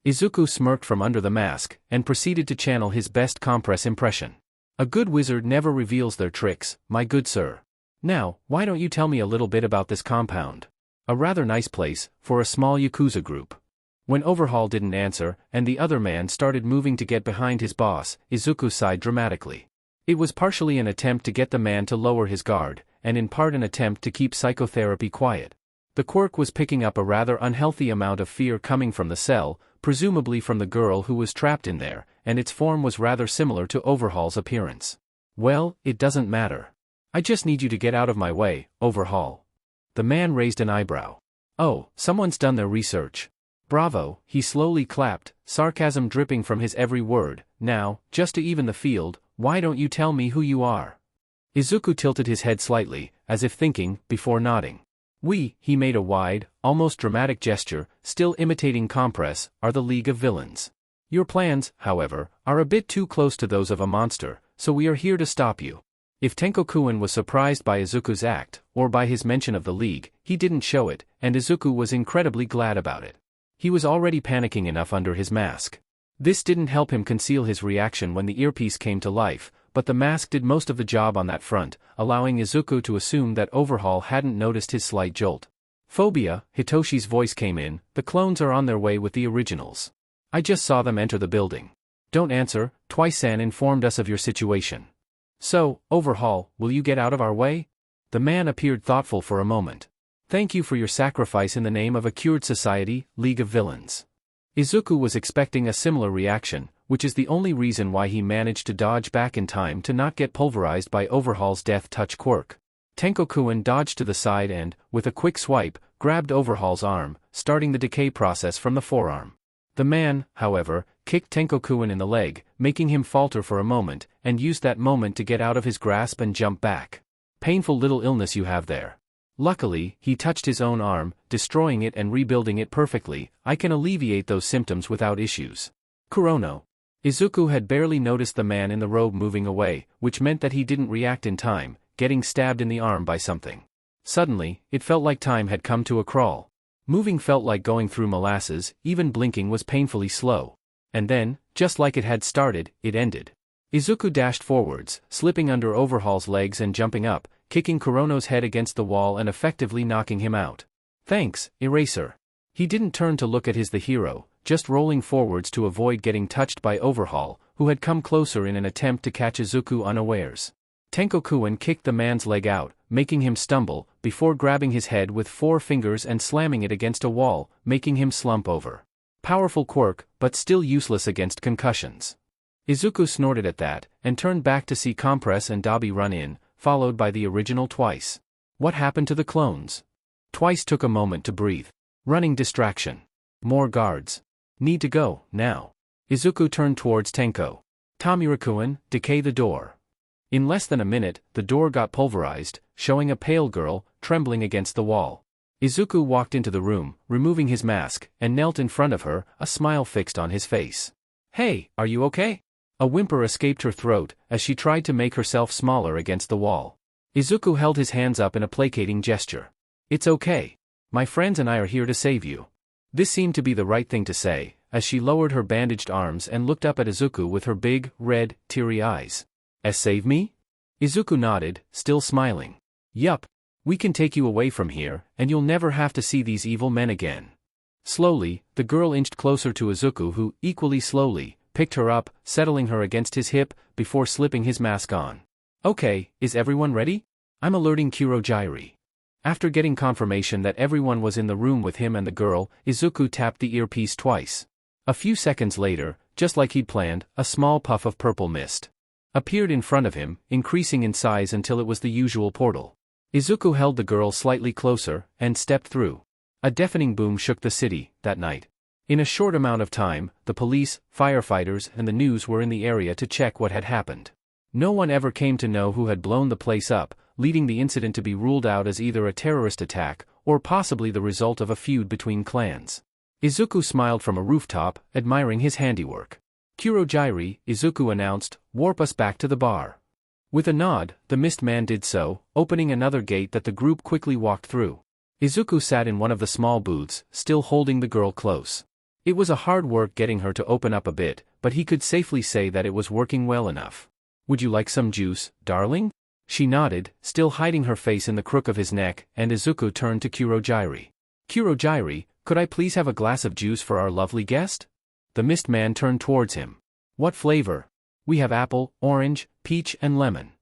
Speaker 1: Izuku smirked from under the mask, and proceeded to channel his best compress impression. A good wizard never reveals their tricks, my good sir. Now, why don't you tell me a little bit about this compound? A rather nice place, for a small Yakuza group. When Overhaul didn't answer, and the other man started moving to get behind his boss, Izuku sighed dramatically. It was partially an attempt to get the man to lower his guard, and in part an attempt to keep psychotherapy quiet. The quirk was picking up a rather unhealthy amount of fear coming from the cell, presumably from the girl who was trapped in there, and its form was rather similar to Overhaul's appearance. Well, it doesn't matter. I just need you to get out of my way, Overhaul. The man raised an eyebrow. Oh, someone's done their research. Bravo, he slowly clapped, sarcasm dripping from his every word. Now, just to even the field, why don't you tell me who you are? Izuku tilted his head slightly, as if thinking, before nodding. We, he made a wide, almost dramatic gesture, still imitating compress, are the League of Villains. Your plans, however, are a bit too close to those of a monster, so we are here to stop you. If Tenko-kun was surprised by Izuku's act, or by his mention of the League, he didn't show it, and Izuku was incredibly glad about it. He was already panicking enough under his mask. This didn't help him conceal his reaction when the earpiece came to life, but the mask did most of the job on that front, allowing Izuku to assume that Overhaul hadn't noticed his slight jolt. Phobia, Hitoshi's voice came in, the clones are on their way with the originals. I just saw them enter the building. Don't answer, Twice-san informed us of your situation. So, Overhaul, will you get out of our way? The man appeared thoughtful for a moment. Thank you for your sacrifice in the name of a cured society, League of Villains. Izuku was expecting a similar reaction, which is the only reason why he managed to dodge back in time to not get pulverized by Overhaul's death touch quirk. Tenko-kun dodged to the side and, with a quick swipe, grabbed Overhaul's arm, starting the decay process from the forearm. The man, however, kicked Tenko-kun in the leg, making him falter for a moment, and used that moment to get out of his grasp and jump back. Painful little illness you have there. Luckily, he touched his own arm, destroying it and rebuilding it perfectly. I can alleviate those symptoms without issues. Kurono. Izuku had barely noticed the man in the robe moving away, which meant that he didn't react in time, getting stabbed in the arm by something. Suddenly, it felt like time had come to a crawl. Moving felt like going through molasses, even blinking was painfully slow. And then, just like it had started, it ended. Izuku dashed forwards, slipping under Overhaul's legs and jumping up, kicking Kurono's head against the wall and effectively knocking him out. Thanks, Eraser. He didn't turn to look at the hero, just rolling forwards to avoid getting touched by Overhaul, who had come closer in an attempt to catch Izuku unawares. Tenko-kun kicked the man's leg out, making him stumble, before grabbing his head with 4 fingers and slamming it against a wall, making him slump over. Powerful quirk, but still useless against concussions. Izuku snorted at that, and turned back to see Compress and Dabi run in, followed by the original Twice. What happened to the clones? Twice took a moment to breathe. Running distraction. More guards. Need to go, now. Izuku turned towards Tenko. Tamura-kun, decay the door. In less than a minute, the door got pulverized, showing a pale girl, trembling against the wall. Izuku walked into the room, removing his mask, and knelt in front of her, a smile fixed on his face. Hey, are you okay? A whimper escaped her throat, as she tried to make herself smaller against the wall. Izuku held his hands up in a placating gesture. It's okay. My friends and I are here to save you. This seemed to be the right thing to say, as she lowered her bandaged arms and looked up at Izuku with her big, red, teary eyes. Save me? Izuku nodded, still smiling. Yup. We can take you away from here, and you'll never have to see these evil men again. Slowly, the girl inched closer to Izuku who, equally slowly, picked her up, settling her against his hip, before slipping his mask on. Okay, is everyone ready? I'm alerting Kurojairi. After getting confirmation that everyone was in the room with him and the girl, Izuku tapped the earpiece twice. A few seconds later, just like he'd planned, a small puff of purple mist appeared in front of him, increasing in size until it was the usual portal. Izuku held the girl slightly closer, and stepped through. A deafening boom shook the city, that night. In a short amount of time, the police, firefighters and the news were in the area to check what had happened. No one ever came to know who had blown the place up, leading the incident to be ruled out as either a terrorist attack, or possibly the result of a feud between clans. Izuku smiled from a rooftop, admiring his handiwork. "Kurogyri," Izuku announced, "warp us back to the bar." With a nod, the Mist Man did so, opening another gate that the group quickly walked through. Izuku sat in one of the small booths, still holding the girl close. It was a hard work getting her to open up a bit, but he could safely say that it was working well enough. "Would you like some juice, darling?" She nodded, still hiding her face in the crook of his neck, and Izuku turned to Kurogyri. "Kurogyri, could I please have a glass of juice for our lovely guest?" The Mist Man turned towards him. "What flavor?" "We have apple, orange, peach and lemon."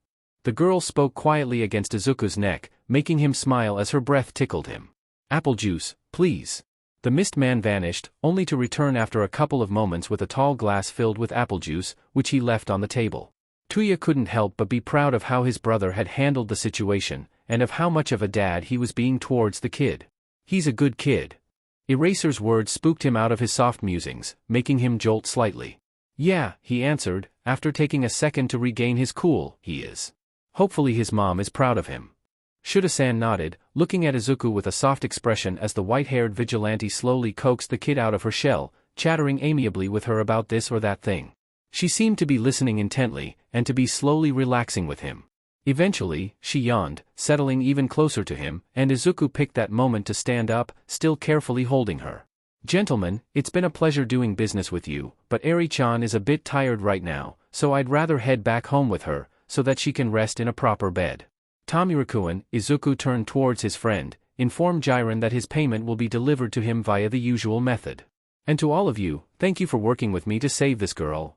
Speaker 1: The girl spoke quietly against Izuku's neck, making him smile as her breath tickled him. "Apple juice, please." The Mist Man vanished, only to return after a couple of moments with a tall glass filled with apple juice, which he left on the table. Tuya couldn't help but be proud of how his brother had handled the situation, and of how much of a dad he was being towards the kid. "He's a good kid." Eraser's words spooked him out of his soft musings, making him jolt slightly. "Yeah," he answered, after taking a second to regain his cool, "he is. Hopefully his mom is proud of him." Shuda-san nodded, looking at Izuku with a soft expression as the white-haired vigilante slowly coaxed the kid out of her shell, chattering amiably with her about this or that thing. She seemed to be listening intently, and to be slowly relaxing with him. Eventually, she yawned, settling even closer to him, and Izuku picked that moment to stand up, still carefully holding her. "Gentlemen, it's been a pleasure doing business with you, but Eri-chan is a bit tired right now, so I'd rather head back home with her, so that she can rest in a proper bed." "Tomirakuin," Izuku turned towards his friend, "inform Jiren that his payment will be delivered to him via the usual method. And to all of you, thank you for working with me to save this girl."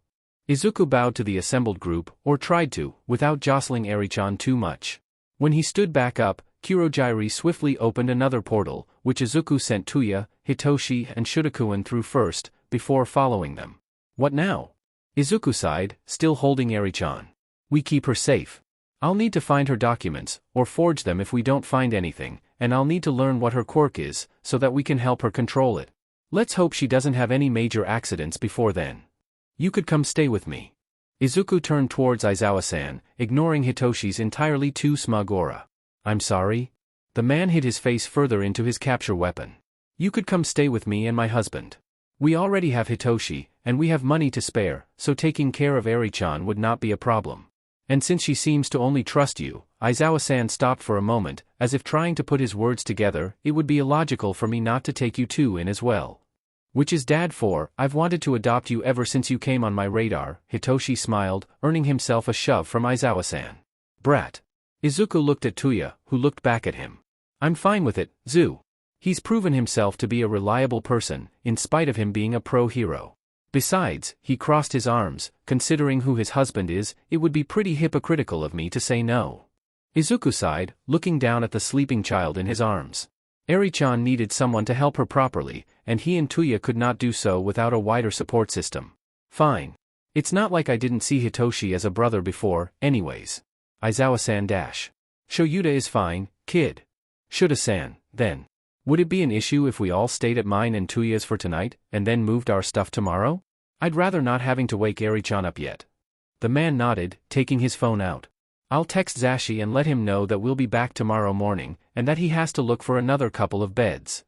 Speaker 1: Izuku bowed to the assembled group, or tried to, without jostling Eri-chan too much. When he stood back up, Kurogyri swiftly opened another portal, which Izuku sent Tuya, Hitoshi and Shudakuin through first, before following them. "What now?" Izuku sighed, still holding Eri-chan. "We keep her safe. I'll need to find her documents, or forge them if we don't find anything, and I'll need to learn what her quirk is, so that we can help her control it. Let's hope she doesn't have any major accidents before then. You could come stay with me." Izuku turned towards Aizawa-san, ignoring Hitoshi's entirely too smug aura. "I'm sorry?" The man hid his face further into his capture weapon. "You could come stay with me and my husband. We already have Hitoshi, and we have money to spare, so taking care of Eri-chan would not be a problem. And since she seems to only trust you," Aizawa-san stopped for a moment, as if trying to put his words together, "it would be illogical for me not to take you two in as well." "Which is dad for, I've wanted to adopt you ever since you came on my radar," Hitoshi smiled, earning himself a shove from Aizawa-san. "Brat." Izuku looked at Tuya, who looked back at him. "I'm fine with it, Zu. He's proven himself to be a reliable person, in spite of him being a pro-hero. Besides," he crossed his arms, "considering who his husband is, it would be pretty hypocritical of me to say no." Izuku sighed, looking down at the sleeping child in his arms. Eri-chan needed someone to help her properly, and he and Tuya could not do so without a wider support system. "Fine. It's not like I didn't see Hitoshi as a brother before, anyways." Aizawa-san dash. "Shoyuta is fine, kid." Shuda-san, then. "Would it be an issue if we all stayed at mine and Tuya's for tonight, and then moved our stuff tomorrow? I'd rather not having to wake Eri-chan up yet." The man nodded, taking his phone out. "I'll text Zashi and let him know that we'll be back tomorrow morning, and that he has to look for another couple of beds."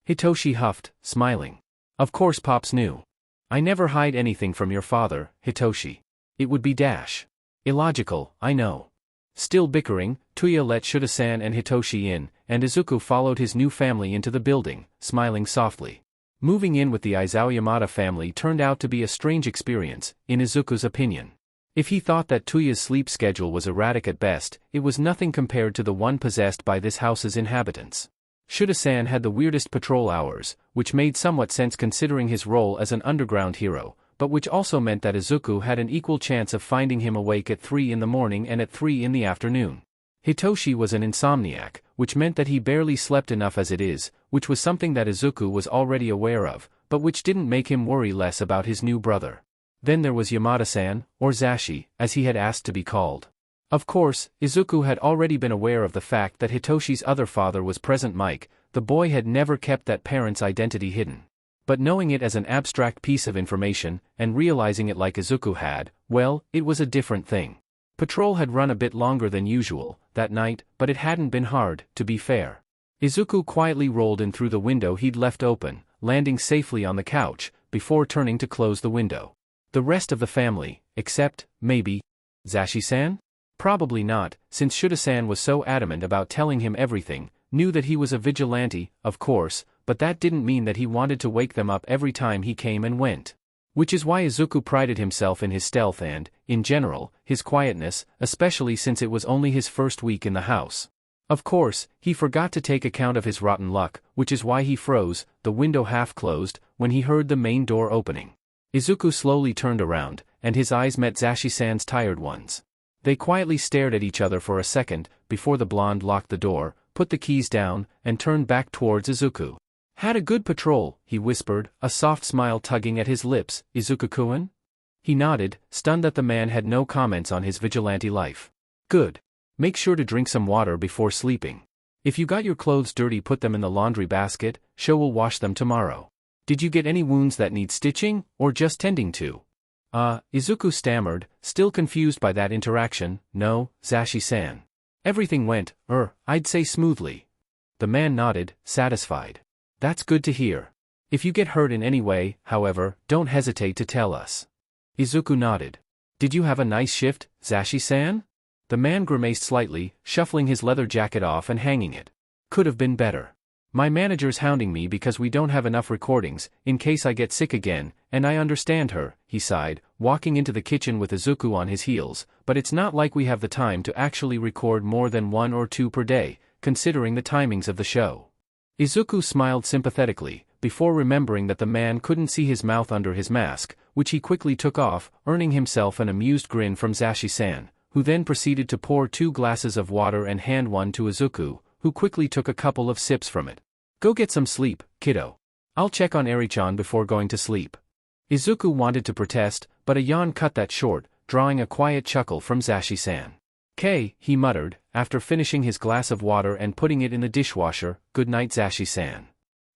Speaker 1: Hitoshi huffed, smiling. "Of course Pops knew. I never hide anything from your father, Hitoshi. It would be dash. Illogical, I know." Still bickering, Tuya let Shuda-san and Hitoshi in, and Izuku followed his new family into the building, smiling softly. Moving in with the Aizawa Yamada family turned out to be a strange experience, in Izuku's opinion. If he thought that Tuya's sleep schedule was erratic at best, it was nothing compared to the one possessed by this house's inhabitants. Shuda-san had the weirdest patrol hours, which made somewhat sense considering his role as an underground hero, but which also meant that Izuku had an equal chance of finding him awake at 3 in the morning and at 3 in the afternoon. Hitoshi was an insomniac, which meant that he barely slept enough as it is, which was something that Izuku was already aware of, but which didn't make him worry less about his new brother. Then there was Yamada-san, or Zashi, as he had asked to be called. Of course, Izuku had already been aware of the fact that Hitoshi's other father was present Mike. The boy had never kept that parent's identity hidden. But knowing it as an abstract piece of information, and realizing it like Izuku had, well, it was a different thing. Patrol had run a bit longer than usual, that night, but it hadn't been hard, to be fair. Izuku quietly rolled in through the window he'd left open, landing safely on the couch, before turning to close the window. The rest of the family, except, maybe, Zashi-san? Probably not, since Shuda-san was so adamant about telling him everything, knew that he was a vigilante, of course, but that didn't mean that he wanted to wake them up every time he came and went. Which is why Izuku prided himself in his stealth and, in general, his quietness, especially since it was only his first week in the house. Of course, he forgot to take account of his rotten luck, which is why he froze, the window half closed, when he heard the main door opening. Izuku slowly turned around, and his eyes met Zashi-san's tired ones. They quietly stared at each other for a second, before the blonde locked the door, put the keys down, and turned back towards Izuku. "Had a good patrol," he whispered, a soft smile tugging at his lips. "Izuku-kun?" He nodded, stunned that the man had no comments on his vigilante life. "Good. Make sure to drink some water before sleeping. If you got your clothes dirty, put them in the laundry basket, Sho will wash them tomorrow. Did you get any wounds that need stitching, or just tending to?" Izuku stammered, still confused by that interaction. "No, Zashi-san. Everything went, I'd say smoothly." The man nodded, satisfied. "That's good to hear. If you get hurt in any way, however, don't hesitate to tell us." Izuku nodded. "Did you have a nice shift, Zashi-san?" The man grimaced slightly, shuffling his leather jacket off and hanging it. "Could have been better. My manager's hounding me because we don't have enough recordings, in case I get sick again, and I understand her," he sighed, walking into the kitchen with Izuku on his heels, "but it's not like we have the time to actually record more than 1 or 2 per day, considering the timings of the show." Izuku smiled sympathetically, before remembering that the man couldn't see his mouth under his mask, which he quickly took off, earning himself an amused grin from Zashi-san, who then proceeded to pour 2 glasses of water and hand one to Izuku, who quickly took a couple of sips from it. "Go get some sleep, kiddo. I'll check on Eri-chan before going to sleep." Izuku wanted to protest, but a yawn cut that short, drawing a quiet chuckle from Zashi-san. "K," he muttered, after finishing his glass of water and putting it in the dishwasher. "Good night, Zashi-san."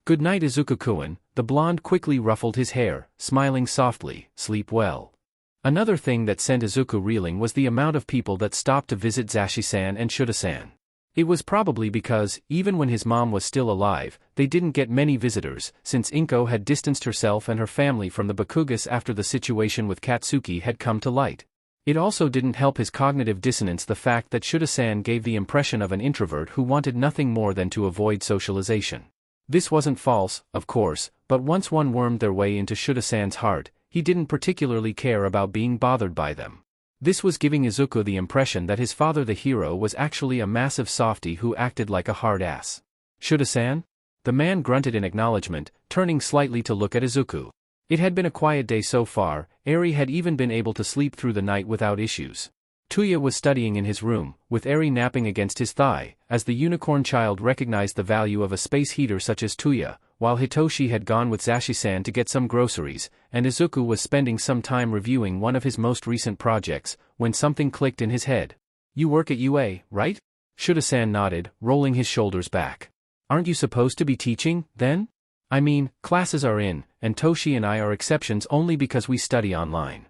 Speaker 1: "Good night, Izuku-kun." The blonde quickly ruffled his hair, smiling softly. "Sleep well." Another thing that sent Izuku reeling was the amount of people that stopped to visit Zashi-san and Shuda-san. It was probably because, even when his mom was still alive, they didn't get many visitors, since Inko had distanced herself and her family from the Bakugas after the situation with Katsuki had come to light. It also didn't help his cognitive dissonance the fact that Shuda-san gave the impression of an introvert who wanted nothing more than to avoid socialization. This wasn't false, of course, but once one wormed their way into Shuda-san's heart, he didn't particularly care about being bothered by them. This was giving Izuku the impression that his father the hero was actually a massive softy who acted like a hard ass. "Shuda-san?" The man grunted in acknowledgement, turning slightly to look at Izuku. It had been a quiet day so far. Eri had even been able to sleep through the night without issues. Tuya was studying in his room, with Eri napping against his thigh, as the unicorn child recognized the value of a space heater such as Tuya, while Hitoshi had gone with Zashi-san to get some groceries, and Izuku was spending some time reviewing one of his most recent projects, when something clicked in his head. "You work at UA, right?" Shuda-san nodded, rolling his shoulders back. "Aren't you supposed to be teaching, then? I mean, classes are in, and Toshi and I are exceptions only because we study online."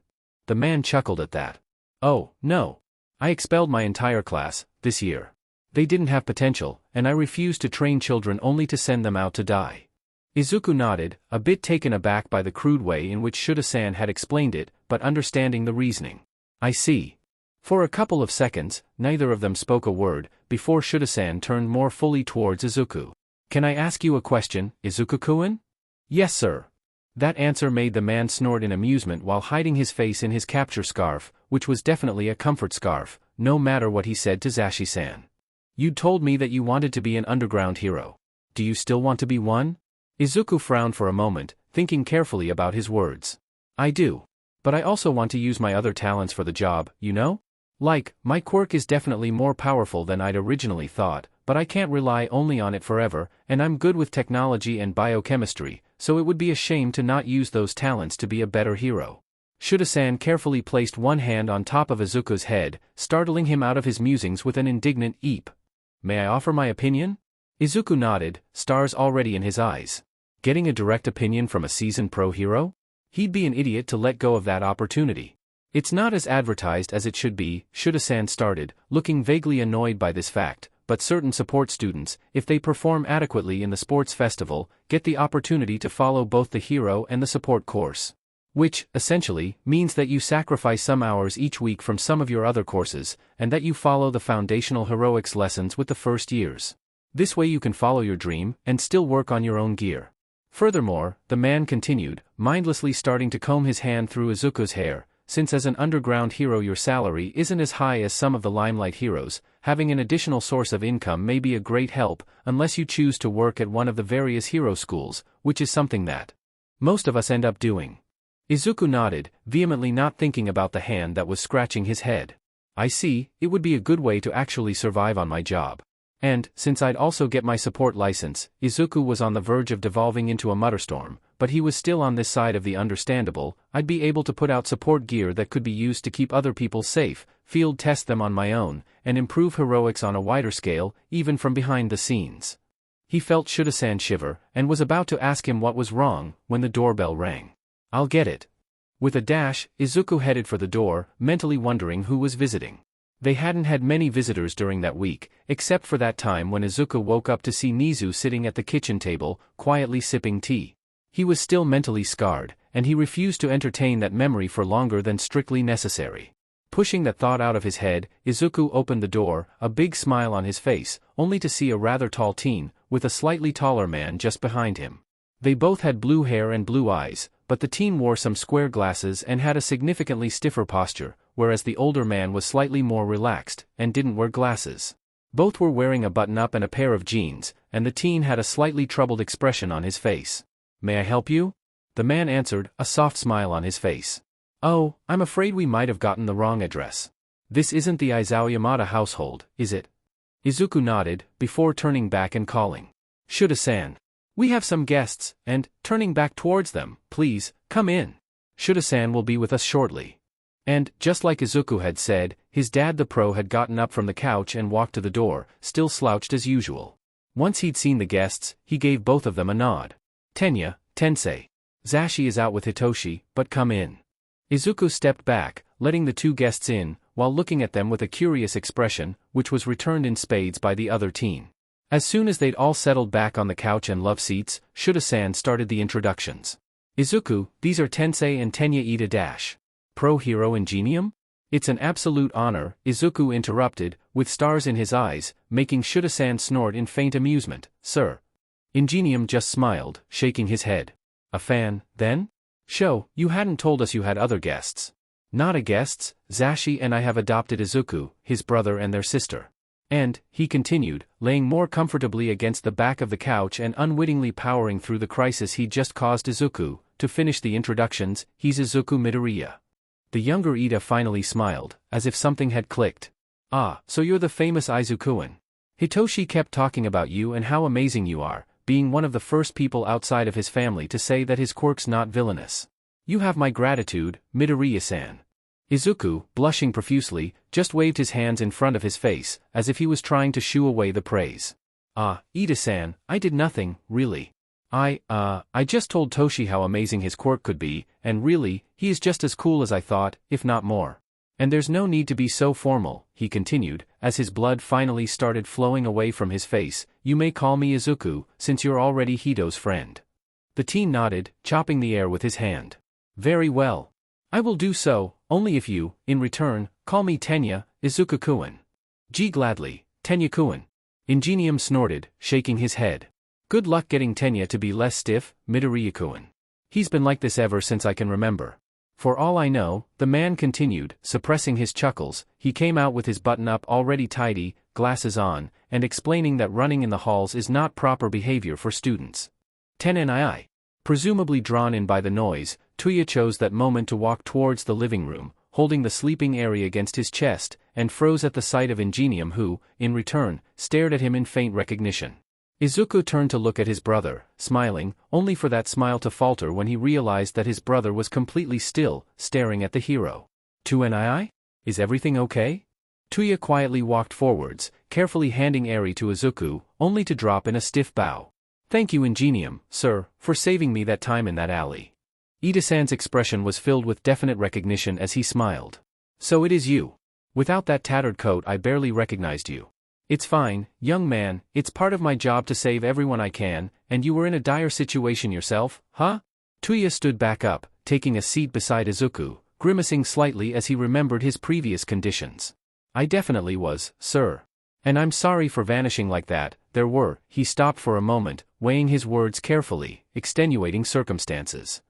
Speaker 1: The man chuckled at that. "Oh, no. I expelled my entire class, this year. They didn't have potential, and I refused to train children only to send them out to die." Izuku nodded, a bit taken aback by the crude way in which Shuda-san had explained it, but understanding the reasoning. "I see." For a couple of seconds, neither of them spoke a word, before Shuda-san turned more fully towards Izuku. "Can I ask you a question, Izuku-kun?" "Yes, sir." That answer made the man snort in amusement while hiding his face in his capture scarf, which was definitely a comfort scarf, no matter what he said to Zashi-san. "You'd told me that you wanted to be an underground hero. Do you still want to be one?" Izuku frowned for a moment, thinking carefully about his words. "I do. But I also want to use my other talents for the job, you know? Like, my quirk is definitely more powerful than I'd originally thought, but I can't rely only on it forever, and I'm good with technology and biochemistry, so it would be a shame to not use those talents to be a better hero." Shuda-san carefully placed one hand on top of Izuku's head, startling him out of his musings with an indignant eep. "May I offer my opinion?" Izuku nodded, stars already in his eyes. Getting a direct opinion from a seasoned pro hero? He'd be an idiot to let go of that opportunity. "It's not as advertised as it should be," Shuda-san started, looking vaguely annoyed by this fact, but certain support students, if they perform adequately in the sports festival, get the opportunity to follow both the hero and the support course. Which, essentially, means that you sacrifice some hours each week from some of your other courses, and that you follow the foundational heroics lessons with the first years. This way you can follow your dream, and still work on your own gear. Furthermore, the man continued, mindlessly starting to comb his hand through Izuku's hair, since as an underground hero your salary isn't as high as some of the limelight heroes, having an additional source of income may be a great help, unless you choose to work at one of the various hero schools, which is something that most of us end up doing. Izuku nodded, vehemently not thinking about the hand that was scratching his head. I see, it would be a good way to actually survive on my job. And, since I'd also get my support license, Izuku was on the verge of devolving into a mutterstorm, but he was still on this side of the understandable. I'd be able to put out support gear that could be used to keep other people safe, field test them on my own, and improve heroics on a wider scale, even from behind the scenes. He felt Shida-san shiver, and was about to ask him what was wrong, when the doorbell rang. I'll get it. With a dash, Izuku headed for the door, mentally wondering who was visiting. They hadn't had many visitors during that week, except for that time when Izuku woke up to see Nizu sitting at the kitchen table, quietly sipping tea. He was still mentally scarred, and he refused to entertain that memory for longer than strictly necessary. Pushing that thought out of his head, Izuku opened the door, a big smile on his face, only to see a rather tall teen, with a slightly taller man just behind him. They both had blue hair and blue eyes, but the teen wore some square glasses and had a significantly stiffer posture, whereas the older man was slightly more relaxed, and didn't wear glasses. Both were wearing a button-up and a pair of jeans, and the teen had a slightly troubled expression on his face. May I help you? The man answered, a soft smile on his face. Oh, I'm afraid we might have gotten the wrong address. This isn't the Aizawa Yamada household, is it? Izuku nodded, before turning back and calling. Shida-san. We have some guests, and, turning back towards them, please, come in. Shida-san will be with us shortly. And, just like Izuku had said, his dad the pro had gotten up from the couch and walked to the door, still slouched as usual. Once he'd seen the guests, he gave both of them a nod. Tenya, Tensei. Zashi is out with Hitoshi, but come in. Izuku stepped back, letting the two guests in, while looking at them with a curious expression, which was returned in spades by the other teen. As soon as they'd all settled back on the couch and love seats, Shida-san started the introductions. Izuku, these are Tensei and Tenya Ida Pro Hero Ingenium? It's an absolute honor, Izuku interrupted, with stars in his eyes, making Shida-san snort in faint amusement. Sir. Ingenium just smiled, shaking his head. A fan, then? Sho, you hadn't told us you had other guests. Not a guests, Zashi and I have adopted Izuku, his brother and their sister. And, he continued, laying more comfortably against the back of the couch and unwittingly powering through the crisis he'd just caused Izuku, to finish the introductions, he's Izuku Midoriya. The younger Ida finally smiled, as if something had clicked. Ah, so you're the famous Izukuin. Hitoshi kept talking about you and how amazing you are, being one of the first people outside of his family to say that his quirk's not villainous. You have my gratitude, Midoriya-san. Izuku, blushing profusely, just waved his hands in front of his face, as if he was trying to shoo away the praise. Ah, Ida-san, I did nothing, really. I just told Toshi how amazing his quirk could be, and really, he is just as cool as I thought, if not more. And there's no need to be so formal, he continued, as his blood finally started flowing away from his face. You may call me Izuku, since you're already Hito's friend. The teen nodded, chopping the air with his hand. Very well. I will do so, only if you, in return, call me Tenya, Izuku-kun. Gladly, Tenya-kun. Ingenium snorted, shaking his head. Good luck getting Tenya to be less stiff, Midoriya-kun. He's been like this ever since I can remember. For all I know, the man continued, suppressing his chuckles, he came out with his button-up already tidy, glasses on, and explaining that running in the halls is not proper behavior for students. Tenii. Presumably drawn in by the noise, Tuya chose that moment to walk towards the living room, holding the sleeping Eri against his chest, and froze at the sight of Ingenium who, in return, stared at him in faint recognition. Izuku turned to look at his brother, smiling, only for that smile to falter when he realized that his brother was completely still, staring at the hero. Tuii? Is everything okay? Tuya quietly walked forwards, carefully handing Eri to Izuku, only to drop in a stiff bow. Thank you Ingenium, sir, for saving me that time in that alley. Ida-san's expression was filled with definite recognition as he smiled. So it is you. Without that tattered coat I barely recognized you. It's fine, young man, it's part of my job to save everyone I can, and you were in a dire situation yourself, huh? Tuya stood back up, taking a seat beside Izuku, grimacing slightly as he remembered his previous conditions. I definitely was, sir. And I'm sorry for vanishing like that. He stopped for a moment, weighing his words carefully, extenuating circumstances.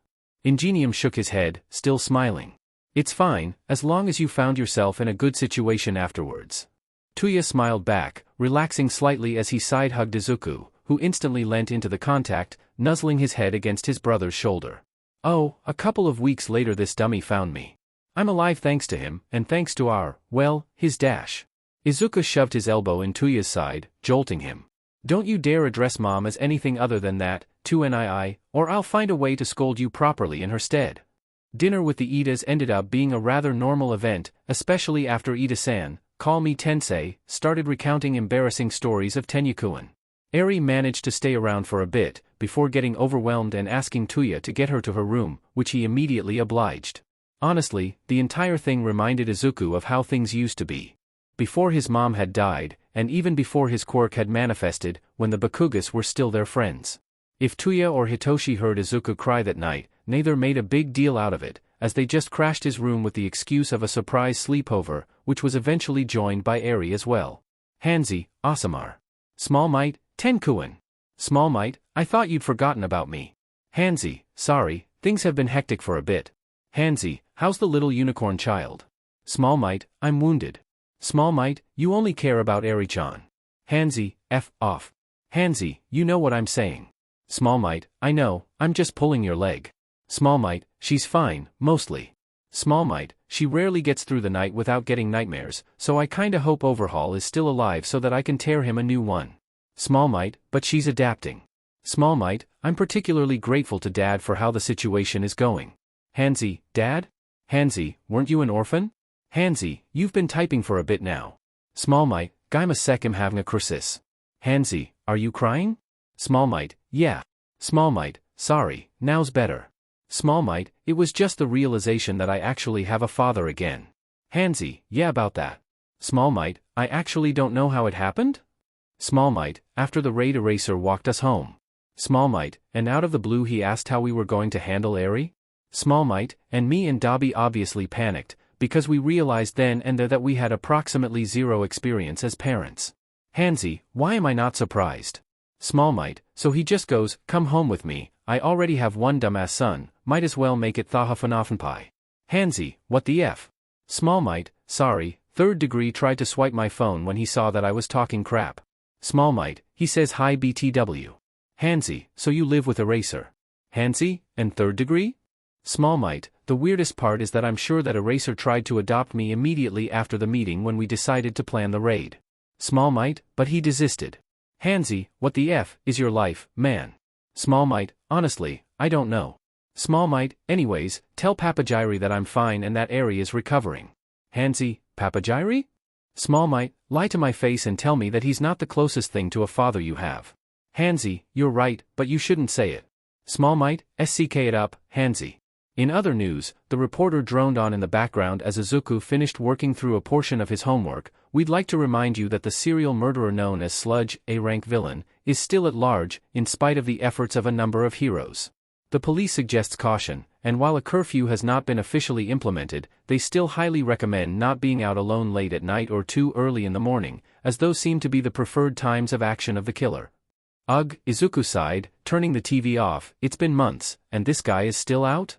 Speaker 1: Ingenium shook his head, still smiling. It's fine, as long as you found yourself in a good situation afterwards. Tuya smiled back, relaxing slightly as he side-hugged Izuku, who instantly leant into the contact, nuzzling his head against his brother's shoulder. Oh, a couple of weeks later this dummy found me. I'm alive thanks to him, and thanks to his dash. Izuku shoved his elbow in Tuya's side, jolting him. Don't you dare address Mom as anything other than that, 2nii, or I'll find a way to scold you properly in her stead. Dinner with the Idas ended up being a rather normal event, especially after Ida-san, call me Tensei, started recounting embarrassing stories of Tenyukuin. Eri managed to stay around for a bit, before getting overwhelmed and asking Tuya to get her to her room, which he immediately obliged. Honestly, the entire thing reminded Izuku of how things used to be. Before his mom had died, and even before his quirk had manifested, when the Bakugas were still their friends. If Tuya or Hitoshi heard Izuku cry that night, neither made a big deal out of it, as they just crashed his room with the excuse of a surprise sleepover, which was eventually joined by Eri as well. Hanzi, Asamar. Small Might, Tenkuin. Small Might, I thought you'd forgotten about me. Hanzi, sorry, things have been hectic for a bit. Hanzi, how's the little unicorn child? Small Might, I'm wounded. Small Might, you only care about Eri-chan. Hanzi, F off. Hanzi, you know what I'm saying. Small Might, I know, I'm just pulling your leg. Small Might, she's fine, mostly. Small Might, she rarely gets through the night without getting nightmares, so I kinda hope Overhaul is still alive so that I can tear him a new one. Small Might, but she's adapting. Small Might, I'm particularly grateful to Dad for how the situation is going. Hanzi, Dad? Hanzi, weren't you an orphan? Hanzi, you've been typing for a bit now. Small Might, Gaima Sekim having a crisis. Hanzi, are you crying? Small Might, yeah. Small Might, sorry, now's better. Small Might, it was just the realization that I actually have a father again. Hanzi, yeah about that. Small Might, I actually don't know how it happened? Small Might, after the raid eraser walked us home. Small Might, and out of the blue he asked how we were going to handle Eri? Small Might, and me and Dabi obviously panicked, because we realized then and there that we had approximately zero experience as parents. Hanzi, why am I not surprised? Small Might, so he just goes, come home with me, I already have one dumbass son, might as well make it Thahafanafanpai. Hanzi, what the F? Small Might, sorry, third degree tried to swipe my phone when he saw that I was talking crap. Small Might, he says hi BTW. Hanzi, so you live with Eraser. Hanzi, and third degree? Small Might, the weirdest part is that I'm sure that Eraser tried to adopt me immediately after the meeting when we decided to plan the raid. Small Might, but he desisted. Hanzi, what the F is your life, man? Small Might, honestly, I don't know. Small Might, anyways, tell Papagiri that I'm fine and that Eri is recovering. Hanzi, Papagiri? Small Might, lie to my face and tell me that he's not the closest thing to a father you have. Hanzi, you're right, but you shouldn't say it. Small Might, SCK it up, Hanzi. In other news, the reporter droned on in the background as Izuku finished working through a portion of his homework. We'd like to remind you that the serial murderer known as Sludge, a rank villain, is still at large, in spite of the efforts of a number of heroes. The police suggests caution, and while a curfew has not been officially implemented, they still highly recommend not being out alone late at night or too early in the morning, as those seem to be the preferred times of action of the killer. Ugh, Izuku sighed, turning the TV off. It's been months, and this guy is still out?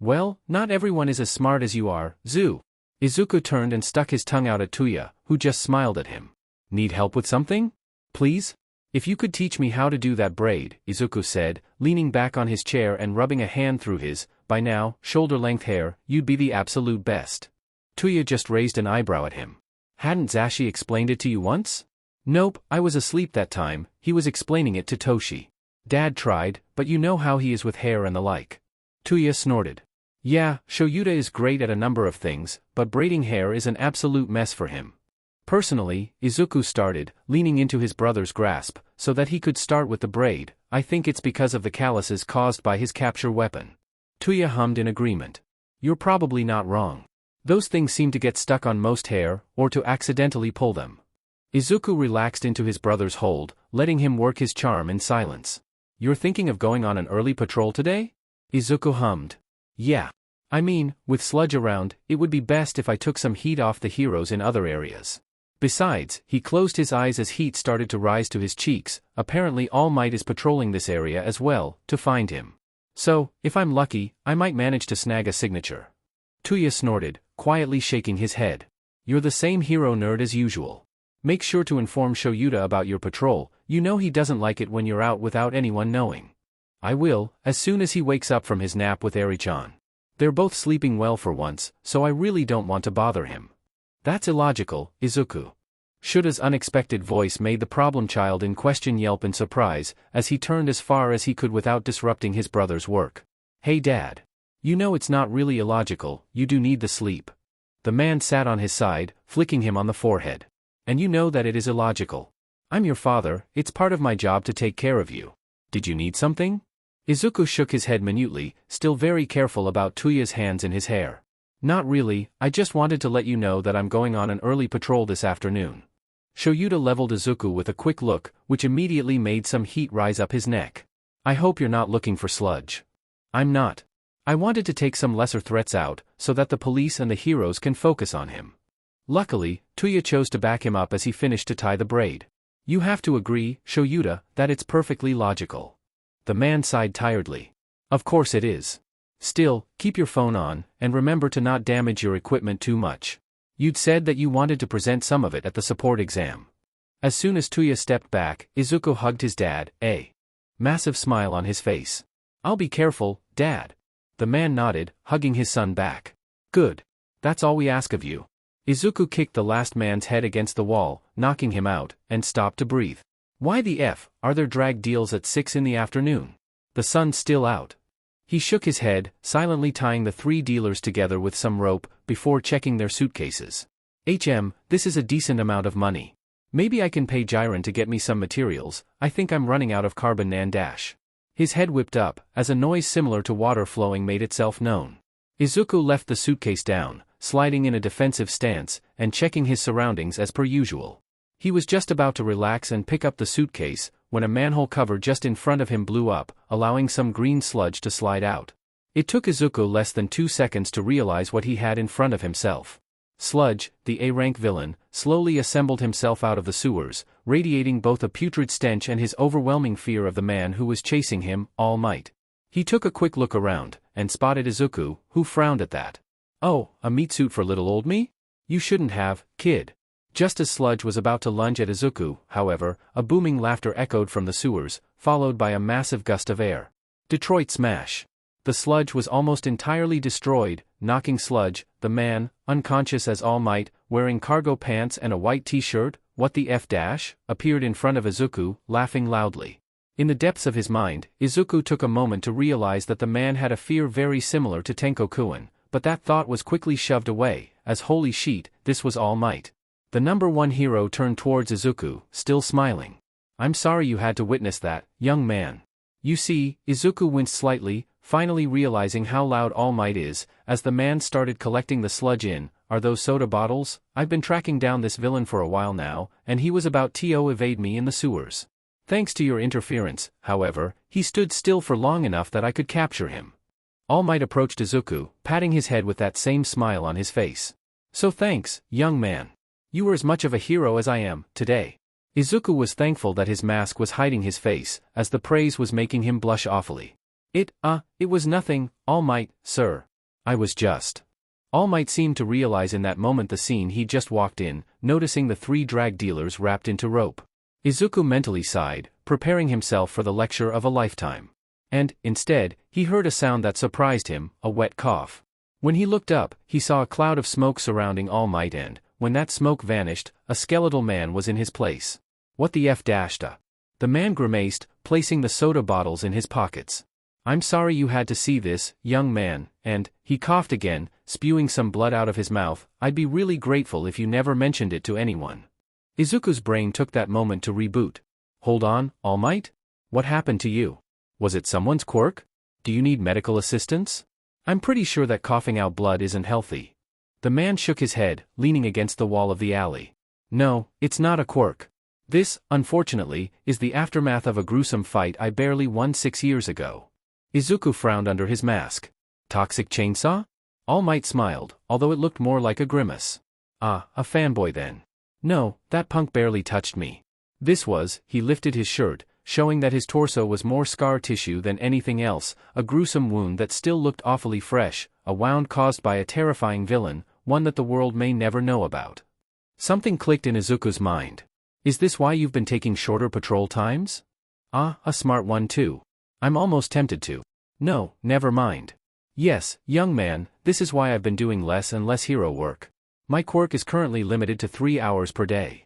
Speaker 1: Well, not everyone is as smart as you are, Zu. Izuku turned and stuck his tongue out at Tuya, who just smiled at him. Need help with something? Please? If you could teach me how to do that braid, Izuku said, leaning back on his chair and rubbing a hand through his, by now, shoulder-length hair, you'd be the absolute best. Tuya just raised an eyebrow at him. Hadn't Zashi explained it to you once? Nope, I was asleep that time, he was explaining it to Toshi. Dad tried, but you know how he is with hair and the like. Tuya snorted. Yeah, Shoyuta is great at a number of things, but braiding hair is an absolute mess for him. Personally, Izuku started, leaning into his brother's grasp, so that he could start with the braid. I think it's because of the calluses caused by his capture weapon. Tuya hummed in agreement. You're probably not wrong. Those things seem to get stuck on most hair, or to accidentally pull them. Izuku relaxed into his brother's hold, letting him work his charm in silence. You're thinking of going on an early patrol today? Izuku hummed. Yeah. I mean, with Sludge around, it would be best if I took some heat off the heroes in other areas. Besides, he closed his eyes as heat started to rise to his cheeks. Apparently All Might is patrolling this area as well, to find him. So, if I'm lucky, I might manage to snag a signature. Tuya snorted, quietly shaking his head. You're the same hero nerd as usual. Make sure to inform Shoyuta about your patrol, you know he doesn't like it when you're out without anyone knowing. I will, as soon as he wakes up from his nap with Eri-chan. They're both sleeping well for once, so I really don't want to bother him. That's illogical, Izuku. Shuta's unexpected voice made the problem child in question yelp in surprise, as he turned as far as he could without disrupting his brother's work. Hey Dad. You know it's not really illogical, you do need the sleep. The man sat on his side, flicking him on the forehead. And you know that it is illogical. I'm your father, it's part of my job to take care of you. Did you need something? Izuku shook his head minutely, still very careful about Tuya's hands in his hair. Not really, I just wanted to let you know that I'm going on an early patrol this afternoon. Shoyuta leveled Izuku with a quick look, which immediately made some heat rise up his neck. I hope you're not looking for Sludge. I'm not. I wanted to take some lesser threats out, so that the police and the heroes can focus on him. Luckily, Tuya chose to back him up as he finished to tie the braid. You have to agree, Shoyuta, that it's perfectly logical. The man sighed tiredly. Of course it is. Still, keep your phone on, and remember to not damage your equipment too much. You'd said that you wanted to present some of it at the support exam. As soon as Tuya stepped back, Izuku hugged his dad, a massive smile on his face. I'll be careful, Dad. The man nodded, hugging his son back. Good. That's all we ask of you. Izuku kicked the last man's head against the wall, knocking him out, and stopped to breathe. Why the F are there drag deals at 6 in the afternoon? The sun's still out. He shook his head, silently tying the 3 dealers together with some rope, before checking their suitcases. This is a decent amount of money. Maybe I can pay Jiren to get me some materials, I think I'm running out of carbon nan dash. His head whipped up, as a noise similar to water flowing made itself known. Izuku left the suitcase down, sliding in a defensive stance, and checking his surroundings as per usual. He was just about to relax and pick up the suitcase, when a manhole cover just in front of him blew up, allowing some green sludge to slide out. It took Izuku less than 2 seconds to realize what he had in front of himself. Sludge, the A-rank villain, slowly assembled himself out of the sewers, radiating both a putrid stench and his overwhelming fear of the man who was chasing him, All Might. He took a quick look around, and spotted Izuku, who frowned at that. Oh, a meat suit for little old me? You shouldn't have, kid. Just as Sludge was about to lunge at Izuku, however, a booming laughter echoed from the sewers, followed by a massive gust of air. Detroit smash. The sludge was almost entirely destroyed, knocking Sludge, the man, unconscious as All Might, wearing cargo pants and a white t-shirt, what the F dash, appeared in front of Izuku, laughing loudly. In the depths of his mind, Izuku took a moment to realize that the man had a fear very similar to Tenko-kun, but that thought was quickly shoved away, as holy sheet, this was All Might. The number 1 hero turned towards Izuku, still smiling. I'm sorry you had to witness that, young man. You see, Izuku winced slightly, finally realizing how loud All Might is, as the man started collecting the sludge in. Are those soda bottles? I've been tracking down this villain for a while now, and he was about to evade me in the sewers. Thanks to your interference, however, he stood still for long enough that I could capture him. All Might approached Izuku, patting his head with that same smile on his face. So thanks, young man. You were as much of a hero as I am, today. Izuku was thankful that his mask was hiding his face, as the praise was making him blush awfully. It was nothing, All Might, sir. I was just. All Might seemed to realize in that moment the scene he just walked in, noticing the 3 drag dealers wrapped into rope. Izuku mentally sighed, preparing himself for the lecture of a lifetime. And, instead, he heard a sound that surprised him, a wet cough. When he looked up, he saw a cloud of smoke surrounding All Might and, when that smoke vanished, a skeletal man was in his place. What the F dashed a? The man grimaced, placing the soda bottles in his pockets. I'm sorry you had to see this, young man, and, he coughed again, spewing some blood out of his mouth. I'd be really grateful if you never mentioned it to anyone. Izuku's brain took that moment to reboot. Hold on, All Might? What happened to you? Was it someone's quirk? Do you need medical assistance? I'm pretty sure that coughing out blood isn't healthy. The man shook his head, leaning against the wall of the alley. No, it's not a quirk. This, unfortunately, is the aftermath of a gruesome fight I barely won 6 years ago. Izuku frowned under his mask. Toxic chainsaw? All Might smiled, although it looked more like a grimace. Ah, a fanboy then. No, that punk barely touched me. This was, he lifted his shirt, showing that his torso was more scar tissue than anything else, a gruesome wound that still looked awfully fresh, a wound caused by a terrifying villain, one that the world may never know about. Something clicked in Izuku's mind. Is this why you've been taking shorter patrol times? Ah, a smart one too. I'm almost tempted to. No, never mind. Yes, young man, this is why I've been doing less and less hero work. My quirk is currently limited to 3 hours per day.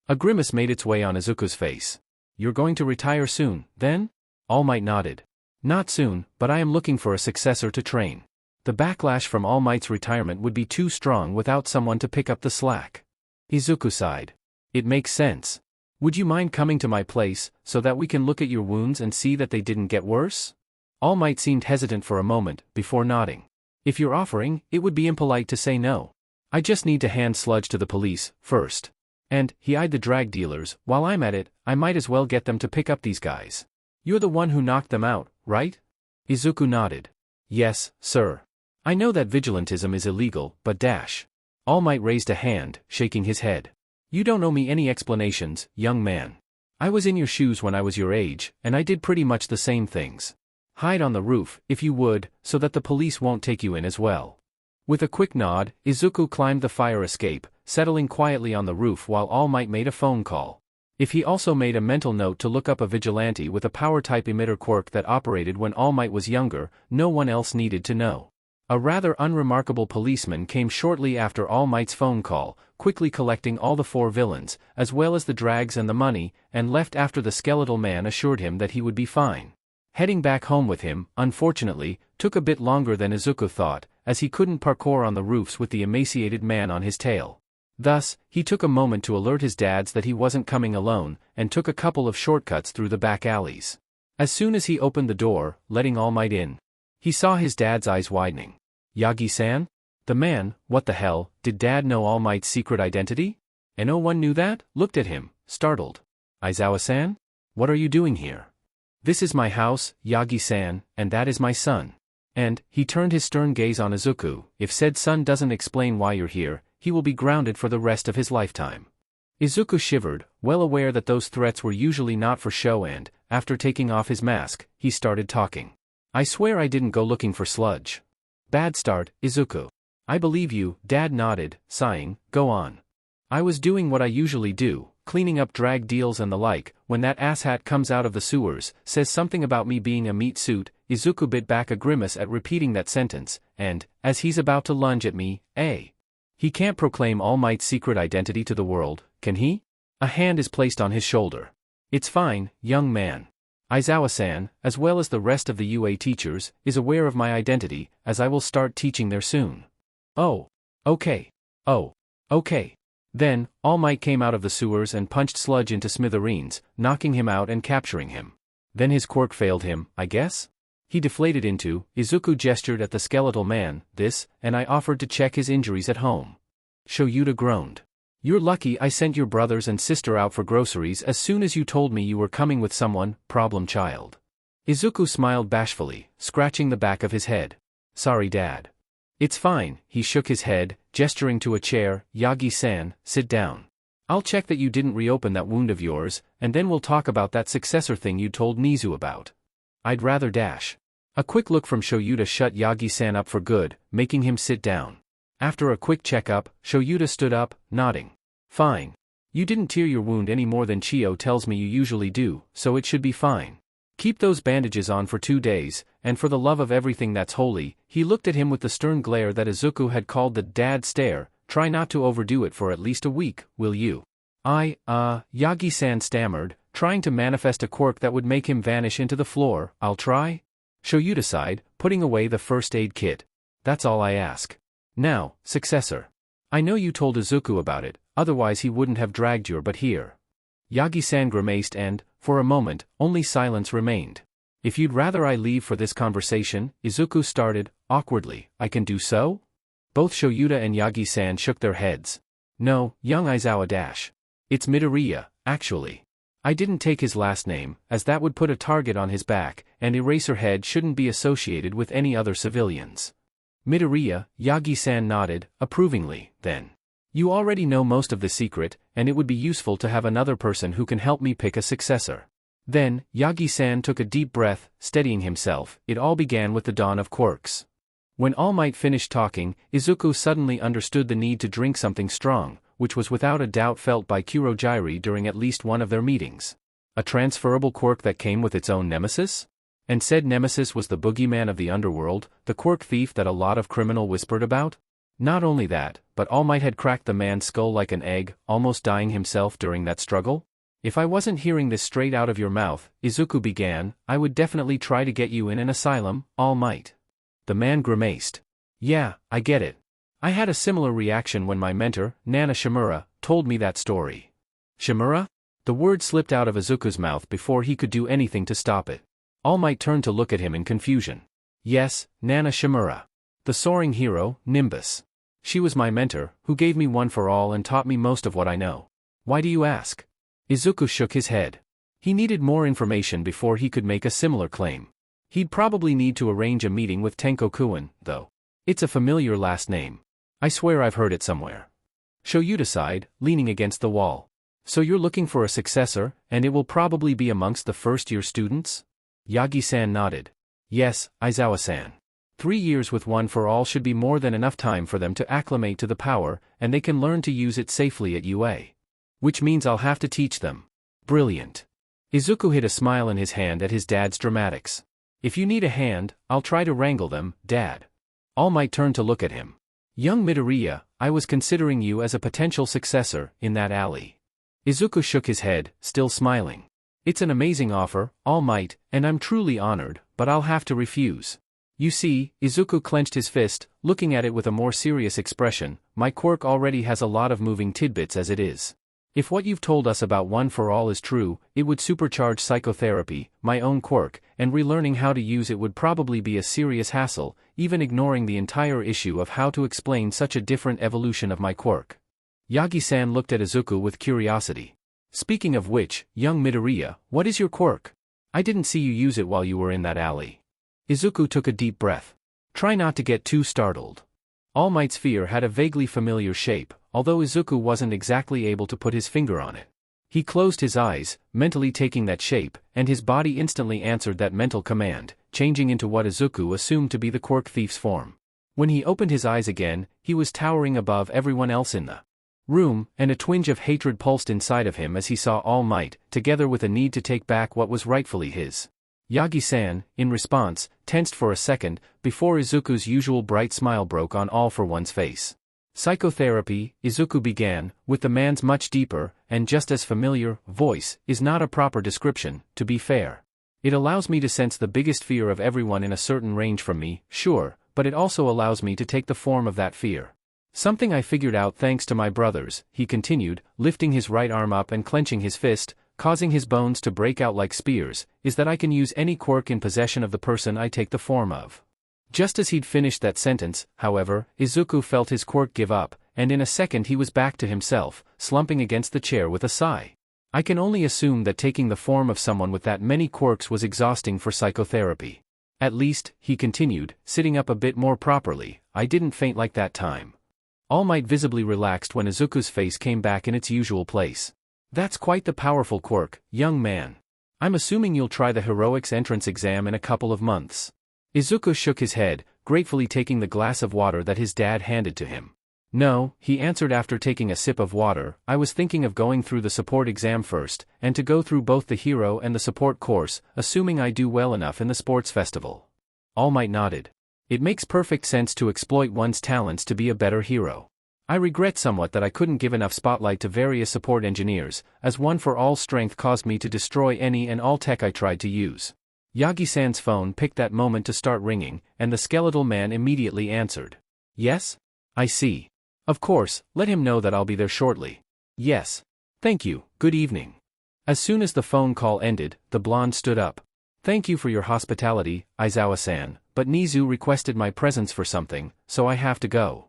Speaker 1: A grimace made its way on Izuku's face. You're going to retire soon, then? All Might nodded. Not soon, but I am looking for a successor to train. The backlash from All Might's retirement would be too strong without someone to pick up the slack. Izuku sighed. It makes sense. Would you mind coming to my place, so that we can look at your wounds and see that they didn't get worse? All Might seemed hesitant for a moment, before nodding. If you're offering, it would be impolite to say no. I just need to hand Sludge to the police, first. And, he eyed the drag dealers, while I'm at it, I might as well get them to pick up these guys. You're the one who knocked them out, right? Izuku nodded. Yes, sir. I know that vigilantism is illegal, but dash. All Might raised a hand, shaking his head. You don't owe me any explanations, young man. I was in your shoes when I was your age, and I did pretty much the same things. Hide on the roof, if you would, so that the police won't take you in as well. With a quick nod, Izuku climbed the fire escape, settling quietly on the roof while All Might made a phone call. If he also made a mental note to look up a vigilante with a power-type emitter quirk that operated when All Might was younger, no one else needed to know. A rather unremarkable policeman came shortly after All Might's phone call, quickly collecting all the 4 villains, as well as the drags and the money, and left after the skeletal man assured him that he would be fine. Heading back home with him, unfortunately, took a bit longer than Izuku thought, as he couldn't parkour on the roofs with the emaciated man on his tail. Thus, he took a moment to alert his dads that he wasn't coming alone, and took a couple of shortcuts through the back alleys. As soon as he opened the door, letting All Might in, he saw his dad's eyes widening. Yagi-san? The man, what the hell, did Dad know All Might's secret identity? And no one knew that? Looked at him, startled. Aizawa-san? What are you doing here? This is my house, Yagi-san, and that is my son. And, he turned his stern gaze on Izuku, if said son doesn't explain why you're here, he will be grounded for the rest of his lifetime. Izuku shivered, well aware that those threats were usually not for show and, after taking off his mask, he started talking. I swear I didn't go looking for Sludge. Bad start, Izuku. I believe you, Dad nodded, sighing, go on. I was doing what I usually do, cleaning up drag deals and the like, when that asshat comes out of the sewers, says something about me being a meat suit. Izuku bit back a grimace at repeating that sentence, and, as he's about to lunge at me, he can't proclaim All Might's secret identity to the world, can he? A hand is placed on his shoulder. It's fine, young man. Aizawa-san, as well as the rest of the UA teachers, is aware of my identity, as I will start teaching there soon. Oh. Okay. Oh. Okay. Then, All Might came out of the sewers and punched Sludge into smithereens, knocking him out and capturing him. Then his quirk failed him, I guess? He deflated into, Izuku gestured at the skeletal man, and I offered to check his injuries at home. Shoyuta groaned. You're lucky I sent your brothers and sister out for groceries as soon as you told me you were coming with someone, problem child. Izuku smiled bashfully, scratching the back of his head. Sorry Dad. It's fine, he shook his head, gesturing to a chair, Yagi-san, sit down. I'll check that you didn't reopen that wound of yours, and then we'll talk about that successor thing you told Nizu about. I'd rather dash. A quick look from Shoyuta shut Yagi-san up for good, making him sit down. After a quick checkup, Shoyuta stood up, nodding. Fine. You didn't tear your wound any more than Chio tells me you usually do, so it should be fine. Keep those bandages on for 2 days, and for the love of everything that's holy, he looked at him with the stern glare that Izuku had called the dad stare, try not to overdo it for at least a week, will you? Yagi-san stammered, trying to manifest a quirk that would make him vanish into the floor. I'll try? Shoyuta sighed, putting away the first aid kit. That's all I ask. Now, successor. I know you told Izuku about it, otherwise he wouldn't have dragged your butt here. Yagi-san grimaced and, for a moment, only silence remained. If you'd rather I leave for this conversation, Izuku started, awkwardly, I can do so? Both Shoyuta and Yagi-san shook their heads. No, young Aizawa dash. It's Midoriya, actually. I didn't take his last name, as that would put a target on his back, and Eraserhead shouldn't be associated with any other civilians. Midoriya, Yagi-san nodded, approvingly, then. You already know most of the secret, and it would be useful to have another person who can help me pick a successor. Then, Yagi-san took a deep breath, steadying himself. It all began with the dawn of quirks. When All Might finished talking, Izuku suddenly understood the need to drink something strong, which was without a doubt felt by Kurojiiri during at least one of their meetings. A transferable quirk that came with its own nemesis? And said nemesis was the boogeyman of the underworld, the quirk thief that a lot of criminal whispered about? Not only that, but All Might had cracked the man's skull like an egg, almost dying himself during that struggle? If I wasn't hearing this straight out of your mouth, Izuku began, I would definitely try to get you in an asylum, All Might. The man grimaced. Yeah, I get it. I had a similar reaction when my mentor, Nana Shimura, told me that story. Shimura? The word slipped out of Izuku's mouth before he could do anything to stop it. All Might turned to look at him in confusion. Yes, Nana Shimura. The soaring hero, Nimbus. She was my mentor, who gave me One for All and taught me most of what I know. Why do you ask? Izuku shook his head. He needed more information before he could make a similar claim. He'd probably need to arrange a meeting with Tenko-kun, though. It's a familiar last name. I swear I've heard it somewhere. Shoyuta sighed, leaning against the wall. So you're looking for a successor, and it will probably be amongst the first-year students? Yagi-san nodded. Yes, Aizawa-san. 3 years with One for All should be more than enough time for them to acclimate to the power, and they can learn to use it safely at UA. Which means I'll have to teach them. Brilliant. Izuku hid a smile in his hand at his dad's dramatics. If you need a hand, I'll try to wrangle them, Dad. All Might turn to look at him. Young Midoriya, I was considering you as a potential successor, in that alley. Izuku shook his head, still smiling. It's an amazing offer, All Might, and I'm truly honored, but I'll have to refuse. You see, Izuku clenched his fist, looking at it with a more serious expression, my quirk already has a lot of moving tidbits as it is. If what you've told us about One for All is true, it would supercharge psychotherapy, my own quirk, and relearning how to use it would probably be a serious hassle, even ignoring the entire issue of how to explain such a different evolution of my quirk. Yagi-san looked at Izuku with curiosity. Speaking of which, young Midoriya, what is your quirk? I didn't see you use it while you were in that alley. Izuku took a deep breath. Try not to get too startled. All Might's fear had a vaguely familiar shape, although Izuku wasn't exactly able to put his finger on it. He closed his eyes, mentally taking that shape, and his body instantly answered that mental command, changing into what Izuku assumed to be the quirk thief's form. When he opened his eyes again, he was towering above everyone else in the room, and a twinge of hatred pulsed inside of him as he saw All Might, together with a need to take back what was rightfully his. Yagi-san, in response, tensed for a second, before Izuku's usual bright smile broke on All for One's face. Psychotherapy, Izuku began, with the man's much deeper, and just as familiar, voice, is not a proper description, to be fair. It allows me to sense the biggest fear of everyone in a certain range from me, sure, but it also allows me to take the form of that fear. Something I figured out thanks to my brothers, he continued, lifting his right arm up and clenching his fist, causing his bones to break out like spears, is that I can use any quirk in possession of the person I take the form of. Just as he'd finished that sentence, however, Izuku felt his quirk give up, and in a second he was back to himself, slumping against the chair with a sigh. I can only assume that taking the form of someone with that many quirks was exhausting for psychotherapy. At least, he continued, sitting up a bit more properly, I didn't faint like that time. All Might visibly relaxed when Izuku's face came back in its usual place. That's quite the powerful quirk, young man. I'm assuming you'll try the heroics entrance exam in a couple of months. Izuku shook his head, gratefully taking the glass of water that his dad handed to him. No, he answered after taking a sip of water, I was thinking of going through the support exam first, and to go through both the hero and the support course, assuming I do well enough in the sports festival. All Might nodded. It makes perfect sense to exploit one's talents to be a better hero. I regret somewhat that I couldn't give enough spotlight to various support engineers, as One for All strength caused me to destroy any and all tech I tried to use. Yagi-san's phone picked that moment to start ringing, and the skeletal man immediately answered. Yes? I see. Of course, let him know that I'll be there shortly. Yes. Thank you, good evening. As soon as the phone call ended, the blonde stood up. Thank you for your hospitality, Aizawa-san, but Nizu requested my presence for something, so I have to go.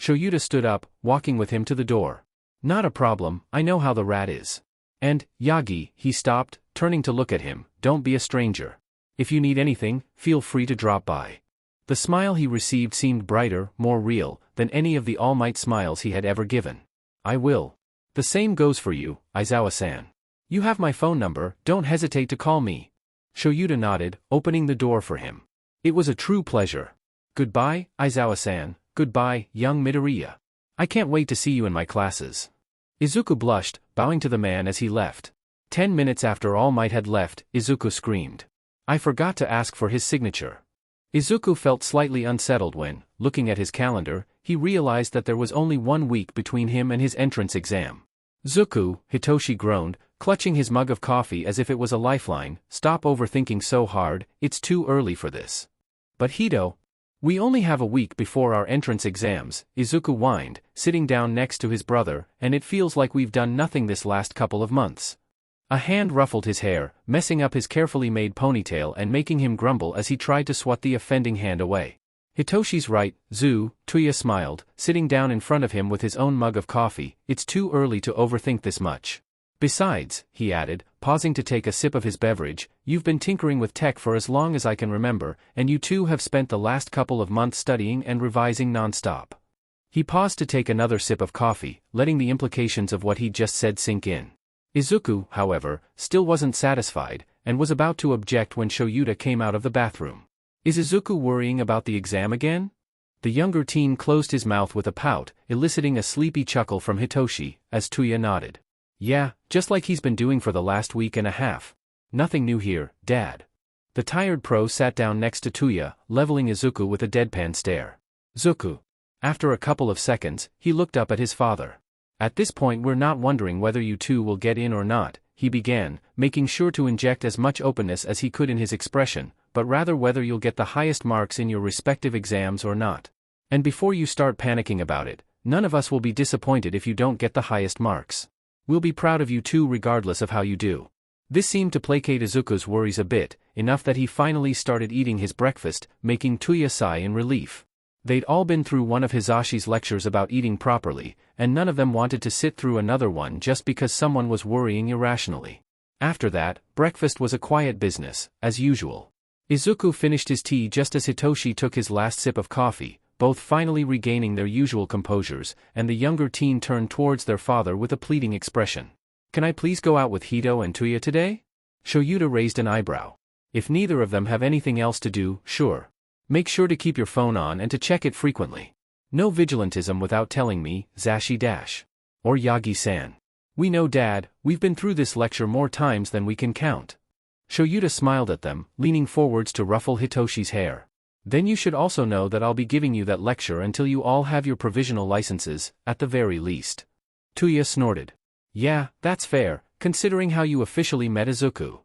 Speaker 1: Shoyuta stood up, walking with him to the door. Not a problem, I know how the rat is. And, Yagi, he stopped, turning to look at him, don't be a stranger. If you need anything, feel free to drop by. The smile he received seemed brighter, more real, than any of the All Might smiles he had ever given. I will. The same goes for you, Aizawa-san. You have my phone number, don't hesitate to call me. Shoyuta nodded, opening the door for him. It was a true pleasure. Goodbye, Aizawa-san, goodbye, young Midoriya. I can't wait to see you in my classes. Izuku blushed, bowing to the man as he left. 10 minutes after All Might had left, Izuku screamed. I forgot to ask for his signature. Izuku felt slightly unsettled when, looking at his calendar, he realized that there was only 1 week between him and his entrance exam. Zuku, Hitoshi groaned, clutching his mug of coffee as if it was a lifeline, stop overthinking so hard, it's too early for this. But Hito, we only have a week before our entrance exams, Izuku whined, sitting down next to his brother, and it feels like we've done nothing this last couple of months. A hand ruffled his hair, messing up his carefully made ponytail and making him grumble as he tried to swat the offending hand away. Hitoshi's right, Zu, Tuya smiled, sitting down in front of him with his own mug of coffee, it's too early to overthink this much. Besides, he added, pausing to take a sip of his beverage, you've been tinkering with tech for as long as I can remember, and you two have spent the last couple of months studying and revising non-stop. He paused to take another sip of coffee, letting the implications of what he'd just said sink in. Izuku, however, still wasn't satisfied, and was about to object when Shoyuta came out of the bathroom. Is Izuku worrying about the exam again? The younger teen closed his mouth with a pout, eliciting a sleepy chuckle from Hitoshi, as Tuya nodded. Yeah, just like he's been doing for the last week and a half. Nothing new here, Dad. The tired pro sat down next to Tuya, leveling Izuku with a deadpan stare. Zuku. After a couple of seconds, he looked up at his father. At this point we're not wondering whether you two will get in or not, he began, making sure to inject as much openness as he could in his expression, but rather whether you'll get the highest marks in your respective exams or not. And before you start panicking about it, none of us will be disappointed if you don't get the highest marks. We'll be proud of you too regardless of how you do. This seemed to placate Izuku's worries a bit, enough that he finally started eating his breakfast, making Tuya sigh in relief. They'd all been through one of Hizashi's lectures about eating properly, and none of them wanted to sit through another one just because someone was worrying irrationally. After that, breakfast was a quiet business, as usual. Izuku finished his tea just as Hitoshi took his last sip of coffee, both finally regaining their usual composures, and the younger teen turned towards their father with a pleading expression. Can I please go out with Hito and Tuya today? Shoyuta raised an eyebrow. If neither of them have anything else to do, sure. Make sure to keep your phone on and to check it frequently. No vigilantism without telling me, Zashi Dash. Or Yagi-san. We know Dad, we've been through this lecture more times than we can count. Shoyuta smiled at them, leaning forwards to ruffle Hitoshi's hair. Then you should also know that I'll be giving you that lecture until you all have your provisional licenses, at the very least. Tuya snorted. Yeah, that's fair, considering how you officially met Izuku.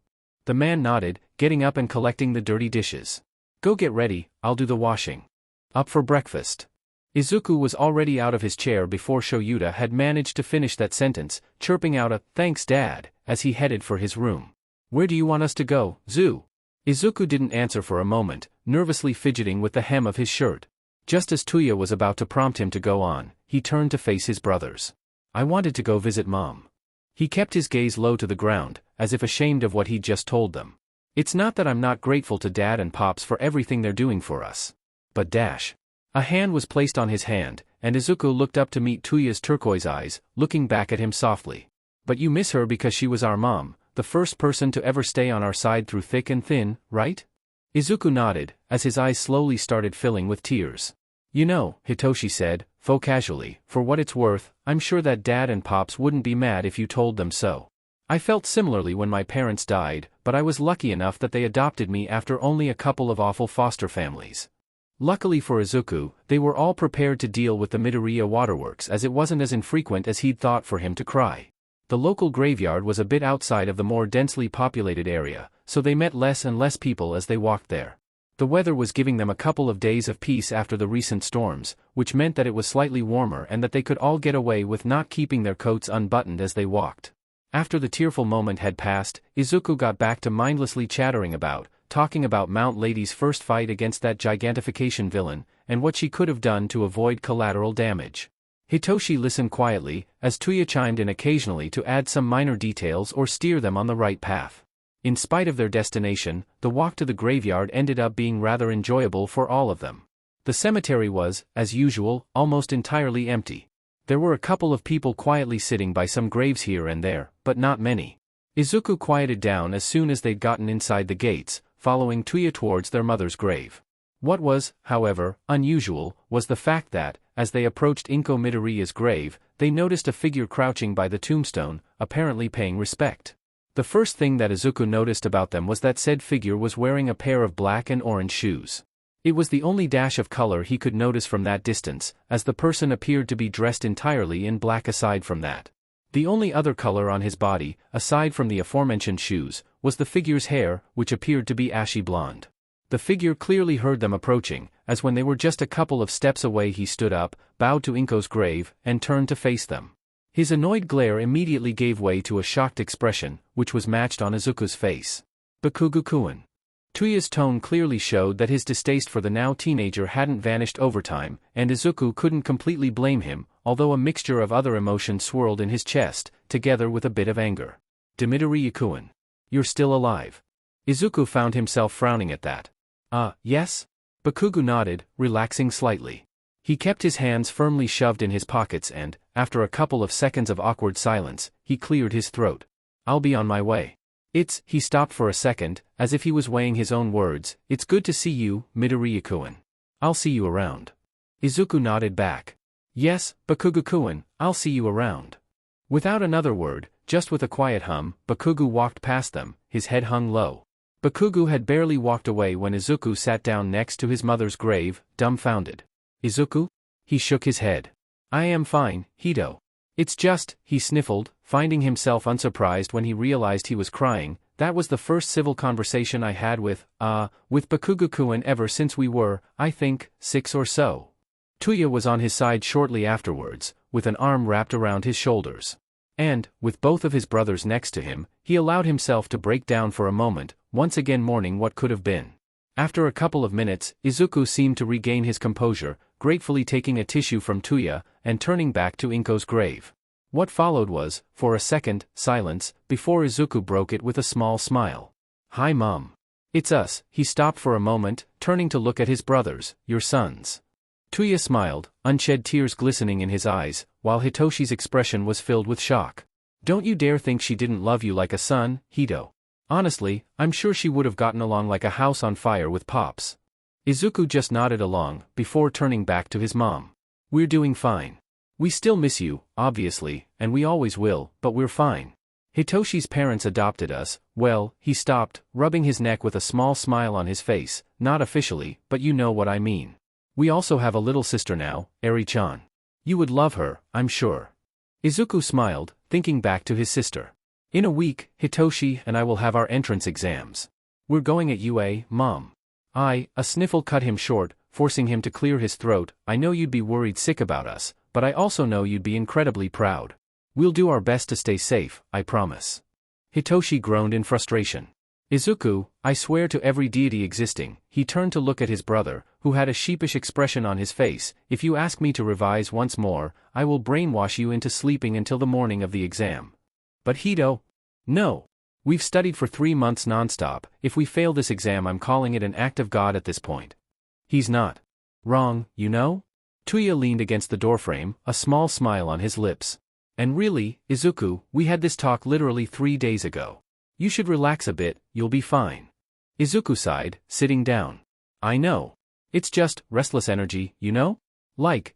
Speaker 1: The man nodded, getting up and collecting the dirty dishes. Go get ready, I'll do the washing. Up for breakfast. Izuku was already out of his chair before Shoyuta had managed to finish that sentence, chirping out a, thanks Dad, as he headed for his room. Where do you want us to go, Zu? Izuku didn't answer for a moment, nervously fidgeting with the hem of his shirt. Just as Tuya was about to prompt him to go on, he turned to face his brothers. I wanted to go visit Mom. He kept his gaze low to the ground, as if ashamed of what he'd just told them. It's not that I'm not grateful to Dad and Pops for everything they're doing for us. But Dash. A hand was placed on his hand, and Izuku looked up to meet Tuya's turquoise eyes, looking back at him softly. But you miss her because she was our mom, the first person to ever stay on our side through thick and thin, right? Izuku nodded, as his eyes slowly started filling with tears. You know, Hitoshi said, casually, for what it's worth, I'm sure that Dad and Pops wouldn't be mad if you told them so. I felt similarly when my parents died, but I was lucky enough that they adopted me after only a couple of awful foster families. Luckily for Izuku, they were all prepared to deal with the Midoriya waterworks as it wasn't as infrequent as he'd thought for him to cry. The local graveyard was a bit outside of the more densely populated area, so they met less and less people as they walked there. The weather was giving them a couple of days of peace after the recent storms, which meant that it was slightly warmer and that they could all get away with not keeping their coats unbuttoned as they walked. After the tearful moment had passed, Izuku got back to mindlessly talking about Mount Lady's first fight against that gigantification villain, and what she could have done to avoid collateral damage. Hitoshi listened quietly, as Tuya chimed in occasionally to add some minor details or steer them on the right path. In spite of their destination, the walk to the graveyard ended up being rather enjoyable for all of them. The cemetery was, as usual, almost entirely empty. There were a couple of people quietly sitting by some graves here and there, but not many. Izuku quieted down as soon as they'd gotten inside the gates, following Tuya towards their mother's grave. What was, however, unusual, was the fact that, as they approached Inko Midoriya's grave, they noticed a figure crouching by the tombstone, apparently paying respect. The first thing that Izuku noticed about them was that said figure was wearing a pair of black and orange shoes. It was the only dash of color he could notice from that distance, as the person appeared to be dressed entirely in black aside from that. The only other color on his body, aside from the aforementioned shoes, was the figure's hair, which appeared to be ashy blonde. The figure clearly heard them approaching, as when they were just a couple of steps away he stood up, bowed to Inko's grave, and turned to face them. His annoyed glare immediately gave way to a shocked expression, which was matched on Izuku's face. Bakugu-kun. Tuya's tone clearly showed that his distaste for the now teenager hadn't vanished over time, and Izuku couldn't completely blame him, although a mixture of other emotions swirled in his chest, together with a bit of anger. Midoriya-kun. You're still alive. Izuku found himself frowning at that. Yes? Bakugu nodded, relaxing slightly. He kept his hands firmly shoved in his pockets and, after a couple of seconds of awkward silence, he cleared his throat. I'll be on my way. He stopped for a second, as if he was weighing his own words. It's good to see you, Midoriya-kun. I'll see you around. Izuku nodded back. Yes, Bakugu-kun, I'll see you around. Without another word, just with a quiet hum, Bakugu walked past them, his head hung low. Bakugu had barely walked away when Izuku sat down next to his mother's grave, dumbfounded. Izuku? He shook his head. I am fine, Hito. It's just, he sniffled, finding himself unsurprised when he realized he was crying. That was the first civil conversation I had with Bakugu-kun ever since we were, I think, 6 or so. Tuya was on his side shortly afterwards, with an arm wrapped around his shoulders. And, with both of his brothers next to him, he allowed himself to break down for a moment, once again mourning what could have been. After a couple of minutes, Izuku seemed to regain his composure, gratefully taking a tissue from Tuya, and turning back to Inko's grave. What followed was, for a second, silence, before Izuku broke it with a small smile. Hi Mom. It's us. He stopped for a moment, turning to look at his brothers, your sons. Tuya smiled, unshed tears glistening in his eyes, while Hitoshi's expression was filled with shock. Don't you dare think she didn't love you like a son, Hito. Honestly, I'm sure she would have gotten along like a house on fire with Pops. Izuku just nodded along, before turning back to his mom. We're doing fine. We still miss you, obviously, and we always will, but we're fine. Hitoshi's parents adopted us. Well, he stopped, rubbing his neck with a small smile on his face, not officially, but you know what I mean. We also have a little sister now, Eri-chan. You would love her, I'm sure. Izuku smiled, thinking back to his sister. In a week, Hitoshi and I will have our entrance exams. We're going at UA, Mom. A sniffle cut him short, forcing him to clear his throat. I know you'd be worried sick about us, but I also know you'd be incredibly proud. We'll do our best to stay safe, I promise. Hitoshi groaned in frustration. Izuku, I swear to every deity existing. He turned to look at his brother, who had a sheepish expression on his face. If you ask me to revise once more, I will brainwash you into sleeping until the morning of the exam. But Hito? No. We've studied for 3 months nonstop. If we fail this exam, I'm calling it an act of God at this point. He's not wrong, you know? Tuya leaned against the doorframe, a small smile on his lips. And really, Izuku, we had this talk literally 3 days ago. You should relax a bit, you'll be fine. Izuku sighed, sitting down. I know. It's just restless energy, you know?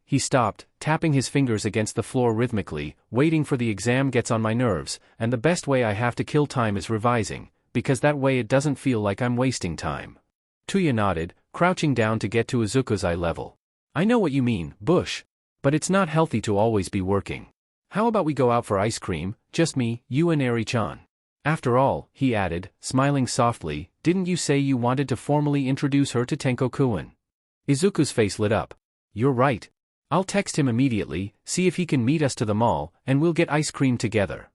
Speaker 1: He stopped, tapping his fingers against the floor rhythmically. Waiting for the exam gets on my nerves, and the best way I have to kill time is revising, because that way it doesn't feel like I'm wasting time. Tuya nodded, crouching down to get to Izuku's eye level. I know what you mean, Bush. But it's not healthy to always be working. How about we go out for ice cream, just me, you and Eri-chan? After all, he added, smiling softly, didn't you say you wanted to formally introduce her to Tenko-kun? Izuku's face lit up. You're right. I'll text him immediately, see if he can meet us to the mall, and we'll get ice cream together.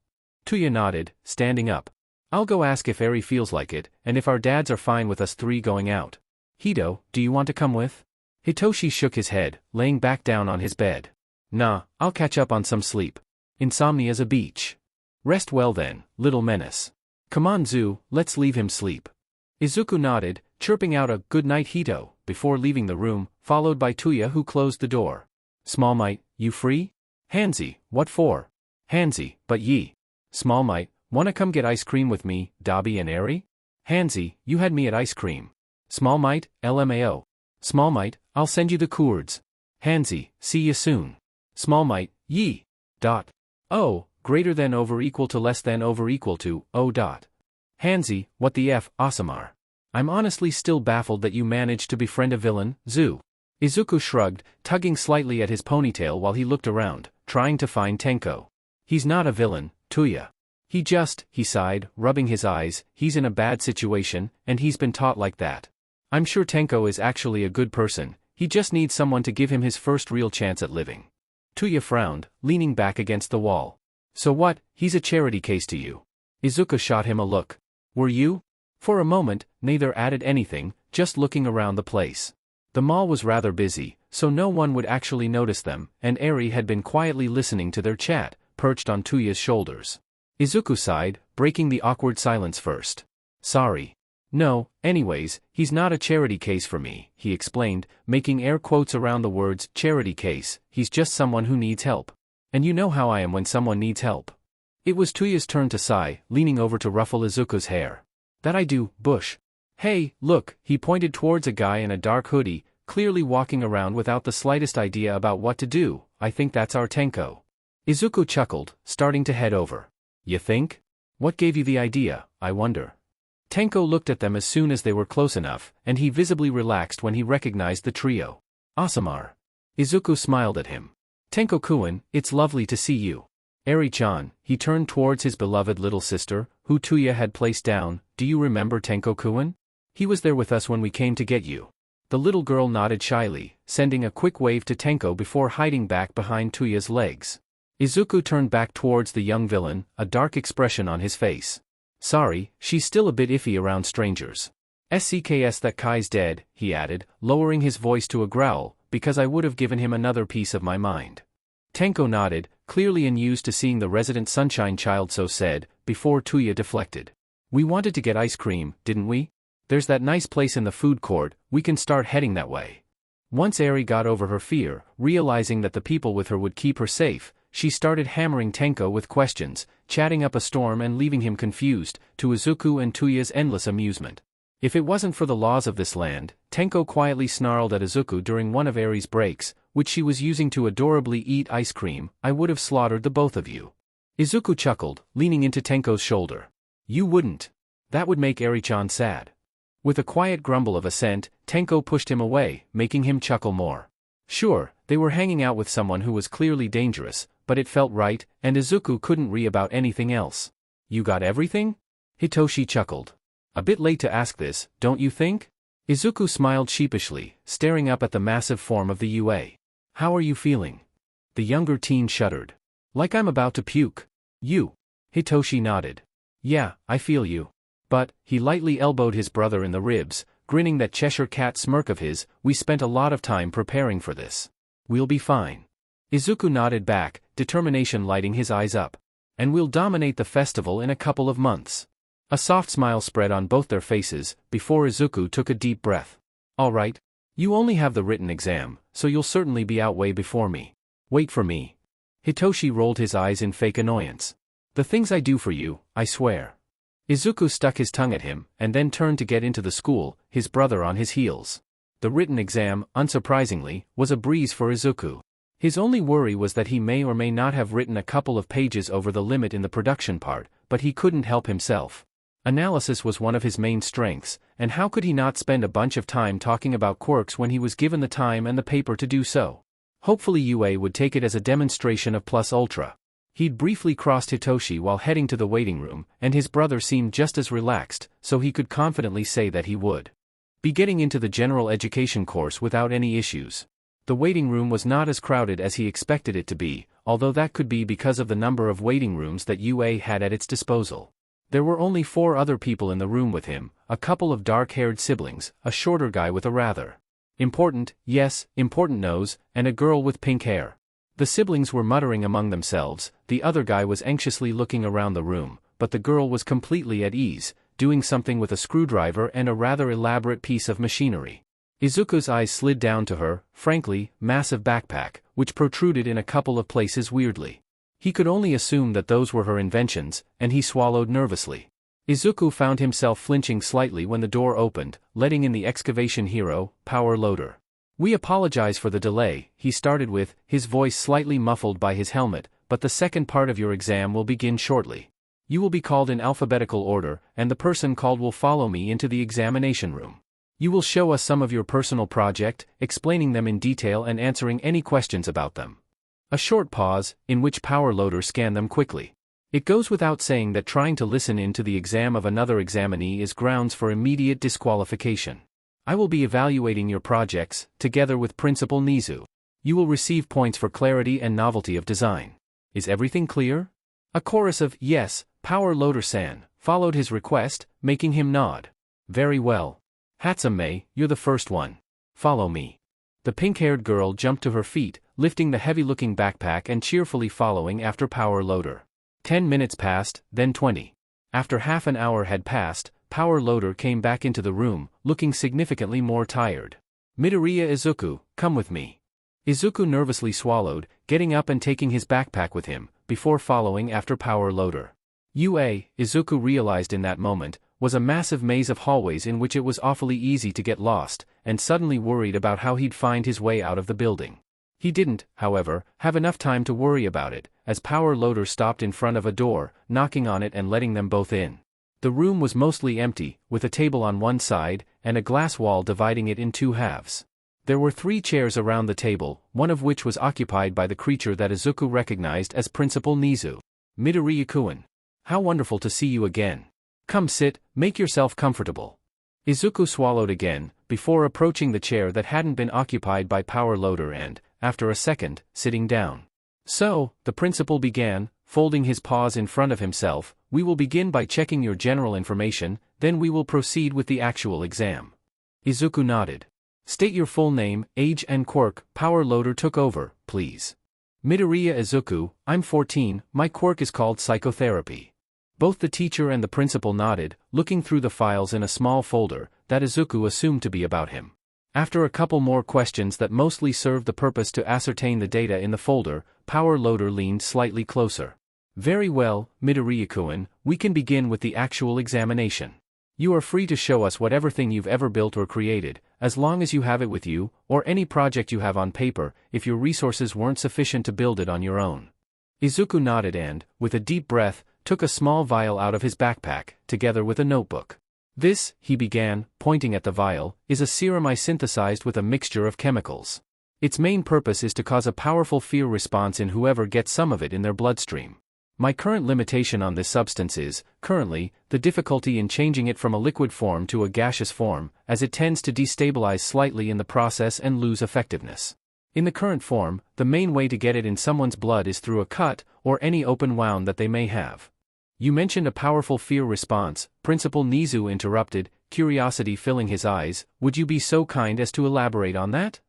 Speaker 1: Tuya nodded, standing up. I'll go ask if Eri feels like it, and if our dads are fine with us 3 going out. Hito, do you want to come with? Hitoshi shook his head, laying back down on his bed. Nah, I'll catch up on some sleep. Insomnia's a beach. Rest well then, little menace. Come on Zu, let's leave him sleep. Izuku nodded, chirping out a good night Hito, before leaving the room, followed by Tuya who closed the door. Small Mite, you free? Hansi, what for? Hansi, but ye. Small Mite, wanna come get ice cream with me, Dobby and Eri? Hansi, you had me at ice cream. Small Mite, LMAO. Small Mite, I'll send you the coords. Hansi, see you soon. Small Mite, ye. Dot. Oh, greater than over equal to less than over equal to, oh dot. Hansi, what the F, Asamar. I'm honestly still baffled that you managed to befriend a villain, Zu. Izuku shrugged, tugging slightly at his ponytail while he looked around, trying to find Tenko. He's not a villain, Tuya. He sighed, rubbing his eyes, he's in a bad situation, and he's been taught like that. I'm sure Tenko is actually a good person, he just needs someone to give him his first real chance at living. Tuya frowned, leaning back against the wall. So what, he's a charity case to you. Izuku shot him a look. Were you? For a moment, neither added anything, just looking around the place. The mall was rather busy, so no one would actually notice them, and Eri had been quietly listening to their chat, perched on Tuya's shoulders. Izuku sighed, breaking the awkward silence first. Sorry. No, anyways, he's not a charity case for me, he explained, making air quotes around the words charity case, he's just someone who needs help. And you know how I am when someone needs help. It was Tuya's turn to sigh, leaning over to ruffle Izuku's hair. That I do, Bush. Hey, look, he pointed towards a guy in a dark hoodie, clearly walking around without the slightest idea about what to do. I think that's our Tenko. Izuku chuckled, starting to head over. You think? What gave you the idea, I wonder? Tenko looked at them as soon as they were close enough, and he visibly relaxed when he recognized the trio. Asamar. Izuku smiled at him. Tenko-kun, it's lovely to see you. Eri-chan, he turned towards his beloved little sister, who Tuya had placed down. Do you remember Tenko-kun? He was there with us when we came to get you. The little girl nodded shyly, sending a quick wave to Tenko before hiding back behind Tuya's legs. Izuku turned back towards the young villain, a dark expression on his face. Sorry, she's still a bit iffy around strangers. SCKS that Kai's dead, he added, lowering his voice to a growl, because I would have given him another piece of my mind. Tenko nodded, clearly unused to seeing the resident sunshine child so said, before Tuya deflected. We wanted to get ice cream, didn't we? There's that nice place in the food court, we can start heading that way. Once Eri got over her fear, realizing that the people with her would keep her safe, she started hammering Tenko with questions, chatting up a storm and leaving him confused, to Izuku and Tuya's endless amusement. If it wasn't for the laws of this land, Tenko quietly snarled at Izuku during one of Eri's breaks, which she was using to adorably eat ice cream, I would have slaughtered the both of you. Izuku chuckled, leaning into Tenko's shoulder. You wouldn't. That would make Eri-chan sad. With a quiet grumble of assent, Tenko pushed him away, making him chuckle more. Sure, they were hanging out with someone who was clearly dangerous, but it felt right, and Izuku couldn't worry about anything else. You got everything? Hitoshi chuckled. A bit late to ask this, don't you think? Izuku smiled sheepishly, staring up at the massive form of the UA. How are you feeling? The younger teen shuddered. Like I'm about to puke. You. Hitoshi nodded. Yeah, I feel you. But, he lightly elbowed his brother in the ribs, grinning that Cheshire cat smirk of his, we spent a lot of time preparing for this. We'll be fine. Izuku nodded back, determination lighting his eyes up. And we'll dominate the festival in a couple of months. A soft smile spread on both their faces, before Izuku took a deep breath. All right. You only have the written exam, so you'll certainly be out way before me. Wait for me. Hitoshi rolled his eyes in fake annoyance. The things I do for you, I swear. Izuku stuck his tongue at him, and then turned to get into the school, his brother on his heels. The written exam, unsurprisingly, was a breeze for Izuku. His only worry was that he may or may not have written a couple of pages over the limit in the production part, but he couldn't help himself. Analysis was one of his main strengths, and how could he not spend a bunch of time talking about quirks when he was given the time and the paper to do so? Hopefully UA would take it as a demonstration of plus ultra. He'd briefly crossed Hitoshi while heading to the waiting room, and his brother seemed just as relaxed, so he could confidently say that he would be getting into the general education course without any issues. The waiting room was not as crowded as he expected it to be, although that could be because of the number of waiting rooms that UA had at its disposal. There were only 4 other people in the room with him, a couple of dark-haired siblings, a shorter guy with a rather important nose, and a girl with pink hair. The siblings were muttering among themselves, the other guy was anxiously looking around the room, but the girl was completely at ease, doing something with a screwdriver and a rather elaborate piece of machinery. Izuku's eyes slid down to her, frankly, massive backpack, which protruded in a couple of places weirdly. He could only assume that those were her inventions, and he swallowed nervously. Izuku found himself flinching slightly when the door opened, letting in the excavation hero, Power Loader. "We apologize for the delay," he started with, his voice slightly muffled by his helmet, "but the second part of your exam will begin shortly. You will be called in alphabetical order, and the person called will follow me into the examination room. You will show us some of your personal project, explaining them in detail and answering any questions about them." A short pause, in which Power Loader scanned them quickly. It goes without saying that trying to listen in to the exam of another examinee is grounds for immediate disqualification. "I will be evaluating your projects, together with Principal Nizu. You will receive points for clarity and novelty of design. Is everything clear?" A chorus of "Yes, Power Loader-san," followed his request, making him nod. "Very well. Hatsune, you're the first one. Follow me." The pink-haired girl jumped to her feet, lifting the heavy-looking backpack and cheerfully following after Power Loader. 10 minutes passed, then 20. After half an hour had passed, Power Loader came back into the room, looking significantly more tired. "Midoriya Izuku, come with me." Izuku nervously swallowed, getting up and taking his backpack with him, before following after Power Loader. Izuku realized in that moment, was a massive maze of hallways in which it was awfully easy to get lost, and suddenly worried about how he'd find his way out of the building. He didn't, however, have enough time to worry about it, as Power Loader stopped in front of a door, knocking on it and letting them both in. The room was mostly empty, with a table on one side, and a glass wall dividing it in two halves. There were 3 chairs around the table, one of which was occupied by the creature that Izuku recognized as Principal Nizu. "Midoriya-kun. How wonderful to see you again. Come sit, make yourself comfortable." Izuku swallowed again, before approaching the chair that hadn't been occupied by Power Loader and, after a second, sitting down. "So," the principal began, folding his paws in front of himself, "we will begin by checking your general information, then we will proceed with the actual exam." Izuku nodded. "State your full name, age and quirk." Power Loader took over, "Please." "Midoriya Izuku, I'm 14, my quirk is called psychotherapy." Both the teacher and the principal nodded, looking through the files in a small folder, that Izuku assumed to be about him. After a couple more questions that mostly served the purpose to ascertain the data in the folder, Power Loader leaned slightly closer. "Very well, Midoriya-kun, we can begin with the actual examination. You are free to show us whatever thing you've ever built or created, as long as you have it with you, or any project you have on paper, if your resources weren't sufficient to build it on your own." Izuku nodded and, with a deep breath, took a small vial out of his backpack, together with a notebook. "This," he began, pointing at the vial, "is a serum I synthesized with a mixture of chemicals. Its main purpose is to cause a powerful fear response in whoever gets some of it in their bloodstream. My current limitation on this substance is, currently, the difficulty in changing it from a liquid form to a gaseous form, as it tends to destabilize slightly in the process and lose effectiveness. In the current form, the main way to get it in someone's blood is through a cut, or any open wound that they may have." "You mentioned a powerful fear response," Principal Nizu interrupted, curiosity filling his eyes. "Would you be so kind as to elaborate on that?"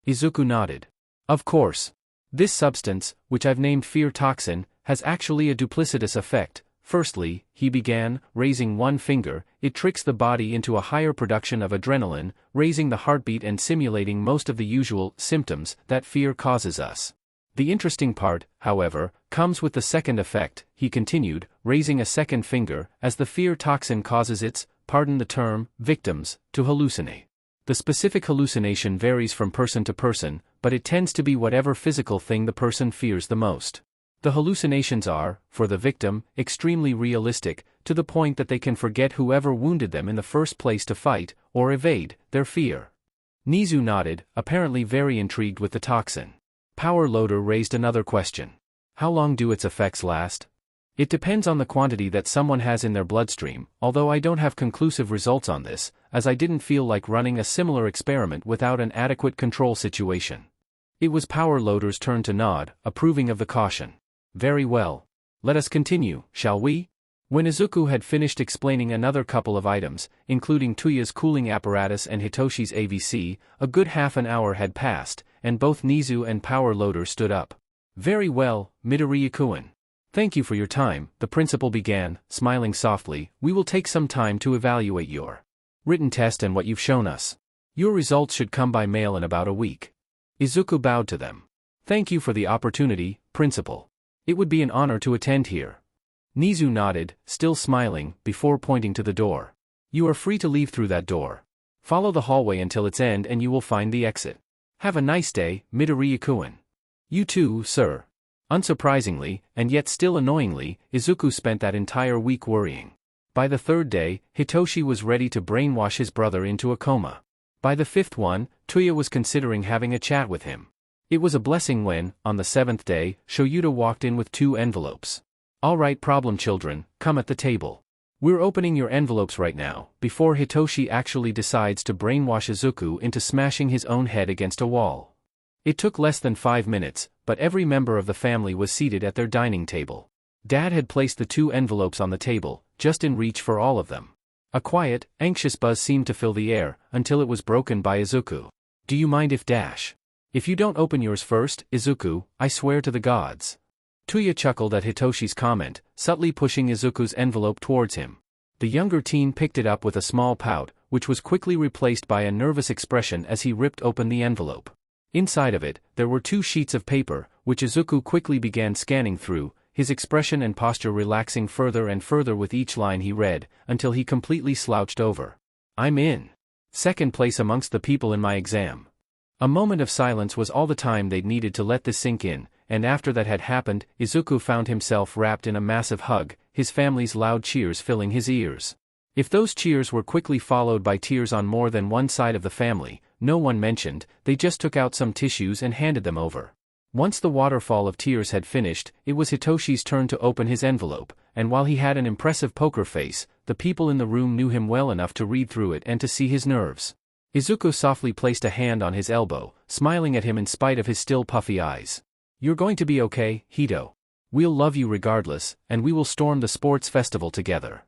Speaker 1: Izuku nodded. "Of course. This substance, which I've named fear toxin, has actually a duplicitous effect. Firstly," he began, raising one finger, "it tricks the body into a higher production of adrenaline, raising the heartbeat and simulating most of the usual symptoms that fear causes us. The interesting part, however, comes with the second effect," he continued, raising a second finger, "as the fear toxin causes its, pardon the term, victims, to hallucinate. The specific hallucination varies from person to person, but it tends to be whatever physical thing the person fears the most. The hallucinations are, for the victim, extremely realistic, to the point that they can forget whoever wounded them in the first place to fight, or evade, their fear." Nizu nodded, apparently very intrigued with the toxin. Power Loader raised another question. "How long do its effects last?" "It depends on the quantity that someone has in their bloodstream, although I don't have conclusive results on this, as I didn't feel like running a similar experiment without an adequate control situation." It was Power Loader's turn to nod, approving of the caution. "Very well. Let us continue, shall we?" When Izuku had finished explaining another couple of items, including Tuya's cooling apparatus and Hitoshi's AVC, a good half an hour had passed, and both Nizu and Power Loader stood up. Very well, Midoriya-kun. Thank you for your time, the principal began, smiling softly. We will take some time to evaluate your written test and what you've shown us. Your results should come by mail in about a week. Izuku bowed to them. Thank you for the opportunity, principal. It would be an honor to attend here. Nizu nodded, still smiling, before pointing to the door. You are free to leave through that door. Follow the hallway until its end and you will find the exit. Have a nice day, Midoriya-kun. You too, sir. Unsurprisingly, and yet still annoyingly, Izuku spent that entire week worrying. By the third day, Hitoshi was ready to brainwash his brother into a coma. By the fifth one, Tuya was considering having a chat with him. It was a blessing when, on the seventh day, Shoyuta walked in with 2 envelopes. All right, problem children, come at the table. We're opening your envelopes right now, before Hitoshi actually decides to brainwash Izuku into smashing his own head against a wall. It took less than 5 minutes, but every member of the family was seated at their dining table. Dad had placed the 2 envelopes on the table, just in reach for all of them. A quiet, anxious buzz seemed to fill the air, until it was broken by Izuku. Do you mind if you don't open yours first, Izuku, I swear to the gods. Tuya chuckled at Hitoshi's comment, subtly pushing Izuku's envelope towards him. The younger teen picked it up with a small pout, which was quickly replaced by a nervous expression as he ripped open the envelope. Inside of it, there were 2 sheets of paper, which Izuku quickly began scanning through, his expression and posture relaxing further and further with each line he read, until he completely slouched over. I'm in second place amongst the people in my exam. A moment of silence was all the time they'd needed to let this sink in, and after that had happened, Izuku found himself wrapped in a massive hug, his family's loud cheers filling his ears. If those cheers were quickly followed by tears on more than one side of the family, no one mentioned, they just took out some tissues and handed them over. Once the waterfall of tears had finished, it was Hitoshi's turn to open his envelope, and while he had an impressive poker face, the people in the room knew him well enough to read through it and to see his nerves. Izuku softly placed a hand on his elbow, smiling at him in spite of his still puffy eyes. You're going to be okay, Hito. We'll love you regardless, and we will storm the sports festival together.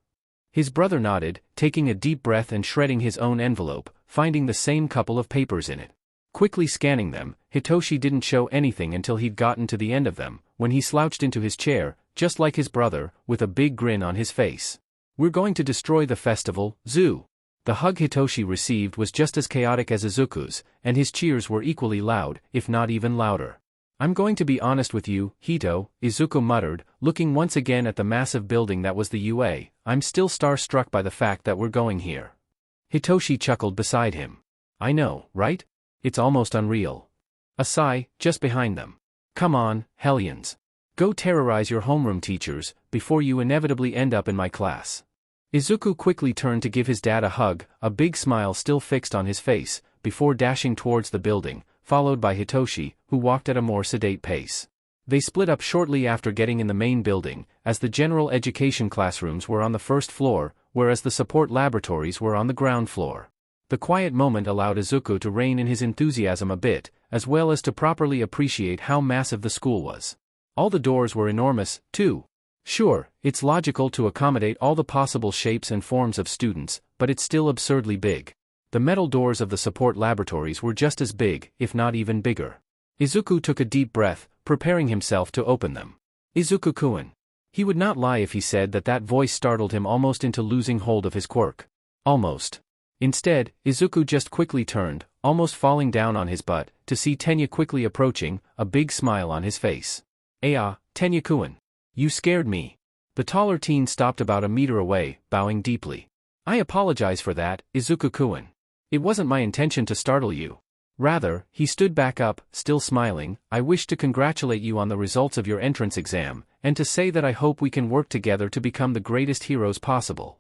Speaker 1: His brother nodded, taking a deep breath and shredding his own envelope, finding the same couple of papers in it. Quickly scanning them, Hitoshi didn't show anything until he'd gotten to the end of them, when he slouched into his chair, just like his brother, with a big grin on his face. We're going to destroy the festival, Zoo. The hug Hitoshi received was just as chaotic as Izuku's, and his cheers were equally loud, if not even louder. I'm going to be honest with you, Hito, Izuku muttered, looking once again at the massive building that was the UA. I'm still starstruck by the fact that we're going here. Hitoshi chuckled beside him. I know, right? It's almost unreal. A sigh, just behind them. Come on, hellions. Go terrorize your homeroom teachers, before you inevitably end up in my class. Izuku quickly turned to give his dad a hug, a big smile still fixed on his face, before dashing towards the building, followed by Hitoshi, who walked at a more sedate pace. They split up shortly after getting in the main building, as the general education classrooms were on the first floor, whereas the support laboratories were on the ground floor. The quiet moment allowed Izuku to rein in his enthusiasm a bit, as well as to properly appreciate how massive the school was. All the doors were enormous, too. Sure, it's logical to accommodate all the possible shapes and forms of students, but it's still absurdly big. The metal doors of the support laboratories were just as big, if not even bigger. Izuku took a deep breath, preparing himself to open them. Izuku-kun. He would not lie if he said that that voice startled him almost into losing hold of his quirk. Almost. Instead, Izuku just quickly turned, almost falling down on his butt, to see Tenya quickly approaching, a big smile on his face. Tenya-kun. You scared me. The taller teen stopped about a meter away, bowing deeply. I apologize for that, Izuku-kun. It wasn't my intention to startle you. Rather, he stood back up, still smiling. I wish to congratulate you on the results of your entrance exam, and to say that I hope we can work together to become the greatest heroes possible.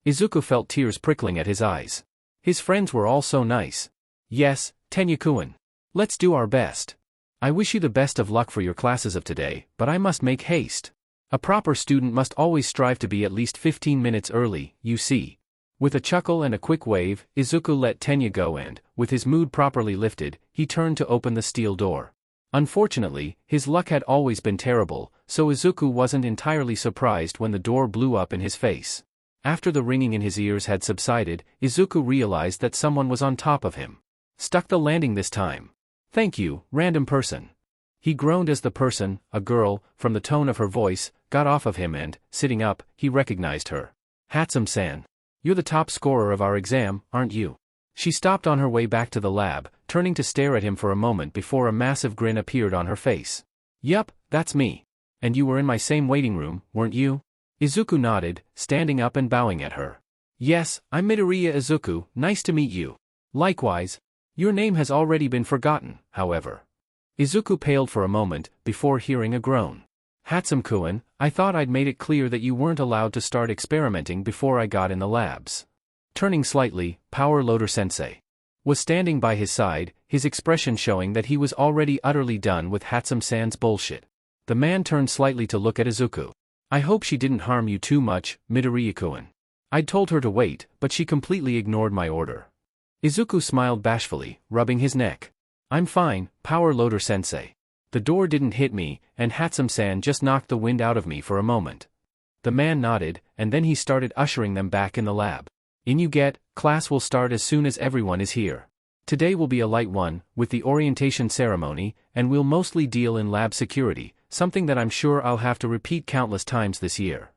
Speaker 1: Izuku felt tears prickling at his eyes. His friends were all so nice. Yes, Tenya-kun. Let's do our best. I wish you the best of luck for your classes of today, but I must make haste. A proper student must always strive to be at least 15 minutes early, you see. With a chuckle and a quick wave, Izuku let Tenya go and, with his mood properly lifted, he turned to open the steel door. Unfortunately, his luck had always been terrible, so Izuku wasn't entirely surprised when the door blew up in his face. After the ringing in his ears had subsided, Izuku realized that someone was on top of him. Stuck the landing this time. Thank you, random person. He groaned as the person, a girl, from the tone of her voice, got off of him and, sitting up, he recognized her. Hatsum-san. You're the top scorer of our exam, aren't you? She stopped on her way back to the lab, turning to stare at him for a moment before a massive grin appeared on her face. Yup, that's me. And you were in my same waiting room, weren't you? Izuku nodded, standing up and bowing at her. Yes, I'm Midoriya Izuku, nice to meet you. Likewise. Your name has already been forgotten, however. Izuku paled for a moment, before hearing a groan. Hatsum-kun, I thought I'd made it clear that you weren't allowed to start experimenting before I got in the labs. Turning slightly, Power Loader Sensei was standing by his side, his expression showing that he was already utterly done with Hatsum-san's bullshit. The man turned slightly to look at Izuku. I hope she didn't harm you too much, Midoriya-kun. I'd told her to wait, but she completely ignored my order. Izuku smiled bashfully, rubbing his neck. I'm fine, Power Loader Sensei. The door didn't hit me, and Hatsum-san just knocked the wind out of me for a moment. The man nodded, and then he started ushering them back in the lab. In you get, class will start as soon as everyone is here. Today will be a light one, with the orientation ceremony, and we'll mostly deal in lab security, something that I'm sure I'll have to repeat countless times this year.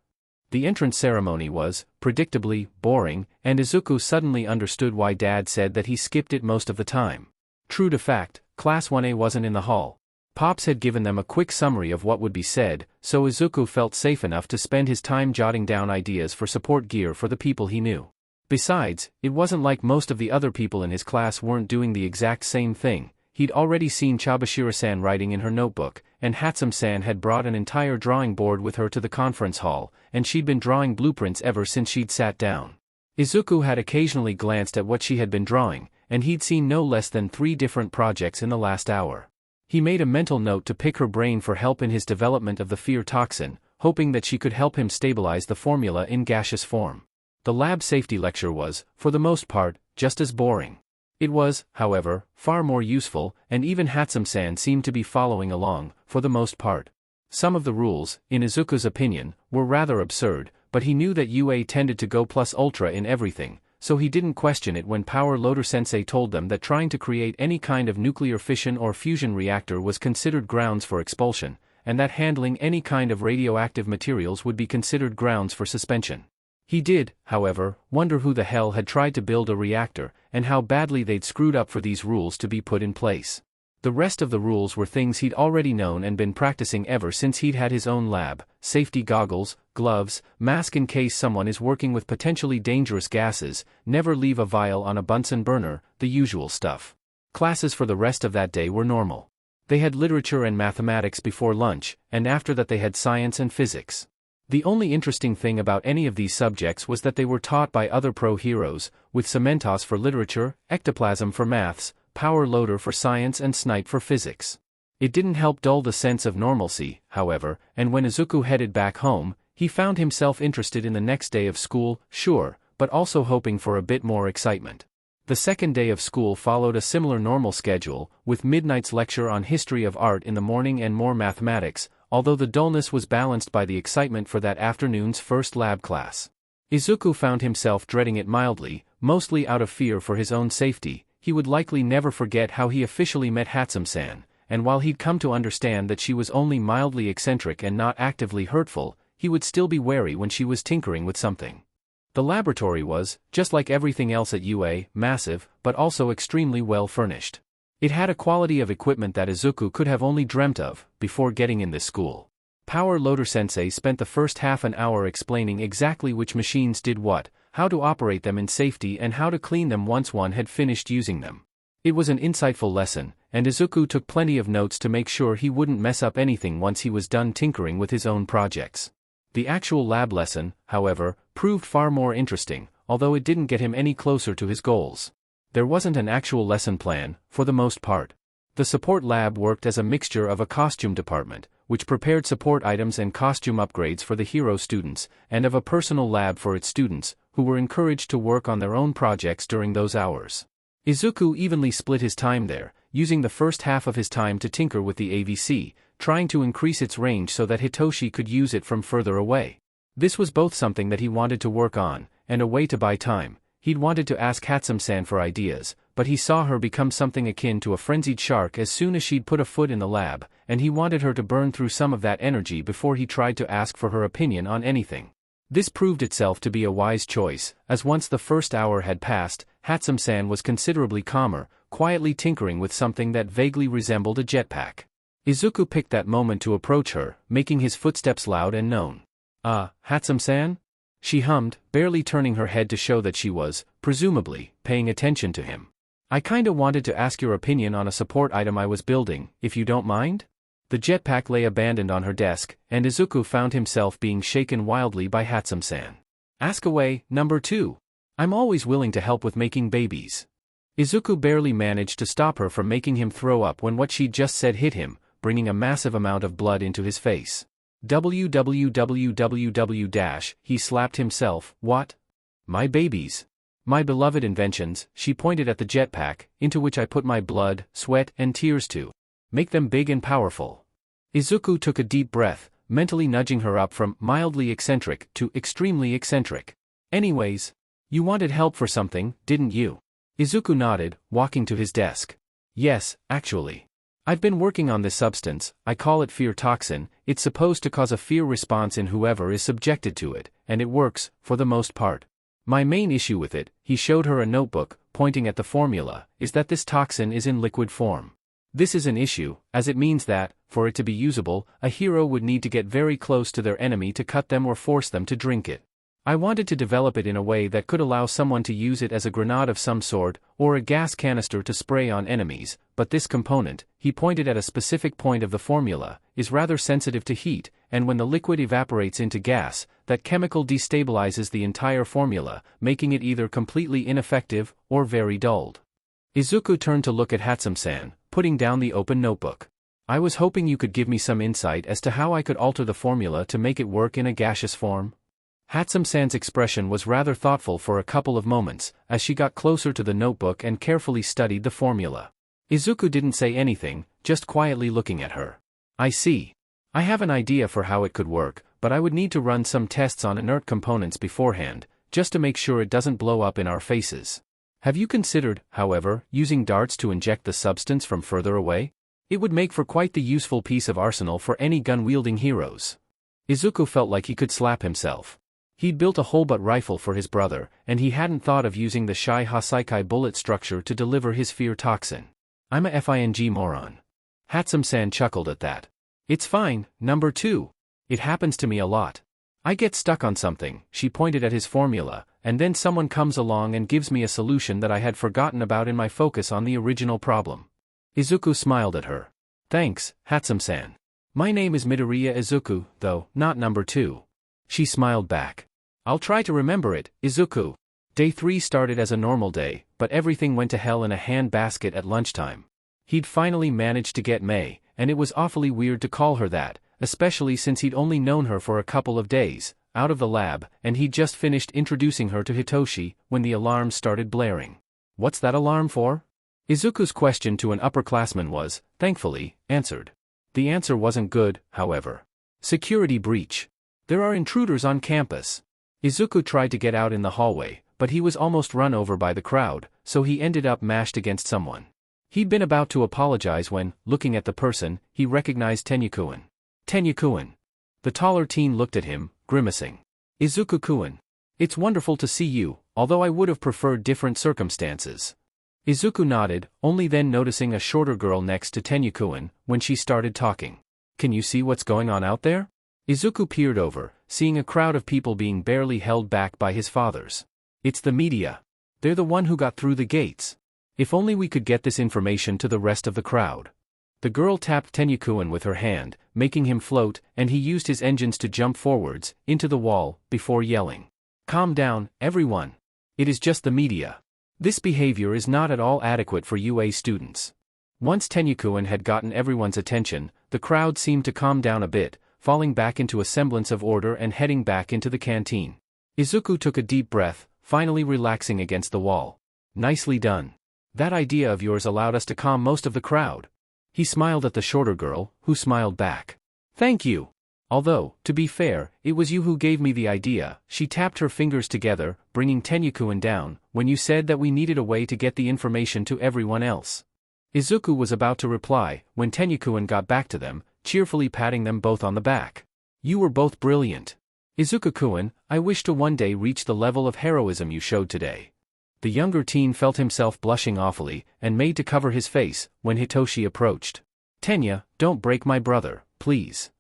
Speaker 1: The entrance ceremony was, predictably, boring, and Izuku suddenly understood why Dad said that he skipped it most of the time. True to fact, Class 1A wasn't in the hall. Pops had given them a quick summary of what would be said, so Izuku felt safe enough to spend his time jotting down ideas for support gear for the people he knew. Besides, it wasn't like most of the other people in his class weren't doing the exact same thing. He'd already seen Chabashira-san writing in her notebook, and Hatsum-san had brought an entire drawing board with her to the conference hall, and she'd been drawing blueprints ever since she'd sat down. Izuku had occasionally glanced at what she had been drawing, and he'd seen no less than 3 different projects in the last hour. He made a mental note to pick her brain for help in his development of the fear toxin, hoping that she could help him stabilize the formula in gaseous form. The lab safety lecture was, for the most part, just as boring. It was, however, far more useful, and even Hatsum-san seemed to be following along, for the most part. Some of the rules, in Izuku's opinion, were rather absurd, but he knew that UA tended to go plus ultra in everything, so he didn't question it when Power Loader Sensei told them that trying to create any kind of nuclear fission or fusion reactor was considered grounds for expulsion, and that handling any kind of radioactive materials would be considered grounds for suspension. He did, however, wonder who the hell had tried to build a reactor, and how badly they'd screwed up for these rules to be put in place. The rest of the rules were things he'd already known and been practicing ever since he'd had his own lab: safety goggles, gloves, mask in case someone is working with potentially dangerous gases, never leave a vial on a Bunsen burner, the usual stuff. Classes for the rest of that day were normal. They had literature and mathematics before lunch, and after that they had science and physics. The only interesting thing about any of these subjects was that they were taught by other pro heroes, with Cementos for literature, Ectoplasm for maths, Power Loader for science and Snipe for physics. It didn't help dull the sense of normalcy, however, and when Izuku headed back home, he found himself interested in the next day of school, sure, but also hoping for a bit more excitement. The second day of school followed a similar normal schedule, with Midnight's lecture on history of art in the morning and more mathematics, although the dullness was balanced by the excitement for that afternoon's first lab class. Izuku found himself dreading it mildly, mostly out of fear for his own safety. He would likely never forget how he officially met Hatsum-san, and while he'd come to understand that she was only mildly eccentric and not actively hurtful, he would still be wary when she was tinkering with something. The laboratory was, just like everything else at UA, massive, but also extremely well furnished. It had a quality of equipment that Izuku could have only dreamt of, before getting in this school. Power Loader Sensei spent the first half an hour explaining exactly which machines did what, how to operate them in safety and how to clean them once one had finished using them. It was an insightful lesson, and Izuku took plenty of notes to make sure he wouldn't mess up anything once he was done tinkering with his own projects. The actual lab lesson, however, proved far more interesting, although it didn't get him any closer to his goals. There wasn't an actual lesson plan, for the most part. The support lab worked as a mixture of a costume department, which prepared support items and costume upgrades for the hero students, and of a personal lab for its students, who were encouraged to work on their own projects during those hours. Izuku evenly split his time there, using the first half of his time to tinker with the AVC, trying to increase its range so that Hitoshi could use it from further away. This was both something that he wanted to work on, and a way to buy time. He'd wanted to ask Hatsum-san for ideas, but he saw her become something akin to a frenzied shark as soon as she'd put a foot in the lab, and he wanted her to burn through some of that energy before he tried to ask for her opinion on anything. This proved itself to be a wise choice, as once the first hour had passed, Hatsum-san was considerably calmer, quietly tinkering with something that vaguely resembled a jetpack. Izuku picked that moment to approach her, making his footsteps loud and known. Hatsum-san?" She hummed, barely turning her head to show that she was, presumably, paying attention to him. "I kinda wanted to ask your opinion on a support item I was building, if you don't mind?" The jetpack lay abandoned on her desk, and Izuku found himself being shaken wildly by Hatsum-san. "Ask away, number 2. I'm always willing to help with making babies." Izuku barely managed to stop her from making him throw up when what she'd just said hit him, bringing a massive amount of blood into his face. "www. He slapped himself. "What? My babies. My beloved inventions," she pointed at the jetpack, "into which I put my blood, sweat, and tears to make them big and powerful." Izuku took a deep breath, mentally nudging her up from mildly eccentric to extremely eccentric. "Anyways, you wanted help for something, didn't you?" Izuku nodded, walking to his desk. "Yes, actually. I've been working on this substance. I call it fear toxin. It's supposed to cause a fear response in whoever is subjected to it, and it works, for the most part. My main issue with it," he showed her a notebook, pointing at the formula, "is that this toxin is in liquid form. This is an issue, as it means that, for it to be usable, a hero would need to get very close to their enemy to cut them or force them to drink it. I wanted to develop it in a way that could allow someone to use it as a grenade of some sort, or a gas canister to spray on enemies, but this component," he pointed at a specific point of the formula, "is rather sensitive to heat, and when the liquid evaporates into gas, that chemical destabilizes the entire formula, making it either completely ineffective, or very dulled." Izuku turned to look at Hatsum-san, putting down the open notebook. "I was hoping you could give me some insight as to how I could alter the formula to make it work in a gaseous form." Hatsum-san's expression was rather thoughtful for a couple of moments, as she got closer to the notebook and carefully studied the formula. Izuku didn't say anything, just quietly looking at her. "I see. I have an idea for how it could work, but I would need to run some tests on inert components beforehand, just to make sure it doesn't blow up in our faces. Have you considered, however, using darts to inject the substance from further away? It would make for quite the useful piece of arsenal for any gun-wielding heroes." Izuku felt like he could slap himself. He'd built a whole-butt rifle for his brother, and he hadn't thought of using the Shai Hasaikai bullet structure to deliver his fear toxin. "I'm a FING moron." Hatsum-san chuckled at that. "It's fine, number 2. It happens to me a lot. I get stuck on something," she pointed at his formula, "and then someone comes along and gives me a solution that I had forgotten about in my focus on the original problem." Izuku smiled at her. "Thanks, Hatsum-san. My name is Midoriya Izuku, though, not number 2. She smiled back. "I'll try to remember it, Izuku." Day 3 started as a normal day, but everything went to hell in a handbasket at lunchtime. He'd finally managed to get Mei, and it was awfully weird to call her that, especially since he'd only known her for a couple of days, out of the lab, and he'd just finished introducing her to Hitoshi, when the alarm started blaring. "What's that alarm for?" Izuku's question to an upperclassman was, thankfully, answered. The answer wasn't good, however. "Security breach. There are intruders on campus." Izuku tried to get out in the hallway, but he was almost run over by the crowd, so he ended up mashed against someone. He'd been about to apologize when, looking at the person, he recognized Tenyukuin. "Tenyukuin." The taller teen looked at him, grimacing. "Izuku-kun. It's wonderful to see you, although I would have preferred different circumstances." Izuku nodded, only then noticing a shorter girl next to Tenyukuin, when she started talking. "Can you see what's going on out there?" Izuku peered over, seeing a crowd of people being barely held back by his fathers. "It's the media. They're the one who got through the gates. If only we could get this information to the rest of the crowd." The girl tapped Tenyukuin with her hand, making him float, and he used his engines to jump forwards, into the wall, before yelling. "Calm down, everyone. It is just the media. This behavior is not at all adequate for UA students." Once Tenyukuin had gotten everyone's attention, the crowd seemed to calm down a bit, falling back into a semblance of order and heading back into the canteen. Izuku took a deep breath, finally relaxing against the wall. "Nicely done. That idea of yours allowed us to calm most of the crowd." He smiled at the shorter girl, who smiled back. "Thank you. Although, to be fair, it was you who gave me the idea. She tapped her fingers together, bringing Tenyukuin down, when you said that we needed a way to get the information to everyone else. Izuku was about to reply, when Tenyukuin got back to them, cheerfully patting them both on the back. You were both brilliant. Izuku-kun, I wish to one day reach the level of heroism you showed today. The younger teen felt himself blushing awfully, and made to cover his face, when Hitoshi approached. Tenya, don't break my brother, please.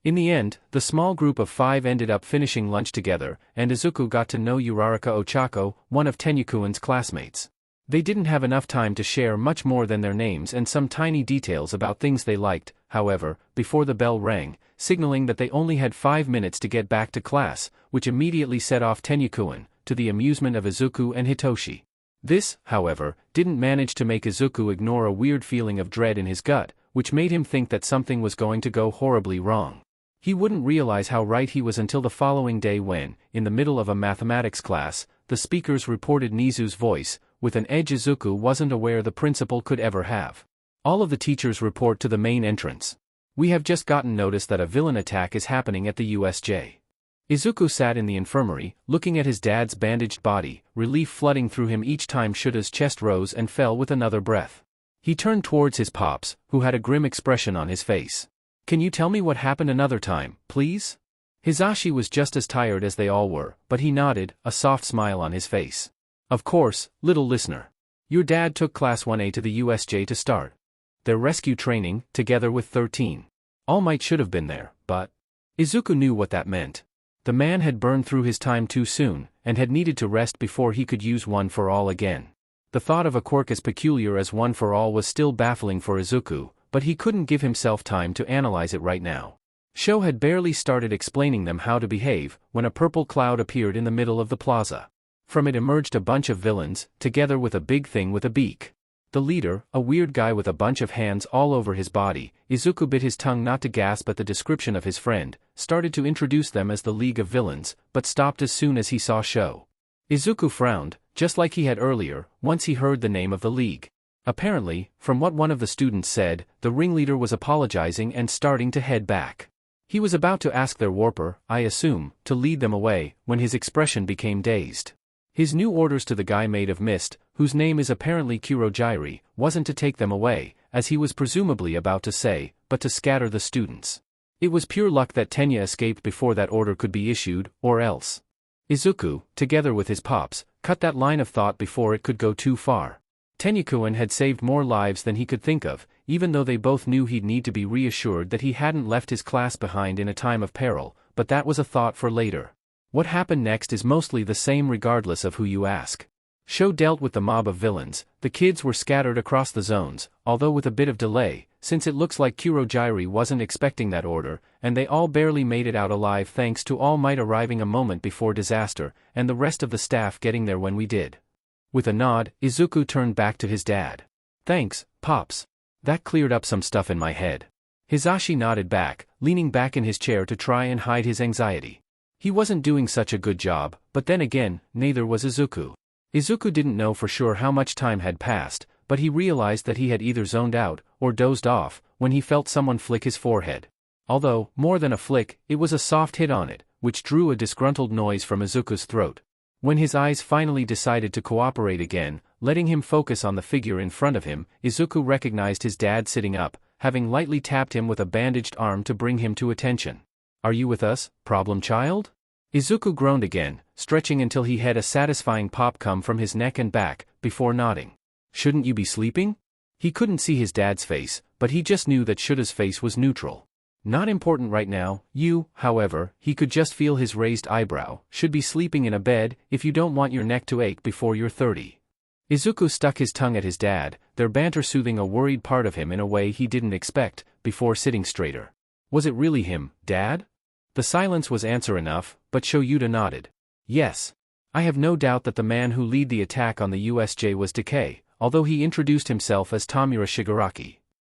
Speaker 1: In the end, the small group of 5 ended up finishing lunch together, and Izuku got to know Uraraka Ochako, one of Tenyukuin's classmates. They didn't have enough time to share much more than their names and some tiny details about things they liked, however, before the bell rang, signaling that they only had 5 minutes to get back to class, which immediately set off Tenyukuin, to the amusement of Izuku and Hitoshi. This, however, didn't manage to make Izuku ignore a weird feeling of dread in his gut, which made him think that something was going to go horribly wrong. He wouldn't realize how right he was until the following day when, in the middle of a mathematics class, the speakers reported Nizu's voice, with an edge Izuku wasn't aware the principal could ever have. All of the teachers report to the main entrance. We have just gotten notice that a villain attack is happening at the USJ. Izuku sat in the infirmary, looking at his dad's bandaged body, relief flooding through him each time Shuta's chest rose and fell with another breath. He turned towards his pops, who had a grim expression on his face. Can you tell me what happened another time, please? Hisashi was just as tired as they all were, but he nodded, a soft smile on his face. Of course, little listener. Your dad took Class 1A to the USJ to start their rescue training, together with 13. All Might should have been there, but Izuku knew what that meant. The man had burned through his time too soon, and had needed to rest before he could use One for All again. The thought of a quirk as peculiar as One for All was still baffling for Izuku, but he couldn't give himself time to analyze it right now. Sho had barely started explaining them how to behave, when a purple cloud appeared in the middle of the plaza. From it emerged a bunch of villains, together with a big thing with a beak. The leader, a weird guy with a bunch of hands all over his body, Izuku bit his tongue not to gasp at the description of his friend, started to introduce them as the League of Villains, but stopped as soon as he saw Sho. Izuku frowned, just like he had earlier, once he heard the name of the League. Apparently, from what one of the students said, the ringleader was apologizing and starting to head back. He was about to ask their warper, I assume, to lead them away, when his expression became dazed. His new orders to the guy made of mist, whose name is apparently Kurojairi, wasn't to take them away, as he was presumably about to say, but to scatter the students. It was pure luck that Tenya escaped before that order could be issued, or else. Izuku, together with his pops, cut that line of thought before it could go too far. Tenyukuin had saved more lives than he could think of, even though they both knew he'd need to be reassured that he hadn't left his class behind in a time of peril, but that was a thought for later. What happened next is mostly the same regardless of who you ask. Sho dealt with the mob of villains. The kids were scattered across the zones, although with a bit of delay, since it looks like Kurojairi wasn't expecting that order, and they all barely made it out alive thanks to All Might arriving a moment before disaster, and the rest of the staff getting there when we did. With a nod, Izuku turned back to his dad. Thanks, Pops. That cleared up some stuff in my head. Hisashi nodded back, leaning back in his chair to try and hide his anxiety. He wasn't doing such a good job, but then again, neither was Izuku. Izuku didn't know for sure how much time had passed, but he realized that he had either zoned out, or dozed off, when he felt someone flick his forehead. Although, more than a flick, it was a soft hit on it, which drew a disgruntled noise from Izuku's throat. When his eyes finally decided to cooperate again, letting him focus on the figure in front of him, Izuku recognized his dad sitting up, having lightly tapped him with a bandaged arm to bring him to attention. Are you with us, problem child? Izuku groaned again, stretching until he had a satisfying pop come from his neck and back, before nodding. Shouldn't you be sleeping? He couldn't see his dad's face, but he just knew that Shuta's face was neutral. Not important right now. You, however, he could just feel his raised eyebrow, should be sleeping in a bed, if you don't want your neck to ache before you're 30. Izuku stuck his tongue at his dad, their banter soothing a worried part of him in a way he didn't expect, before sitting straighter. Was it really him, Dad? The silence was answer enough, but Shoyuta nodded. Yes. I have no doubt that the man who led the attack on the USJ was Decay, although he introduced himself as Tamura Shigaraki.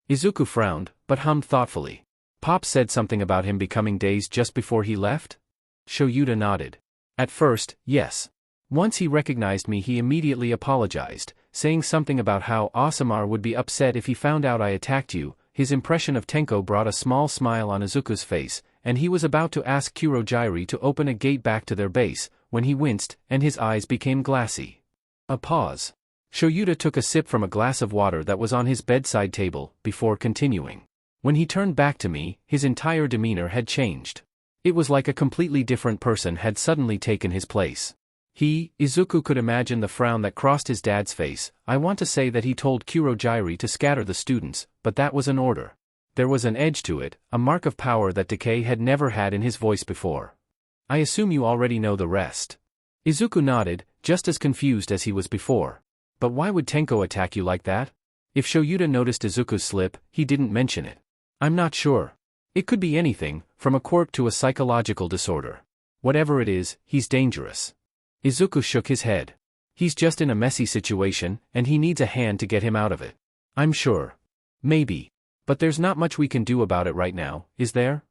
Speaker 1: Izuku frowned, but hummed thoughtfully. Pop said something about him becoming dazed just before he left? Shoyuta nodded. At first, yes. Once he recognized me he immediately apologized, saying something about how Osamar would be upset if he found out I attacked you. His impression of Tenko brought a small smile on Izuku's face, and he was about to ask Kurojairi to open a gate back to their base, when he winced, and his eyes became glassy. A pause. Shoyuta took a sip from a glass of water that was on his bedside table, before continuing. When he turned back to me, his entire demeanor had changed. It was like a completely different person had suddenly taken his place. Izuku could imagine the frown that crossed his dad's face. I want to say that he told Kurojairi to scatter the students, but that was an order. There was an edge to it, a mark of power that Decay had never had in his voice before. I assume you already know the rest. Izuku nodded, just as confused as he was before. But why would Tenko attack you like that? If Shoyuta noticed Izuku's slip, he didn't mention it. I'm not sure. It could be anything, from a quirk to a psychological disorder. Whatever it is, he's dangerous. Izuku shook his head. He's just in a messy situation, and he needs a hand to get him out of it. I'm sure. Maybe. But there's not much we can do about it right now, is there?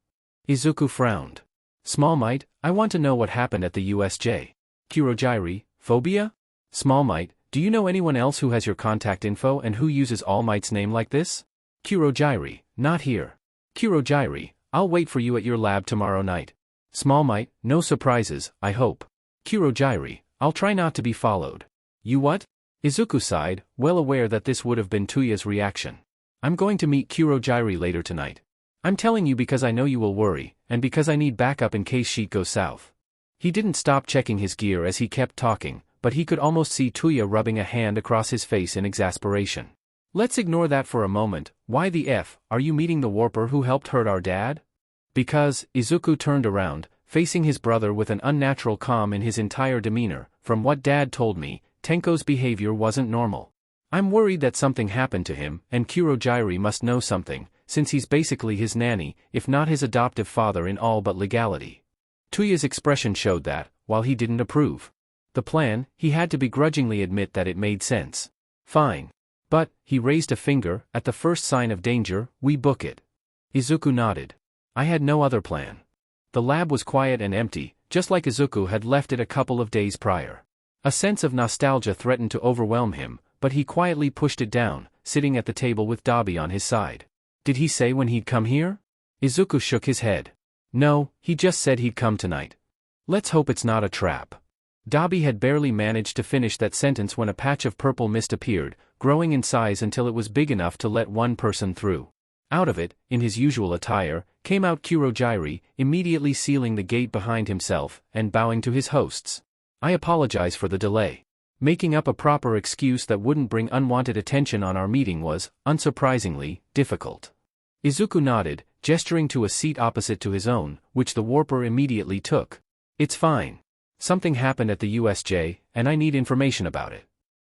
Speaker 1: Izuku frowned. Small Might, I want to know what happened at the USJ. Kurojairi, Phobia? Small Might, do you know anyone else who has your contact info and who uses All Might's name like this? Kurojairi, not here. Kurojairi, I'll wait for you at your lab tomorrow night. Small Might, no surprises, I hope. Kurojairi, I'll try not to be followed. You what? Izuku sighed, well aware that this would have been Tuya's reaction. I'm going to meet Kurojairi later tonight. I'm telling you because I know you will worry, and because I need backup in case shit goes south. He didn't stop checking his gear as he kept talking, but he could almost see Tuya rubbing a hand across his face in exasperation. Let's ignore that for a moment. Why the F, are you meeting the warper who helped hurt our dad? Because, Izuku turned around, facing his brother with an unnatural calm in his entire demeanor. From what Dad told me, Tenko's behavior wasn't normal. I'm worried that something happened to him, and Kurojairi must know something, since he's basically his nanny, if not his adoptive father in all but legality. Tuya's expression showed that, while he didn't approve the plan, he had to begrudgingly admit that it made sense. Fine. But, he raised a finger, at the first sign of danger, we book it. Izuku nodded. I had no other plan. The lab was quiet and empty, just like Izuku had left it a couple of days prior. A sense of nostalgia threatened to overwhelm him, but he quietly pushed it down, sitting at the table with Dabi on his side. Did he say when he'd come here? Izuku shook his head. No, he just said he'd come tonight. Let's hope it's not a trap. Dabi had barely managed to finish that sentence when a patch of purple mist appeared, growing in size until it was big enough to let one person through. Out of it, in his usual attire, came out Kurojairi, immediately sealing the gate behind himself, and bowing to his hosts. I apologize for the delay. Making up a proper excuse that wouldn't bring unwanted attention on our meeting was, unsurprisingly, difficult. Izuku nodded, gesturing to a seat opposite to his own, which the warper immediately took. It's fine. Something happened at the USJ, and I need information about it.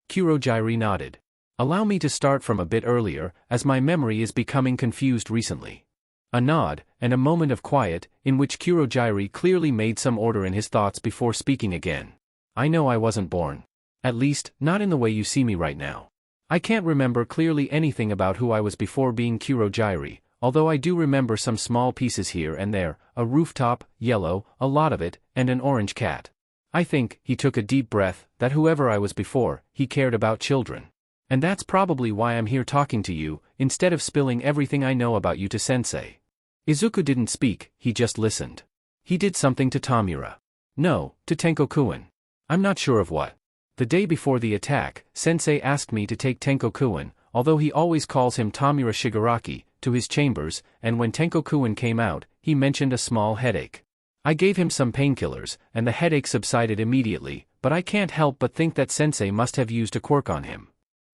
Speaker 1: Kurojairi nodded. Allow me to start from a bit earlier, as my memory is becoming confused recently. A nod, and a moment of quiet, in which Kurojairi clearly made some order in his thoughts before speaking again. I know I wasn't born. At least, not in the way you see me right now. I can't remember clearly anything about who I was before being Kurojairi, although I do remember some small pieces here and there, a rooftop, yellow, a lot of it, and an orange cat. I think, he took a deep breath, that whoever I was before, he cared about children. And that's probably why I'm here talking to you, instead of spilling everything I know about you to Sensei. Izuku didn't speak, he just listened. He did something to Tamura. No, to Tenko-kun. I'm not sure of what. The day before the attack, Sensei asked me to take Tenko-kun, although he always calls him Tamura Shigaraki, to his chambers, and when Tenko-kun came out, he mentioned a small headache. I gave him some painkillers, and the headache subsided immediately, but I can't help but think that Sensei must have used a quirk on him.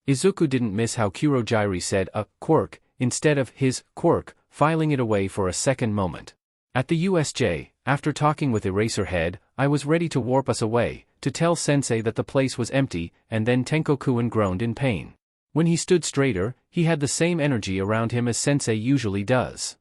Speaker 1: Izuku didn't miss how Kurojairi said a quirk, instead of his quirk, filing it away for a second moment. At the USJ, after talking with Eraserhead, I was ready to warp us away, to tell Sensei that the place was empty, and then Tenko-kun groaned in pain. When he stood straighter, he had the same energy around him as Sensei usually does.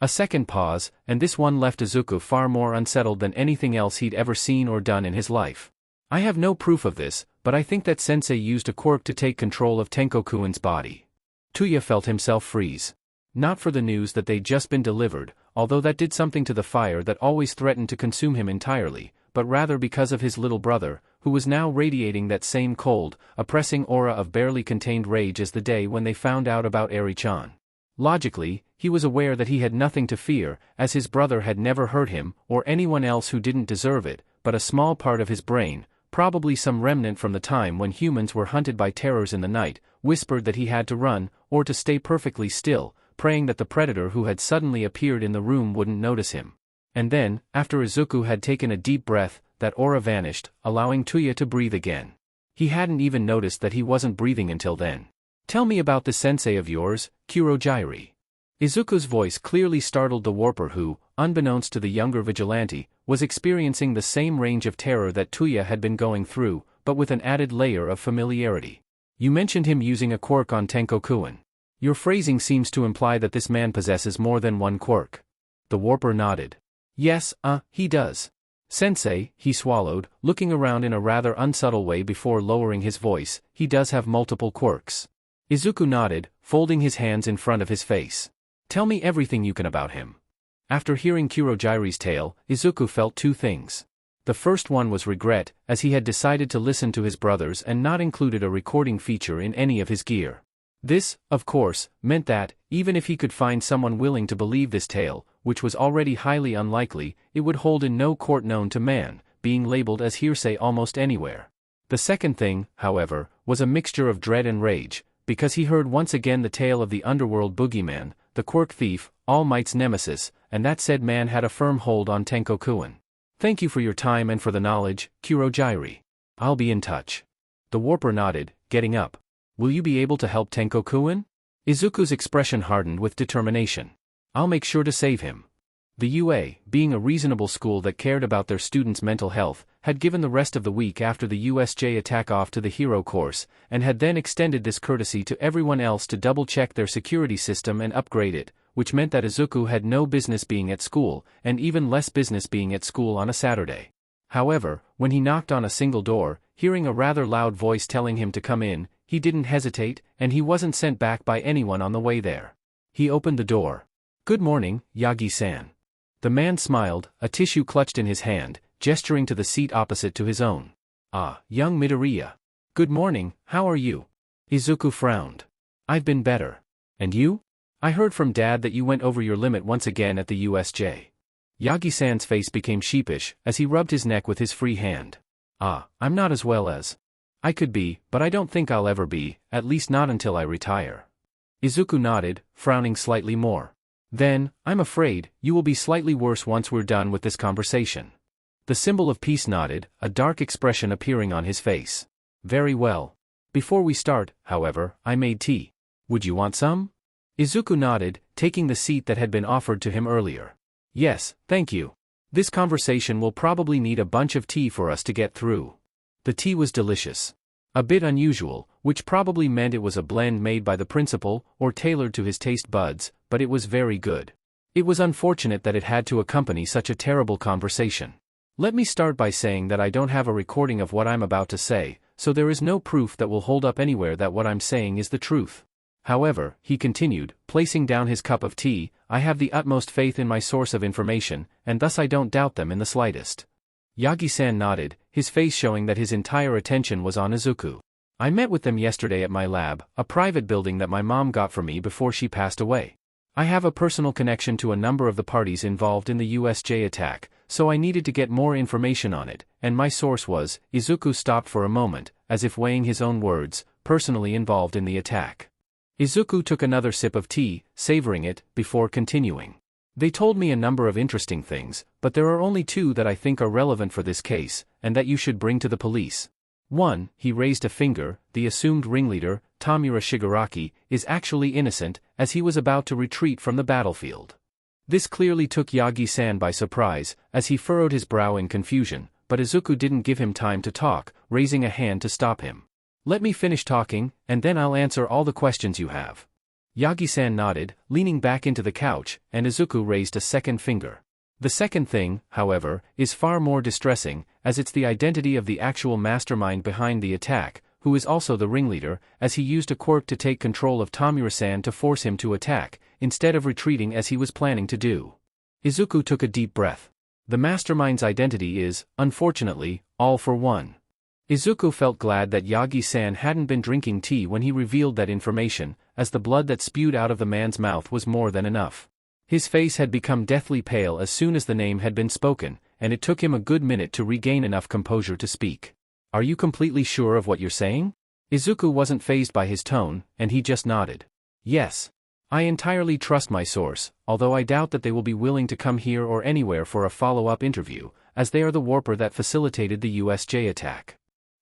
Speaker 1: A second pause, and this one left Izuku far more unsettled than anything else he'd ever seen or done in his life. I have no proof of this, but I think that Sensei used a quirk to take control of Tenko-kun's body. Tuya felt himself freeze. Not for the news that they'd just been delivered, although that did something to the fire that always threatened to consume him entirely, but rather because of his little brother, who was now radiating that same cold, oppressing aura of barely contained rage as the day when they found out about Eri-chan. Logically, he was aware that he had nothing to fear, as his brother had never hurt him, or anyone else who didn't deserve it, but a small part of his brain, probably some remnant from the time when humans were hunted by terrors in the night, whispered that he had to run, or to stay perfectly still, praying that the predator who had suddenly appeared in the room wouldn't notice him. And then, after Izuku had taken a deep breath, that aura vanished, allowing Tuya to breathe again. He hadn't even noticed that he wasn't breathing until then. "Tell me about the sensei of yours, Kurogyri." Izuku's voice clearly startled the warper who, unbeknownst to the younger vigilante, was experiencing the same range of terror that Tuya had been going through, but with an added layer of familiarity. "You mentioned him using a quirk on Tenkokuin. Your phrasing seems to imply that this man possesses more than one quirk." The warper nodded. "Yes, he does. Sensei," he swallowed, looking around in a rather unsubtle way before lowering his voice, "he does have multiple quirks." Izuku nodded, folding his hands in front of his face. "Tell me everything you can about him." After hearing Kurogyri's tale, Izuku felt two things. The first one was regret, as he had decided to listen to his brothers and not included a recording feature in any of his gear. This, of course, meant that, even if he could find someone willing to believe this tale, which was already highly unlikely, it would hold in no court known to man, being labeled as hearsay almost anywhere. The second thing, however, was a mixture of dread and rage, because he heard once again the tale of the underworld boogeyman, the quirk thief, All Might's nemesis, and that said man had a firm hold on Tenkokuin. "Thank you for your time and for the knowledge, Kurogyri. I'll be in touch." The warper nodded, getting up. "Will you be able to help Tenkokuin?" Izuku's expression hardened with determination. "I'll make sure to save him." The UA, being a reasonable school that cared about their students' mental health, had given the rest of the week after the USJ attack off to the hero course, and had then extended this courtesy to everyone else to double-check their security system and upgrade it, which meant that Izuku had no business being at school, and even less business being at school on a Saturday. However, when he knocked on a single door, hearing a rather loud voice telling him to come in, he didn't hesitate, and he wasn't sent back by anyone on the way there. He opened the door. "Good morning, Yagi-san." The man smiled, a tissue clutched in his hand, gesturing to the seat opposite to his own. "Ah, young Midoriya. Good morning, how are you?" Izuku frowned. "I've been better. And you? I heard from Dad that you went over your limit once again at the USJ. Yagi-san's face became sheepish, as he rubbed his neck with his free hand. "Ah, I'm not as well as I could be, but I don't think I'll ever be, at least not until I retire." Izuku nodded, frowning slightly more. "Then, I'm afraid, you will be slightly worse once we're done with this conversation." The symbol of peace nodded, a dark expression appearing on his face. "Very well. Before we start, however, I made tea. Would you want some?" Izuku nodded, taking the seat that had been offered to him earlier. "Yes, thank you. This conversation will probably need a bunch of tea for us to get through." The tea was delicious. A bit unusual, which probably meant it was a blend made by the principal, or tailored to his taste buds, but it was very good. It was unfortunate that it had to accompany such a terrible conversation. Let me start by saying that I don't have a recording of what I'm about to say, so there is no proof that will hold up anywhere that what I'm saying is the truth. However, he continued, placing down his cup of tea, I have the utmost faith in my source of information, and thus I don't doubt them in the slightest. Yagi-san nodded, his face showing that his entire attention was on Izuku. I met with them yesterday at my lab, a private building that my mom got for me before she passed away. I have a personal connection to a number of the parties involved in the USJ attack, so I needed to get more information on it, and my source was, Izuku stopped for a moment, as if weighing his own words, personally involved in the attack. Izuku took another sip of tea, savoring it, before continuing. They told me a number of interesting things, but there are only two that I think are relevant for this case, and that you should bring to the police. One, he raised a finger, the assumed ringleader, Tamura Shigaraki, is actually innocent, as he was about to retreat from the battlefield. This clearly took Yagi-san by surprise, as he furrowed his brow in confusion, but Izuku didn't give him time to talk, raising a hand to stop him. Let me finish talking, and then I'll answer all the questions you have. Yagi-san nodded, leaning back into the couch, and Izuku raised a second finger. The second thing, however, is far more distressing, as it's the identity of the actual mastermind behind the attack, who is also the ringleader, as he used a quirk to take control of Tamura-san to force him to attack, instead of retreating as he was planning to do. Izuku took a deep breath. The mastermind's identity is, unfortunately, all for one. Izuku felt glad that Yagi-san hadn't been drinking tea when he revealed that information, as the blood that spewed out of the man's mouth was more than enough. His face had become deathly pale as soon as the name had been spoken, and it took him a good minute to regain enough composure to speak. "Are you completely sure of what you're saying?" Izuku wasn't fazed by his tone, and he just nodded. "Yes. I entirely trust my source, although I doubt that they will be willing to come here or anywhere for a follow-up interview, as they are the warper that facilitated the USJ attack."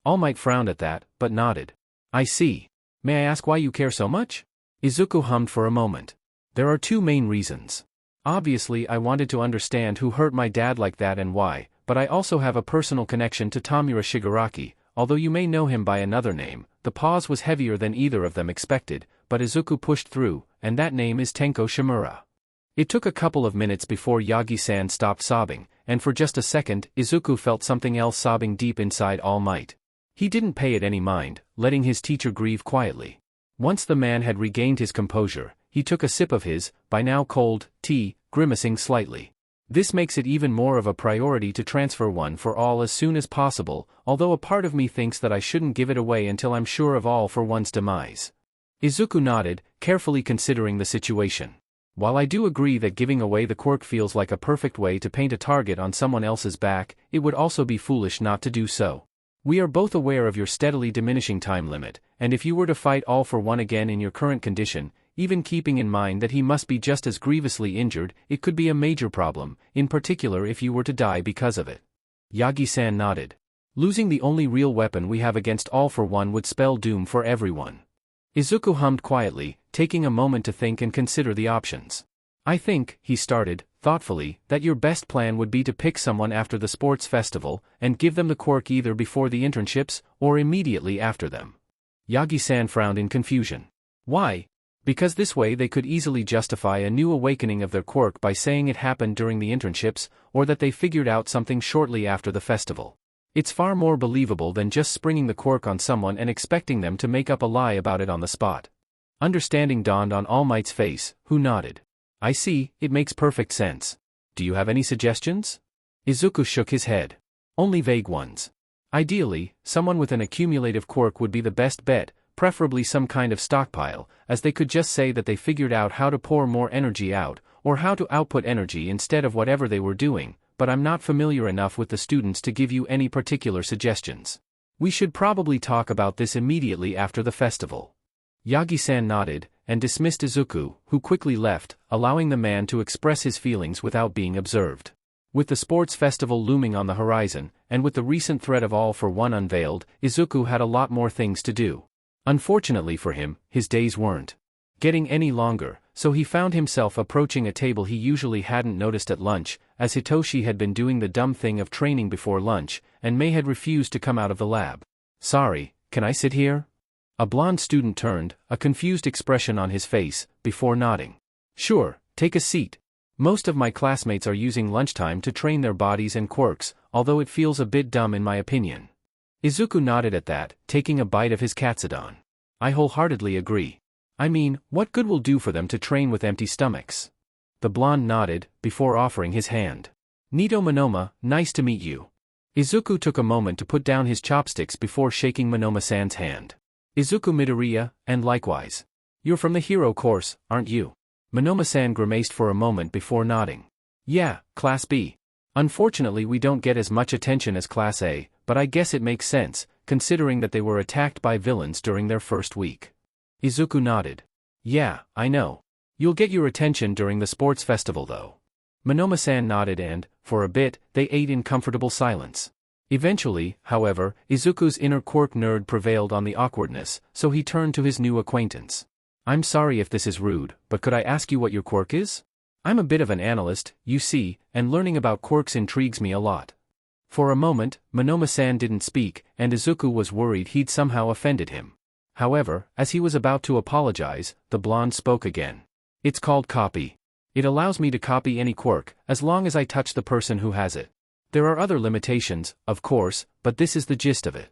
Speaker 1: All Might frowned at that, but nodded. "I see. May I ask why you care so much?" Izuku hummed for a moment. "There are two main reasons. Obviously I wanted to understand who hurt my dad like that and why, but I also have a personal connection to Tamura Shigaraki, although you may know him by another name." The pause was heavier than either of them expected, but Izuku pushed through, "And that name is Tenko Shimura." It took a couple of minutes before Yagi-san stopped sobbing, and for just a second, Izuku felt something else sobbing deep inside All Might. He didn't pay it any mind, letting his teacher grieve quietly. Once the man had regained his composure, he took a sip of his, by now cold, tea, grimacing slightly. "This makes it even more of a priority to transfer One for All as soon as possible, although a part of me thinks that I shouldn't give it away until I'm sure of All for One's demise." Izuku nodded, carefully considering the situation. "While I do agree that giving away the quirk feels like a perfect way to paint a target on someone else's back, it would also be foolish not to do so. We are both aware of your steadily diminishing time limit, and if you were to fight All for One again in your current condition, even keeping in mind that he must be just as grievously injured, it could be a major problem, in particular if you were to die because of it." Yagi-san nodded. "Losing the only real weapon we have against All for One would spell doom for everyone." Izuku hummed quietly, taking a moment to think and consider the options. "I think," he started, thoughtfully, "that your best plan would be to pick someone after the sports festival, and give them the quirk either before the internships, or immediately after them." Yagi-san frowned in confusion. "Why?" "Because this way they could easily justify a new awakening of their quirk by saying it happened during the internships, or that they figured out something shortly after the festival. It's far more believable than just springing the quirk on someone and expecting them to make up a lie about it on the spot." Understanding dawned on All Might's face, who nodded. "I see, it makes perfect sense. Do you have any suggestions?" Izuku shook his head. "Only vague ones. Ideally, someone with an accumulative quirk would be the best bet, preferably some kind of stockpile, as they could just say that they figured out how to pour more energy out, or how to output energy instead of whatever they were doing, but I'm not familiar enough with the students to give you any particular suggestions. We should probably talk about this immediately after the festival." Yagi-san nodded, and dismissed Izuku, who quickly left, allowing the man to express his feelings without being observed. With the sports festival looming on the horizon, and with the recent threat of All for One unveiled, Izuku had a lot more things to do. Unfortunately for him, his days weren't getting any longer, so he found himself approaching a table he usually hadn't noticed at lunch, as Hitoshi had been doing the dumb thing of training before lunch, and Mei had refused to come out of the lab. "Sorry, can I sit here?" A blonde student turned, a confused expression on his face, before nodding. "Sure, take a seat. Most of my classmates are using lunchtime to train their bodies and quirks, although it feels a bit dumb in my opinion." Izuku nodded at that, taking a bite of his katsudon. "I wholeheartedly agree. I mean, what good will do for them to train with empty stomachs?" The blonde nodded, before offering his hand. "Nito Monoma, nice to meet you." Izuku took a moment to put down his chopsticks before shaking Monoma-san's hand. "Izuku Midoriya, and likewise. You're from the hero course, aren't you?" Monoma-san grimaced for a moment before nodding. "Yeah, Class B. Unfortunately we don't get as much attention as Class A, but I guess it makes sense, considering that they were attacked by villains during their first week." Izuku nodded. "Yeah, I know. You'll get your attention during the sports festival though." Monoma-san nodded and, for a bit, they ate in comfortable silence. Eventually, however, Izuku's inner quirk nerd prevailed on the awkwardness, so he turned to his new acquaintance. "I'm sorry if this is rude, but could I ask you what your quirk is? I'm a bit of an analyst, you see, and learning about quirks intrigues me a lot." For a moment, Monoma-san didn't speak, and Izuku was worried he'd somehow offended him. However, as he was about to apologize, the blonde spoke again. "It's called copy. It allows me to copy any quirk, as long as I touch the person who has it. There are other limitations, of course, but this is the gist of it."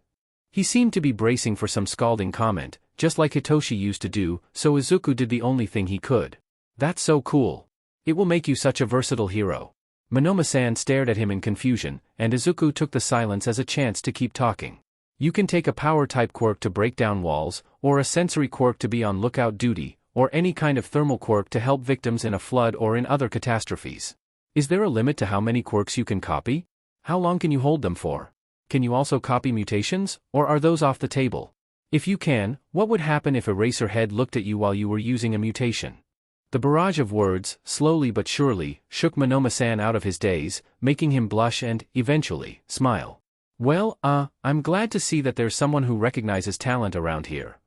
Speaker 1: He seemed to be bracing for some scalding comment, just like Hitoshi used to do, so Izuku did the only thing he could. "That's so cool. It will make you such a versatile hero." Monoma-san stared at him in confusion, and Izuku took the silence as a chance to keep talking. You can take a power-type quirk to break down walls, or a sensory quirk to be on lookout duty, or any kind of thermal quirk to help victims in a flood or in other catastrophes. Is there a limit to how many quirks you can copy? How long can you hold them for? Can you also copy mutations, or are those off the table? If you can, what would happen if Eraserhead looked at you while you were using a mutation? The barrage of words, slowly but surely, shook Monoma-san out of his daze, making him blush and, eventually, smile. Well, I'm glad to see that there's someone who recognizes talent around here.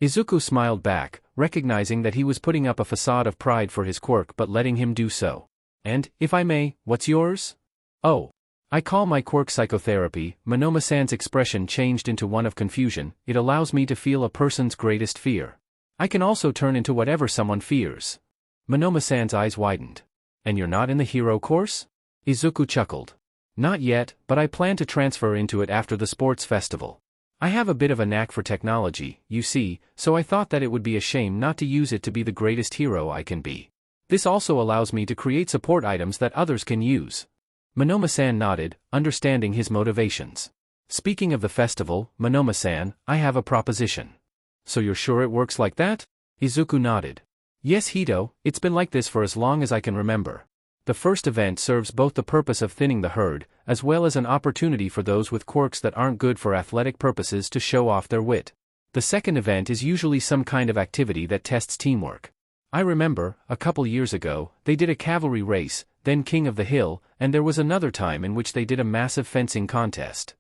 Speaker 1: Izuku smiled back, recognizing that he was putting up a facade of pride for his quirk but letting him do so. And, if I may, what's yours? Oh. I call my quirk psychotherapy. Monoma-san's expression changed into one of confusion. It allows me to feel a person's greatest fear. I can also turn into whatever someone fears. Monoma-san's eyes widened. And you're not in the hero course? Izuku chuckled. Not yet, but I plan to transfer into it after the sports festival. I have a bit of a knack for technology, you see, so I thought that it would be a shame not to use it to be the greatest hero I can be. This also allows me to create support items that others can use. Monoma-san nodded, understanding his motivations. Speaking of the festival, Monoma-san, I have a proposition. So you're sure it works like that? Izuku nodded. Yes, Hito, it's been like this for as long as I can remember. The first event serves both the purpose of thinning the herd, as well as an opportunity for those with quirks that aren't good for athletic purposes to show off their wit. The second event is usually some kind of activity that tests teamwork. I remember, a couple years ago, they did a cavalry race, then King of the Hill, and there was another time in which they did a massive fencing contest.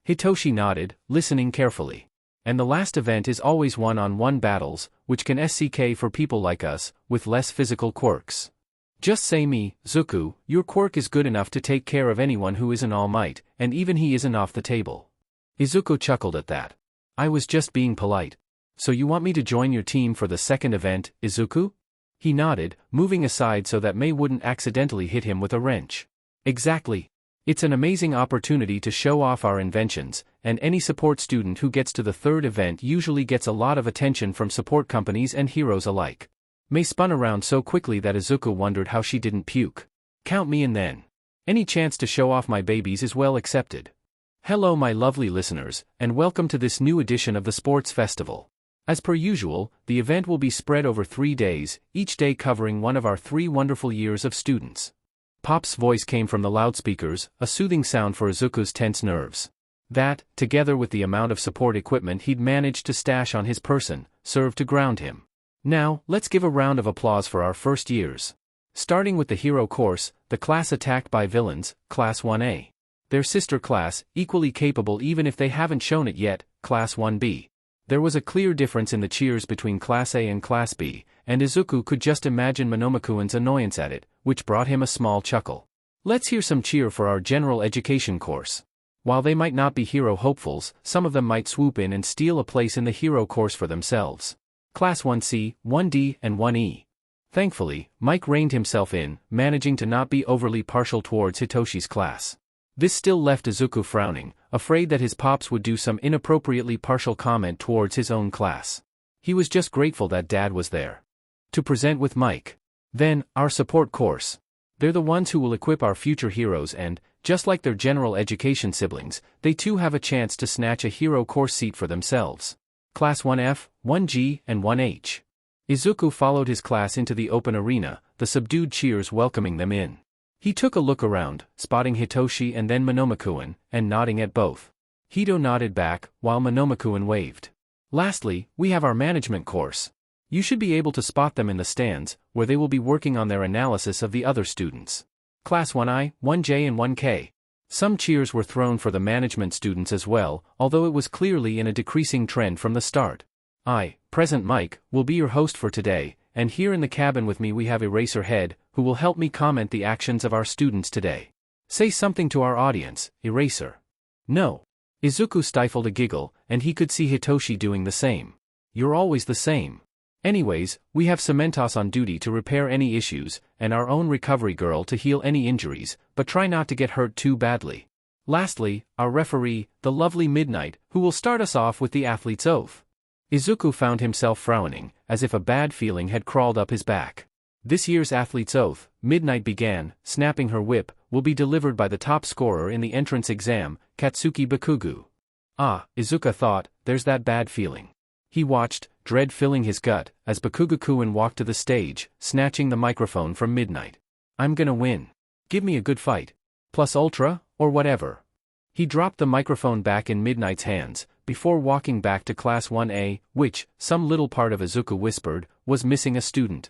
Speaker 1: Hitoshi nodded, listening carefully. And the last event is always one-on-one battles, which can SCK for people like us, with less physical quirks. Just say me, Zuku, your quirk is good enough to take care of anyone who isn't All Might, and even he isn't off the table. Izuku chuckled at that. I was just being polite. So you want me to join your team for the second event, Izuku? He nodded, moving aside so that Mei wouldn't accidentally hit him with a wrench. Exactly. It's an amazing opportunity to show off our inventions, and any support student who gets to the third event usually gets a lot of attention from support companies and heroes alike. Mei spun around so quickly that Izuku wondered how she didn't puke. Count me in then. Any chance to show off my babies is well accepted. Hello my lovely listeners, and welcome to this new edition of the Sports Festival. As per usual, the event will be spread over 3 days, each day covering one of our 3 wonderful years of students. Pop's voice came from the loudspeakers, a soothing sound for Izuku's tense nerves. That, together with the amount of support equipment he'd managed to stash on his person, served to ground him. Now, let's give a round of applause for our first years. Starting with the hero course, the class attacked by villains, Class 1A. Their sister class, equally capable even if they haven't shown it yet, Class 1B. There was a clear difference in the cheers between Class A and Class B, and Izuku could just imagine Monomakuin's annoyance at it, which brought him a small chuckle. Let's hear some cheer for our general education course. While they might not be hero hopefuls, some of them might swoop in and steal a place in the hero course for themselves. Class 1C, 1D, and 1E. Thankfully, Mike reined himself in, managing to not be overly partial towards Hitoshi's class. This still left Izuku frowning, afraid that his pops would do some inappropriately partial comment towards his own class. He was just grateful that Dad was there to present with Mike. Then, our support course. They're the ones who will equip our future heroes and, just like their general education siblings, they too have a chance to snatch a hero course seat for themselves. Class 1F, 1G, and 1H. Izuku followed his class into the open arena, the subdued cheers welcoming them in. He took a look around, spotting Hitoshi and then Monomakuin, and nodding at both. Hito nodded back, while Monomakuin waved. Lastly, we have our management course. You should be able to spot them in the stands, where they will be working on their analysis of the other students. Class 1I, 1J and 1K. Some cheers were thrown for the management students as well, although it was clearly in a decreasing trend from the start. I, Present Mike, will be your host for today, and here in the cabin with me we have Eraserhead, who will help me comment the actions of our students today. Say something to our audience, Eraser. No. Izuku stifled a giggle, and he could see Hitoshi doing the same. You're always the same. Anyways, we have Cementos on duty to repair any issues, and our own recovery girl to heal any injuries, but try not to get hurt too badly. Lastly, our referee, the lovely Midnight, who will start us off with the athlete's oath. Izuku found himself frowning, as if a bad feeling had crawled up his back. This year's athlete's oath, Midnight began, snapping her whip, will be delivered by the top scorer in the entrance exam, Katsuki Bakugu. Ah, Izuku thought, there's that bad feeling. He watched, dread filling his gut, as Bakugo-kun walked to the stage, snatching the microphone from Midnight. I'm gonna win. Give me a good fight. Plus Ultra, or whatever. He dropped the microphone back in Midnight's hands, before walking back to Class 1A, which, some little part of Izuku whispered, was missing a student.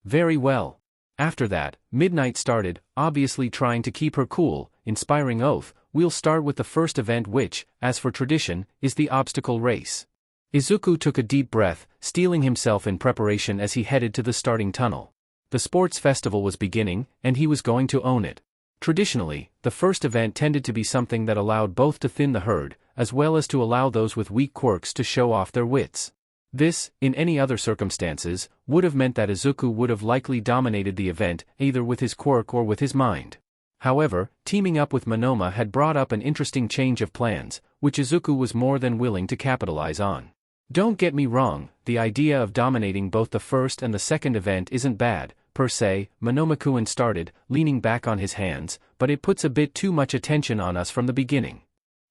Speaker 1: Very well. After that, Midnight started, obviously trying to keep her cool, inspiring oath, we'll start with the first event which, as for tradition, is the obstacle race. Izuku took a deep breath, steeling himself in preparation as he headed to the starting tunnel. The sports festival was beginning, and he was going to own it. Traditionally, the first event tended to be something that allowed both to thin the herd, as well as to allow those with weak quirks to show off their wits. This, in any other circumstances, would have meant that Izuku would have likely dominated the event, either with his quirk or with his mind. However, teaming up with Monoma had brought up an interesting change of plans, which Izuku was more than willing to capitalize on. Don't get me wrong, the idea of dominating both the first and the second event isn't bad, per se, Monoma-kun started, leaning back on his hands, but it puts a bit too much attention on us from the beginning.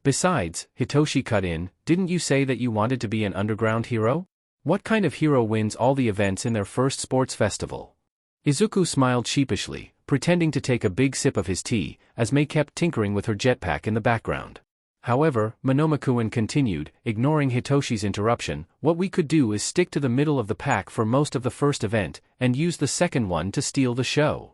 Speaker 1: Besides, Hitoshi cut in, didn't you say that you wanted to be an underground hero? What kind of hero wins all the events in their first sports festival? Izuku smiled sheepishly, pretending to take a big sip of his tea, as Mei kept tinkering with her jetpack in the background. However, Monoma-kun continued, ignoring Hitoshi's interruption, what we could do is stick to the middle of the pack for most of the first event, and use the second one to steal the show.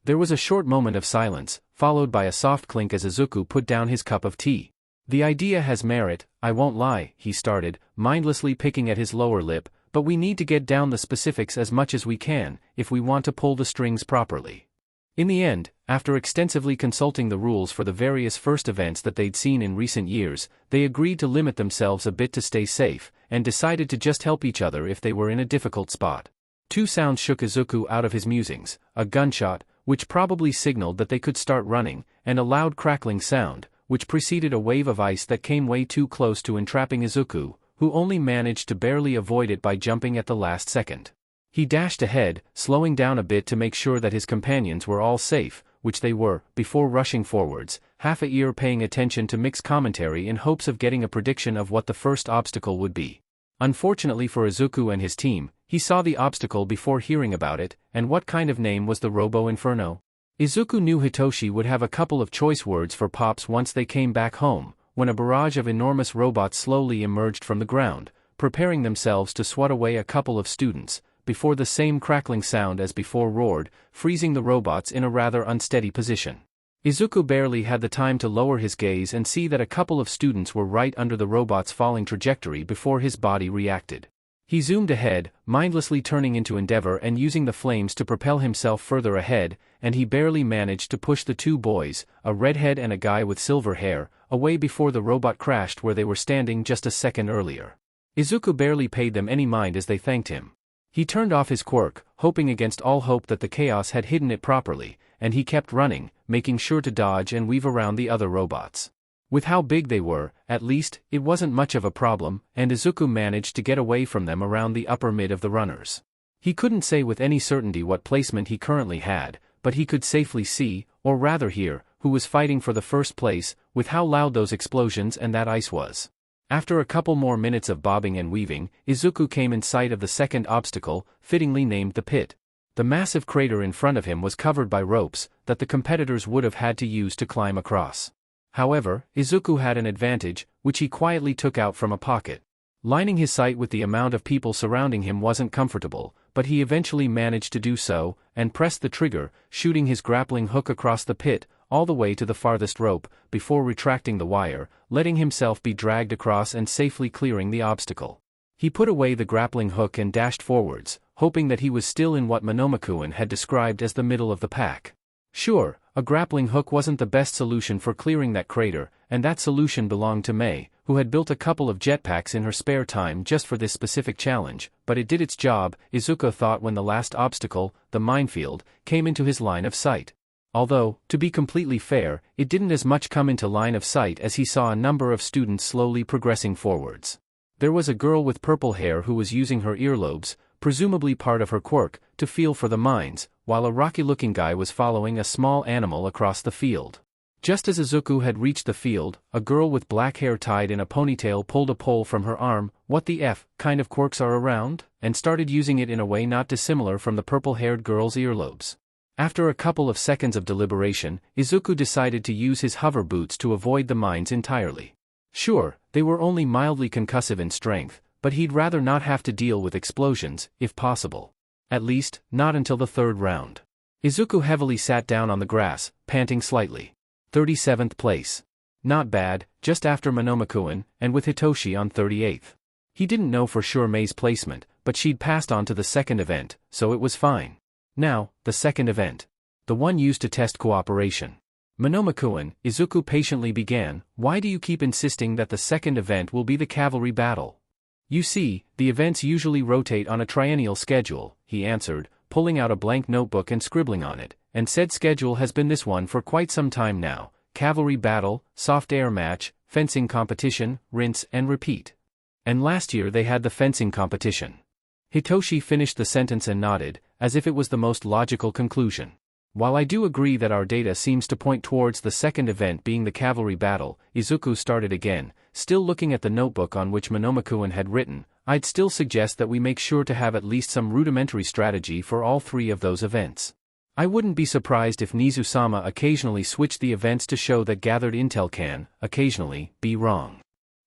Speaker 1: There was a short moment of silence, followed by a soft clink as Izuku put down his cup of tea. The idea has merit, I won't lie, he started, mindlessly picking at his lower lip, but we need to get down the specifics as much as we can, if we want to pull the strings properly. In the end, after extensively consulting the rules for the various first events that they'd seen in recent years, they agreed to limit themselves a bit to stay safe, and decided to just help each other if they were in a difficult spot. Two sounds shook Izuku out of his musings, a gunshot, which probably signaled that they could start running, and a loud crackling sound, which preceded a wave of ice that came way too close to entrapping Izuku, who only managed to barely avoid it by jumping at the last second. He dashed ahead, slowing down a bit to make sure that his companions were all safe, which they were, before rushing forwards, half a ear paying attention to mixed commentary in hopes of getting a prediction of what the first obstacle would be. Unfortunately for Izuku and his team, he saw the obstacle before hearing about it, and what kind of name was the Robo Inferno? Izuku knew Hitoshi would have a couple of choice words for Pops once they came back home, when a barrage of enormous robots slowly emerged from the ground, preparing themselves to swat away a couple of students, before the same crackling sound as before roared, freezing the robots in a rather unsteady position. Izuku barely had the time to lower his gaze and see that a couple of students were right under the robot's falling trajectory before his body reacted. He zoomed ahead, mindlessly turning into Endeavor and using the flames to propel himself further ahead, and he barely managed to push the two boys, a redhead and a guy with silver hair, away before the robot crashed where they were standing just a second earlier. Izuku barely paid them any mind as they thanked him. He turned off his quirk, hoping against all hope that the chaos had hidden it properly, and he kept running, making sure to dodge and weave around the other robots. With how big they were, at least, it wasn't much of a problem, and Izuku managed to get away from them around the upper mid of the runners. He couldn't say with any certainty what placement he currently had, but he could safely see, or rather hear, who was fighting for the first place, with how loud those explosions and that ice was. After a couple more minutes of bobbing and weaving, Izuku came in sight of the second obstacle, fittingly named the pit. The massive crater in front of him was covered by ropes that the competitors would have had to use to climb across. However, Izuku had an advantage, which he quietly took out from a pocket. Lining his sight with the amount of people surrounding him wasn't comfortable, but he eventually managed to do so, and pressed the trigger, shooting his grappling hook across the pit, all the way to the farthest rope, before retracting the wire, letting himself be dragged across and safely clearing the obstacle. He put away the grappling hook and dashed forwards, hoping that he was still in what Monoma-kun had described as the middle of the pack. Sure, a grappling hook wasn't the best solution for clearing that crater, and that solution belonged to Mei, who had built a couple of jetpacks in her spare time just for this specific challenge, but it did its job, Izuku thought when the last obstacle, the minefield, came into his line of sight. Although, to be completely fair, it didn't as much come into line of sight as he saw a number of students slowly progressing forwards. There was a girl with purple hair who was using her earlobes, presumably part of her quirk, to feel for the mines, while a rocky-looking guy was following a small animal across the field. Just as Izuku had reached the field, a girl with black hair tied in a ponytail pulled a pole from her arm. "What the F kind of quirks are around?" and started using it in a way not dissimilar from the purple-haired girl's earlobes. After a couple of seconds of deliberation, Izuku decided to use his hover boots to avoid the mines entirely. Sure, they were only mildly concussive in strength, but he'd rather not have to deal with explosions, if possible. At least, not until the third round. Izuku heavily sat down on the grass, panting slightly. 37th place. Not bad, just after Monomakuen, and with Hitoshi on 38th. He didn't know for sure Mei's placement, but she'd passed on to the second event, so it was fine. Now, the second event. The one used to test cooperation. Monomakuen, Izuku patiently began, "Why do you keep insisting that the second event will be the cavalry battle?" "You see, the events usually rotate on a triennial schedule," he answered, pulling out a blank notebook and scribbling on it, "and said schedule has been this one for quite some time now. Cavalry battle, soft air match, fencing competition, rinse and repeat. And last year they had the fencing competition." Hitoshi finished the sentence and nodded, as if it was the most logical conclusion. "While I do agree that our data seems to point towards the second event being the cavalry battle," Izuku started again, still looking at the notebook on which Monomakuen had written, "I'd still suggest that we make sure to have at least some rudimentary strategy for all three of those events. I wouldn't be surprised if Nizu-sama occasionally switched the events to show that gathered intel can, occasionally, be wrong.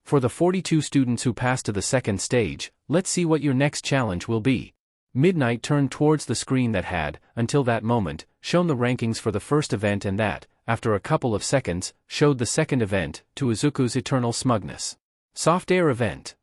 Speaker 1: For the 42 students who passed to the second stage, let's see what your next challenge will be." Midnight turned towards the screen that had, until that moment, shown the rankings for the first event and that, after a couple of seconds, showed the second event, to Izuku's eternal smugness. "Soft air event."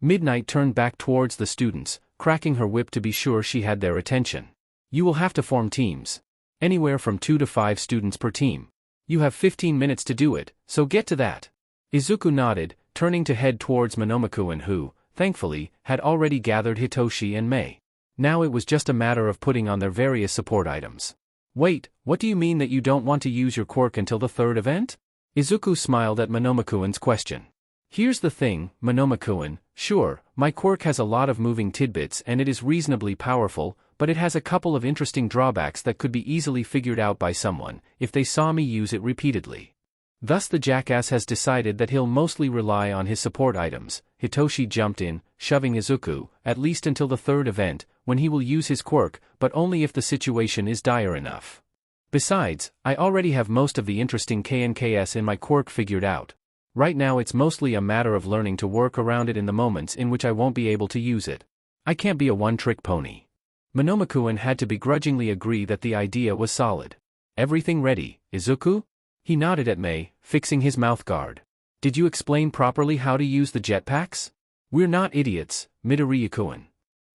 Speaker 1: Midnight turned back towards the students, cracking her whip to be sure she had their attention. "You will have to form teams. Anywhere from 2 to 5 students per team. You have 15 minutes to do it, so get to that." Izuku nodded, turning to head towards Monomakuen who, thankfully, had already gathered Hitoshi and Mei. Now it was just a matter of putting on their various support items. "Wait, what do you mean that you don't want to use your quirk until the third event?" Izuku smiled at Monomakuen's question. "Here's the thing, Monomakuen, sure, my quirk has a lot of moving tidbits and it is reasonably powerful, but it has a couple of interesting drawbacks that could be easily figured out by someone, if they saw me use it repeatedly. Thus the jackass has decided that he'll mostly rely on his support items." Hitoshi jumped in, shoving Izuku, "at least until the third event, when he will use his quirk, but only if the situation is dire enough. Besides, I already have most of the interesting KNKS in my quirk figured out. Right now it's mostly a matter of learning to work around it in the moments in which I won't be able to use it. I can't be a one-trick pony." Monomakuen had to begrudgingly agree that the idea was solid. "Everything ready, Izuku?" He nodded at Mei, fixing his mouthguard. "Did you explain properly how to use the jetpacks?" "We're not idiots, Midoriya-kun."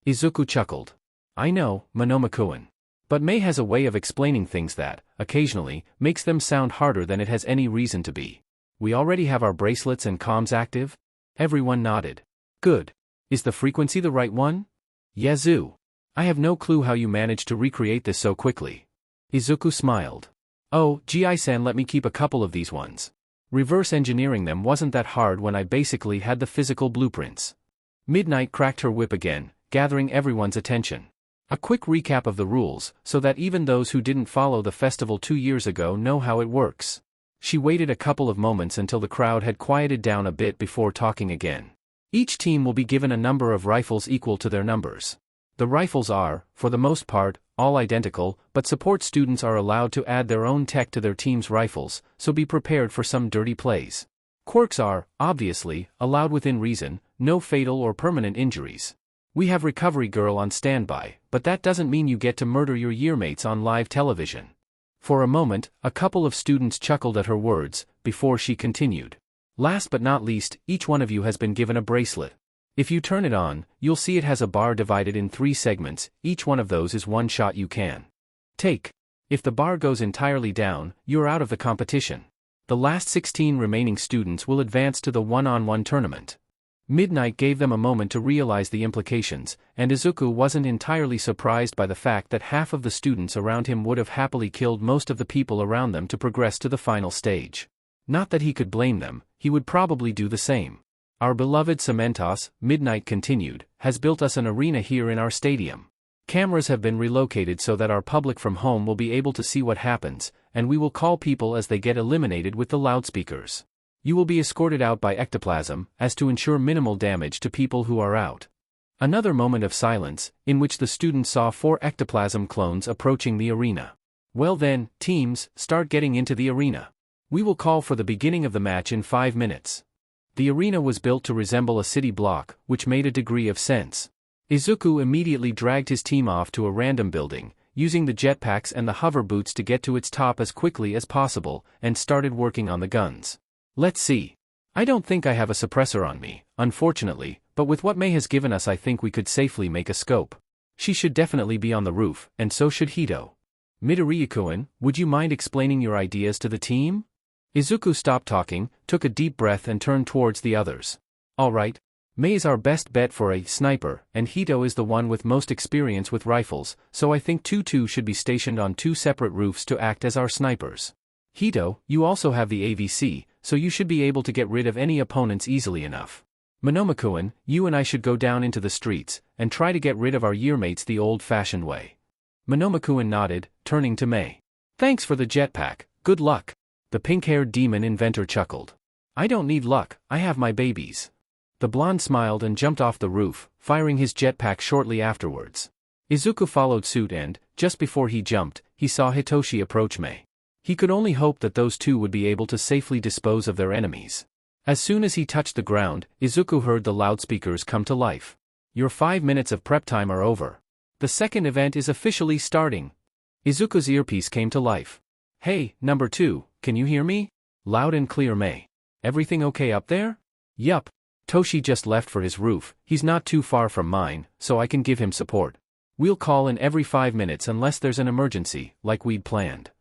Speaker 1: Izuku chuckled. "I know, Monomakuen. But Mei has a way of explaining things that, occasionally, makes them sound harder than it has any reason to be. We already have our bracelets and comms active?" Everyone nodded. "Good. Is the frequency the right one?" "Yazoo. I have no clue how you managed to recreate this so quickly." Izuku smiled. "Oh, Gi-san let me keep a couple of these ones. Reverse engineering them wasn't that hard when I basically had the physical blueprints." Midnight cracked her whip again, gathering everyone's attention. A quick recap of the rules, so that even those who didn't follow the festival 2 years ago know how it works. She waited a couple of moments until the crowd had quieted down a bit before talking again. Each team will be given a number of rifles equal to their numbers. The rifles are, for the most part, all identical, but support students are allowed to add their own tech to their team's rifles, so be prepared for some dirty plays. Quirks are, obviously, allowed within reason, no fatal or permanent injuries. We have Recovery Girl on standby, but that doesn't mean you get to murder your yearmates on live television. For a moment, a couple of students chuckled at her words, before she continued. Last but not least, each one of you has been given a bracelet. If you turn it on, you'll see it has a bar divided in 3 segments, each one of those is one shot you can take. If the bar goes entirely down, you're out of the competition. The last 16 remaining students will advance to the one-on-one tournament. Midnight gave them a moment to realize the implications, and Izuku wasn't entirely surprised by the fact that half of the students around him would have happily killed most of the people around them to progress to the final stage. Not that he could blame them, he would probably do the same. "Our beloved Cementos," Midnight continued, "has built us an arena here in our stadium. Cameras have been relocated so that our public from home will be able to see what happens, and we will call people as they get eliminated with the loudspeakers. You will be escorted out by ectoplasm, as to ensure minimal damage to people who are out. Another moment of silence, in which the students saw 4 ectoplasm clones approaching the arena. Well then, teams, start getting into the arena. We will call for the beginning of the match in 5 minutes. The arena was built to resemble a city block, which made a degree of sense. Izuku immediately dragged his team off to a random building, using the jetpacks and the hover boots to get to its top as quickly as possible, and started working on the guns. Let's see. I don't think I have a suppressor on me, unfortunately, but with what Mei has given us I think we could safely make a scope. She should definitely be on the roof, and so should Hito. Midoriya-kun, would you mind explaining your ideas to the team? Izuku stopped talking, took a deep breath and turned towards the others. Alright. Mei is our best bet for a sniper, and Hito is the one with most experience with rifles, so I think 2-2 should be stationed on 2 separate roofs to act as our snipers. Hito, you also have the AVC, so you should be able to get rid of any opponents easily enough. Monoma-kun, you and I should go down into the streets, and try to get rid of our yearmates the old-fashioned way. Monoma-kun nodded, turning to Mei. Thanks for the jetpack, good luck. The pink-haired demon inventor chuckled. I don't need luck, I have my babies. The blonde smiled and jumped off the roof, firing his jetpack shortly afterwards. Izuku followed suit and, just before he jumped, he saw Hitoshi approach Mei. He could only hope that those two would be able to safely dispose of their enemies. As soon as he touched the ground, Izuku heard the loudspeakers come to life. Your 5 minutes of prep time are over. The second event is officially starting. Izuku's earpiece came to life. Hey, number 2, can you hear me? Loud and clear, Mei. Everything okay up there? Yup. Toshi just left for his roof, he's not too far from mine, so I can give him support. We'll call in every 5 minutes unless there's an emergency, like we'd planned.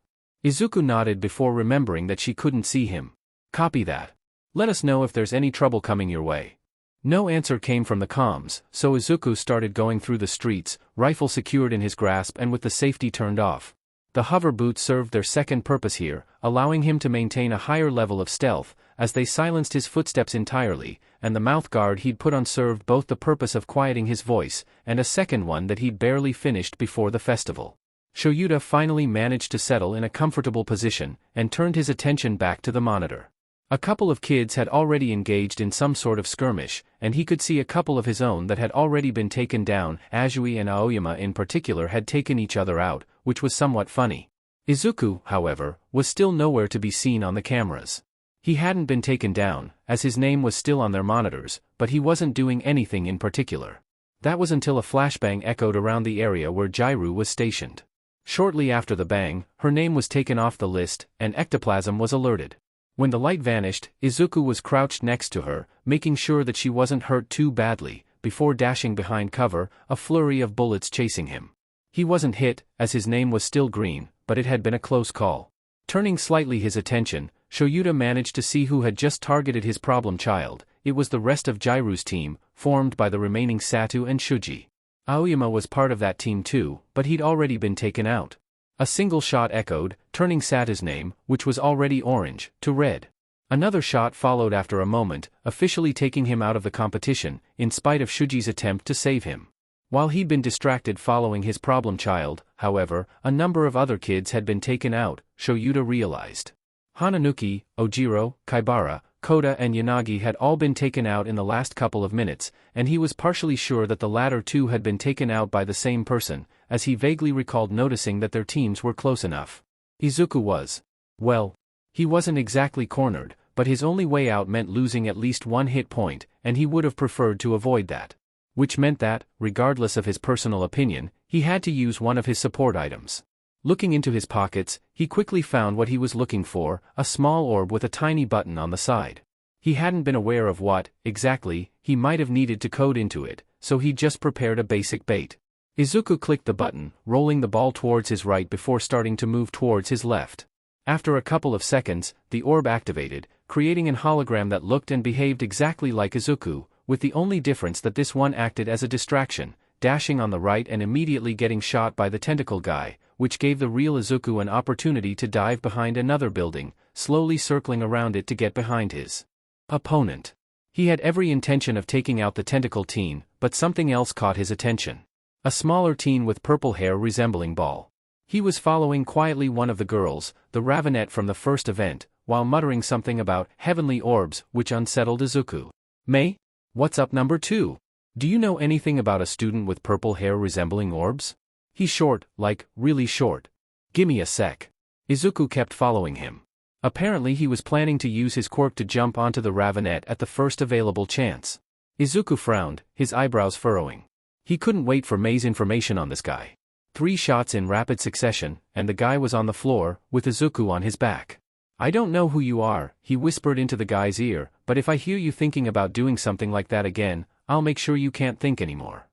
Speaker 1: Izuku nodded before remembering that she couldn't see him. Copy that. Let us know if there's any trouble coming your way. No answer came from the comms, so Izuku started going through the streets, rifle secured in his grasp and with the safety turned off. The hover boots served their second purpose here, allowing him to maintain a higher level of stealth, as they silenced his footsteps entirely, and the mouth guard he'd put on served both the purpose of quieting his voice, and a second one that he'd barely finished before the festival. Shoyuta finally managed to settle in a comfortable position, and turned his attention back to the monitor. A couple of kids had already engaged in some sort of skirmish, and he could see a couple of his own that had already been taken down. Azui and Aoyama in particular had taken each other out, which was somewhat funny. Izuku, however, was still nowhere to be seen on the cameras. He hadn't been taken down, as his name was still on their monitors, but he wasn't doing anything in particular. That was until a flashbang echoed around the area where Jairu was stationed. Shortly after the bang, her name was taken off the list, and ectoplasm was alerted. When the light vanished, Izuku was crouched next to her, making sure that she wasn't hurt too badly, before dashing behind cover, a flurry of bullets chasing him. He wasn't hit, as his name was still green, but it had been a close call. Turning slightly his attention, Shoyuta managed to see who had just targeted his problem child. It was the rest of Jairu's team, formed by the remaining Satu and Shuji. Aoyama was part of that team too, but he'd already been taken out. A single shot echoed, turning Satu's name, which was already orange, to red. Another shot followed after a moment, officially taking him out of the competition, in spite of Shuji's attempt to save him. While he'd been distracted following his problem child, however, a number of other kids had been taken out, Shoyuta realized. Hananuki, Ojiro, Kaibara, Koda and Yanagi had all been taken out in the last couple of minutes, and he was partially sure that the latter two had been taken out by the same person, as he vaguely recalled noticing that their teams were close enough. Izuku was. Well, he wasn't exactly cornered, but his only way out meant losing at least one hit point, and he would have preferred to avoid that. Which meant that, regardless of his personal opinion, he had to use one of his support items. Looking into his pockets, he quickly found what he was looking for, a small orb with a tiny button on the side. He hadn't been aware of what, exactly, he might have needed to code into it, so he just prepared a basic bait. Izuku clicked the button, rolling the ball towards his right before starting to move towards his left. After a couple of seconds, the orb activated, creating an hologram that looked and behaved exactly like Izuku, with the only difference that this one acted as a distraction, dashing on the right and immediately getting shot by the tentacle guy, which gave the real Izuku an opportunity to dive behind another building, slowly circling around it to get behind his opponent. He had every intention of taking out the tentacle teen, but something else caught his attention. a smaller teen with purple hair resembling Ball. He was following quietly one of the girls, the Ravenet from the first event, while muttering something about heavenly orbs, which unsettled Izuku. May? What's up number 2? Do you know anything about a student with purple hair resembling orbs? He's short, like, really short. Gimme a sec. Izuku kept following him. Apparently he was planning to use his quirk to jump onto the Ravenet at the first available chance. Izuku frowned, his eyebrows furrowing. He couldn't wait for May's information on this guy. 3 shots in rapid succession, and the guy was on the floor, with Izuku on his back. I don't know who you are, he whispered into the guy's ear, but if I hear you thinking about doing something like that again, I'll make sure you can't think anymore.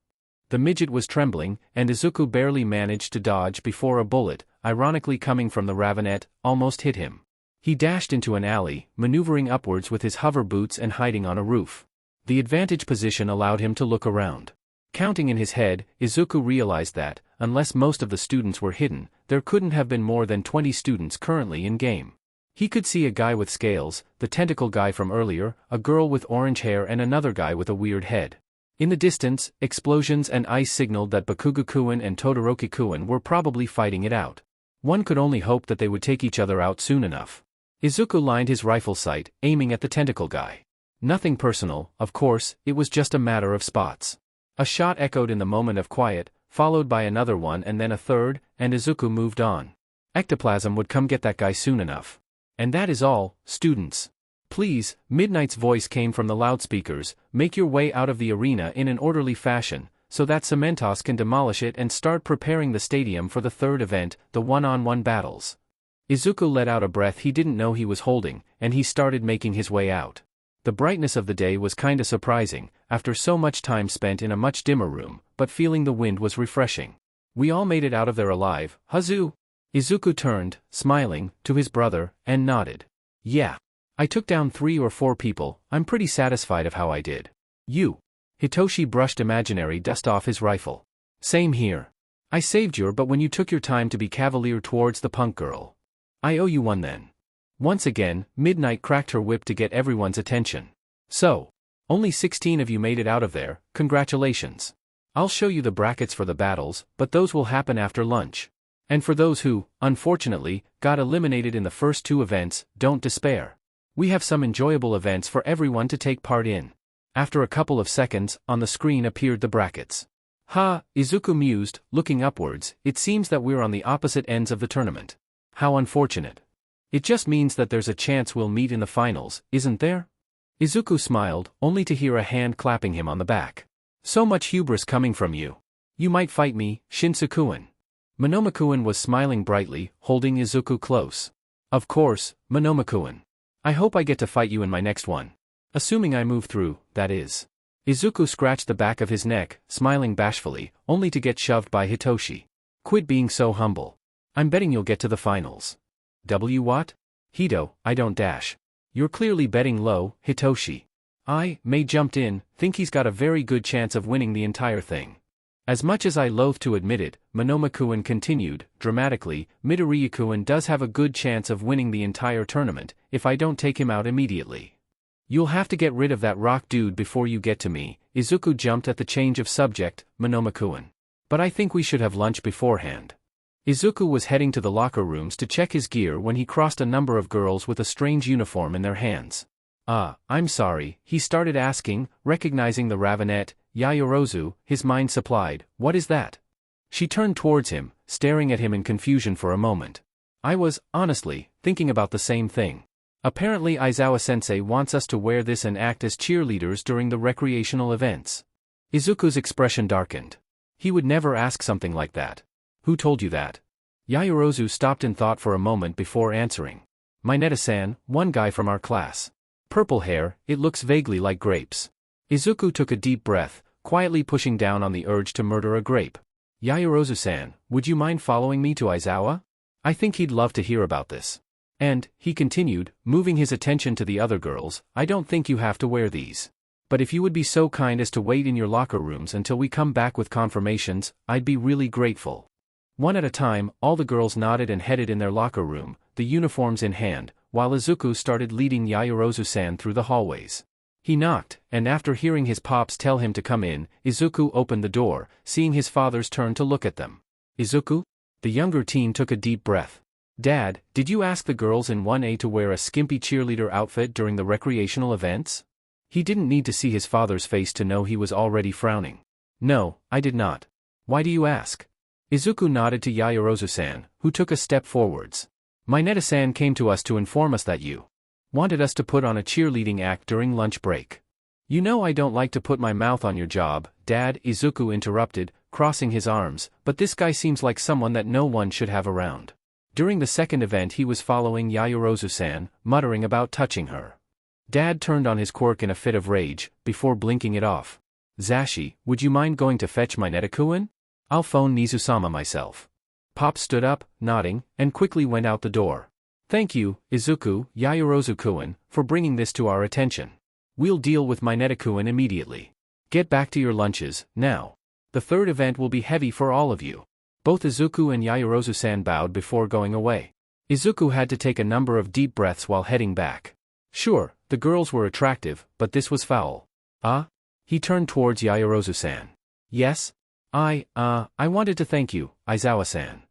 Speaker 1: The midget was trembling, and Izuku barely managed to dodge before a bullet, ironically coming from the Ravenet, almost hit him. He dashed into an alley, maneuvering upwards with his hover boots and hiding on a roof. The advantage position allowed him to look around. Counting in his head, Izuku realized that, unless most of the students were hidden, there couldn't have been more than 20 students currently in game. He could see a guy with scales, the tentacle guy from earlier, a girl with orange hair and another guy with a weird head. In the distance, explosions and ice signaled that Bakugo-kun and Todoroki-kun were probably fighting it out. One could only hope that they would take each other out soon enough. Izuku lined his rifle sight, aiming at the tentacle guy. Nothing personal, of course, it was just a matter of spots. A shot echoed in the moment of quiet, followed by another one and then a third, and Izuku moved on. Ectoplasm would come get that guy soon enough. And that is all, students. Please, Midnight's voice came from the loudspeakers, make your way out of the arena in an orderly fashion, so that Cementos can demolish it and start preparing the stadium for the third event, the one-on-one battles. Izuku let out a breath he didn't know he was holding, and he started making his way out. The brightness of the day was kinda surprising, after so much time spent in a much dimmer room, but feeling the wind was refreshing. We all made it out of there alive, Hazu? Izuku turned, smiling, to his brother, and nodded. Yeah. I took down 3 or 4 people, I'm pretty satisfied of how I did. You. Hitoshi brushed imaginary dust off his rifle. Same here. I saved you, but when you took your time to be cavalier towards the punk girl. I owe you one then. Once again, Midnight cracked her whip to get everyone's attention. So, only 16 of you made it out of there, congratulations. I'll show you the brackets for the battles, but those will happen after lunch. And for those who, unfortunately, got eliminated in the first 2 events, don't despair. We have some enjoyable events for everyone to take part in. After a couple of seconds, on the screen appeared the brackets. Izuku mused, looking upwards, it seems that we're on the opposite ends of the tournament. How unfortunate. It just means that there's a chance we'll meet in the finals, isn't there? Izuku smiled, only to hear a hand clapping him on the back. So much hubris coming from you. You might fight me, Shinsu-kun. Monoma-kun was smiling brightly, holding Izuku close. Of course, Monoma-kun. I hope I get to fight you in my next one. Assuming I move through, that is. Izuku scratched the back of his neck, smiling bashfully, only to get shoved by Hitoshi. Quit being so humble. I'm betting you'll get to the finals. What? Hito, I don't dash. You're clearly betting low, Hitoshi. May jumped in, think he's got a very good chance of winning the entire thing. As much as I loathe to admit it, Monoma-kun continued, dramatically, Midoriya-kun does have a good chance of winning the entire tournament, if I don't take him out immediately. You'll have to get rid of that rock dude before you get to me. Izuku jumped at the change of subject, Monoma-kun. But I think we should have lunch beforehand. Izuku was heading to the locker rooms to check his gear when he crossed a number of girls with a strange uniform in their hands. I'm sorry, he started asking, recognizing the Ravenet, Yayorozu, his mind supplied, what is that? She turned towards him, staring at him in confusion for a moment. I was, honestly, thinking about the same thing. Apparently Aizawa-sensei wants us to wear this and act as cheerleaders during the recreational events. Izuku's expression darkened. He would never ask something like that. Who told you that? Yayorozu stopped in thought for a moment before answering. Mineta-san, one guy from our class. Purple hair, it looks vaguely like grapes. Izuku took a deep breath, quietly pushing down on the urge to murder a grape. Yayorozu-san, would you mind following me to Aizawa? I think he'd love to hear about this. And, he continued, moving his attention to the other girls, I don't think you have to wear these. But if you would be so kind as to wait in your locker rooms until we come back with confirmations, I'd be really grateful. One at a time, all the girls nodded and headed in their locker room, the uniforms in hand, while Izuku started leading Yayorozu-san through the hallways. He knocked, and after hearing his pops tell him to come in, Izuku opened the door, seeing his father's turn to look at them. Izuku? The younger teen took a deep breath. Dad, did you ask the girls in 1A to wear a skimpy cheerleader outfit during the recreational events? He didn't need to see his father's face to know he was already frowning. No, I did not. Why do you ask? Izuku nodded to Yaoyorozu-san, who took a step forwards. Mineta-san came to us to inform us that you wanted us to put on a cheerleading act during lunch break. You know I don't like to put my mouth on your job, Dad, Izuku interrupted, crossing his arms, but this guy seems like someone that no one should have around. During the second event he was following Yaoyorozu-san, muttering about touching her. Dad turned on his quirk in a fit of rage, before blinking it off. Zashi, would you mind going to fetch Mineta-kun? I'll phone Nizu-sama myself. Pop stood up, nodding, and quickly went out the door. Thank you, Izuku, Yaoyorozu-kun, for bringing this to our attention. We'll deal with Mineta-kun immediately. Get back to your lunches, now. The third event will be heavy for all of you. Both Izuku and Yaoyorozu-san bowed before going away. Izuku had to take a number of deep breaths while heading back. Sure, the girls were attractive, but this was foul. He turned towards Yaoyorozu-san. Yes? I wanted to thank you, Aizawa-san.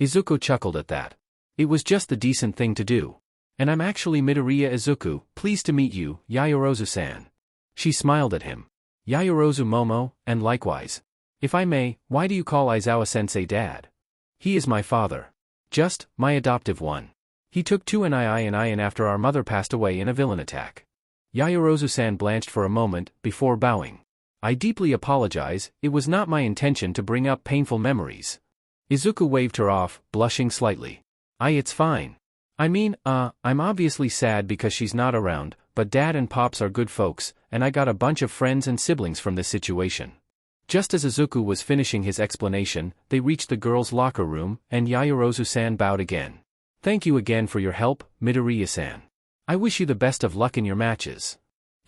Speaker 1: Izuku chuckled at that. It was just the decent thing to do. And I'm actually Midoriya Izuku, pleased to meet you, Yaoyorozu-san. She smiled at him. Yaoyorozu Momo, and likewise. If I may, why do you call Aizawa-sensei Dad? He is my father. Just, my adoptive one. He took 2 and I after our mother passed away in a villain attack. Yaoyorozu-san blanched for a moment, before bowing. I deeply apologize, it was not my intention to bring up painful memories. Izuku waved her off, blushing slightly. It's fine. I mean, I'm obviously sad because she's not around, but Dad and Pops are good folks, and I got a bunch of friends and siblings from this situation. Just as Izuku was finishing his explanation, they reached the girls' locker room, and Yaoyorozu-san bowed again. Thank you again for your help, Midoriya-san. I wish you the best of luck in your matches.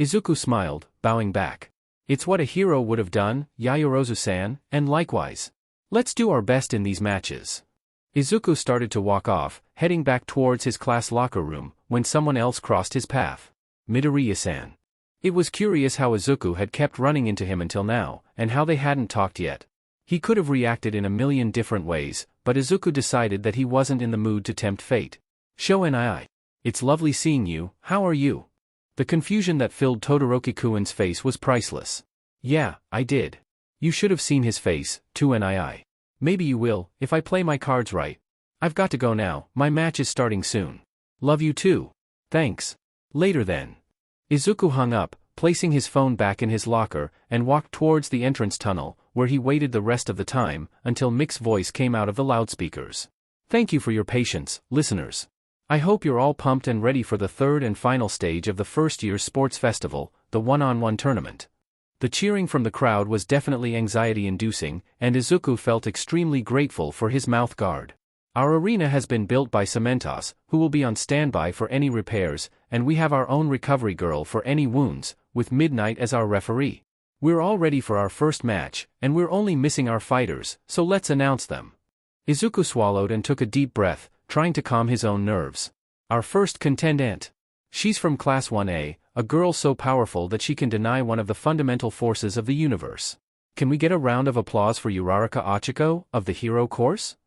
Speaker 1: Izuku smiled, bowing back. It's what a hero would have done, Yaoyorozu-san, and likewise. Let's do our best in these matches. Izuku started to walk off, heading back towards his class locker room, when someone else crossed his path. Midoriya-san. It was curious how Izuku had kept running into him until now, and how they hadn't talked yet. He could have reacted in a million different ways, but Izuku decided that he wasn't in the mood to tempt fate. Shonen. It's lovely seeing you, how are you? The confusion that filled Todoroki-kun's face was priceless. Yeah, I did. You should have seen his face, too. Maybe you will, if I play my cards right. I've got to go now, my match is starting soon. Love you too. Thanks. Later then. Izuku hung up, placing his phone back in his locker, and walked towards the entrance tunnel, where he waited the rest of the time, until Mick's voice came out of the loudspeakers. Thank you for your patience, listeners. I hope you're all pumped and ready for the third and final stage of the first year's sports festival, the one-on-one tournament. The cheering from the crowd was definitely anxiety-inducing, and Izuku felt extremely grateful for his mouth guard. Our arena has been built by Cementos, who will be on standby for any repairs, and we have our own recovery girl for any wounds, with Midnight as our referee. We're all ready for our first match, and we're only missing our fighters, so let's announce them. Izuku swallowed and took a deep breath, trying to calm his own nerves. Our first contendant. She's from Class 1A, a girl so powerful that she can deny one of the fundamental forces of the universe. Can we get a round of applause for Uraraka Ochiko, of the hero course?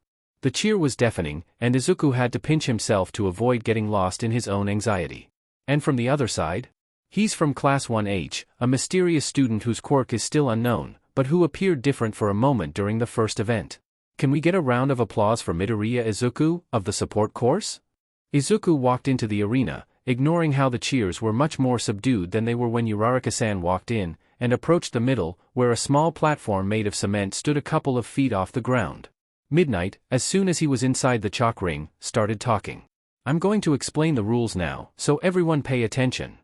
Speaker 1: The cheer was deafening, and Izuku had to pinch himself to avoid getting lost in his own anxiety. And from the other side? He's from Class 1H, a mysterious student whose quirk is still unknown, but who appeared different for a moment during the first event. Can we get a round of applause for Midoriya Izuku, of the support course? Izuku walked into the arena, ignoring how the cheers were much more subdued than they were when Uraraka-san walked in, and approached the middle, where a small platform made of cement stood a couple of feet off the ground. Midnight, as soon as he was inside the chalk ring, started talking. I'm going to explain the rules now, so everyone pay attention.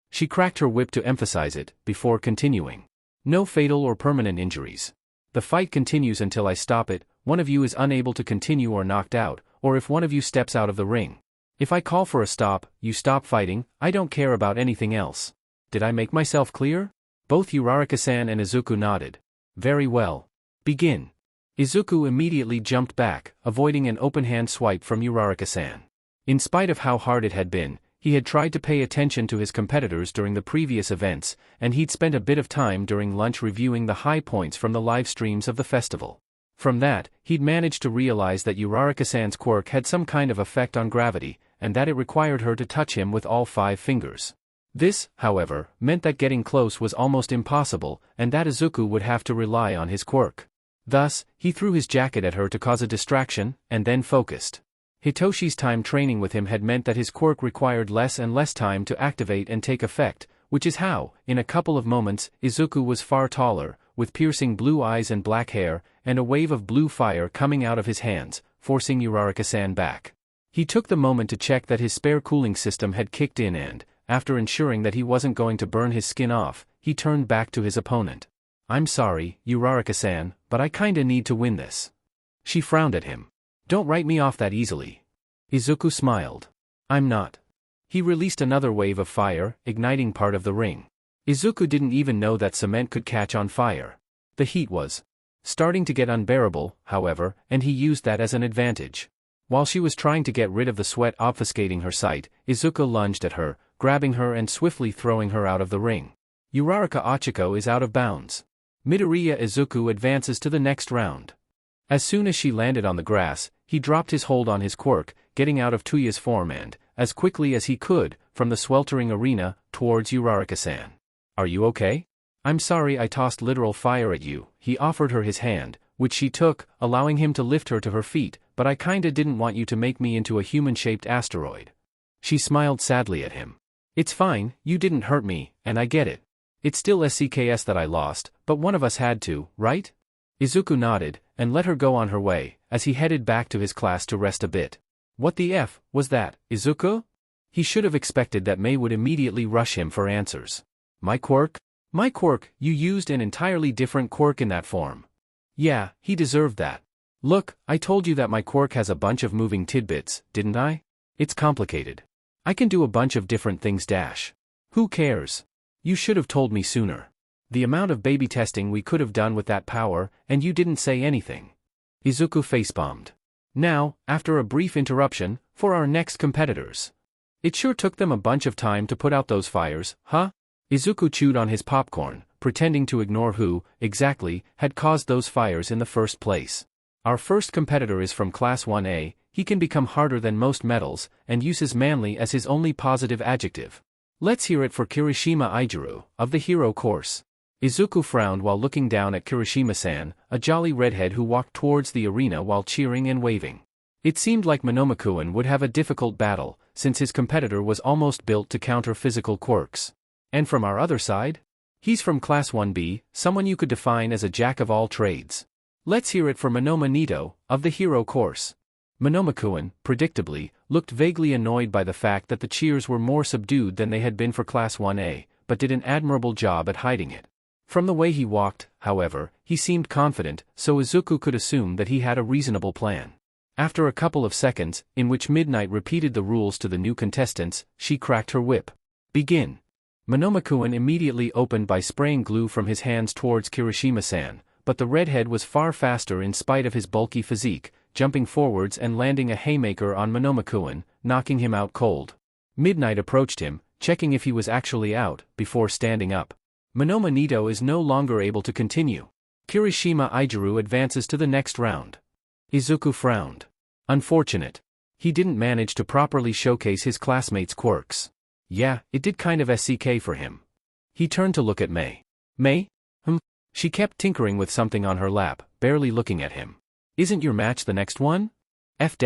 Speaker 1: She cracked her whip to emphasize it, before continuing. No fatal or permanent injuries. The fight continues until I stop it, one of you is unable to continue or knocked out, or if one of you steps out of the ring. If I call for a stop, you stop fighting, I don't care about anything else. Did I make myself clear? Both Uraraka-san and Izuku nodded. Very well. Begin. Izuku immediately jumped back, avoiding an open-hand swipe from Uraraka-san. In spite of how hard it had been, He had tried to pay attention to his competitors during the previous events, and he'd spent a bit of time during lunch reviewing the high points from the live streams of the festival. From that, he'd managed to realize that Uraraka-san's quirk had some kind of effect on gravity, and that it required her to touch him with all 5 fingers. This, however, meant that getting close was almost impossible, and that Izuku would have to rely on his quirk. Thus, he threw his jacket at her to cause a distraction, and then focused. Hitoshi's time training with him had meant that his quirk required less and less time to activate and take effect, which is how, in a couple of moments, Izuku was far taller, with piercing blue eyes and black hair, and a wave of blue fire coming out of his hands, forcing Uraraka-san back. He took the moment to check that his spare cooling system had kicked in and, after ensuring that he wasn't going to burn his skin off, he turned back to his opponent. "I'm sorry, Uraraka-san, but I kinda need to win this." She frowned at him. "Don't write me off that easily." Izuku smiled. "I'm not." He released another wave of fire, igniting part of the ring. Izuku didn't even know that cement could catch on fire. The heat was starting to get unbearable, however, and he used that as an advantage. While she was trying to get rid of the sweat obfuscating her sight, Izuku lunged at her, grabbing her and swiftly throwing her out of the ring. Uraraka Ochiko is out of bounds. Midoriya Izuku advances to the next round. As soon as she landed on the grass, he dropped his hold on his quirk, getting out of Tuya's form and, as quickly as he could, from the sweltering arena, towards Uraraka-san. "Are you okay?" "I'm sorry I tossed literal fire at you." He offered her his hand, which she took, allowing him to lift her to her feet, "but I kinda didn't want you to make me into a human-shaped asteroid." She smiled sadly at him. "It's fine, you didn't hurt me, and I get it. It's still SCKS that I lost, but one of us had to, right?" Izuku nodded, and let her go on her way, as he headed back to his class to rest a bit. What the F was that, Izuku? He should have expected that Mei would immediately rush him for answers. "My quirk? My quirk, you used an entirely different quirk in that form." "Yeah, he deserved that. Look, I told you that my quirk has a bunch of moving tidbits, didn't I? It's complicated. I can do a bunch of different things dash. Who cares? You should have told me sooner. The amount of baby testing we could have done with that power, and you didn't say anything." Izuku facepalmed. "Now, after a brief interruption, for our next competitors. It sure took them a bunch of time to put out those fires, huh?" Izuku chewed on his popcorn, pretending to ignore who, exactly, had caused those fires in the first place. "Our first competitor is from Class 1A, he can become harder than most metals, and uses manly as his only positive adjective. Let's hear it for Kirishima Izuku, of the hero course." Izuku frowned while looking down at Kirishima-san, a jolly redhead who walked towards the arena while cheering and waving. It seemed like Monomakuen would have a difficult battle, since his competitor was almost built to counter physical quirks. "And from our other side? He's from Class 1B, someone you could define as a jack of all trades. Let's hear it for Monoma Nito, of the hero course." Monomakuen, predictably, looked vaguely annoyed by the fact that the cheers were more subdued than they had been for Class 1A, but did an admirable job at hiding it. From the way he walked, however, he seemed confident, so Izuku could assume that he had a reasonable plan. After a couple of seconds, in which Midnight repeated the rules to the new contestants, she cracked her whip. "Begin." Monomakuen immediately opened by spraying glue from his hands towards Kirishima-san, but the redhead was far faster in spite of his bulky physique, jumping forwards and landing a haymaker on Monomakuen, knocking him out cold. Midnight approached him, checking if he was actually out, before standing up. Monoma Nito is no longer able to continue. Kirishima Izuku advances to the next round. Izuku frowned. Unfortunate. He didn't manage to properly showcase his classmates' quirks. Yeah, it did kind of SCK for him. He turned to look at Mei. "Mei? She kept tinkering with something on her lap, barely looking at him. "Isn't your match the next one? F-.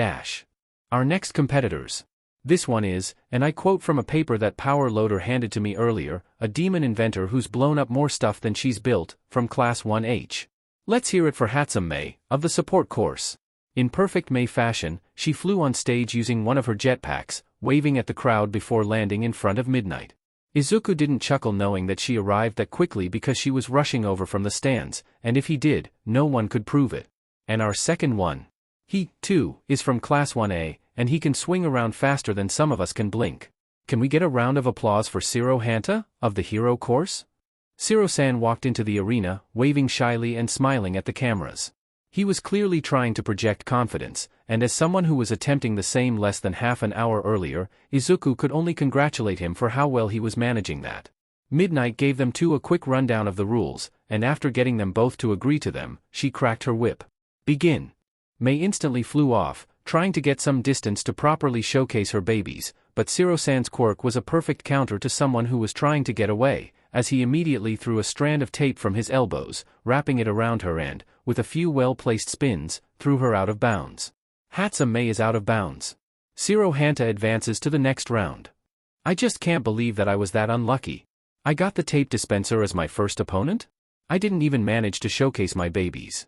Speaker 1: Our next competitors. This one is, and I quote from a paper that Power Loader handed to me earlier, a demon inventor who's blown up more stuff than she's built, from Class 1H. Let's hear it for Hatsum Mei, of the support course." In perfect Mei fashion, she flew on stage using one of her jetpacks, waving at the crowd before landing in front of Midnight. Izuku didn't chuckle knowing that she arrived that quickly because she was rushing over from the stands, and if he did, no one could prove it. "And our second one. He, too, is from Class 1A, and he can swing around faster than some of us can blink. Can we get a round of applause for Shiro Hanta, of the hero course?" Shiro-san walked into the arena, waving shyly and smiling at the cameras. He was clearly trying to project confidence, and as someone who was attempting the same less than half an hour earlier, Izuku could only congratulate him for how well he was managing that. Midnight gave them two a quick rundown of the rules, and after getting them both to agree to them, she cracked her whip. Begin. Mei instantly flew off, trying to get some distance to properly showcase her babies, but Zero-san's quirk was a perfect counter to someone who was trying to get away, as he immediately threw a strand of tape from his elbows, wrapping it around her and, with a few well-placed spins, threw her out of bounds. Hatsa Mei is out of bounds. Zero Hanta advances to the next round. I just can't believe that I was that unlucky. I got the tape dispenser as my first opponent? I didn't even manage to showcase my babies.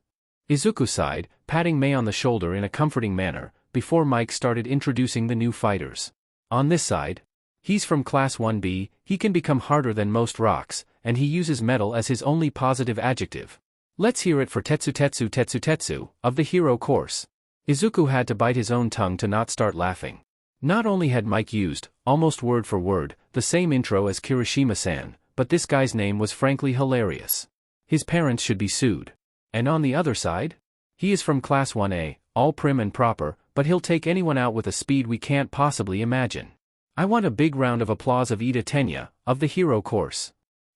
Speaker 1: Izuku sighed, patting Mei on the shoulder in a comforting manner, before Mike started introducing the new fighters. On this side, he's from Class 1B, he can become harder than most rocks, and he uses metal as his only positive adjective. Let's hear it for Tetsu of the hero course. Izuku had to bite his own tongue to not start laughing. Not only had Mike used, almost word for word, the same intro as Kirishima-san, but this guy's name was frankly hilarious. His parents should be sued. And on the other side? He is from Class 1A, all prim and proper, but he'll take anyone out with a speed we can't possibly imagine. I want a big round of applause of Ida Tenya, of the hero course.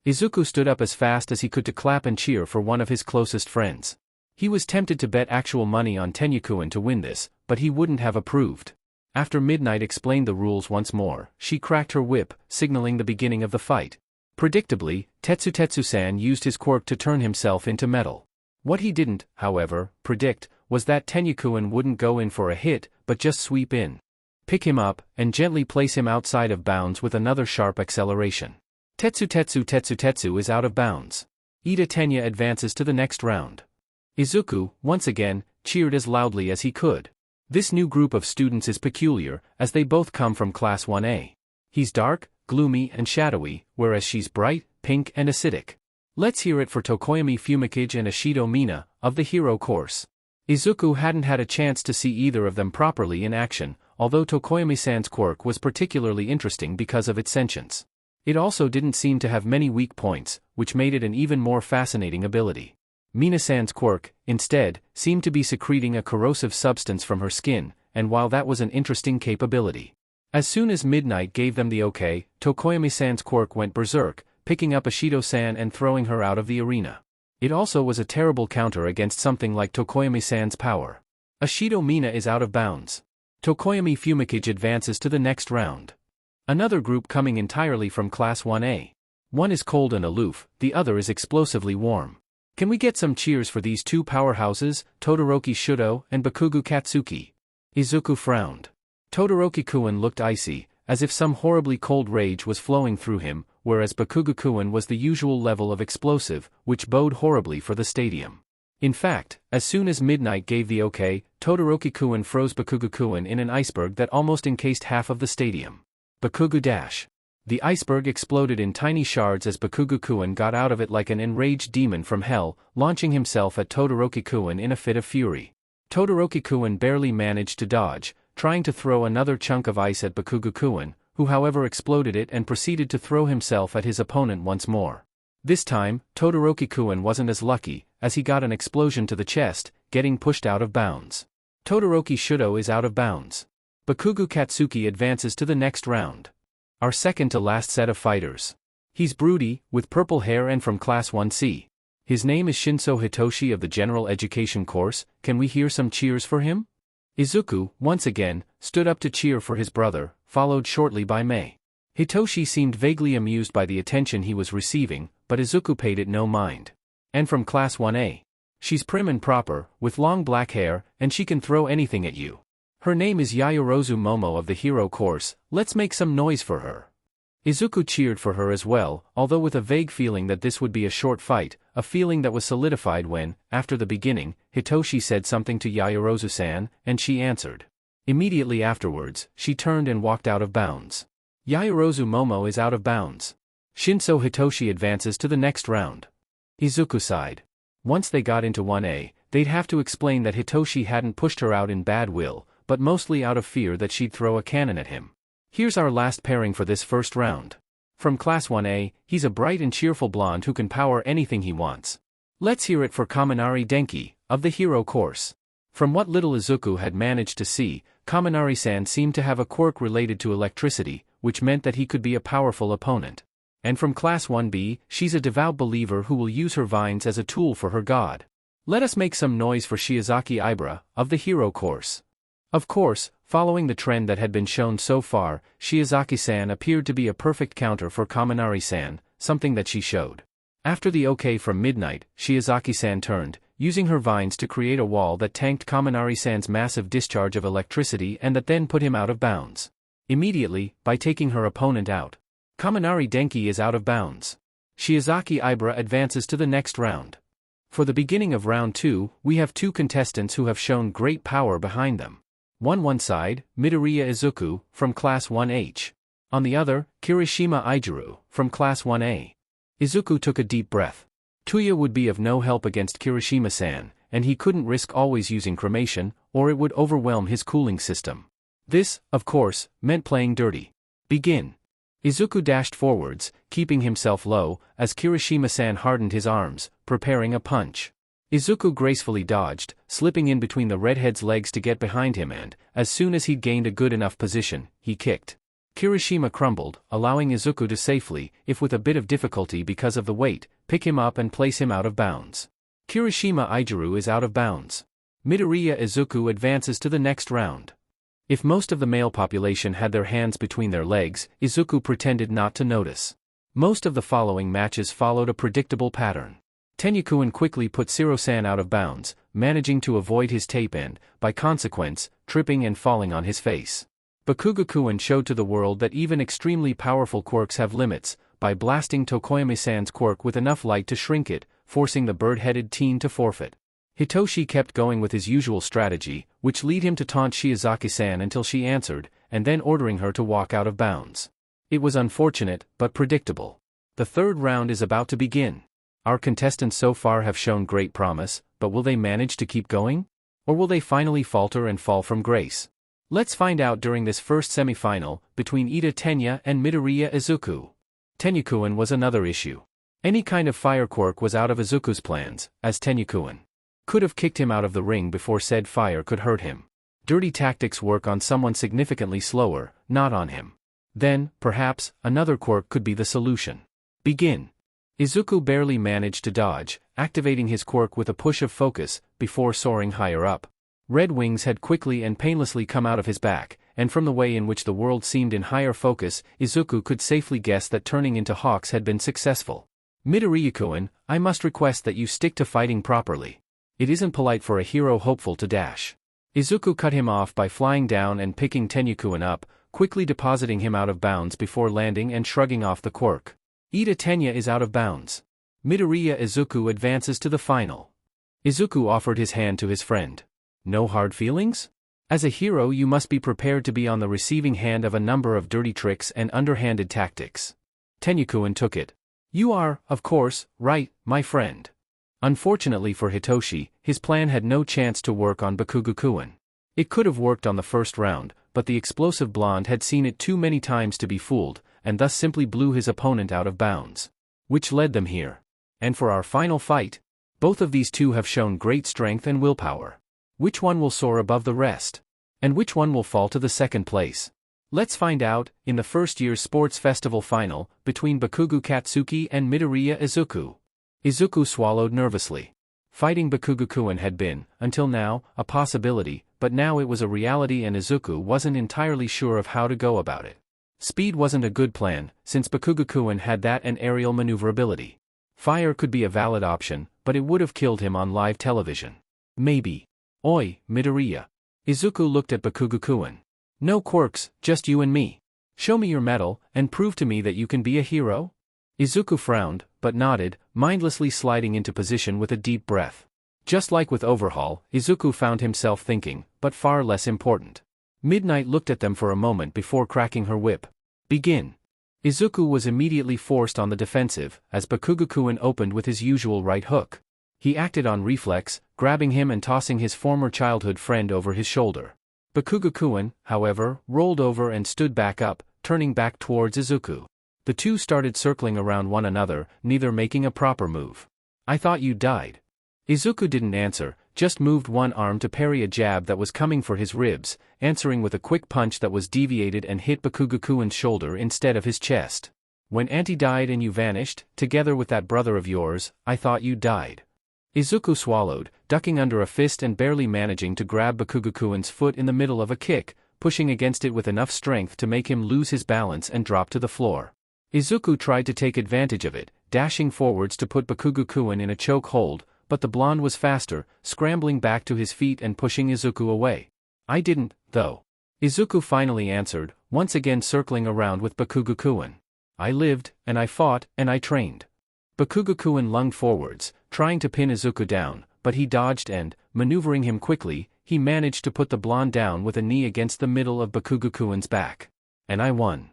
Speaker 1: Izuku stood up as fast as he could to clap and cheer for one of his closest friends. He was tempted to bet actual money on Tenya-kun to win this, but he wouldn't have approved. After Midnight explained the rules once more, she cracked her whip, signaling the beginning of the fight. Predictably, Tetsu-san used his quirk to turn himself into metal. What he didn't, however, predict, was that Tenya-kun wouldn't go in for a hit, but just sweep in, pick him up, and gently place him outside of bounds with another sharp acceleration. Tetsu is out of bounds. Ida Tenya advances to the next round. Izuku, once again, cheered as loudly as he could. This new group of students is peculiar, as they both come from Class 1A. He's dark, gloomy and shadowy, whereas she's bright, pink and acidic. Let's hear it for Tokoyami Fumikage and Ashido Mina, of the hero course. Izuku hadn't had a chance to see either of them properly in action, although Tokoyami-san's quirk was particularly interesting because of its sentience. It also didn't seem to have many weak points, which made it an even more fascinating ability. Mina-san's quirk, instead, seemed to be secreting a corrosive substance from her skin, and while that was an interesting capability. As soon as Midnight gave them the okay, Tokoyami-san's quirk went berserk, picking up Ashido-san and throwing her out of the arena. It also was a terrible counter against something like Tokoyami-san's power. Ashido Mina is out of bounds. Tokoyami Fumikage advances to the next round. Another group coming entirely from Class 1A. One is cold and aloof, the other is explosively warm. Can we get some cheers for these two powerhouses, Todoroki Shudo and Bakugo Katsuki? Izuku frowned. Todoroki-kun looked icy, as if some horribly cold rage was flowing through him, whereas Bakugo-kun was the usual level of explosive, which bode horribly for the stadium. In fact, as soon as Midnight gave the okay, Todoroki-kun froze Bakugo-kun in an iceberg that almost encased half of the stadium. Bakugo dash. The iceberg exploded in tiny shards as Bakugo-kun got out of it like an enraged demon from hell, launching himself at Todoroki-kun in a fit of fury. Todoroki-kun barely managed to dodge, trying to throw another chunk of ice at Bakugo-kun, who however exploded it and proceeded to throw himself at his opponent once more. This time, Todoroki-kun wasn't as lucky, as he got an explosion to the chest, getting pushed out of bounds. Todoroki Shudo is out of bounds. Bakugo Katsuki advances to the next round. Our second to last set of fighters. He's broody, with purple hair and from Class 1C. His name is Shinso Hitoshi of the General Education course. Can we hear some cheers for him? Izuku, once again, stood up to cheer for his brother, followed shortly by Mei. Hitoshi seemed vaguely amused by the attention he was receiving, but Izuku paid it no mind. And from Class 1A. She's prim and proper, with long black hair, and she can throw anything at you. Her name is Yaoyorozu Momo of the hero course. Let's make some noise for her. Izuku cheered for her as well, although with a vague feeling that this would be a short fight, a feeling that was solidified when, after the beginning, Hitoshi said something to Yaoyorozu-san, and she answered. Immediately afterwards, she turned and walked out of bounds. Yaoyorozu Momo is out of bounds. Shinso Hitoshi advances to the next round. Izuku sighed. Once they got into 1A, they'd have to explain that Hitoshi hadn't pushed her out in bad will, but mostly out of fear that she'd throw a cannon at him. Here's our last pairing for this first round. From Class 1A, he's a bright and cheerful blonde who can power anything he wants. Let's hear it for Kaminari Denki, of the hero course. From what little Izuku had managed to see, Kaminari-san seemed to have a quirk related to electricity, which meant that he could be a powerful opponent. And from Class 1B, she's a devout believer who will use her vines as a tool for her god. Let us make some noise for Shiozaki Ibara, of the hero course. Of course, following the trend that had been shown so far, Shiozaki-san appeared to be a perfect counter for Kaminari-san, something that she showed. After the OK from Midnight, Shiozaki-san turned, using her vines to create a wall that tanked Kaminari-san's massive discharge of electricity and that then put him out of bounds. Immediately, by taking her opponent out, Kaminari Denki is out of bounds. Shiozaki Ibara advances to the next round. For the beginning of round 2, we have two contestants who have shown great power behind them. One side, Midoriya Izuku, from Class 1H. On the other, Kirishima Ijiru, from Class 1A. Izuku took a deep breath. Tuya would be of no help against Kirishima-san, and he couldn't risk always using cremation, or it would overwhelm his cooling system. This, of course, meant playing dirty. Begin. Izuku dashed forwards, keeping himself low, as Kirishima-san hardened his arms, preparing a punch. Izuku gracefully dodged, slipping in between the redhead's legs to get behind him and, as soon as he'd gained a good enough position, he kicked. Kirishima crumbled, allowing Izuku to safely, if with a bit of difficulty because of the weight, pick him up and place him out of bounds. Kirishima Ijiru is out of bounds. Midoriya Izuku advances to the next round. If most of the male population had their hands between their legs, Izuku pretended not to notice. Most of the following matches followed a predictable pattern. Tenyukuin quickly put Siro-san out of bounds, managing to avoid his tape and, by consequence, tripping and falling on his face. Bakugo-kun showed to the world that even extremely powerful quirks have limits, by blasting Tokoyami-san's quirk with enough light to shrink it, forcing the bird-headed teen to forfeit. Hitoshi kept going with his usual strategy, which led him to taunt Shiozaki-san until she answered, and then ordering her to walk out of bounds. It was unfortunate, but predictable. The third round is about to begin. Our contestants so far have shown great promise, but will they manage to keep going? Or will they finally falter and fall from grace? Let's find out during this first semi-final, between Ida Tenya and Midoriya Izuku. Tenyukuin was another issue. Any kind of fire quirk was out of Izuku's plans, as Tenyukuin could have kicked him out of the ring before said fire could hurt him. Dirty tactics work on someone significantly slower, not on him. Then, perhaps, another quirk could be the solution. Begin. Izuku barely managed to dodge, activating his quirk with a push of focus, before soaring higher up. Red wings had quickly and painlessly come out of his back, and from the way in which the world seemed in higher focus, Izuku could safely guess that turning into hawks had been successful. Midoriya-kun, I must request that you stick to fighting properly. It isn't polite for a hero hopeful to dash. Izuku cut him off by flying down and picking Tenyukuin up, quickly depositing him out of bounds before landing and shrugging off the quirk. Ida Tenya is out of bounds. Midoriya Izuku advances to the final. Izuku offered his hand to his friend. No hard feelings? As a hero you must be prepared to be on the receiving hand of a number of dirty tricks and underhanded tactics. Tenyukuin took it. You are, of course, right, my friend. Unfortunately for Hitoshi, his plan had no chance to work on Bakugo-kun. It could have worked on the first round, but the explosive blonde had seen it too many times to be fooled, and thus simply blew his opponent out of bounds. Which led them here. And for our final fight, both of these two have shown great strength and willpower. Which one will soar above the rest? And which one will fall to the second place? Let's find out, in the first year's sports festival final, between Bakugo Katsuki and Midoriya Izuku. Izuku swallowed nervously. Fighting Bakugo-kun had been, until now, a possibility, but now it was a reality and Izuku wasn't entirely sure of how to go about it. Speed wasn't a good plan, since Bakugo-kun had that and aerial maneuverability. Fire could be a valid option, but it would have killed him on live television. Maybe. Oi, Midoriya. Izuku looked at Bakugo-kun. No quirks, just you and me. Show me your mettle, and prove to me that you can be a hero? Izuku frowned, but nodded, mindlessly sliding into position with a deep breath. Just like with Overhaul, Izuku found himself thinking, but far less important. Midnight looked at them for a moment before cracking her whip. Begin. Izuku was immediately forced on the defensive, as Bakugo-kun opened with his usual right hook. He acted on reflex, grabbing him and tossing his former childhood friend over his shoulder. Bakugo-kun, however, rolled over and stood back up, turning back towards Izuku. The two started circling around one another, neither making a proper move. I thought you died. Izuku didn't answer, just moved one arm to parry a jab that was coming for his ribs, answering with a quick punch that was deviated and hit Bakugo-kun's shoulder instead of his chest. When Auntie died and you vanished, together with that brother of yours, I thought you died. Izuku swallowed, ducking under a fist and barely managing to grab Bakugo-kun's foot in the middle of a kick, pushing against it with enough strength to make him lose his balance and drop to the floor. Izuku tried to take advantage of it, dashing forwards to put Bakugo-kun in a choke hold, but the blonde was faster, scrambling back to his feet and pushing Izuku away. I didn't, though. Izuku finally answered, once again circling around with Bakugo-kun. I lived, and I fought, and I trained. Bakugo-kun lunged forwards, trying to pin Izuku down, but he dodged and, maneuvering him quickly, he managed to put the blonde down with a knee against the middle of Bakugo-kun's back. And I won.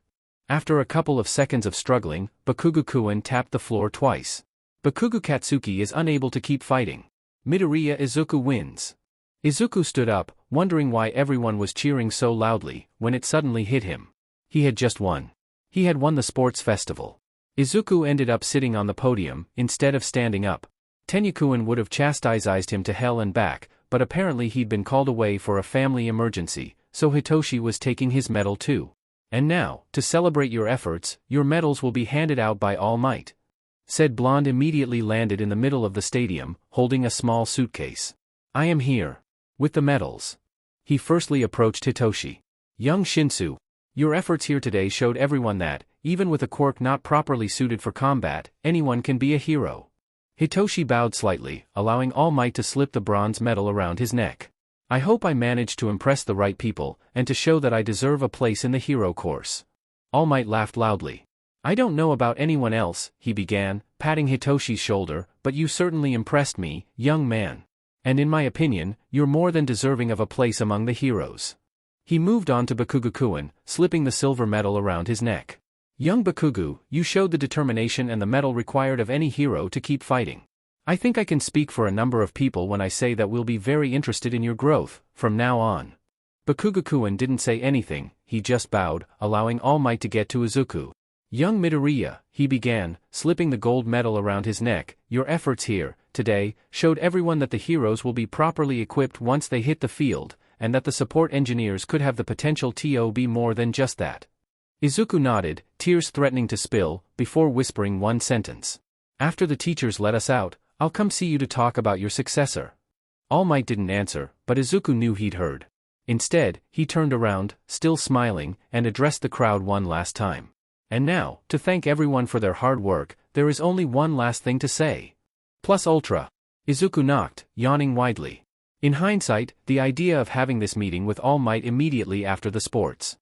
Speaker 1: After a couple of seconds of struggling, Bakugo-kun tapped the floor twice. Bakugo Katsuki is unable to keep fighting. Midoriya Izuku wins. Izuku stood up, wondering why everyone was cheering so loudly, when it suddenly hit him. He had just won. He had won the sports festival. Izuku ended up sitting on the podium, instead of standing up. Tenyukun would have chastised him to hell and back, but apparently he'd been called away for a family emergency, so Hitoshi was taking his medal too. And now, to celebrate your efforts, your medals will be handed out by All Might. Said blonde immediately landed in the middle of the stadium, holding a small suitcase. I am here. With the medals. He firstly approached Hitoshi. Young Shinsu, your efforts here today showed everyone that, even with a quirk not properly suited for combat, anyone can be a hero. Hitoshi bowed slightly, allowing All Might to slip the bronze medal around his neck. I hope I managed to impress the right people, and to show that I deserve a place in the hero course. All Might laughed loudly. I don't know about anyone else, he began, patting Hitoshi's shoulder, but you certainly impressed me, young man. And in my opinion, you're more than deserving of a place among the heroes. He moved on to Bakugo-kun, slipping the silver medal around his neck. Young Bakugo, you showed the determination and the mettle required of any hero to keep fighting. I think I can speak for a number of people when I say that we'll be very interested in your growth, from now on. Bakugo-kun didn't say anything, he just bowed, allowing All Might to get to Izuku. Young Midoriya, he began, slipping the gold medal around his neck, your efforts here, today, showed everyone that the heroes will be properly equipped once they hit the field, and that the support engineers could have the potential to be more than just that. Izuku nodded, tears threatening to spill, before whispering one sentence. After the teachers let us out, I'll come see you to talk about your successor. All Might didn't answer, but Izuku knew he'd heard. Instead, he turned around, still smiling, and addressed the crowd one last time. And now, to thank everyone for their hard work, there is only one last thing to say. Plus Ultra. Izuku knocked, yawning widely. In hindsight, the idea of having this meeting with All Might immediately after the sports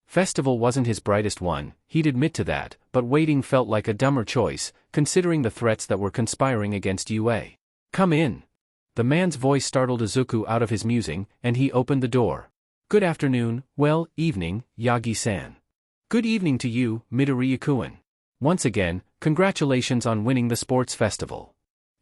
Speaker 1: festival wasn't his brightest one, he'd admit to that, but waiting felt like a dumber choice, considering the threats that were conspiring against UA. Come in. The man's voice startled Izuku out of his musing, and he opened the door. Good afternoon, well, evening, Yagi-san. Good evening to you, Midoriya-kun. Once again, congratulations on winning the sports festival.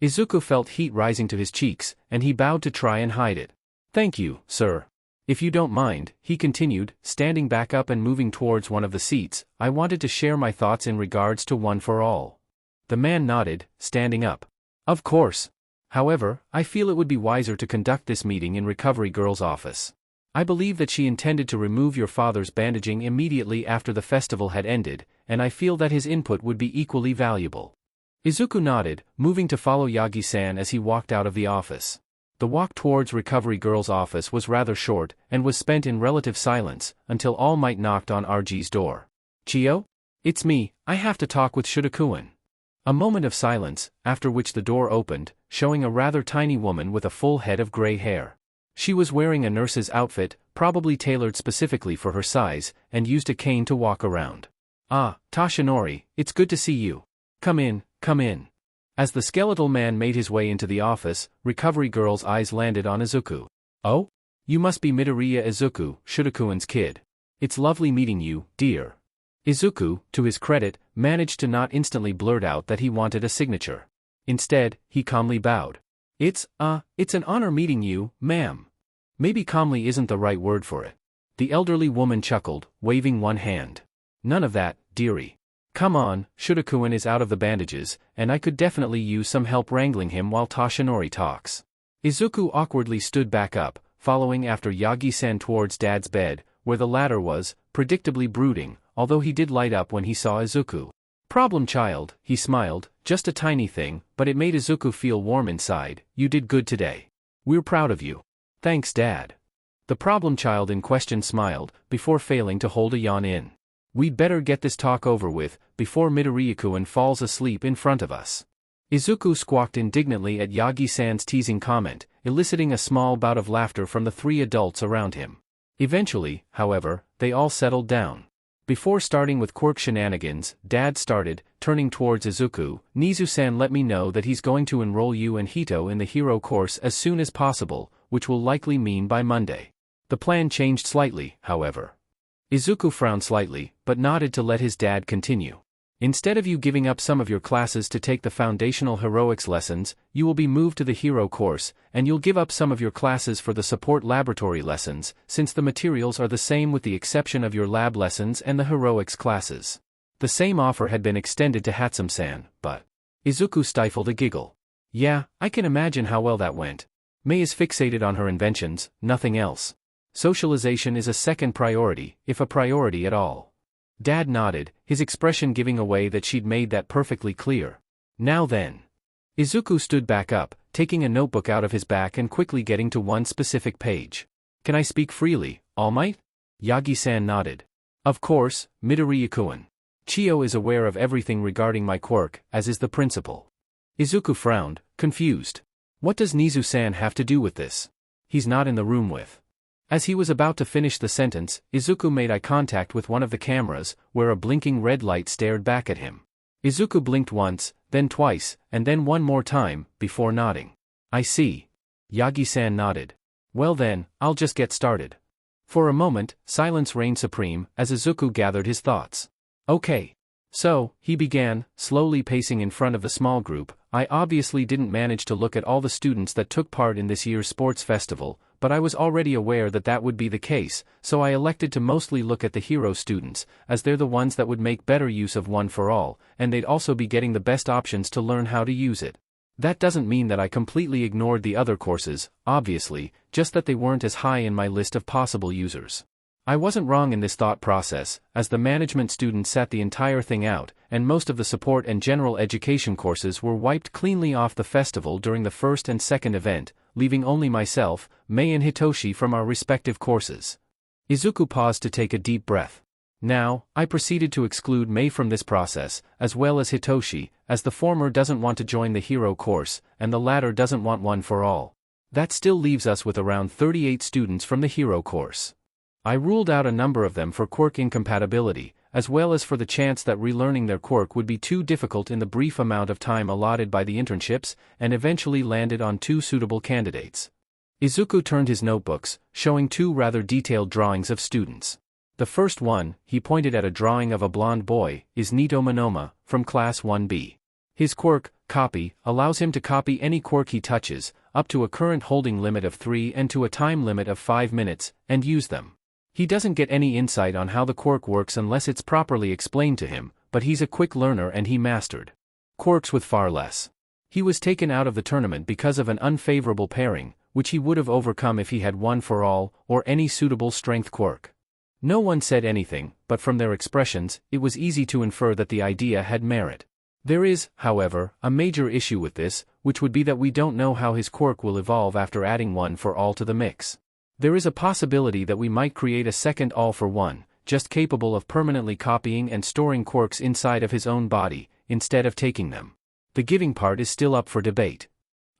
Speaker 1: Izuku felt heat rising to his cheeks, and he bowed to try and hide it. Thank you, sir. If you don't mind, he continued, standing back up and moving towards one of the seats, I wanted to share my thoughts in regards to One for All. The man nodded, standing up. Of course. However, I feel it would be wiser to conduct this meeting in Recovery Girl's office. I believe that she intended to remove your father's bandaging immediately after the festival had ended, and I feel that his input would be equally valuable. Izuku nodded, moving to follow Yagi-san as he walked out of the office. The walk towards Recovery Girl's office was rather short, and was spent in relative silence, until All Might knocked on RG's door. Chio? It's me, I have to talk with Shida-kun. A moment of silence, after which the door opened, showing a rather tiny woman with a full head of gray hair. She was wearing a nurse's outfit, probably tailored specifically for her size, and used a cane to walk around. Ah, Tashinori, it's good to see you. Come in, come in. As the skeletal man made his way into the office, Recovery Girl's eyes landed on Izuku. Oh? You must be Midoriya Izuku, Shida-kun's kid. It's lovely meeting you, dear. Izuku, to his credit, managed to not instantly blurt out that he wanted a signature. Instead, he calmly bowed. It's an honor meeting you, ma'am. Maybe calmly isn't the right word for it. The elderly woman chuckled, waving one hand. None of that, dearie. Come on, Shudakuen is out of the bandages, and I could definitely use some help wrangling him while Tashinori talks. Izuku awkwardly stood back up, following after Yagi-san towards Dad's bed, where the latter was, predictably brooding, although he did light up when he saw Izuku. Problem child, he smiled, just a tiny thing, but it made Izuku feel warm inside. You did good today. We're proud of you. Thanks, Dad. The problem child in question smiled, before failing to hold a yawn in. We'd better get this talk over with, before Midoriya falls asleep in front of us. Izuku squawked indignantly at Yagi-san's teasing comment, eliciting a small bout of laughter from the three adults around him. Eventually, however, they all settled down. Before starting with quirk shenanigans, Dad started, turning towards Izuku. Nizu-san let me know that he's going to enroll you and Hito in the hero course as soon as possible, which will likely mean by Monday. The plan changed slightly, however. Izuku frowned slightly, but nodded to let his dad continue. Instead of you giving up some of your classes to take the foundational heroics lessons, you will be moved to the hero course, and you'll give up some of your classes for the support laboratory lessons, since the materials are the same with the exception of your lab lessons and the heroics classes. The same offer had been extended to Hatsum-san, but Izuku stifled a giggle. Yeah, I can imagine how well that went. Mei is fixated on her inventions, nothing else. Socialization is a second priority, if a priority at all. Dad nodded, his expression giving away that she'd made that perfectly clear. Now then. Izuku stood back up, taking a notebook out of his back and quickly getting to one specific page. Can I speak freely, All Might? Yagi-san nodded. Of course, Midoriya-kun. Chio is aware of everything regarding my quirk, as is the principal. Izuku frowned, confused. What does Nizu-san have to do with this? He's not in the room with. As he was about to finish the sentence, Izuku made eye contact with one of the cameras, where a blinking red light stared back at him. Izuku blinked once, then twice, and then one more time, before nodding. I see. Yagi-san nodded. Well then, I'll just get started. For a moment, silence reigned supreme, as Izuku gathered his thoughts. Okay. So, he began, slowly pacing in front of the small group. I obviously didn't manage to look at all the students that took part in this year's sports festival, but I was already aware that that would be the case, so I elected to mostly look at the hero students, as they're the ones that would make better use of One for All, and they'd also be getting the best options to learn how to use it. That doesn't mean that I completely ignored the other courses, obviously, just that they weren't as high in my list of possible users. I wasn't wrong in this thought process, as the management students sat the entire thing out, and most of the support and general education courses were wiped cleanly off the festival during the first and second event, leaving only myself, Mei and Hitoshi from our respective courses. Izuku paused to take a deep breath. Now, I proceeded to exclude Mei from this process, as well as Hitoshi, as the former doesn't want to join the hero course, and the latter doesn't want One for All. That still leaves us with around 38 students from the hero course. I ruled out a number of them for quirk incompatibility, as well as for the chance that relearning their quirk would be too difficult in the brief amount of time allotted by the internships, and eventually landed on 2 suitable candidates. Izuku turned his notebooks, showing 2 rather detailed drawings of students. The first one, he pointed at a drawing of a blonde boy, is Nito Monoma, from Class 1B. His quirk, Copy, allows him to copy any quirk he touches, up to a current holding limit of 3 and to a time limit of 5 minutes, and use them. He doesn't get any insight on how the quirk works unless it's properly explained to him, but he's a quick learner and he mastered quirks with far less. He was taken out of the tournament because of an unfavorable pairing, which he would have overcome if he had One for All, or any suitable strength quirk. No one said anything, but from their expressions, it was easy to infer that the idea had merit. There is, however, a major issue with this, which would be that we don't know how his quirk will evolve after adding One for All to the mix. There is a possibility that we might create a second All for One, just capable of permanently copying and storing quirks inside of his own body, instead of taking them. The giving part is still up for debate.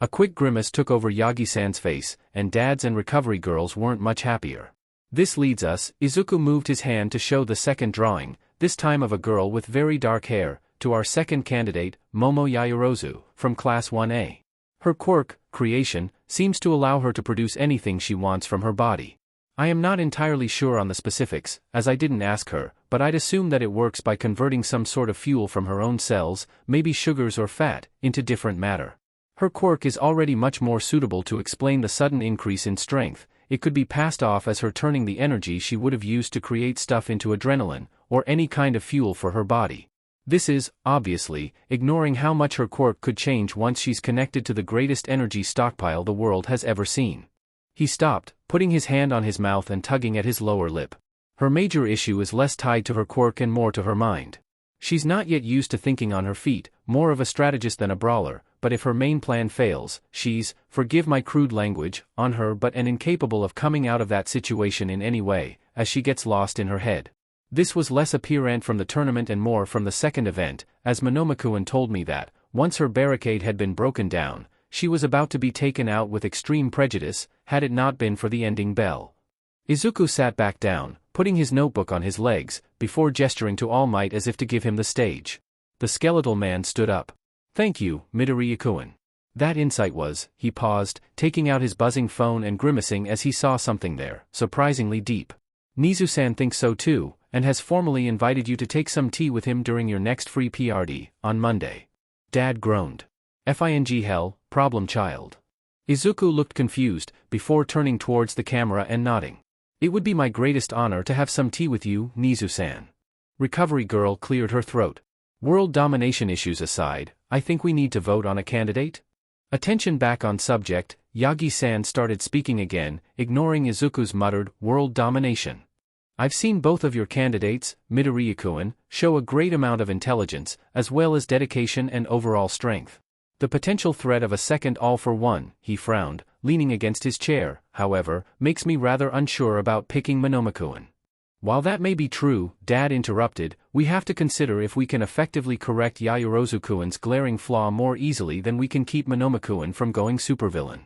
Speaker 1: A quick grimace took over Yagi-san's face, and dads and recovery girls weren't much happier. This leads us, Izuku moved his hand to show the second drawing, this time of a girl with very dark hair, to our second candidate, Momo Yaoyorozu, from Class 1A. Her quirk, Creation, seems to allow her to produce anything she wants from her body. I am not entirely sure on the specifics, as I didn't ask her, but I'd assume that it works by converting some sort of fuel from her own cells, maybe sugars or fat, into different matter. Her quirk is already much more suitable to explain the sudden increase in strength. It could be passed off as her turning the energy she would have used to create stuff into adrenaline, or any kind of fuel for her body. This is, obviously, ignoring how much her quirk could change once she's connected to the greatest energy stockpile the world has ever seen. He stopped, putting his hand on his mouth and tugging at his lower lip. Her major issue is less tied to her quirk and more to her mind. She's not yet used to thinking on her feet, more of a strategist than a brawler, but if her main plan fails, she's, forgive my crude language, on her but and incapable of coming out of that situation in any way, as she gets lost in her head. This was less apparent from the tournament and more from the second event, as Monomakuen told me that, once her barricade had been broken down, she was about to be taken out with extreme prejudice, had it not been for the ending bell. Izuku sat back down, putting his notebook on his legs, before gesturing to All Might as if to give him the stage. The skeletal man stood up. Thank you, Midoriya-kun. That insight was, he paused, taking out his buzzing phone and grimacing as he saw something there, surprisingly deep. Nizu-san thinks so too, and has formally invited you to take some tea with him during your next free PRD, on Monday. Dad groaned. Fing hell, problem child. Izuku looked confused, before turning towards the camera and nodding. It would be my greatest honor to have some tea with you, Nizu-san. Recovery girl cleared her throat. World domination issues aside, I think we need to vote on a candidate? Attention back on subject, Yagi-san started speaking again, ignoring Izuku's muttered, world domination. I've seen both of your candidates, Midoriya-kun, show a great amount of intelligence, as well as dedication and overall strength. The potential threat of a second all-for-one, he frowned, leaning against his chair, however, makes me rather unsure about picking Monomakuen. While that may be true, Dad interrupted, we have to consider if we can effectively correct Yaoyorozu-kun's glaring flaw more easily than we can keep Monomakuen from going supervillain.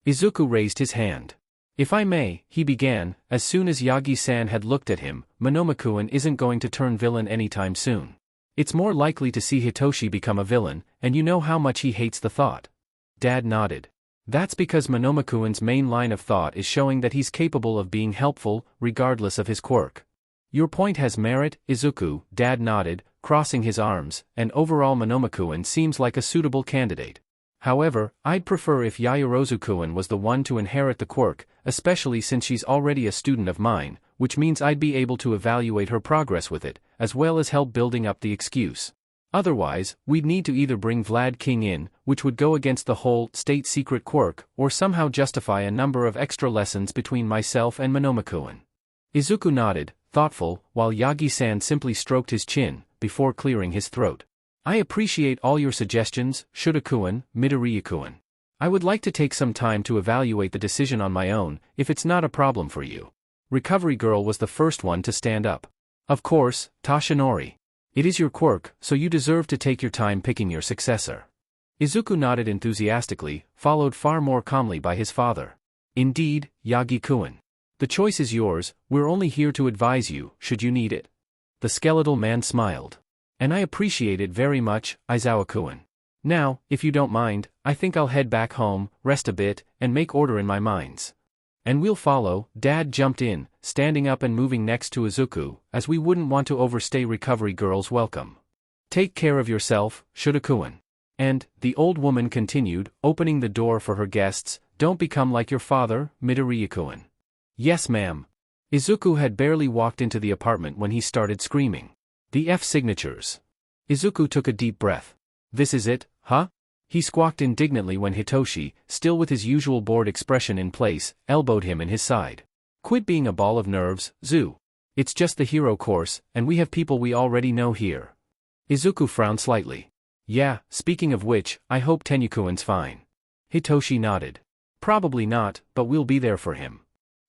Speaker 1: Izuku raised his hand. If I may, he began, as soon as Yagi-san had looked at him, Monomakuen isn't going to turn villain anytime soon. It's more likely to see Hitoshi become a villain, and you know how much he hates the thought. Dad nodded. That's because Monomakuen's main line of thought is showing that he's capable of being helpful, regardless of his quirk. Your point has merit, Izuku, Dad nodded, crossing his arms, and overall Monomakuen seems like a suitable candidate. However, I'd prefer if Yaoyorozu-kun was the one to inherit the quirk, especially since she's already a student of mine, which means I'd be able to evaluate her progress with it, as well as help building up the excuse. Otherwise, we'd need to either bring Vlad King in, which would go against the whole state secret quirk, or somehow justify a number of extra lessons between myself and Monomakuen. Izuku nodded, thoughtful, while Yagi-san simply stroked his chin, before clearing his throat. I appreciate all your suggestions, Shota-kun, Midoriya-kun. I would like to take some time to evaluate the decision on my own, if it's not a problem for you. Recovery Girl was the first one to stand up. Of course, Tashinori. It is your quirk, so you deserve to take your time picking your successor. Izuku nodded enthusiastically, followed far more calmly by his father. Indeed, Yagi-kun. The choice is yours, we're only here to advise you, should you need it. The skeletal man smiled. And I appreciate it very much, Aizawa-kun. Now, if you don't mind, I think I'll head back home, rest a bit, and make order in my mines. And we'll follow, Dad jumped in, standing up and moving next to Izuku, as we wouldn't want to overstay Recovery Girl's welcome. Take care of yourself, Shota-kun. And, the old woman continued, opening the door for her guests, don't become like your father, Midoriya-kun. Yes ma'am. Izuku had barely walked into the apartment when he started screaming. The F signatures. Izuku took a deep breath. This is it, huh? He squawked indignantly when Hitoshi, still with his usual bored expression in place, elbowed him in his side. Quit being a ball of nerves, Zu. It's just the hero course, and we have people we already know here. Izuku frowned slightly. Yeah, speaking of which, I hope Tenyukuin's fine. Hitoshi nodded. Probably not, but we'll be there for him.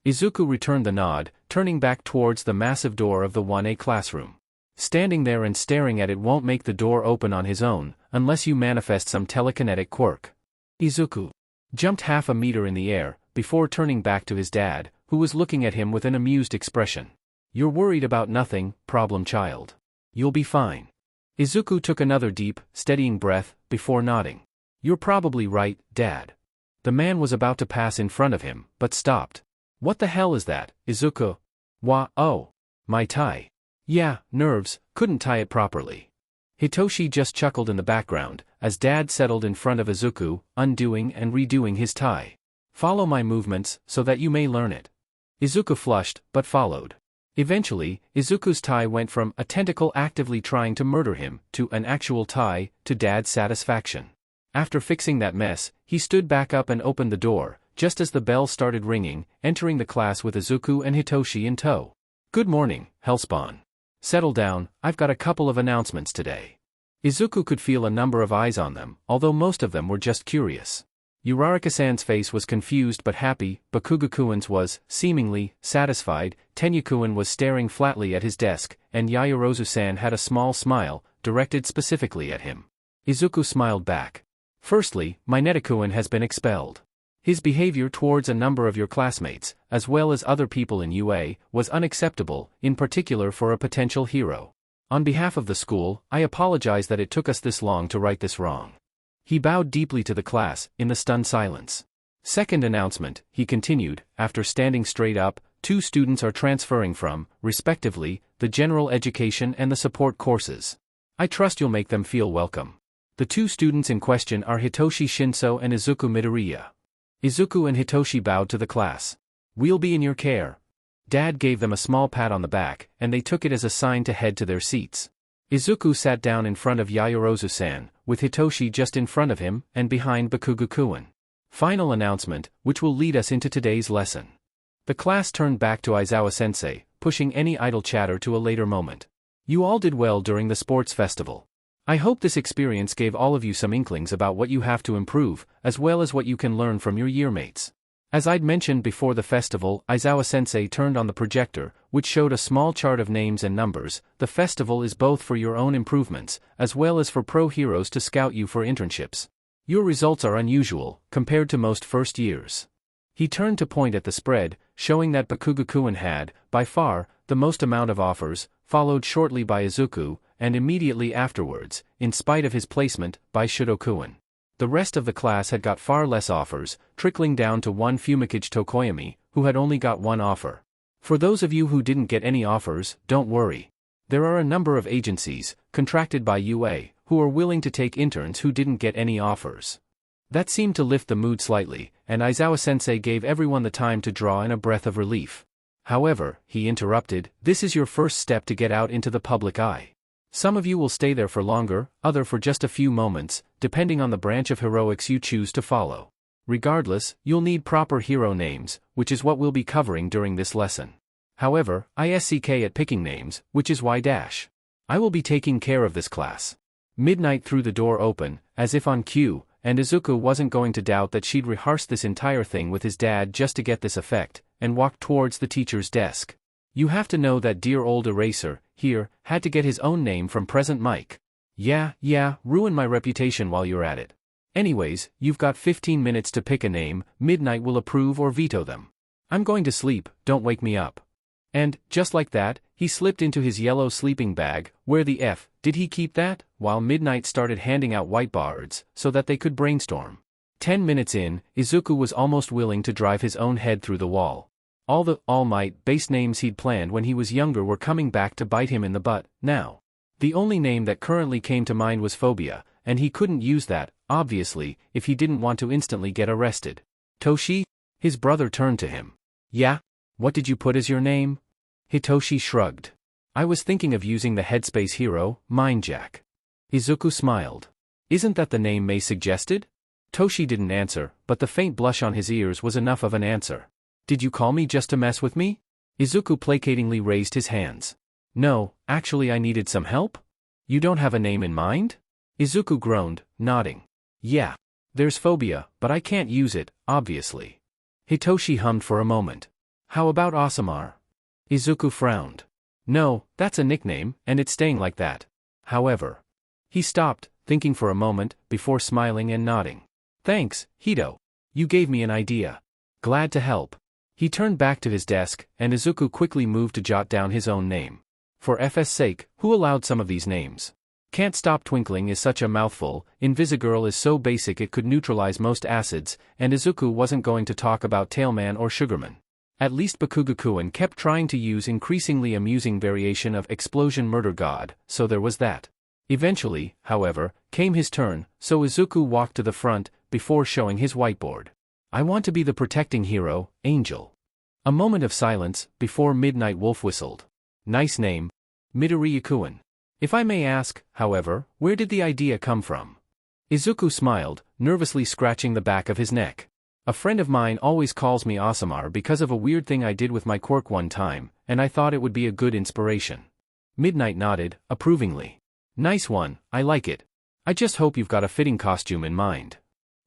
Speaker 1: Izuku returned the nod, turning back towards the massive door of the 1A classroom. Standing there and staring at it won't make the door open on his own, unless you manifest some telekinetic quirk. Izuku jumped half a meter in the air, before turning back to his dad, who was looking at him with an amused expression. You're worried about nothing, problem child. You'll be fine. Izuku took another deep, steadying breath, before nodding. You're probably right, Dad. The man was about to pass in front of him, but stopped. What the hell is that, Izuku? Oh. My tie. Yeah, nerves, couldn't tie it properly. Hitoshi just chuckled in the background, as Dad settled in front of Izuku, undoing and redoing his tie. Follow my movements, so that you may learn it. Izuku flushed, but followed. Eventually, Izuku's tie went from a tentacle actively trying to murder him to an actual tie, to Dad's satisfaction. After fixing that mess, he stood back up and opened the door, just as the bell started ringing, entering the class with Izuku and Hitoshi in tow. "Good morning, Hellspawn. Settle down, I've got a couple of announcements today." Izuku could feel a number of eyes on them, although most of them were just curious. Uraraka-san's face was confused but happy, Bakugo-kuin's was, seemingly, satisfied, Tenya-kun was staring flatly at his desk, and Yaoyorozu-san had a small smile, directed specifically at him. Izuku smiled back. "Firstly, Mineta-kun has been expelled. His behavior towards a number of your classmates, as well as other people in UA, was unacceptable, in particular for a potential hero. On behalf of the school, I apologize that it took us this long to right this wrong." He bowed deeply to the class, in the stunned silence. "Second announcement," he continued, after standing straight up, 2 students are transferring from, respectively, the general education and the support courses. I trust you'll make them feel welcome. The 2 students in question are Hitoshi Shinso and Izuku Midoriya. Izuku and Hitoshi bowed to the class. "We'll be in your care." Dad gave them a small pat on the back, and they took it as a sign to head to their seats. Izuku sat down in front of Yaoyorozu-san, with Hitoshi just in front of him, and behind Bakugo-kun. Final announcement, which will lead us into today's lesson. The class turned back to Aizawa-sensei, pushing any idle chatter to a later moment. "You all did well during the sports festival. I hope this experience gave all of you some inklings about what you have to improve, as well as what you can learn from your yearmates. As I'd mentioned before the festival, Aizawa-sensei turned on the projector, which showed a small chart of names and numbers. The festival is both for your own improvements, as well as for pro heroes to scout you for internships. Your results are unusual, compared to most first years." He turned to point at the spread, showing that Bakugo-kun had, by far, the most amount of offers, followed shortly by Izuku, and immediately afterwards, in spite of his placement, by Shudo-kun. The rest of the class had got far less offers, trickling down to one Fumikage Tokoyami, who had only got 1 offer. For those of you who didn't get any offers, don't worry. There are a number of agencies, contracted by UA, who are willing to take interns who didn't get any offers. That seemed to lift the mood slightly, and Aizawa-sensei gave everyone the time to draw in a breath of relief. "However," he interrupted, "this is your first step to get out into the public eye. Some of you will stay there for longer, other for just a few moments, depending on the branch of heroics you choose to follow. Regardless, you'll need proper hero names, which is what we'll be covering during this lesson. However, I suck at picking names, which is why I will be taking care of this class." Midnight threw the door open, as if on cue, and Izuku wasn't going to doubt that she'd rehearsed this entire thing with his dad just to get this effect, and walked towards the teacher's desk. "You have to know that dear old eraser, here, had to get his own name from Present Mike. Yeah, ruin my reputation while you're at it. Anyways, you've got 15 minutes to pick a name, Midnight will approve or veto them. I'm going to sleep, don't wake me up." And, just like that, he slipped into his yellow sleeping bag. Where the F did he keep that? While Midnight started handing out whiteboards, so that they could brainstorm. 10 minutes in, Izuku was almost willing to drive his own head through the wall. All the All Might base names he'd planned when he was younger were coming back to bite him in the butt, now. The only name that currently came to mind was Phobia, and he couldn't use that, obviously, if he didn't want to instantly get arrested. "Toshi?" His brother turned to him. "Yeah? What did you put as your name?" Hitoshi shrugged. "I was thinking of using the Headspace hero, Mindjack." Izuku smiled. "Isn't that the name May suggested?" Toshi didn't answer, but the faint blush on his ears was enough of an answer. "Did you call me just to mess with me?" Izuku placatingly raised his hands. "No, actually I needed some help." "You don't have a name in mind?" Izuku groaned, nodding. "Yeah. There's Phobia, but I can't use it, obviously." Hitoshi hummed for a moment. "How about Osamar?" Izuku frowned. "No, that's a nickname, and it's staying like that. However." He stopped, thinking for a moment, before smiling and nodding. "Thanks, Hito. You gave me an idea. Glad to help." He turned back to his desk, and Izuku quickly moved to jot down his own name. For FS sake, who allowed some of these names? Can't Stop Twinkling is such a mouthful, Invisigirl is so basic it could neutralize most acids, and Izuku wasn't going to talk about Tailman or Sugarman. At least Bakugo-kun kept trying to use increasingly amusing variation of Explosion Murder God, so there was that. Eventually, however, came his turn, so Izuku walked to the front, before showing his whiteboard. "I want to be the protecting hero, Angel." A moment of silence, before Midnight Wolf whistled. Nice name. Midoriya. If I may ask, however, where did the idea come from? Izuku smiled, nervously scratching the back of his neck. A friend of mine always calls me Asamar because of a weird thing I did with my quirk one time, and I thought it would be a good inspiration. Midnight nodded, approvingly. Nice one, I like it. I just hope you've got a fitting costume in mind.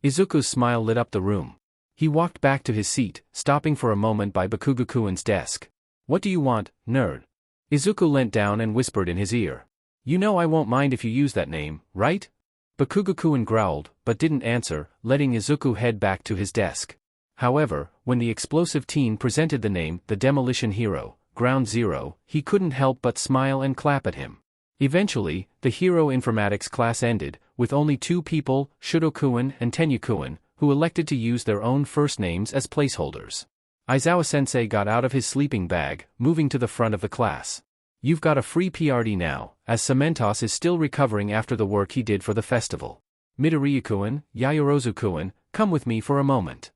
Speaker 1: Izuku's smile lit up the room. He walked back to his seat, stopping for a moment by Bakugo-kun's desk. What do you want, nerd? Izuku leant down and whispered in his ear. You know I won't mind if you use that name, right? Bakugo-kun growled, but didn't answer, letting Izuku head back to his desk. However, when the explosive teen presented the name, the Demolition Hero, Ground Zero, he couldn't help but smile and clap at him. Eventually, the Hero Informatics class ended, with only 2 people, Shudo-kun and Tenya-kun, who elected to use their own first names as placeholders. Aizawa-sensei got out of his sleeping bag, moving to the front of the class. You've got a free PRD now, as Cementos is still recovering after the work he did for the festival. Midoriya-kun, Yaoyorozu-kun, come with me for a moment.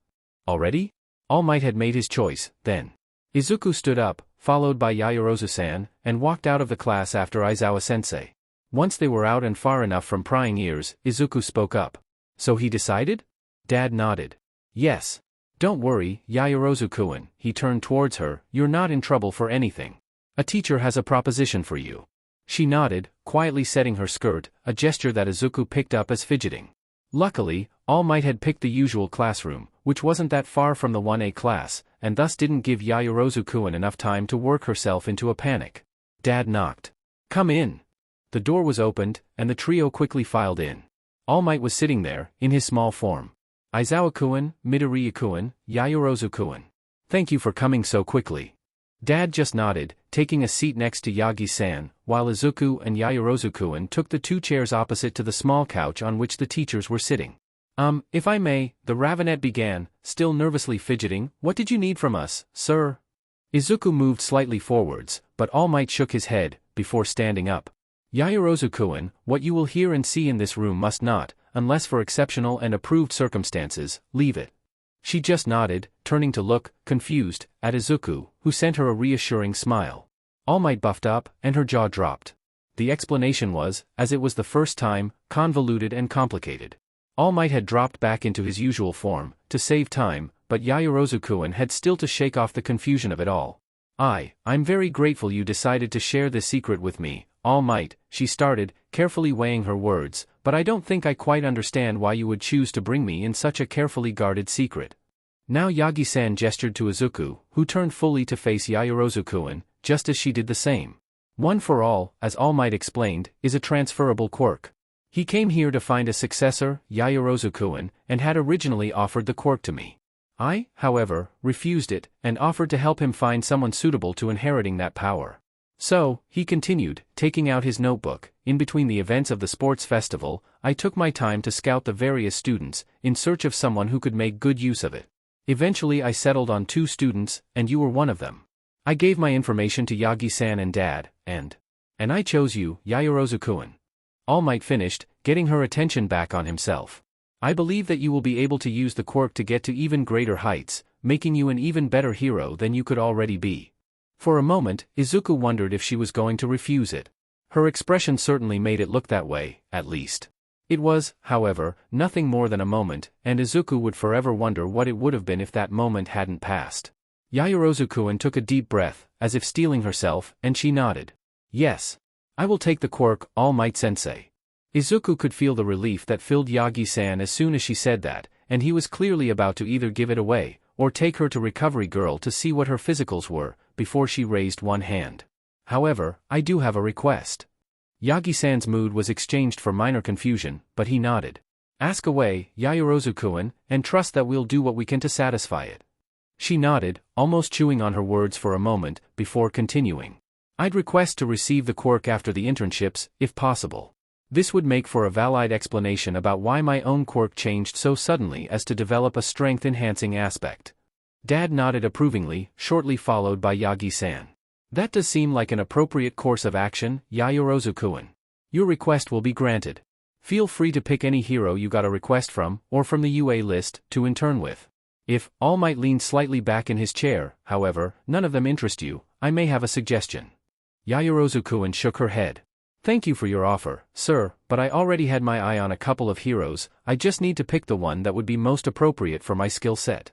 Speaker 1: Already? All Might had made his choice, then. Izuku stood up, followed by Yaoyorozu-san, and walked out of the class after Aizawa-sensei. Once they were out and far enough from prying ears, Izuku spoke up. So he decided? Dad nodded. Yes. Don't worry, Yaoyorozu-kun, he turned towards her, you're not in trouble for anything. A teacher has a proposition for you. She nodded, quietly setting her skirt, a gesture that Izuku picked up as fidgeting. Luckily, All Might had picked the usual classroom, which wasn't that far from the 1A class, and thus didn't give Yaoyorozu-kun enough time to work herself into a panic. Dad knocked. Come in. The door was opened, and the trio quickly filed in. All Might was sitting there, in his small form. Aizawa-kun, Midoriya-kun, Yaoyorozu-kun. Thank you for coming so quickly. Dad just nodded, taking a seat next to Yagi-san, while Izuku and Yaoyorozu-kun took the 2 chairs opposite to the small couch on which the teachers were sitting. If I may, the Ravenet began, still nervously fidgeting, what did you need from us, sir? Izuku moved slightly forwards, but All Might shook his head, before standing up. Yaoyorozu-kun, what you will hear and see in this room must not, unless for exceptional and approved circumstances, leave it. She just nodded, turning to look, confused, at Izuku, who sent her a reassuring smile. All Might buffed up, and her jaw dropped. The explanation was, as it was the first time, convoluted and complicated. All Might had dropped back into his usual form, to save time, but Yaoyorozu-kun had still to shake off the confusion of it all. I'm very grateful you decided to share this secret with me, All Might, she started, carefully weighing her words, but I don't think I quite understand why you would choose to bring me in such a carefully guarded secret. Now Yagi-san gestured to Izuku, who turned fully to face Yaoyorozu-kun, just as she did the same. One for All, as All Might explained, is a transferable quirk. He came here to find a successor, Yaoyorozu-kun, and had originally offered the quirk to me. I, however, refused it, and offered to help him find someone suitable to inheriting that power. So, he continued, taking out his notebook, in between the events of the sports festival, I took my time to scout the various students, in search of someone who could make good use of it. Eventually I settled on 2 students, and you were one of them. I gave my information to Yagi-san and Dad, and I chose you, Yaoyorozu-kun. All Might finished, getting her attention back on himself. I believe that you will be able to use the quirk to get to even greater heights, making you an even better hero than you could already be. For a moment, Izuku wondered if she was going to refuse it. Her expression certainly made it look that way, at least. It was, however, nothing more than a moment, and Izuku would forever wonder what it would have been if that moment hadn't passed. Yaoyorozu-kun took a deep breath, as if steeling herself, and she nodded. Yes. I will take the quirk, All Might Sensei. Izuku could feel the relief that filled Yagi-san as soon as she said that, and he was clearly about to either give it away, or take her to Recovery Girl to see what her physicals were, before she raised one hand. However, I do have a request. Yagi-san's mood was exchanged for minor confusion, but he nodded. Ask away, Yaoyorozu-kun, and trust that we'll do what we can to satisfy it. She nodded, almost chewing on her words for a moment, before continuing. I'd request to receive the quirk after the internships, if possible. This would make for a valid explanation about why my own quirk changed so suddenly as to develop a strength-enhancing aspect. Dad nodded approvingly, shortly followed by Yagi-san. That does seem like an appropriate course of action, Yaoyorozu-kun. Your request will be granted. Feel free to pick any hero you got a request from, or from the UA list, to intern with. If All Might leaned slightly back in his chair, however, none of them interest you, I may have a suggestion. Yaoyorozu-kun shook her head. Thank you for your offer, sir, but I already had my eye on a couple of heroes. I just need to pick the one that would be most appropriate for my skill set.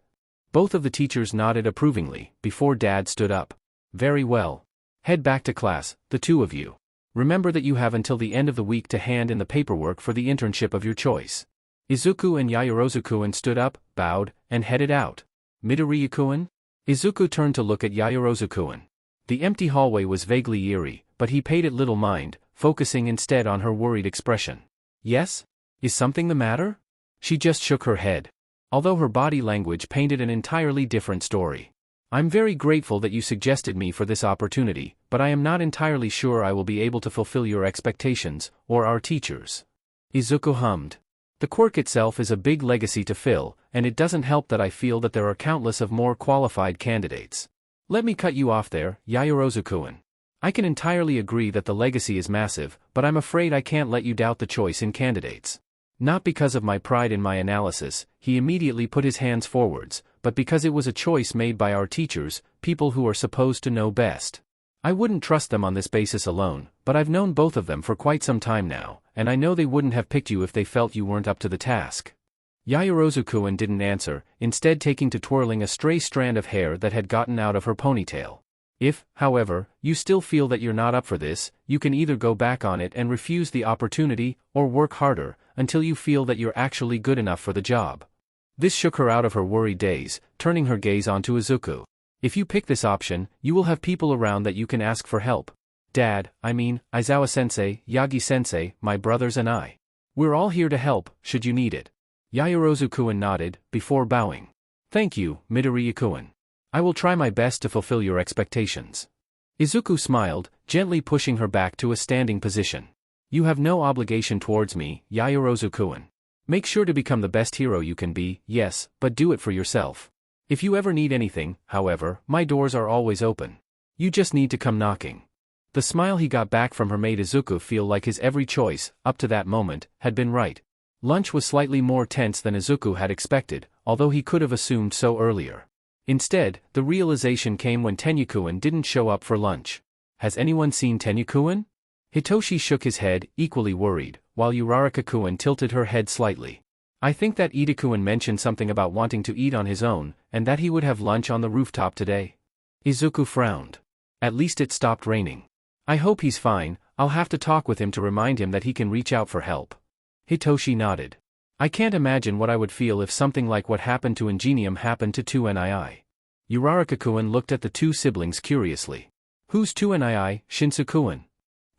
Speaker 1: Both of the teachers nodded approvingly, before Dad stood up. Very well. Head back to class, the two of you. Remember that you have until the end of the week to hand in the paperwork for the internship of your choice. Izuku and Yaoyorozu-kun stood up, bowed, and headed out. Midoriya-kun? Izuku turned to look at Yaoyorozu-kun. The empty hallway was vaguely eerie, but he paid it little mind, focusing instead on her worried expression. Yes? Is something the matter? She just shook her head. Although her body language painted an entirely different story. I'm very grateful that you suggested me for this opportunity, but I am not entirely sure I will be able to fulfill your expectations, or our teachers. Izuku hummed. The quirk itself is a big legacy to fill, and it doesn't help that I feel that there are countless of more qualified candidates. Let me cut you off there, Yaoyorozu-kun. I can entirely agree that the legacy is massive, but I'm afraid I can't let you doubt the choice in candidates. Not because of my pride in my analysis, he immediately put his hands forwards, but because it was a choice made by our teachers, people who are supposed to know best. I wouldn't trust them on this basis alone, but I've known both of them for quite some time now, and I know they wouldn't have picked you if they felt you weren't up to the task. Yaoyorozu-kun didn't answer, instead taking to twirling a stray strand of hair that had gotten out of her ponytail. If, however, you still feel that you're not up for this, you can either go back on it and refuse the opportunity, or work harder, until you feel that you're actually good enough for the job. This shook her out of her worried daze, turning her gaze onto Izuku. If you pick this option, you will have people around that you can ask for help. Dad, Aizawa-sensei, Yagi-sensei, my brothers and I. We're all here to help, should you need it. Yaoyorozu-kun nodded, before bowing. Thank you, Midoriya-kun. I will try my best to fulfill your expectations. Izuku smiled, gently pushing her back to a standing position. You have no obligation towards me, Yaoyorozu-kun. Make sure to become the best hero you can be, yes, but do it for yourself. If you ever need anything, however, my doors are always open. You just need to come knocking. The smile he got back from her made Izuku feel like his every choice, up to that moment, had been right. Lunch was slightly more tense than Izuku had expected, although he could have assumed so earlier. Instead, the realization came when Tenya-kun didn't show up for lunch. Has anyone seen Tenya-kun? Hitoshi shook his head, equally worried, while Uraraka-kun tilted her head slightly. I think that Ida-kun mentioned something about wanting to eat on his own, and that he would have lunch on the rooftop today. Izuku frowned. At least it stopped raining. I hope he's fine. I'll have to talk with him to remind him that he can reach out for help. Hitoshi nodded. I can't imagine what I would feel if something like what happened to Ingenium happened to 2NII. Uraraka-kun looked at the two siblings curiously. Who's 2NII, Shinsu-kun?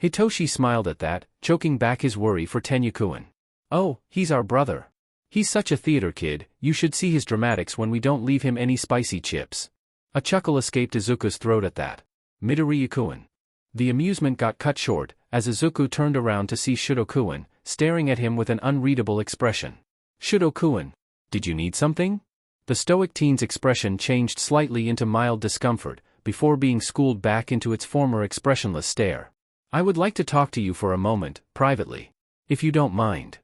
Speaker 1: Hitoshi smiled at that, choking back his worry for Tenya-kun. Oh, he's our brother. He's such a theater kid, you should see his dramatics when we don't leave him any spicy chips. A chuckle escaped Izuku's throat at that. Midoriya-kun. The amusement got cut short, as Izuku turned around to see Shudo-kun, staring at him with an unreadable expression. Shudo-kun, did you need something? The stoic teen's expression changed slightly into mild discomfort, before being schooled back into its former expressionless stare. I would like to talk to you for a moment, privately. If you don't mind.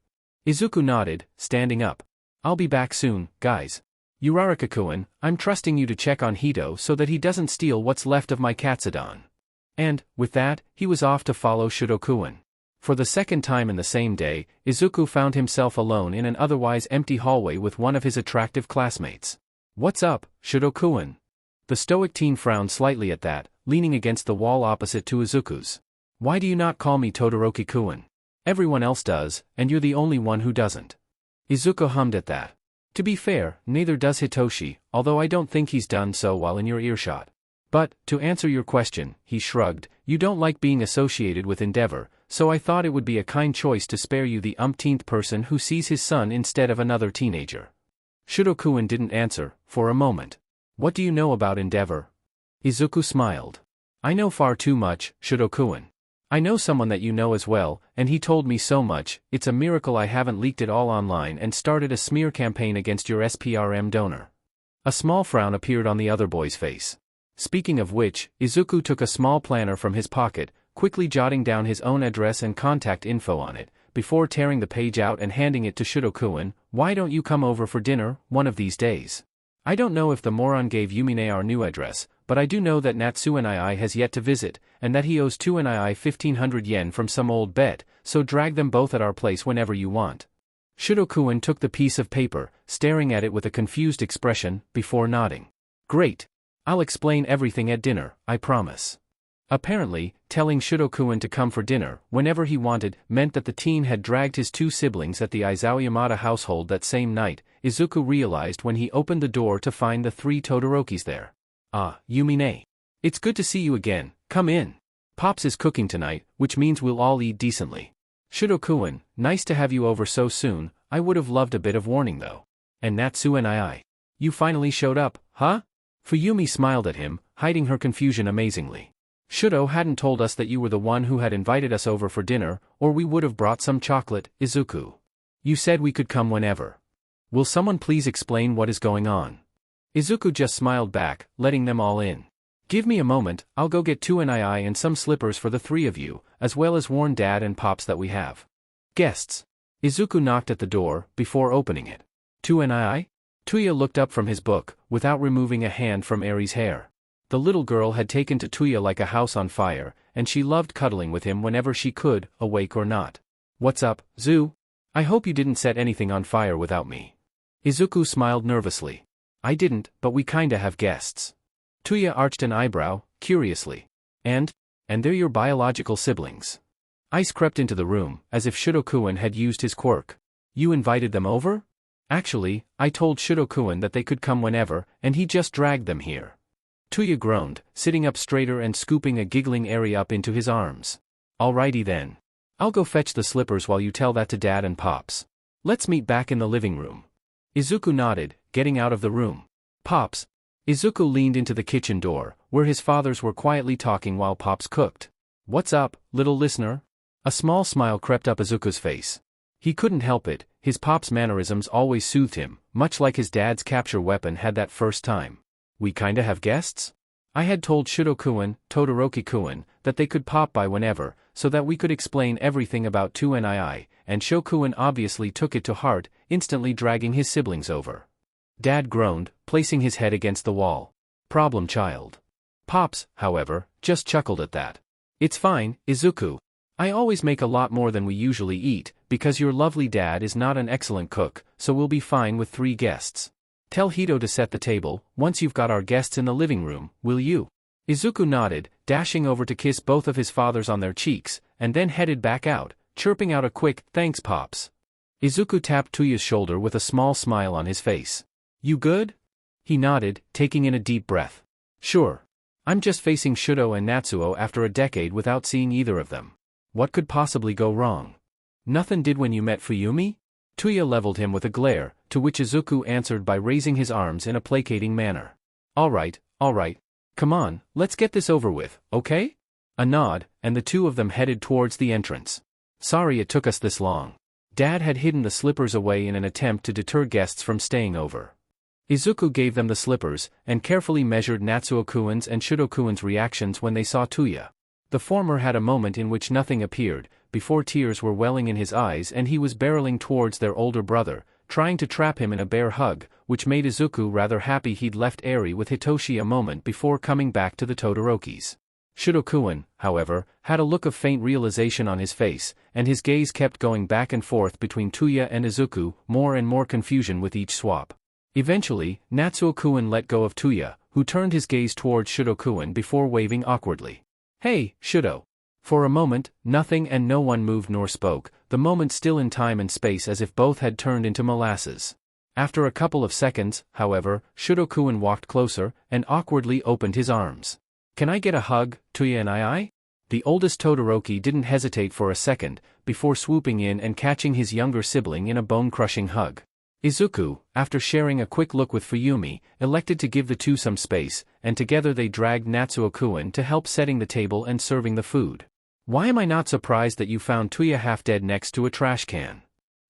Speaker 1: Izuku nodded, standing up. I'll be back soon, guys. Uraraka-kun, I'm trusting you to check on Hito so that he doesn't steal what's left of my katsudon. And, with that, he was off to follow Shudo-kun. For the second time in the same day, Izuku found himself alone in an otherwise empty hallway with one of his attractive classmates. What's up, Shudo-kun? The stoic teen frowned slightly at that, leaning against the wall opposite to Izuku's. Why do you not call me Todoroki-kun? Everyone else does, and you're the only one who doesn't. Izuku hummed at that. To be fair, neither does Hitoshi, although I don't think he's done so while in your earshot. But, to answer your question, he shrugged, you don't like being associated with Endeavor, so I thought it would be a kind choice to spare you the umpteenth person who sees his son instead of another teenager. Shudo-kun didn't answer, for a moment. What do you know about Endeavor? Izuku smiled. I know far too much, Shudo-kun. I know someone that you know as well, and he told me so much, it's a miracle I haven't leaked it all online and started a smear campaign against your SPRM donor. A small frown appeared on the other boy's face. Speaking of which, Izuku took a small planner from his pocket, quickly jotting down his own address and contact info on it, before tearing the page out and handing it to Shudo-kun. Why don't you come over for dinner, one of these days? I don't know if the moron gave Yumine our new address, but I do know that Natsuo has yet to visit, and that he owes 1500 yen from some old bet, so drag them both at our place whenever you want. Shudo-kun took the piece of paper, staring at it with a confused expression, before nodding. Great. I'll explain everything at dinner, I promise. Apparently, telling Shudo-kun to come for dinner, whenever he wanted, meant that the teen had dragged his two siblings at the Aizawa Yamada household that same night, Izuku realized when he opened the door to find the 3 Todorokis there. Ah, Yumine. It's good to see you again, come in. Pops is cooking tonight, which means we'll all eat decently. Shudo-kun, nice to have you over so soon, I would have loved a bit of warning though. And Natsuo, you finally showed up, huh? Fuyumi smiled at him, hiding her confusion amazingly. Shudo hadn't told us that you were the one who had invited us over for dinner, or we would have brought some chocolate, Izuku. You said we could come whenever. Will someone please explain what is going on? Izuku just smiled back, letting them all in. Give me a moment, I'll go get 2 and some slippers for the 3 of you, as well as warn Dad and Pops that we have guests. Izuku knocked at the door, before opening it. 2 Tuya looked up from his book, without removing a hand from Eri's hair. The little girl had taken to Tuya like a house on fire, and she loved cuddling with him whenever she could, awake or not. What's up, Zu? I hope you didn't set anything on fire without me. Izuku smiled nervously. I didn't, but we kinda have guests. Tuya arched an eyebrow, curiously. And they're your biological siblings. Ice crept into the room, as if Shudo-kun had used his quirk. You invited them over? Actually, I told Shudo-kun that they could come whenever, and he just dragged them here. Tuya groaned, sitting up straighter and scooping a giggling Eri up into his arms. Alrighty then. I'll go fetch the slippers while you tell that to Dad and Pops. Let's meet back in the living room. Izuku nodded, getting out of the room. Pops. Izuku leaned into the kitchen door, where his fathers were quietly talking while Pops cooked. What's up, little listener? A small smile crept up Izuku's face. He couldn't help it, his Pop's mannerisms always soothed him, much like his dad's capture weapon had that first time. We kinda have guests? I had told Shudo-kun, Todoroki-kun, that they could pop by whenever, so that we could explain everything about 2 and Shokun obviously took it to heart, instantly dragging his siblings over. Dad groaned, placing his head against the wall. Problem child. Pops, however, just chuckled at that. It's fine, Izuku. I always make a lot more than we usually eat, because your lovely dad is not an excellent cook, so we'll be fine with 3 guests. Tell Hito to set the table, once you've got our guests in the living room, will you? Izuku nodded, dashing over to kiss both of his fathers on their cheeks, and then headed back out, chirping out a quick, thanks Pops. Izuku tapped Tuya's shoulder with a small smile on his face. You good? He nodded, taking in a deep breath. Sure. I'm just facing Shudo and Natsuo after a decade without seeing either of them. What could possibly go wrong? Nothing did when you met Fuyumi? Tuya leveled him with a glare, to which Izuku answered by raising his arms in a placating manner. Alright. Come on, let's get this over with, okay? A nod, and the 2 of them headed towards the entrance. Sorry it took us this long. Dad had hidden the slippers away in an attempt to deter guests from staying over. Izuku gave them the slippers, and carefully measured Natsuo-kun's and Shudo-kun's reactions when they saw Tuya. The former had a moment in which nothing appeared, before tears were welling in his eyes and he was barreling towards their older brother, trying to trap him in a bear hug, which made Izuku rather happy he'd left Eri with Hitoshi a moment before coming back to the Todorokis. Shudo-kun, however, had a look of faint realization on his face, and his gaze kept going back and forth between Tuya and Izuku, more and more confusion with each swap. Eventually, Natsuo-kun let go of Tuya, who turned his gaze towards Shudo-kun before waving awkwardly. Hey, Shudo. For a moment, nothing and no one moved nor spoke, the moment still in time and space as if both had turned into molasses. After a couple of seconds, however, Shudo-kun walked closer, and awkwardly opened his arms. Can I get a hug, Tuya and The oldest Todoroki didn't hesitate for a second, before swooping in and catching his younger sibling in a bone-crushing hug. Izuku, after sharing a quick look with Fuyumi, elected to give the 2 some space, and together they dragged Natsuo-kun to help setting the table and serving the food. Why am I not surprised that you found Tuya half dead next to a trash can?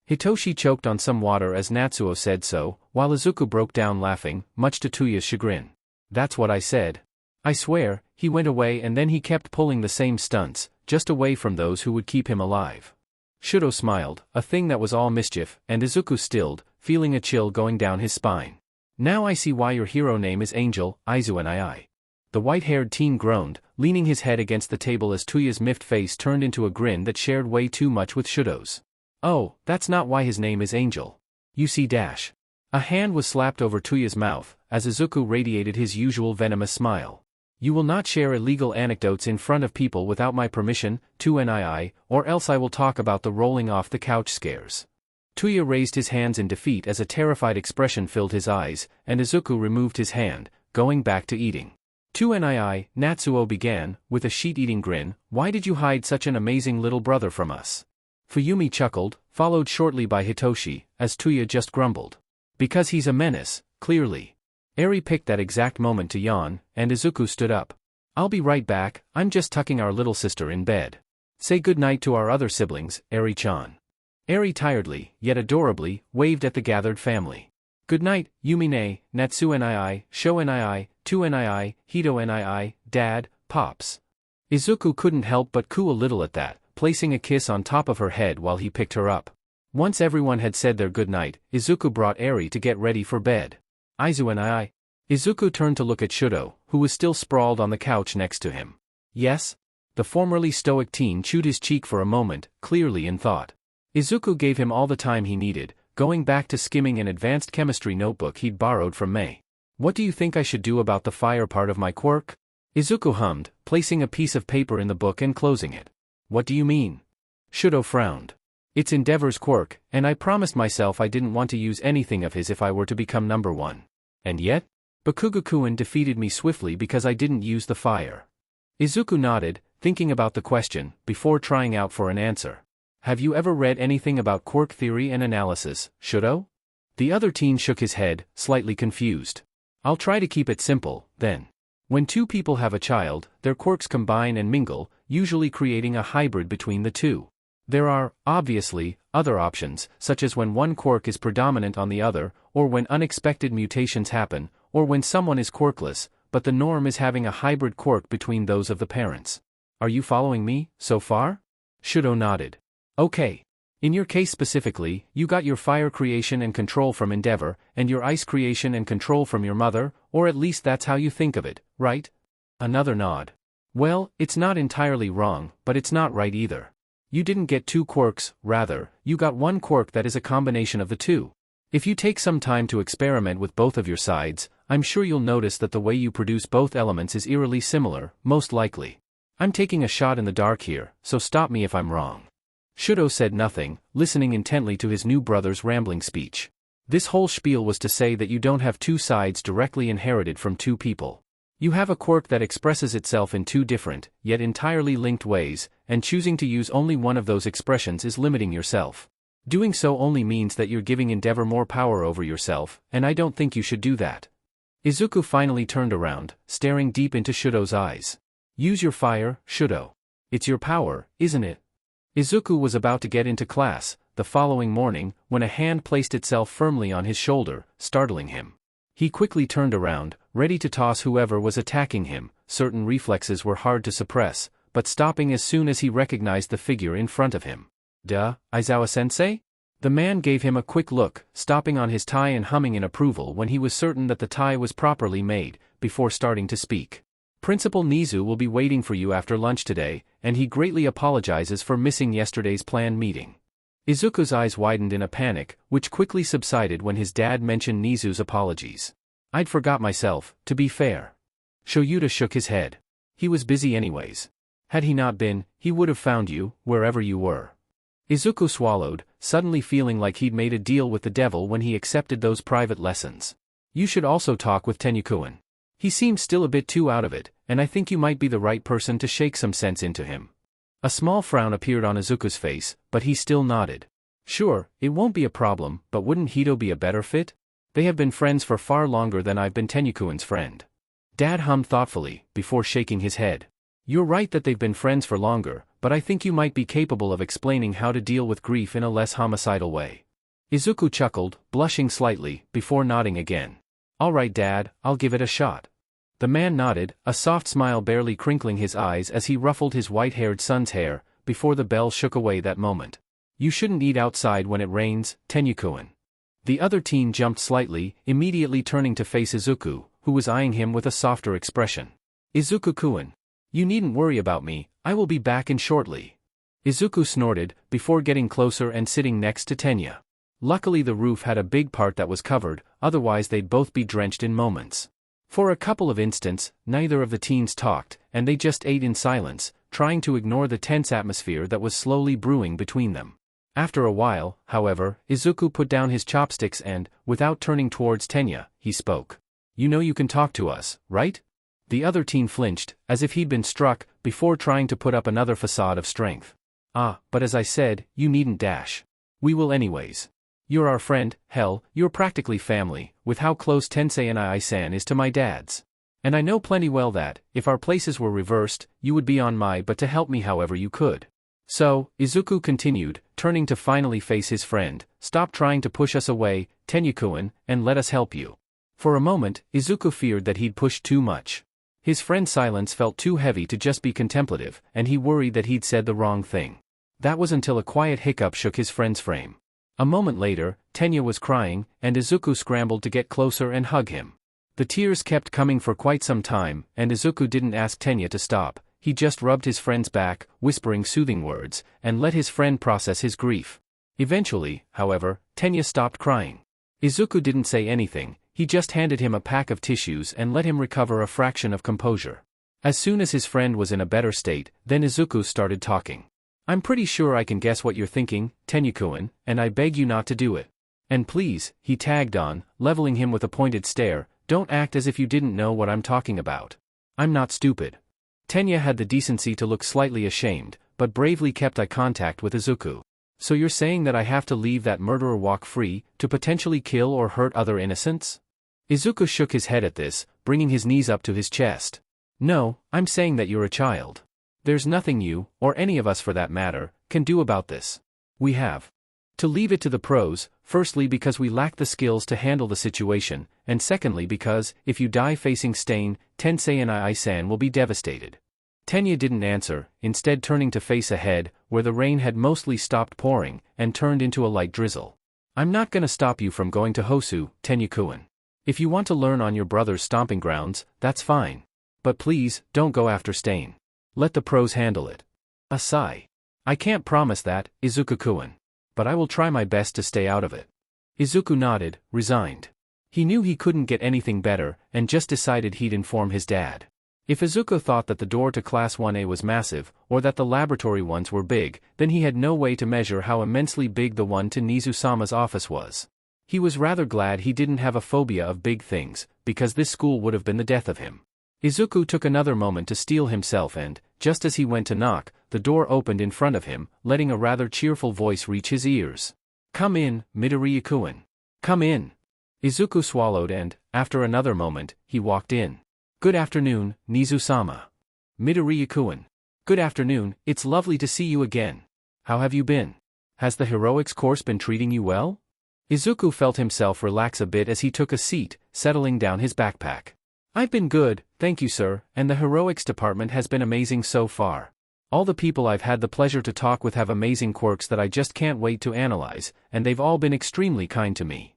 Speaker 1: Hitoshi choked on some water as Natsuo said so, while Izuku broke down laughing, much to Tuya's chagrin. That's what I said. I swear, he went away and then he kept pulling the same stunts, just away from those who would keep him alive. Shudo smiled, a thing that was all mischief, and Izuku stilled, feeling a chill going down his spine. Now I see why your hero name is Angel, Izuku. The white-haired teen groaned, leaning his head against the table as Tuya's miffed face turned into a grin that shared way too much with Shudo's. Oh, that's not why his name is Angel. You see dash. A hand was slapped over Tuya's mouth, as Izuku radiated his usual venomous smile. You will not share illegal anecdotes in front of people without my permission, 2NII, or else I will talk about the rolling off the couch scares. Tuya raised his hands in defeat as a terrified expression filled his eyes, and Izuku removed his hand, going back to eating. 2NII, Natsuo began, with a sheet-eating grin, why did you hide such an amazing little brother from us? Fuyumi chuckled, followed shortly by Hitoshi, as Tuya just grumbled. Because he's a menace, clearly. Eri picked that exact moment to yawn, and Izuku stood up. I'll be right back, I'm just tucking our little sister in bed. Say goodnight to our other siblings, Eri-chan. Eri tiredly, yet adorably, waved at the gathered family. Good night, Yumine, Natsu-NII, Sho-NII, 2NII, Hito-NII, Dad, Pops. Izuku couldn't help but coo a little at that, placing a kiss on top of her head while he picked her up. Once everyone had said their goodnight, Izuku brought Eri to get ready for bed. Izu-NII. Izuku turned to look at Shudo, who was still sprawled on the couch next to him. Yes? The formerly stoic teen chewed his cheek for a moment, clearly in thought. Izuku gave him all the time he needed, going back to skimming an advanced chemistry notebook he'd borrowed from May. What do you think I should do about the fire part of my quirk? Izuku hummed, placing a piece of paper in the book and closing it. What do you mean? Shudo frowned. It's Endeavor's quirk, and I promised myself I didn't want to use anything of his if I were to become number one. And yet? Bakugo-kun defeated me swiftly because I didn't use the fire. Izuku nodded, thinking about the question, before trying out for an answer. Have you ever read anything about quirk theory and analysis, Shudo? The other teen shook his head, slightly confused. I'll try to keep it simple, then. When two people have a child, their quirks combine and mingle, usually creating a hybrid between the two. There are, obviously, other options, such as when one quirk is predominant on the other, or when unexpected mutations happen, or when someone is quirkless, but the norm is having a hybrid quirk between those of the parents. Are you following me, so far? Shudo nodded. Okay. In your case specifically, you got your fire creation and control from Endeavor, and your ice creation and control from your mother, or at least that's how you think of it, right? Another nod. Well, it's not entirely wrong, but it's not right either. You didn't get two quirks, rather, you got one quirk that is a combination of the two. If you take some time to experiment with both of your sides, I'm sure you'll notice that the way you produce both elements is eerily similar, most likely. I'm taking a shot in the dark here, so stop me if I'm wrong. Shudo said nothing, listening intently to his new brother's rambling speech. This whole spiel was to say that you don't have two sides directly inherited from two people. You have a quirk that expresses itself in two different, yet entirely linked ways, and choosing to use only one of those expressions is limiting yourself. Doing so only means that you're giving Endeavor more power over yourself, and I don't think you should do that. Izuku finally turned around, staring deep into Shudo's eyes. Use your fire, Shudo. It's your power, isn't it? Izuku was about to get into class, the following morning, when a hand placed itself firmly on his shoulder, startling him. He quickly turned around, ready to toss whoever was attacking him. Certain reflexes were hard to suppress, but stopping as soon as he recognized the figure in front of him. Duh, Aizawa-sensei? The man gave him a quick look, stopping on his tie and humming in approval when he was certain that the tie was properly made, before starting to speak. Principal Nizu will be waiting for you after lunch today, and he greatly apologizes for missing yesterday's planned meeting. Izuku's eyes widened in a panic, which quickly subsided when his dad mentioned Nizu's apologies. I'd forgot myself, to be fair. Shoyuta shook his head. He was busy anyways. Had he not been, he would have found you, wherever you were. Izuku swallowed, suddenly feeling like he'd made a deal with the devil when he accepted those private lessons. You should also talk with Tenyukuin. He seems still a bit too out of it, and I think you might be the right person to shake some sense into him. A small frown appeared on Izuku's face, but he still nodded. Sure, it won't be a problem, but wouldn't Hito be a better fit? They have been friends for far longer than I've been Tenyukuin's friend. Dad hummed thoughtfully, before shaking his head. You're right that they've been friends for longer, but I think you might be capable of explaining how to deal with grief in a less homicidal way. Izuku chuckled, blushing slightly, before nodding again. All right, Dad, I'll give it a shot. The man nodded, a soft smile barely crinkling his eyes as he ruffled his white-haired son's hair, before the bell shook away that moment. You shouldn't eat outside when it rains, Tenyukuin. The other teen jumped slightly, immediately turning to face Izuku, who was eyeing him with a softer expression. Izuku-kun. You needn't worry about me, I will be back in shortly. Izuku snorted, before getting closer and sitting next to Tenya. Luckily the roof had a big part that was covered, otherwise they'd both be drenched in moments. For a couple of instants, neither of the teens talked, and they just ate in silence, trying to ignore the tense atmosphere that was slowly brewing between them. After a while, however, Izuku put down his chopsticks and, without turning towards Tenya, he spoke. You know you can talk to us, right? The other teen flinched, as if he'd been struck, before trying to put up another facade of strength. Ah, but as I said, you needn't dash. We will anyways. You're our friend, hell, you're practically family, with how close Tensei and I-san is to my dad's. And I know plenty well that, if our places were reversed, you would be on my but to help me however you could. So, Izuku continued, turning to finally face his friend, stop trying to push us away, Tenya-kun, and let us help you. For a moment, Izuku feared that he'd pushed too much. His friend's silence felt too heavy to just be contemplative, and he worried that he'd said the wrong thing. That was until a quiet hiccup shook his friend's frame. A moment later, Tenya was crying, and Izuku scrambled to get closer and hug him. The tears kept coming for quite some time, and Izuku didn't ask Tenya to stop. He just rubbed his friend's back, whispering soothing words, and let his friend process his grief. Eventually, however, Tenya stopped crying. Izuku didn't say anything, he just handed him a pack of tissues and let him recover a fraction of composure. As soon as his friend was in a better state, then Izuku started talking. I'm pretty sure I can guess what you're thinking, Tenya-kun, and I beg you not to do it. And please, he tagged on, leveling him with a pointed stare, don't act as if you didn't know what I'm talking about. I'm not stupid. Tenya had the decency to look slightly ashamed, but bravely kept eye contact with Izuku. So you're saying that I have to leave that murderer walk free, to potentially kill or hurt other innocents? Izuku shook his head at this, bringing his knees up to his chest. No, I'm saying that you're a child. There's nothing you, or any of us for that matter, can do about this. We have to leave it to the pros, firstly because we lack the skills to handle the situation, and secondly because, if you die facing Stain, Tensei and I-san will be devastated. Tenya didn't answer, instead turning to face ahead, where the rain had mostly stopped pouring, and turned into a light drizzle. I'm not gonna stop you from going to Hosu, Tenya-kun. If you want to learn on your brother's stomping grounds, that's fine. But please, don't go after Stain. Let the pros handle it. A sigh. I can't promise that, Izuku-kun. But I will try my best to stay out of it. Izuku nodded, resigned. He knew he couldn't get anything better, and just decided he'd inform his dad. If Izuku thought that the door to Class 1A was massive, or that the laboratory ones were big, then he had no way to measure how immensely big the one to Nizu-sama's office was. He was rather glad he didn't have a phobia of big things, because this school would have been the death of him. Izuku took another moment to steel himself and, just as he went to knock, the door opened in front of him, letting a rather cheerful voice reach his ears. Come in, Midoriya-kun. Come in. Izuku swallowed and, after another moment, he walked in. Good afternoon, Nizu-sama. Midoriya-kun. Good afternoon, it's lovely to see you again. How have you been? Has the heroics course been treating you well? Izuku felt himself relax a bit as he took a seat, settling down his backpack. I've been good, thank you sir, and the heroics department has been amazing so far. All the people I've had the pleasure to talk with have amazing quirks that I just can't wait to analyze, and they've all been extremely kind to me.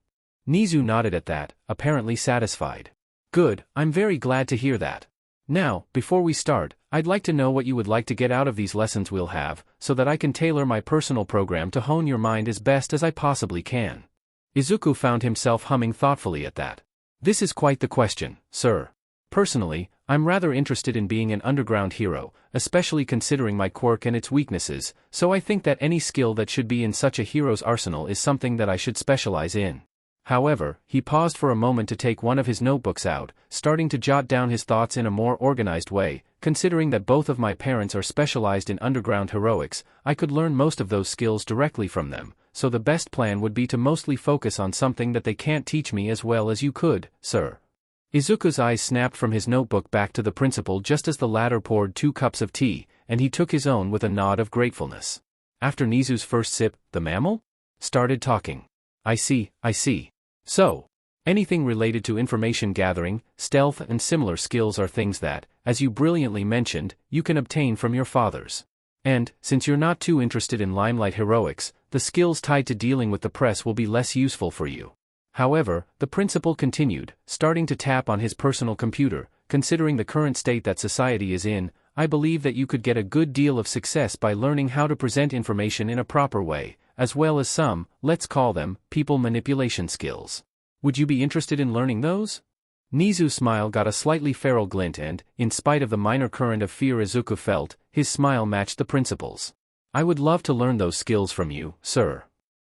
Speaker 1: Nizu nodded at that, apparently satisfied. Good, I'm very glad to hear that. Now, before we start, I'd like to know what you would like to get out of these lessons we'll have, so that I can tailor my personal program to hone your mind as best as I possibly can. Izuku found himself humming thoughtfully at that. This is quite the question, sir. Personally, I'm rather interested in being an underground hero, especially considering my quirk and its weaknesses, so I think that any skill that should be in such a hero's arsenal is something that I should specialize in. However, he paused for a moment to take one of his notebooks out, starting to jot down his thoughts in a more organized way. Considering that both of my parents are specialized in underground heroics, I could learn most of those skills directly from them, so the best plan would be to mostly focus on something that they can't teach me as well as you could, sir. Izuku's eyes snapped from his notebook back to the principal just as the latter poured 2 cups of tea, and he took his own with a nod of gratefulness. After Nizu's first sip, the mammal started talking. I see. So, anything related to information gathering, stealth and similar skills are things that, as you brilliantly mentioned, you can obtain from your fathers. And, since you're not too interested in limelight heroics, the skills tied to dealing with the press will be less useful for you. However, the principal continued, starting to tap on his personal computer. Considering the current state that society is in, I believe that you could get a good deal of success by learning how to present information in a proper way, as well as some, let's call them, people manipulation skills. Would you be interested in learning those? Nizu's smile got a slightly feral glint and, in spite of the minor current of fear Izuku felt, his smile matched the principal's. I would love to learn those skills from you, sir.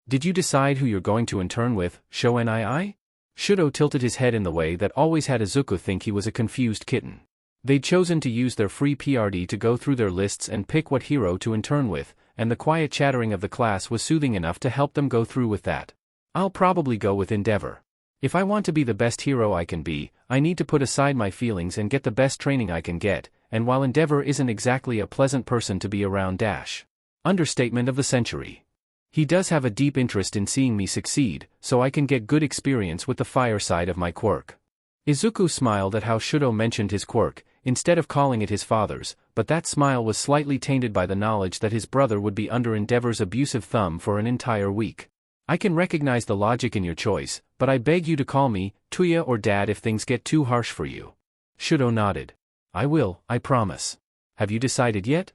Speaker 1: Did you decide who you're going to intern with, Shōenii? Shudo tilted his head in the way that always had Izuku think he was a confused kitten. They'd chosen to use their free PRD to go through their lists and pick what hero to intern with, and the quiet chattering of the class was soothing enough to help them go through with that. I'll probably go with Endeavor. If I want to be the best hero I can be, I need to put aside my feelings and get the best training I can get, and while Endeavor isn't exactly a pleasant person to be around understatement of the century. He does have a deep interest in seeing me succeed, so I can get good experience with the fire side of my quirk. Izuku smiled at how Shudo mentioned his quirk, instead of calling it his father's, but that smile was slightly tainted by the knowledge that his brother would be under Endeavor's abusive thumb for an entire week. I can recognize the logic in your choice, but I beg you to call me Tuya or Dad if things get too harsh for you. Shudo nodded. I will, I promise. Have you decided yet?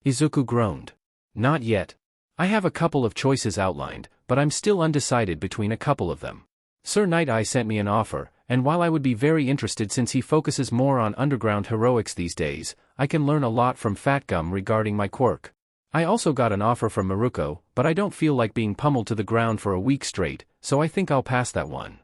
Speaker 1: Izuku groaned. Not yet. I have a couple of choices outlined, but I'm still undecided between a couple of them. Sir Night Eye sent me an offer, and while I would be very interested since he focuses more on underground heroics these days, I can learn a lot from Fat Gum regarding my quirk. I also got an offer from Maruko, but I don't feel like being pummeled to the ground for a week straight, so I think I'll pass that one.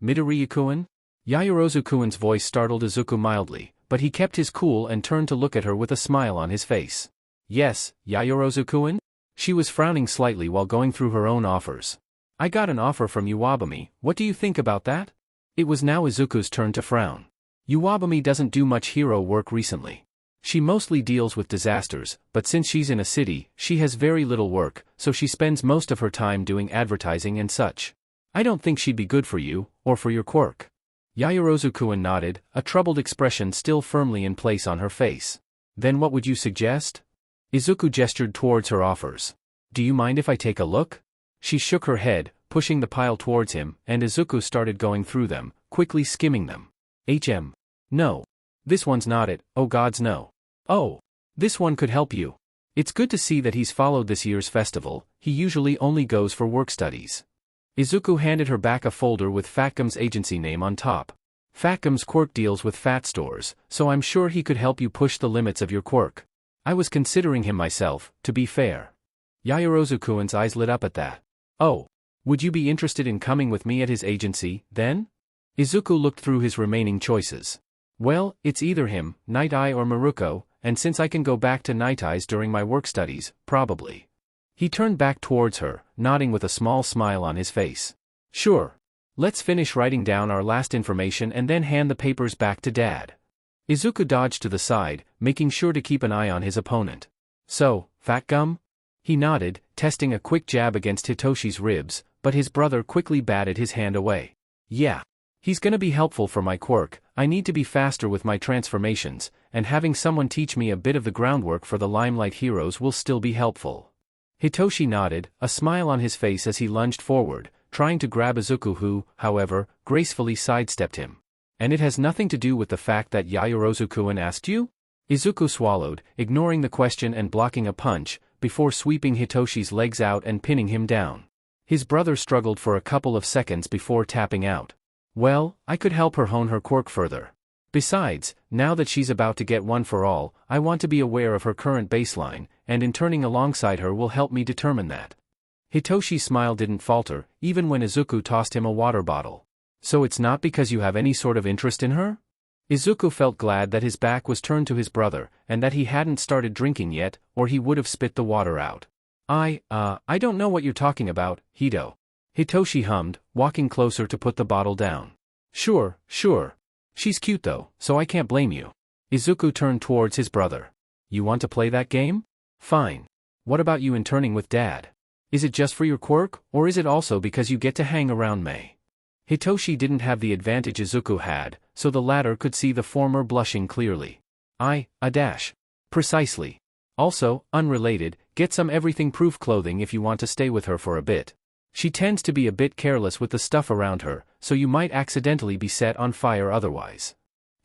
Speaker 1: Midoriya-kun? Yaoyorozu-kun's voice startled Izuku mildly, but he kept his cool and turned to look at her with a smile on his face. Yes, Yaoyorozu-kun? She was frowning slightly while going through her own offers. I got an offer from Iwabami, what do you think about that? It was now Izuku's turn to frown. Iwabami doesn't do much hero work recently. She mostly deals with disasters, but since she's in a city, she has very little work, so she spends most of her time doing advertising and such. I don't think she'd be good for you, or for your quirk. Yaoyorozu-kun nodded, a troubled expression still firmly in place on her face. Then what would you suggest? Izuku gestured towards her offers. Do you mind if I take a look? She shook her head, pushing the pile towards him, and Izuku started going through them, quickly skimming them. No. This one's not it, oh gods no. Oh. This one could help you. It's good to see that he's followed this year's festival, he usually only goes for work studies. Izuku handed her back a folder with Fatgum's agency name on top. Fatgum's quirk deals with fat stores, so I'm sure he could help you push the limits of your quirk. I was considering him myself, to be fair. Yaoyorozu-kun's eyes lit up at that. Oh. Would you be interested in coming with me at his agency, then? Izuku looked through his remaining choices. Well, it's either him, Night Eye or Maruko, and since I can go back to Night Eye's during my work studies, probably. He turned back towards her, nodding with a small smile on his face. Sure. Let's finish writing down our last information and then hand the papers back to Dad. Izuku dodged to the side, making sure to keep an eye on his opponent. So, Fat Gum? He nodded, testing a quick jab against Hitoshi's ribs, but his brother quickly batted his hand away. Yeah. He's gonna be helpful for my quirk, I need to be faster with my transformations, and having someone teach me a bit of the groundwork for the Limelight heroes will still be helpful. Hitoshi nodded, a smile on his face as he lunged forward, trying to grab Izuku who, however, gracefully sidestepped him. And it has nothing to do with the fact that Yaoyorozu-kun asked you? Izuku swallowed, ignoring the question and blocking a punch, before sweeping Hitoshi's legs out and pinning him down. His brother struggled for a couple of seconds before tapping out. Well, I could help her hone her quirk further. Besides, now that she's about to get one for all, I want to be aware of her current baseline, and interning alongside her will help me determine that. Hitoshi's smile didn't falter, even when Izuku tossed him a water bottle. So it's not because you have any sort of interest in her? Izuku felt glad that his back was turned to his brother, and that he hadn't started drinking yet, or he would have spit the water out. I don't know what you're talking about, Hito. Hitoshi hummed, walking closer to put the bottle down. Sure. She's cute though, so I can't blame you. Izuku turned towards his brother. You want to play that game? Fine. What about you interning with Dad? Is it just for your quirk, or is it also because you get to hang around Mei? Hitoshi didn't have the advantage Izuku had, so the latter could see the former blushing clearly. Precisely. Also, unrelated, get some everything-proof clothing if you want to stay with her for a bit. She tends to be a bit careless with the stuff around her, so you might accidentally be set on fire otherwise.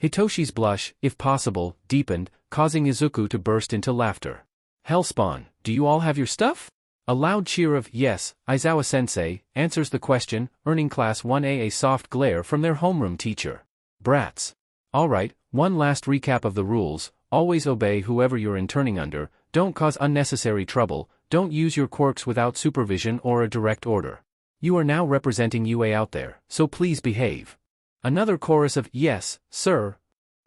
Speaker 1: Hitoshi's blush, if possible, deepened, causing Izuku to burst into laughter. Hellspawn, do you all have your stuff? A loud cheer of, yes, Aizawa-sensei, answers the question, earning Class 1A a soft glare from their homeroom teacher. Brats. Alright, one last recap of the rules: always obey whoever you're interning under, don't cause unnecessary trouble, don't use your quirks without supervision or a direct order. You are now representing UA out there, so please behave. Another chorus of, yes, sir.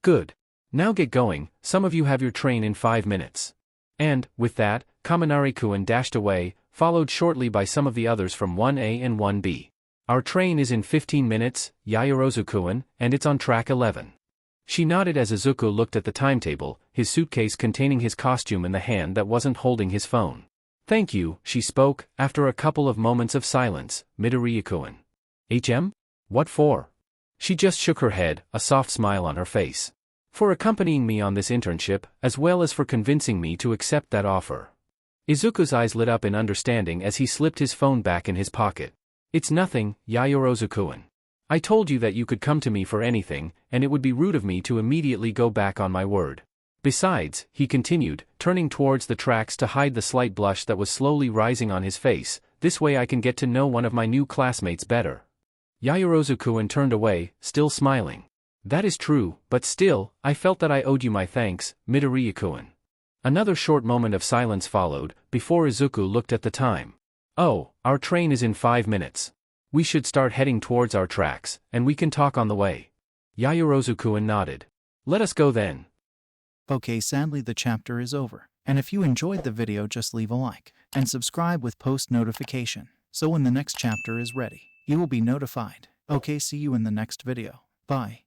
Speaker 1: Good. Now get going, some of you have your train in 5 minutes. And, with that, Kaminari-kun dashed away, followed shortly by some of the others from 1A and 1B. Our train is in 15 minutes, Yaoyorozu-kun, and it's on track 11. She nodded as Izuku looked at the timetable, his suitcase containing his costume in the hand that wasn't holding his phone. Thank you, she spoke, after a couple of moments of silence. Midoriya-kun. HM? What for? She just shook her head, a soft smile on her face. For accompanying me on this internship, as well as for convincing me to accept that offer. Izuku's eyes lit up in understanding as he slipped his phone back in his pocket. It's nothing, Yaoyorozu-kun. I told you that you could come to me for anything, and it would be rude of me to immediately go back on my word. Besides, he continued, turning towards the tracks to hide the slight blush that was slowly rising on his face, this way I can get to know one of my new classmates better. Yaoyorozu-kun turned away, still smiling. That is true, but still, I felt that I owed you my thanks, Midoriya-kun. Another short moment of silence followed, before Izuku looked at the time. Oh, our train is in 5 minutes. We should start heading towards our tracks, and we can talk on the way. Yaoyorozu-kun nodded. Let us go then.
Speaker 2: Okay, sadly the chapter is over, and if you enjoyed the video just leave a like, and subscribe with post notification, so when the next chapter is ready, you will be notified. Okay, see you in the next video. Bye.